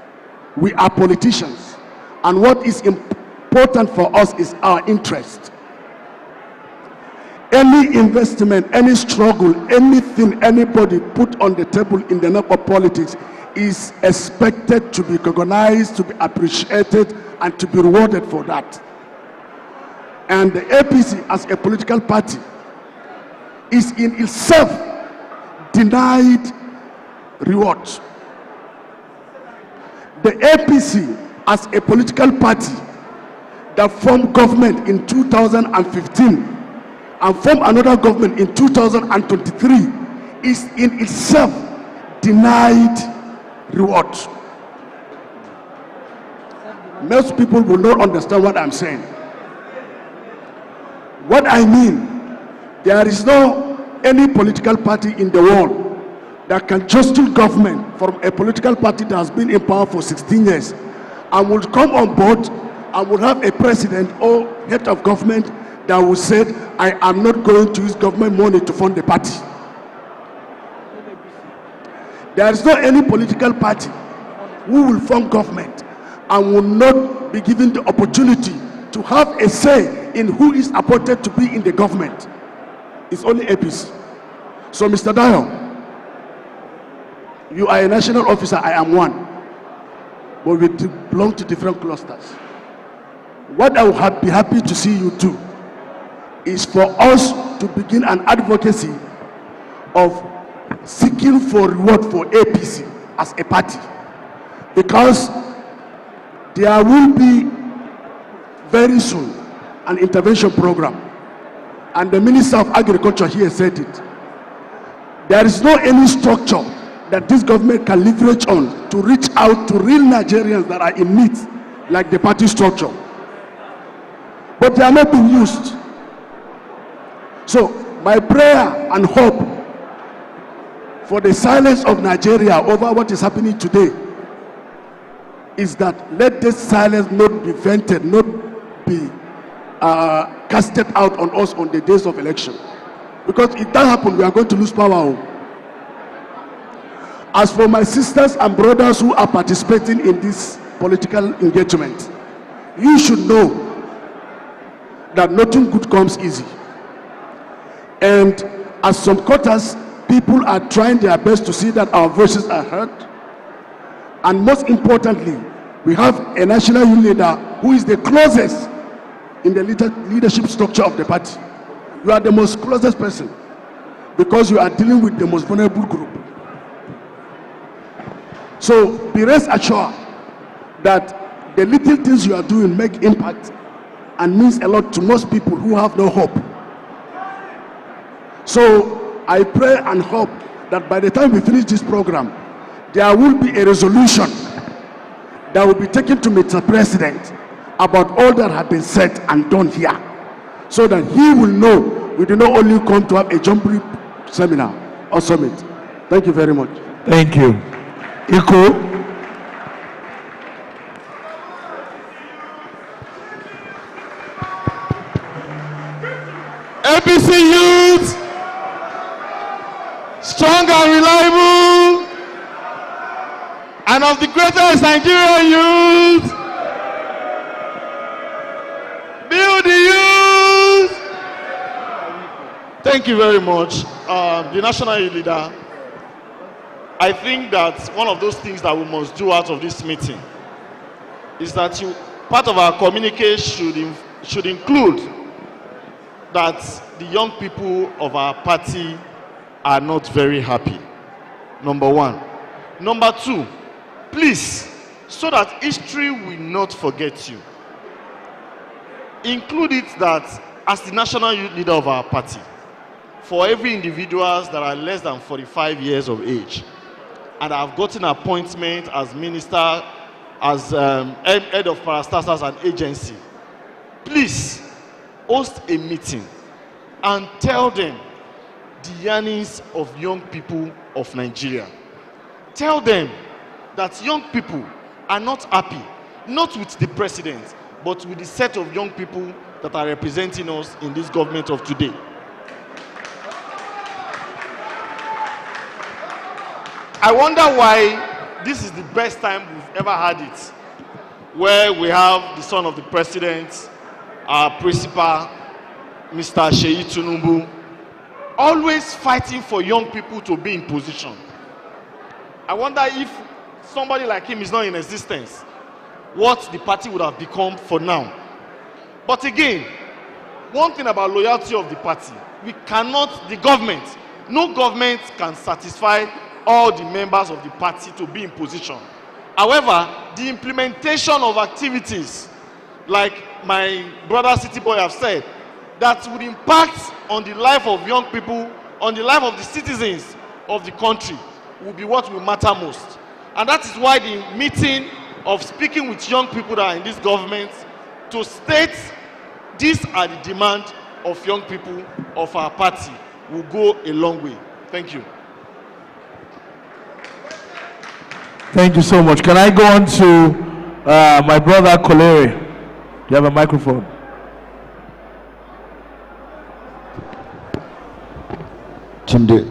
We are politicians. And what is important for us is our interest. Any investment, any struggle, anything anybody put on the table in the name of politics is expected to be recognized, to be appreciated, and to be rewarded for that. And the APC as a political party is in itself denied reward. The APC as a political party that formed government in 2015 and formed another government in 2023 is in itself denied reward. Most people will not understand what I'm saying. What I mean, there is no any political party in the world that can jostle government from a political party that has been in power for 16 years and will come on board and will have a president or head of government that will say, I am not going to use government money to fund the party. There is not any political party who will form government and will not be given the opportunity to have a say in who is appointed to be in the government. It's only APC. So, Mr. Dayo, you are a national officer, I am one. But we belong to different clusters. What I would be happy to see you do is for us to begin an advocacy of seeking for reward for APC as a party. Because there will be very soon an intervention program. And the Minister of Agriculture here said it. There is no any structure that this government can leverage on to reach out to real Nigerians that are in need, like the party structure. But they are not being used. So my prayer and hope for the silence of Nigeria over what is happening today is that let this silence not be vented, not be casted out on us on the days of election. Because if that happens, we are going to lose power. As for my sisters and brothers who are participating in this political engagement, you should know that nothing good comes easy. And as some quarters, people are trying their best to see that our voices are heard. And most importantly, we have a national youth leader who is the closest in the leadership structure of the party. You are the most closest person because you are dealing with the most vulnerable group. So be rest assured that the little things you are doing make impact and means a lot to most people who have no hope. So I pray and hope that by the time we finish this program, there will be a resolution that will be taken to Mr. President about all that has been said and done here, so that he will know we do not only come to have a jumping seminar or summit. Thank you very much. Thank you. Iko. APC youth, strong and reliable, and of the greatest Nigerian youth, build the youth. Thank you very much. The national youth leader, I think that one of those things that we must do out of this meeting is that part of our communique should include that the young people of our party are not very happy. Number one. Number two, please, so that history will not forget you, include it that as the national youth leader of our party, for every individuals that are less than 45 years of age and have gotten appointment as minister, as head of parastatals and agency, please host a meeting and tell them the yearnings of young people of Nigeria. Tell them that young people are not happy, not with the president, but with the set of young people that are representing us in this government of today. I wonder why this is the best time we've ever had it, where we have the son of the president, our principal, Mr. Sheyi Tinubu, always fighting for young people to be in position. I wonder if somebody like him is not in existence, what the party would have become for now. But again, one thing about loyalty of the party, we cannot, the government, no government can satisfy all the members of the party to be in position. However, the implementation of activities, like my brother City Boy have said, that would impact on the life of young people, on the life of the citizens of the country, will be what will matter most. And that is why the meeting of speaking with young people that are in this government to state these are the demands of young people of our party will go a long way. Thank you. Thank you so much. Can I go on to my brother Kolere? You have a microphone. Tunde.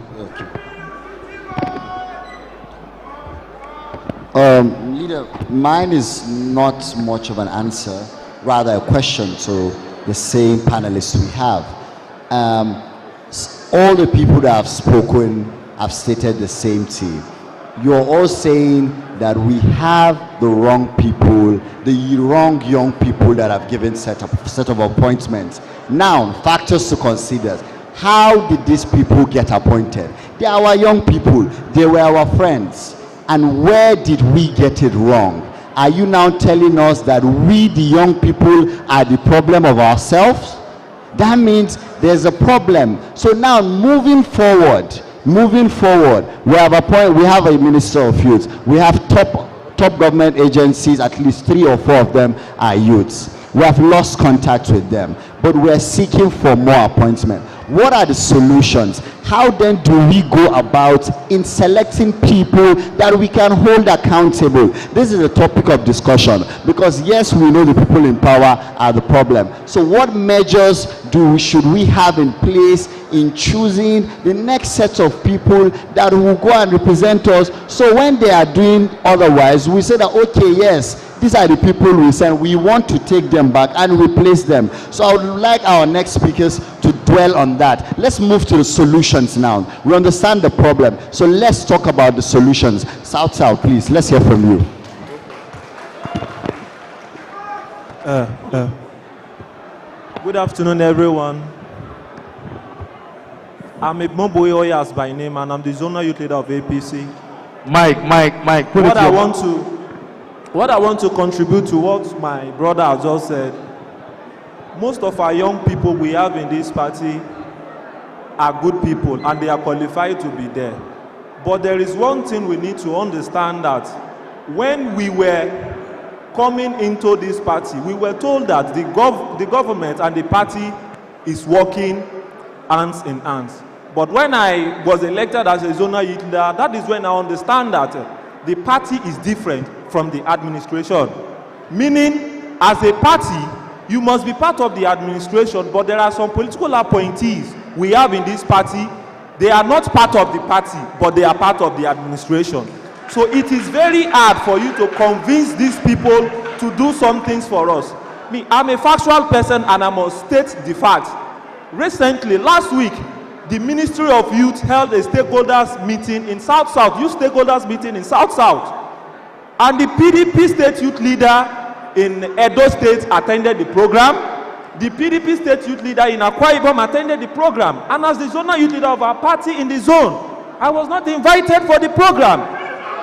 Leader, mine is not much of an answer, rather a question to the same panelists we have. All the people that have spoken have stated the same thing. You're all saying that we have the wrong people, the wrong young people that have given set of appointments. Now, factors to consider. How did these people get appointed? They are our young people. They were our friends. And where did we get it wrong? Are you now telling us that we, the young people, are the problem of ourselves? That means there's a problem. So now, moving forward, we have a minister of youth. We have top government agencies, at least 3 or 4 of them are youths. We have lost contact with them, but we are seeking for more appointment. What are the solutions? How then do we go about in selecting people that we can hold accountable? This is a topic of discussion because yes, we know the people in power are the problem. So what measures should we have in place in choosing the next set of people that will go and represent us? So when they are doing otherwise, we say that, okay, yes, these are the people we send. We want to take them back and replace them. So I would like our next speakers to dwell on that. Let's move to the solutions now. We understand the problem. So let's talk about the solutions. South, please. Let's hear from you. Good afternoon, everyone. I'm Ibmoboy Oyas by name, and I'm the zonal youth leader of APC. Mike. What I want to contribute to what my brother has just said, most of our young people we have in this party are good people and they are qualified to be there. But there is one thing we need to understand, that when we were coming into this party, we were told that the government and the party is working hands in hands. But when I was elected as a zonal youth leader, that is when I understand that the party is different from the administration. Meaning, as a party, you must be part of the administration, but there are some political appointees we have in this party. They are not part of the party, but they are part of the administration. So it is very hard for you to convince these people to do some things for us. Me, I'm a factual person and I must state the fact. Recently, last week, the Ministry of Youth held a stakeholders meeting in South-South, youth stakeholders meeting in South-South. And the PDP state youth leader in Edo State attended the program. The PDP state youth leader in Akwa Ibom attended the program. And as the zonal youth leader of our party in the zone, I was not invited for the program.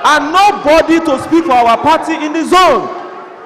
And nobody to speak for our party in the zone.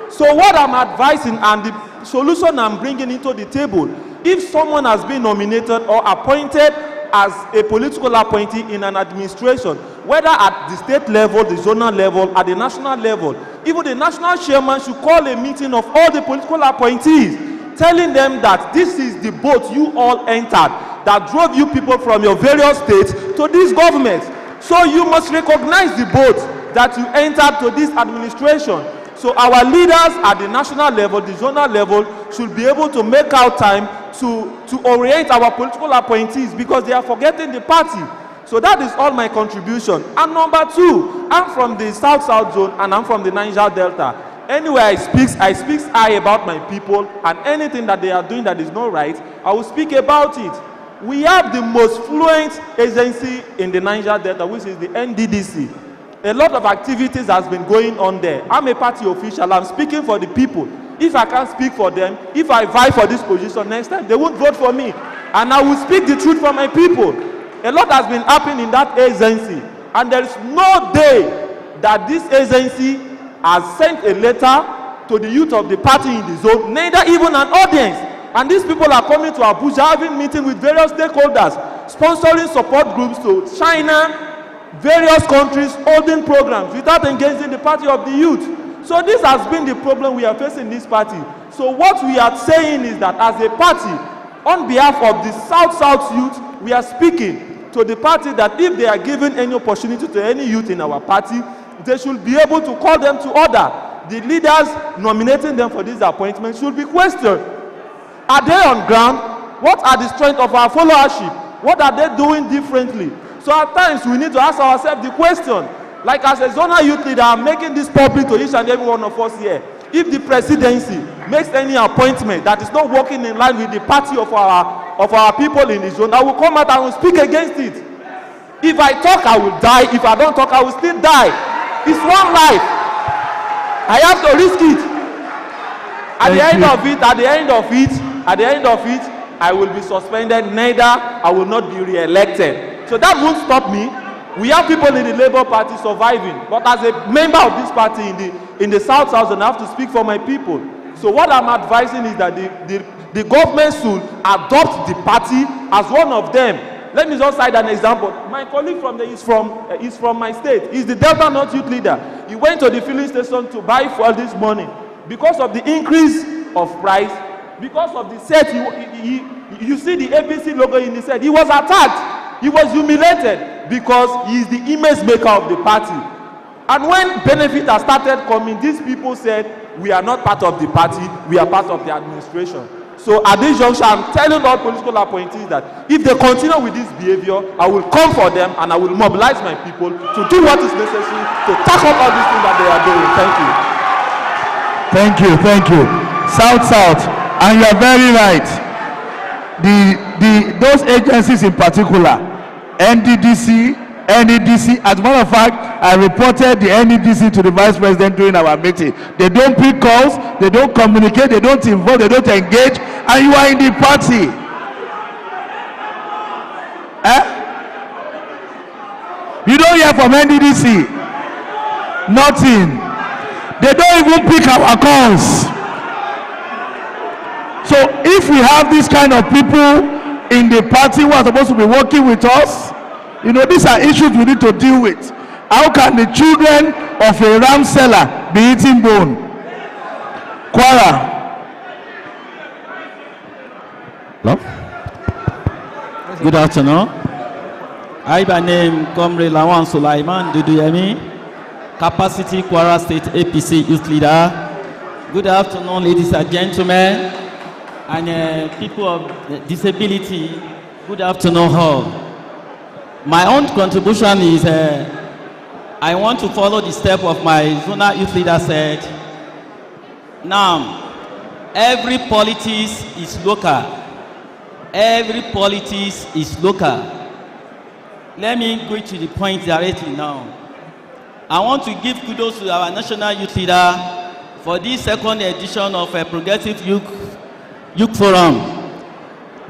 So what I'm advising and the solution I'm bringing into the table, if someone has been nominated or appointed as a political appointee in an administration, whether at the state level, the zonal level, at the national level, even the national chairman should call a meeting of all the political appointees, telling them that this is the boat you all entered that drove you people from your various states to this government. So you must recognize the boat that you entered to this administration. So our leaders at the national level, the zonal level, should be able to make out time to orient our political appointees, because they are forgetting the party. So that is all my contribution. And number two, I'm from the South-South zone and I'm from the Niger Delta. Anywhere I speak high about my people, and anything that they are doing that is not right, I will speak about it. We have the most fluent agency in the Niger Delta, which is the NDDC. A lot of activities has been going on there. I'm a party official. I'm speaking for the people. If I can't speak for them, if I vie for this position next time, they won't vote for me. And I will speak the truth for my people. A lot has been happening in that agency. And there is no day that this agency has sent a letter to the youth of the party in the zone, neither even an audience. And these people are coming to Abuja, having meetings with various stakeholders, sponsoring support groups to China, various countries, holding programs without engaging the party of the youth. So this has been the problem we are facing in this party. So what we are saying is that as a party, on behalf of the South-South youth, we are speaking to the party that if they are given any opportunity to any youth in our party, they should be able to call them to order. The leaders nominating them for this appointment should be questioned. Are they on ground? What are the strengths of our followership? What are they doing differently? So at times we need to ask ourselves the question, like as a zonal youth leader, I'm making this public to each and every one of us here. If the presidency makes any appointment that is not working in line with the party of our people in the zone, I will come out and will speak against it. If I talk, I will die. If I don't talk, I will still die. It's one life. I have to risk it. At the end of it, I will be suspended. Neither I will not be re-elected. So that won't stop me. We have people in the Labour Party surviving, but as a member of this party in the South-South, I have to speak for my people. So what I'm advising is that the government should adopt the party as one of them. Let me just cite an example. My colleague is from my state. He's the Delta North Youth leader. He went to the filling station to buy fuel this morning. Because of the increase of price, because of the set, you see the APC logo in the set. He was attacked. He was humiliated because he is the image maker of the party. And when benefit has started coming, these people said, we are not part of the party, we are part of the administration. So at this juncture, I'm telling all political appointees that if they continue with this behavior, I will come for them and I will mobilize my people to do what is necessary to tackle all these things that they are doing. Thank you. Thank you. South, and you are very right. Those agencies in particular, NDDC, as a matter of fact, I reported the NDDC to the Vice President during our meeting. They don't pick calls, they don't communicate, they don't involve, they don't engage, and you are in the party. You don't hear from NDDC. Nothing. They don't even pick our calls. So if we have this kind of people in the party who are supposed to be working with us, these are issues we need to deal with. How can the children of a ram seller be eating bone? Kwara. Hello? Good afternoon. I by name Comrade Lawan Sulaiman Duduyemi, Capacity Kwara State APC Youth Leader. Good afternoon, ladies and gentlemen, and people of disability. Good afternoon, all. My own contribution is I want to follow the step of my zonal youth leader said. Now, every politics is local. Every politics is local. Let me go to the point directly now. I want to give kudos to our national youth leader for this second edition of a Progressive Youth Forum.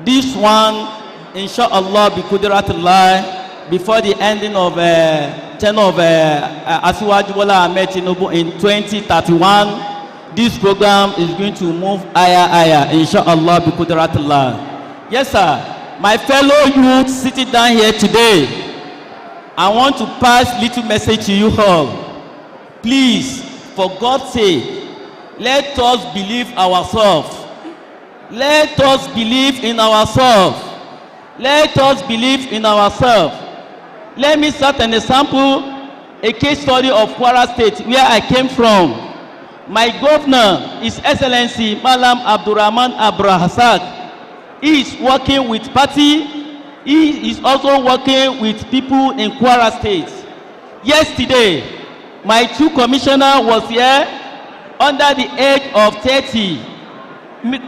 This one, inshallah, bi Qudratillah, before the ending of tenure of Asiwaju Bola Ahmed Tinubu in 2031, this program is going to move higher, inshallah, bi Qudratillah. Yes, sir. My fellow youth sitting down here today, I want to pass little message to you all. Please, for God's sake, let us believe ourselves. Let us believe in ourselves. Let us believe in ourselves. Let me set an example. a case study of Kwara State, where I came from. My governor, His Excellency Malam Abdurrahman Abrahazak, he is working with party. He is also working with people in Kwara State. Yesterday, my two commissioner was here under the age of 30.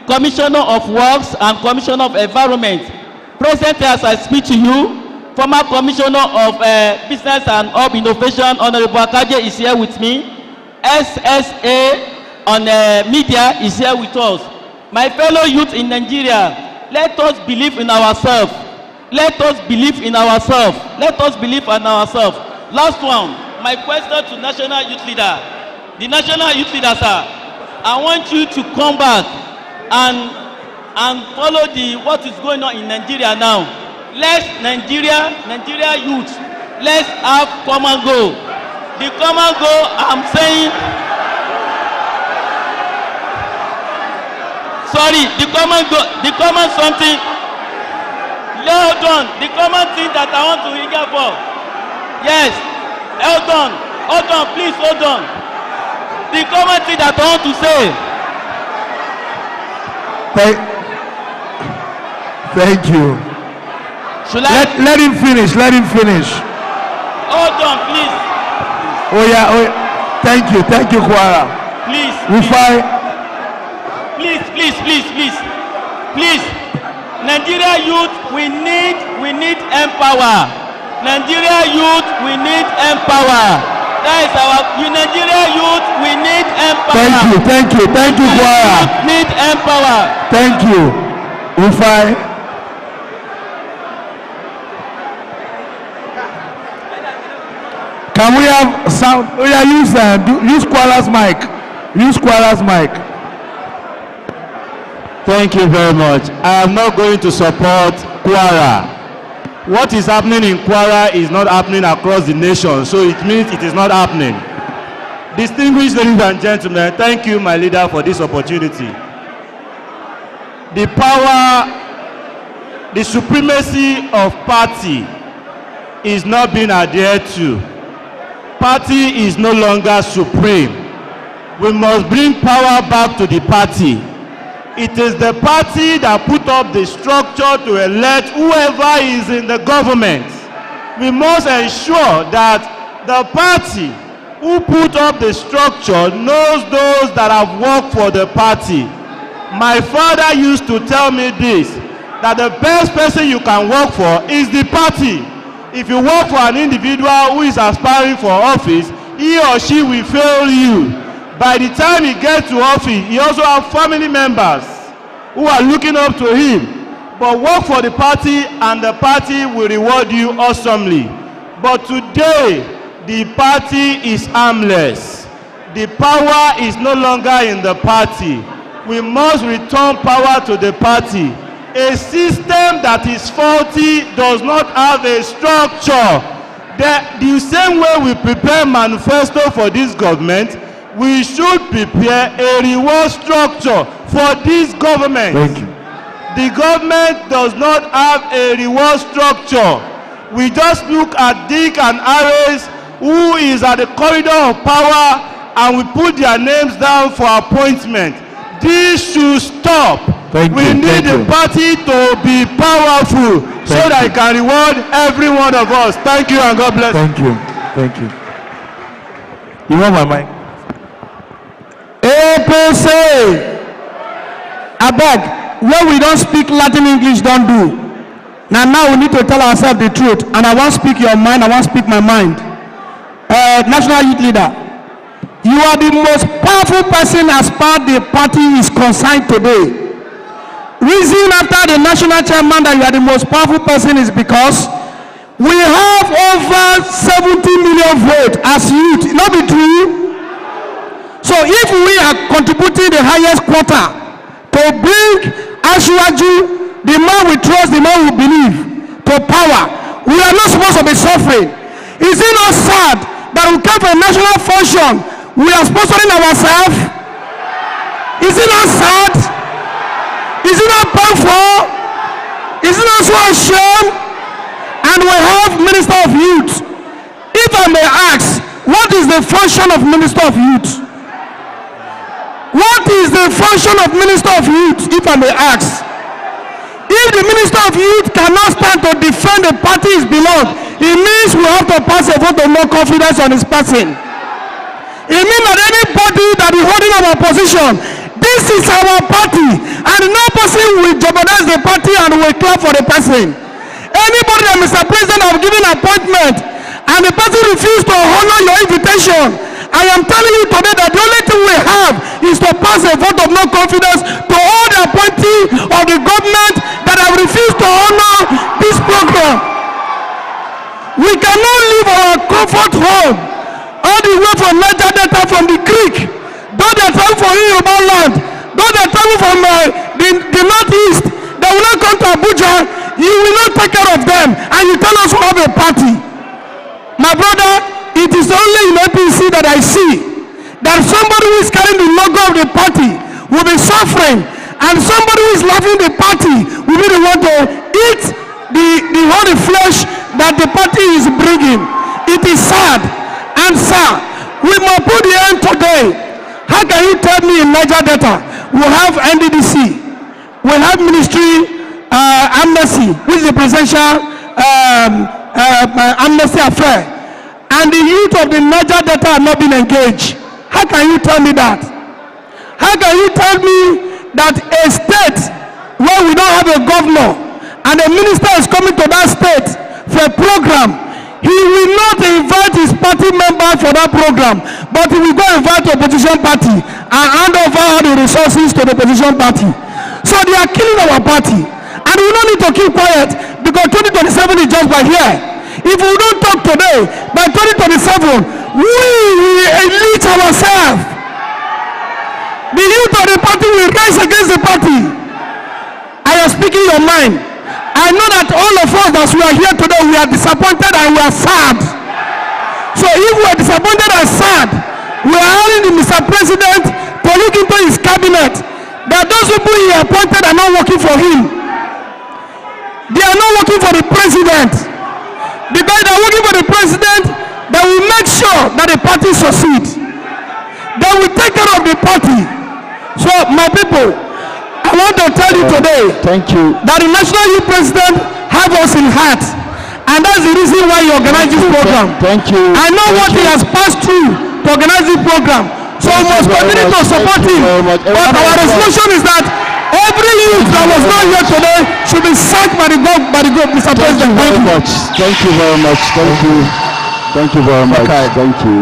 Commissioner of Works and Commissioner of Environment. Present as I speak to you, former Commissioner of Business and Hub Innovation, Honorable Akaje, is here with me. SSA on media is here with us. My fellow youth in Nigeria, let us believe in ourselves. Let us believe in ourselves. Let us believe in ourselves. Last one, my question to National Youth Leader. The National Youth Leader, sir, I want you to come back and follow what is going on in Nigeria now. Let's Nigeria youth, let's have come and go. The come and go, I'm saying, sorry, the common something, hold on, the common thing that I want to hear for. Yes, hold on, please hold on. The common thing that I want to say. Thank you. Let him finish, Hold on, please. Oh yeah. Thank you, Kwara. Please. Please. Nigeria youth, we need empower. Nigeria youth, we need empower. That is our Nigeria youth, we need empower. Thank you, Kwara. Need empower. Thank you. Can we have sound? Oh yeah, use Kwara's mic. Thank you very much. I am not going to support Kwara. What is happening in Kwara is not happening across the nation, so it means it is not happening. Distinguished ladies and gentlemen, thank you, my leader, for this opportunity. The supremacy of party is not being adhered to. Party is no longer supreme. We must bring power back to the party. It is the party that put up the structure to elect whoever is in the government. We must ensure that the party who put up the structure knows those that have worked for the party. My father used to tell me this, that the best person you can work for is the party. If you work for an individual who is aspiring for office, he or she will fail you. By the time he gets to office, he also has family members who are looking up to him. But work for the party and the party will reward you awesomely. But today, the party is harmless. The power is no longer in the party. We must return power to the party. A system that is faulty does not have a structure. The same way we prepare manifesto for this government, we should prepare a reward structure for this government. Thank you. The government does not have a reward structure. We just look at Dick and Harris, who is at the corridor of power, and we put their names down for appointment. This should stop. We need the party to be powerful so that it can reward every one of us. Thank you and God bless. Thank you. You want my mic? APC. I beg, when we don't speak Latin English, don't do. Now we need to tell ourselves the truth. And I want to speak your mind, I want to speak my mind. National Youth Leader, you are the most powerful person as far the party is concerned today. Reason after the national chairman that you are the most powerful person is because we have over 70 million votes as youth. Not be true? So if we are contributing the highest quota to bring Ashwaju, the man we trust, the man we believe, to power, we are not supposed to be suffering. Is it not sad that we come from a national function, we are sponsoring ourselves? Is it not sad? Is it not painful? Is it not so a shame? And we have Minister of Youth. If I may ask, what is the function of Minister of Youth? What is the function of Minister of Youth, if I may ask? If the Minister of Youth cannot stand to defend the party he belongs, it means we have to pass a vote of no confidence on his person. It means that anybody that is holding our position, this is our party, and no person will jeopardize the party and will clap for the person. Anybody that Mr. President have given appointment and the person refused to honor your invitation, I am telling you today that the only thing we have is to pass a vote of no confidence to all the appointees of the government that have refused to honor this program. We cannot leave our comfort home all the way from Niger Delta, from the creek, those that travel from Yoruba land, those that travel from the northeast, they will not come to Abuja. You will not take care of them, and you tell us we have a party. My brother, it is only in APC that I see that somebody who is carrying the logo of the party will be suffering, and somebody who is loving the party will be the one to eat the holy flesh that the party is bringing. It is sad. And sir, we must put the end today. How can you tell me in Niger Delta we have NDDC, we have Ministry Amnesty, which is the presidential amnesty affair, and the youth of the Niger Delta have not been engaged? How can you tell me that? How can you tell me that a state where we don't have a governor and a minister is coming to that state for a program, he will not invite his party members for that program, but he will go invite the opposition party and hand over all the resources to the opposition party. So they are killing our party, and we don't need to keep quiet because 2027 is just by here. If we don't talk today, by 2027 we will elite ourselves. The youth of the party will rise against the party. I am speaking your mind. I know that all of us as we are here today, we are disappointed and we are sad. So if we are disappointed and sad, we are asking Mr. President to look into his cabinet, that those people he appointed are not working for him. They are not working for the president. The guys that are working for the president, they will make sure that the party succeeds. They will take care of the party. So my people, I want to tell you today, thank you, that the National Youth President have us in heart, and that's the reason why he organized this program. Thank you. I know what he has passed through to organize this program, so we must continue to support him. But our resolution is that every youth that was not here today should be sacked by the Mr. President. Thank you very much. Thank you very much. Thank you. Thank you very much. Thank you.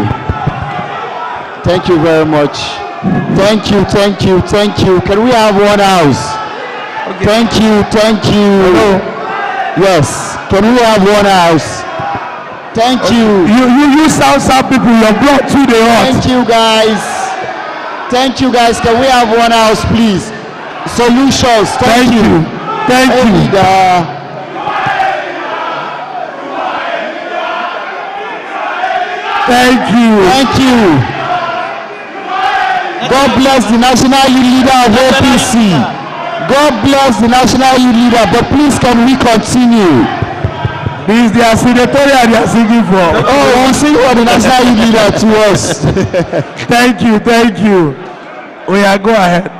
Thank you very much. Thank you, thank you, thank you. Can we have one house? Okay. Thank you, thank you. Hello. Yes. Can we have one house? Thank you. You South people, your blood too they hot. Thank you guys. Thank you guys. Can we have one house, please? Solutions. Thank you. Thank you. Thank you. Thank you. God bless the national youth leader of APC. God bless the national youth leader, but please can we continue? This is their senatorial they are singing for. Oh, we'll sing for the national youth leader to us. Thank you, thank you. We are go ahead.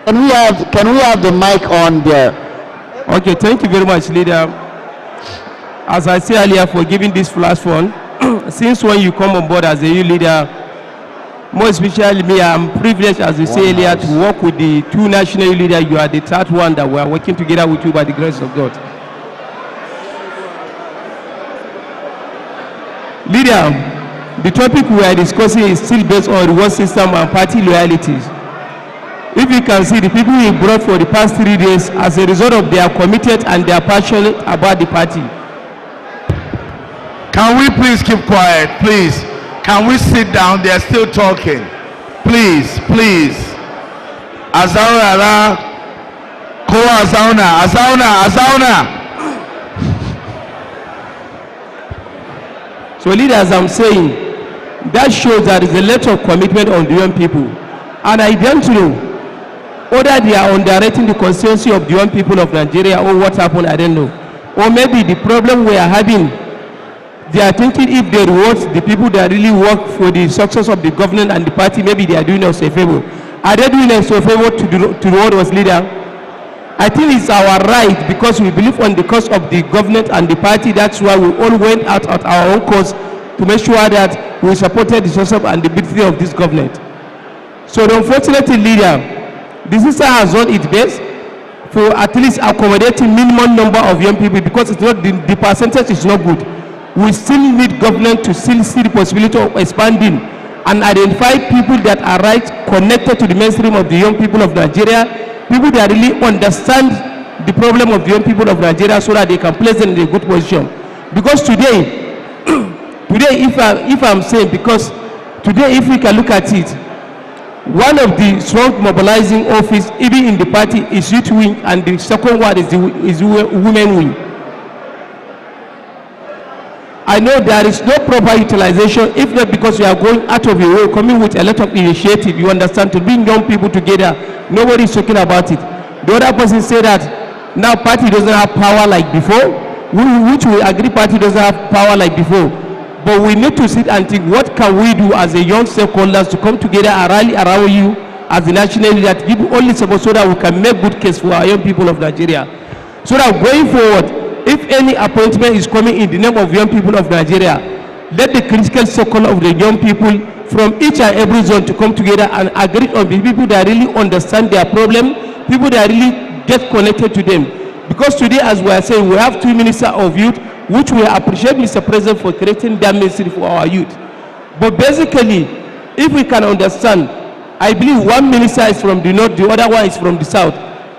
Can we have the mic on there? Okay, thank you very much, leader. As I said earlier, for giving this platform, since when you come on board as a youth leader, more especially me, I'm privileged, as you say earlier, to work with the two national youth leaders. You are the third one that we are working together with you by the grace of God. Leader, the topic we are discussing is still based on reward system and party loyalties. If you can see the people we brought for the past 3 days, as a result of their committed and they are passionate about the party. Can we please keep quiet, please? Can we sit down? They are still talking. Please, please. Azauna, Ko Azauna. So leader, as I'm saying, that shows that there is a lot of commitment on the young people. And I don't know, Either they are underrating the constituency of the young people of Nigeria, or what happened, I don't know. Or maybe the problem we are having, they are thinking if they reward the people that really work for the success of the government and the party, maybe they are doing us a favor. Are they doing us a favor to reward us leader? I think it's our right, because we believe on the cause of the government and the party. That's why we all went out at our own cause to make sure that we supported the success and the ability of this government. So unfortunately, leader, the system has done its best for at least accommodating minimum number of young people, because it's not the percentage is not good. We still need government to still see the possibility of expanding and identify people that are right, connected to the mainstream of the young people of Nigeria, people that really understand the problem of the young people of Nigeria, so that they can place them in a good position. Because today, if I'm saying, because today if we can look at it, one of the strong mobilizing office, even in the party, is youth wing, and the second one is women wing. I know there is no proper utilization, if not because you are going out of your way, coming with a lot of initiative, you understand, to bring young people together. Nobody is talking about it. The other person say that now party doesn't have power like before, which we agree party doesn't have power like before. But we need to sit and think, what can we do as a young stakeholders to come together and rally around you as the national leader, to give only support so that we can make good case for our young people of Nigeria. So that going forward, if any appointment is coming in the name of young people of Nigeria, let the critical circle of the young people from each and every zone to come together and agree on the people that really understand their problem, people that really get connected to them. Because today, as we are saying, we have 2 ministers of youth, which we appreciate Mr. President for creating that ministry for our youth. But basically, if we can understand, I believe one minister is from the north, the other one is from the south.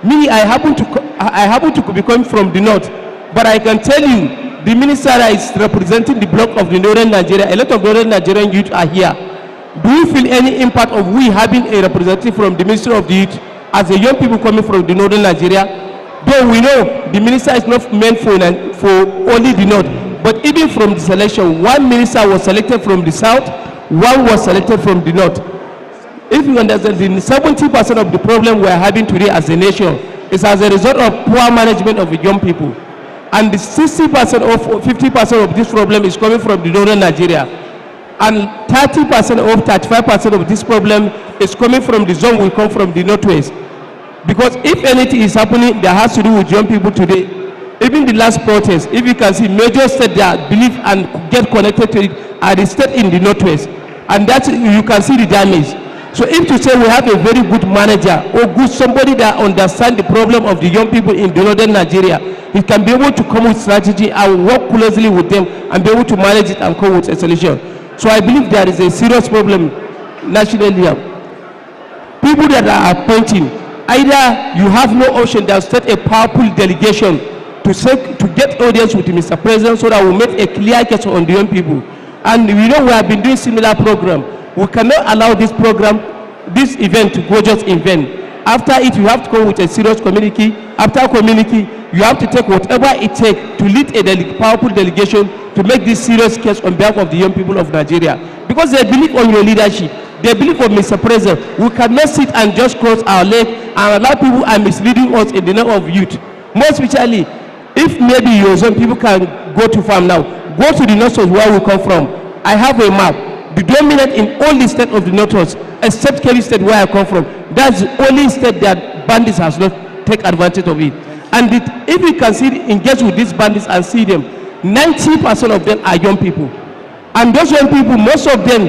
Me, I happen to be coming from the north, but I can tell you, the minister that is representing the block of the northern Nigeria, a lot of northern Nigerian youth are here. Do you feel any impact of we having a representative from the Ministry of the Youth as a young people coming from the northern Nigeria? Though we know the minister is not meant for only the north, but even from the selection, one minister was selected from the south, one was selected from the north. If you understand, the 70% of the problem we are having today as a nation is as a result of poor management of the young people. And the 60% or 50% of this problem is coming from the northern Nigeria. And 30% or 35% of this problem is coming from the zone we come from, the northwest. Because if anything is happening that has to do with young people today, even the last protest, if you can see major states that believe and get connected to it are the state in the northwest. And that you can see the damage. So if to say we have a very good manager or good somebody that understands the problem of the young people in the northern Nigeria, he can be able to come with strategy and work closely with them and be able to manage it and come with a solution. So I believe there is a serious problem nationally. People that are appointing, either you have no option than set a powerful delegation to get audience with Mr. President so that we make a clear case on the young people. And we know we have been doing similar program. We cannot allow this program, this event to go just in vain. After it, you have to come with a serious community. After community, you have to take whatever it takes to lead a powerful delegation to make this serious case on behalf of the young people of Nigeria. Because they believe on your leadership. They believe on Mr. President. We cannot sit and just cross our leg and allow people are misleading us in the name of youth. More especially, if maybe your some people can go to farm now, go to the north where we come from. I have a map. The dominant in all the state of the northwest, except Kelly State where I come from, that's the only state that bandits has not taken advantage of it. And if we can see engage with these bandits and see them, 90% of them are young people. And those young people, most of them,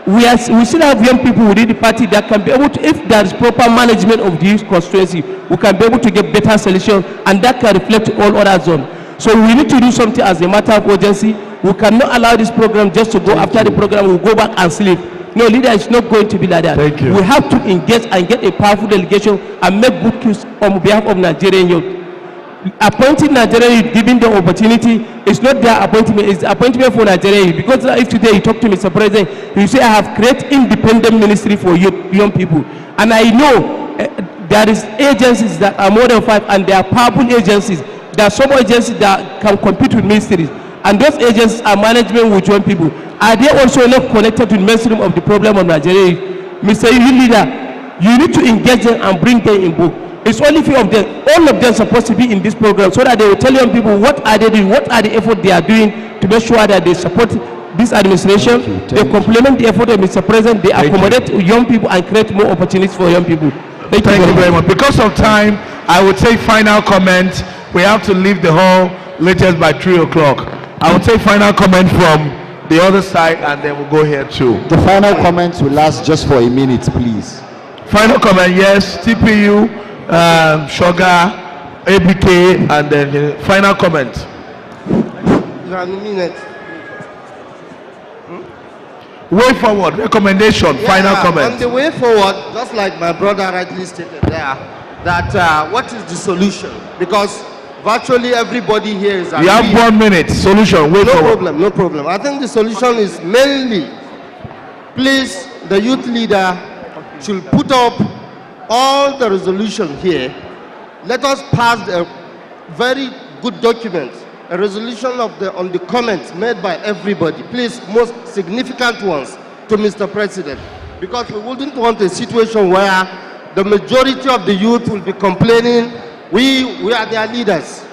we still have young people within the party that can be able to, if there is proper management of the youth constituency, we can be able to get better solution, and that can reflect to all other zones. So we need to do something as a matter of urgency. We cannot allow this program just to go after the program, we'll go back and sleep. No, leader is not going to be like that. Thank you. We have to engage and get a powerful delegation and make good case on behalf of Nigerian youth. Appointing Nigerian youth, giving the opportunity, it's not their appointment, it's appointment for Nigerian youth. Because if today you talk to Mr. President, you say, I have created independent ministry for youth, young people. And I know there is agencies that are more than 5, and they are powerful agencies. There are some agencies that can compete with ministries. And those agencies are management with young people. Are they also not connected to the mainstream of the problem of Nigeria? Mr. Youth Leader, you need to engage them and bring them in book. It's only few of them. All of them supposed to be in this program so that they will tell young people what are they doing, what are the efforts they are doing to make sure that they support this administration. They complement the effort of Mr. President. They accommodate young people and create more opportunities for young people. Thank you very much. Because of time, I would say final comment. We have to leave the hall latest by 3 o'clock. I would say final comment from the other side, and then we'll go here too. The final comments will last just for a minute, please. Final comment, yes. TPU, Sugar, ABK, and then final comment. A minute. Way forward, recommendation, final comment. On the way forward, just like my brother rightly stated there, that what is the solution? Because virtually everybody here is agreed. You have 1 minute. Solution, way forward. No problem, no problem. I think the solution is mainly, please, the youth leader should put up all the resolution here. Let us pass a very good document, a resolution on the comments made by everybody, please, most significant ones, to Mr. President, because we wouldn't want a situation where the majority of the youth will be complaining, we are their leaders,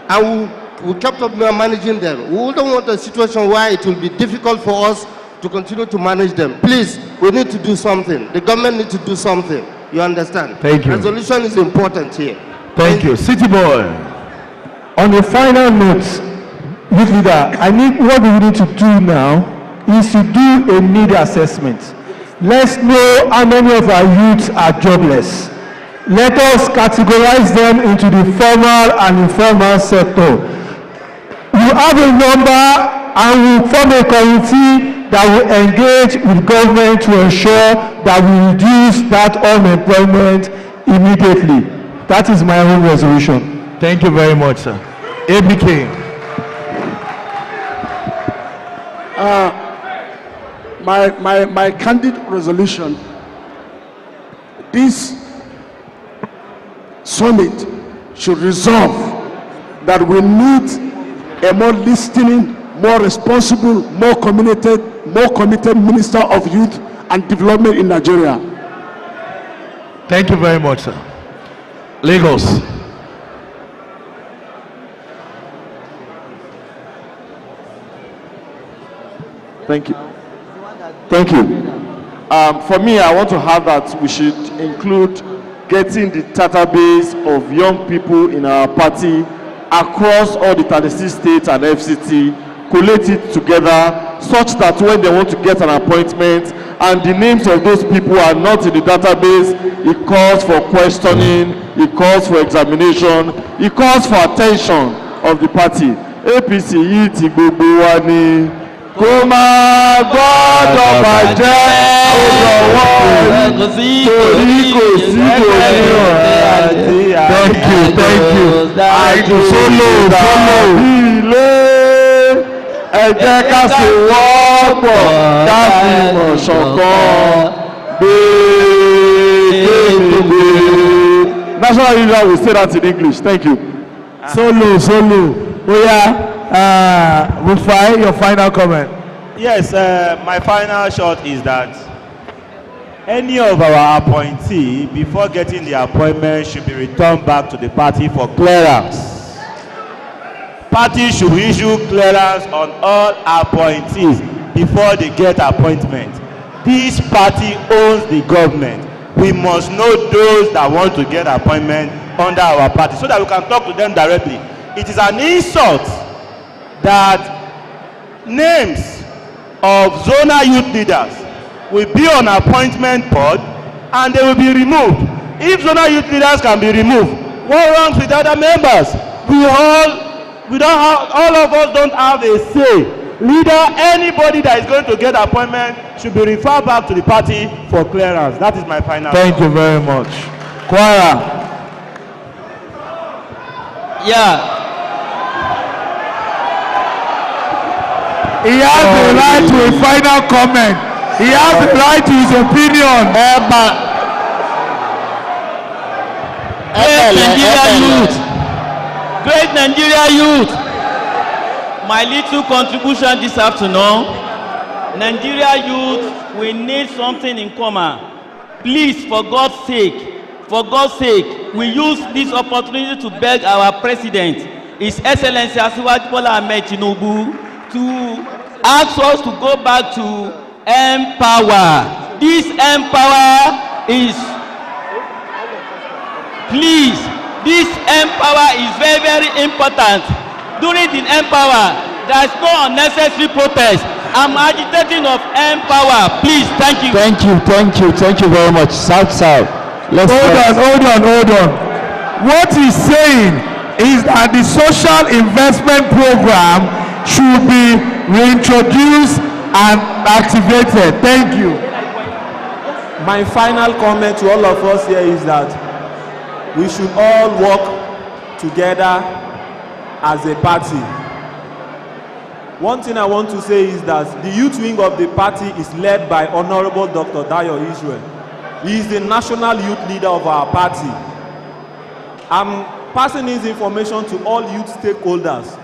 and we kept up managing them. We wouldn't want a situation where it will be difficult for us to continue to manage them. Please, we need to do something. The government needs to do something. You understand? Thank you. Resolution is important here. Thank you. City Boy. On the final note, youth leader, what we need to do now is to do a need assessment. Let's know how many of our youths are jobless. Let us categorize them into the formal and informal sector. You have a number, and we form a committee that will engage with government to ensure that we reduce that unemployment immediately. That is my own resolution. Thank you very much, sir. ABK. My candid resolution, this summit should resolve that we need a more listening, more responsible, more committed Minister of Youth and Development in Nigeria. Thank you very much, sir. Lagos. Thank you. Thank you. For me, I want to have that we should include getting the database of young people in our party across all the 36 states and FCT, collate it together such that when they want to get an appointment and the names of those people are not in the database, it calls for questioning, it calls for examination, it calls for attention of the party. APC yìí ti gbogbo wa ni kó máa gbọ́dọ̀ bàjẹ́ ó lọ́wọ́ torí kò sí òní ọ̀rẹ́. Thank you. Solo ilé ẹ jẹ́ ká sì wọ́pọ̀ ká fi mọ̀ ṣọ̀kan gbé. National leader will say that in English. Thank you. Solo. Rufai, your final comment. Yes, my final shot is that any of our appointees, before getting the appointment, should be returned back to the party for clearance. Party should issue clearance on all appointees before they get appointment. This party owns the government. We must know those that want to get appointment under our party so that we can talk to them directly. It is an insult that names of zonal youth leaders will be on appointment board and they will be removed. If zonal youth leaders can be removed, what wrong with other members? All of us don't have a say. Leader, anybody that is going to get appointment should be referred back to the party for clearance. That is my final. Thank you very much. Kwara. Yeah. He has the right to a final comment. He has the right to his opinion. Great Nigeria youth. Great Nigeria youth. My little contribution this afternoon. Nigeria youth, we need something in common. Please, for God's sake, we use this opportunity to beg our president, His Excellency Asiwaju Bola Ahmed Tinubu, to ask us to go back to Empower. This Empower is, please, this Empower is very, very important. During the Empower, there is no unnecessary protest. I'm agitating of Empower. Please, thank you. Thank you very much. South. Hold on. What he's saying is that the social investment program should be reintroduced and activated. Thank you. My final comment to all of us here is that we should all work together as a party. One thing I want to say is that the youth wing of the party is led by Honorable Dr. Dayo Israel. He is the national youth leader of our party. I'm passing this information to all youth stakeholders.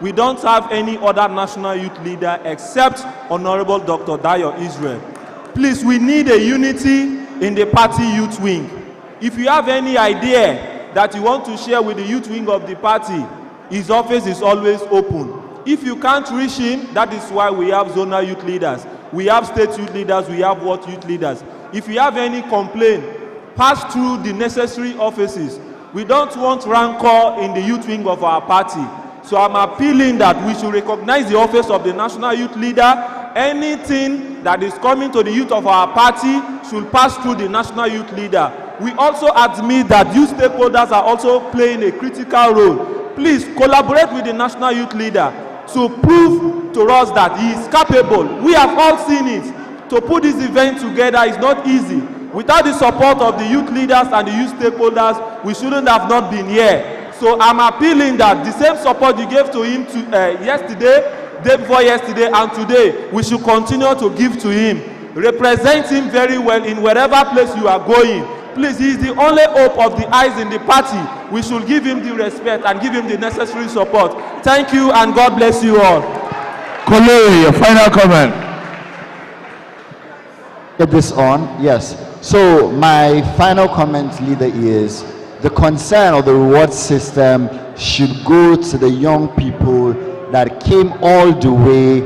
We don't have any other national youth leader except Honorable Dr. Dayo Israel. Please, we need a unity in the party youth wing. If you have any idea that you want to share with the youth wing of the party, his office is always open. If you can't reach him, that is why we have zonal youth leaders, we have state youth leaders, we have ward youth leaders. If you have any complaint, pass through the necessary offices. We don't want rancor in the youth wing of our party. So I'm appealing that we should recognize the office of the national youth leader. Anything that is coming to the youth of our party should pass through the national youth leader. We also admit that youth stakeholders are also playing a critical role. Please collaborate with the national youth leader to prove to us that he is capable. We have all seen it. To put this event together is not easy. Without the support of the youth leaders and the youth stakeholders, we shouldn't have not been here. So I'm appealing that the same support you gave to him yesterday, day before yesterday, and today, we should continue to give to him. Represent him very well in wherever place you are going. Please, he is the only hope of the eyes in the party. We should give him the respect and give him the necessary support. Thank you, and God bless you all. Kolori, your final comment. Get this on? Yes. So my final comment, leader, is the concern of the reward system should go to the young people that came all the way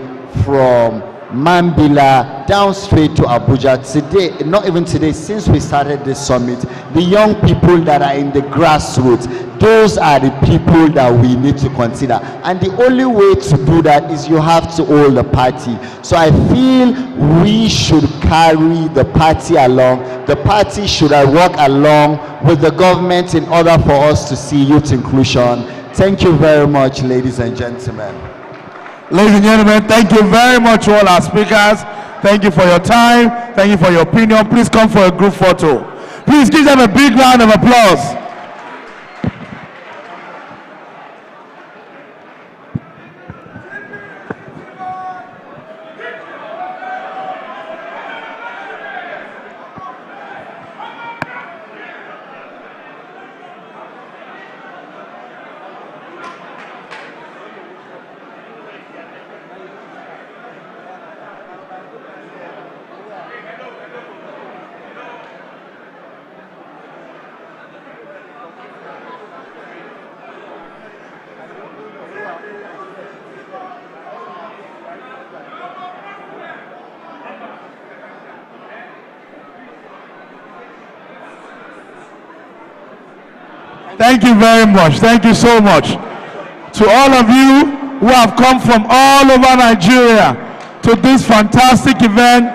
from Mambila down straight to Abuja today, not even today, since we started this summit. The young people that are in the grassroots, those are the people that we need to consider, and the only way to do that is you have to hold the party. So I feel we should carry the party along. The party should work along with the government in order for us to see youth inclusion. Thank you very much, ladies and gentlemen. Ladies and gentlemen, thank you very much to all our speakers. Thank you for your time. Thank you for your opinion. Please come for a group photo. Please give them a big round of applause. Thank you very much. Thank you so much. To all of you who have come from all over Nigeria to this fantastic event,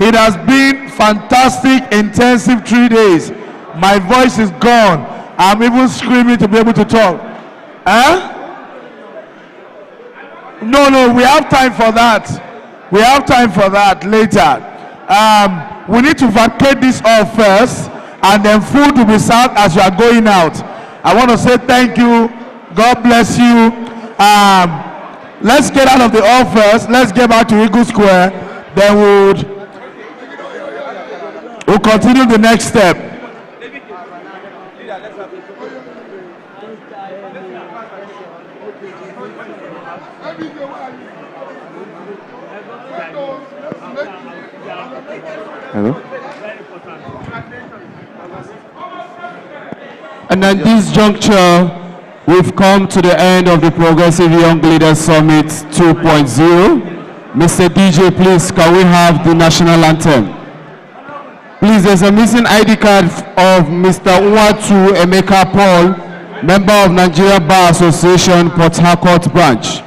it has been fantastic, intensive 3 days. My voice is gone. I'm even screaming to be able to talk. No, we have time for that. We have time for that later. We need to vacate this hall first, and then food will be served as you are going out. I want to say thank you. God bless you. Let's get out of the hall first. Let's get back to Eagle Square. Then we'll continue the next step. Hello? And at this juncture, we've come to the end of the Progressive Young Leaders Summit 2.0. Mr. DJ, please, can we have the national anthem? Please, there's a missing ID card of Mr. Uwatu Emeka Paul, member of Nigeria Bar Association, Port Harcourt branch.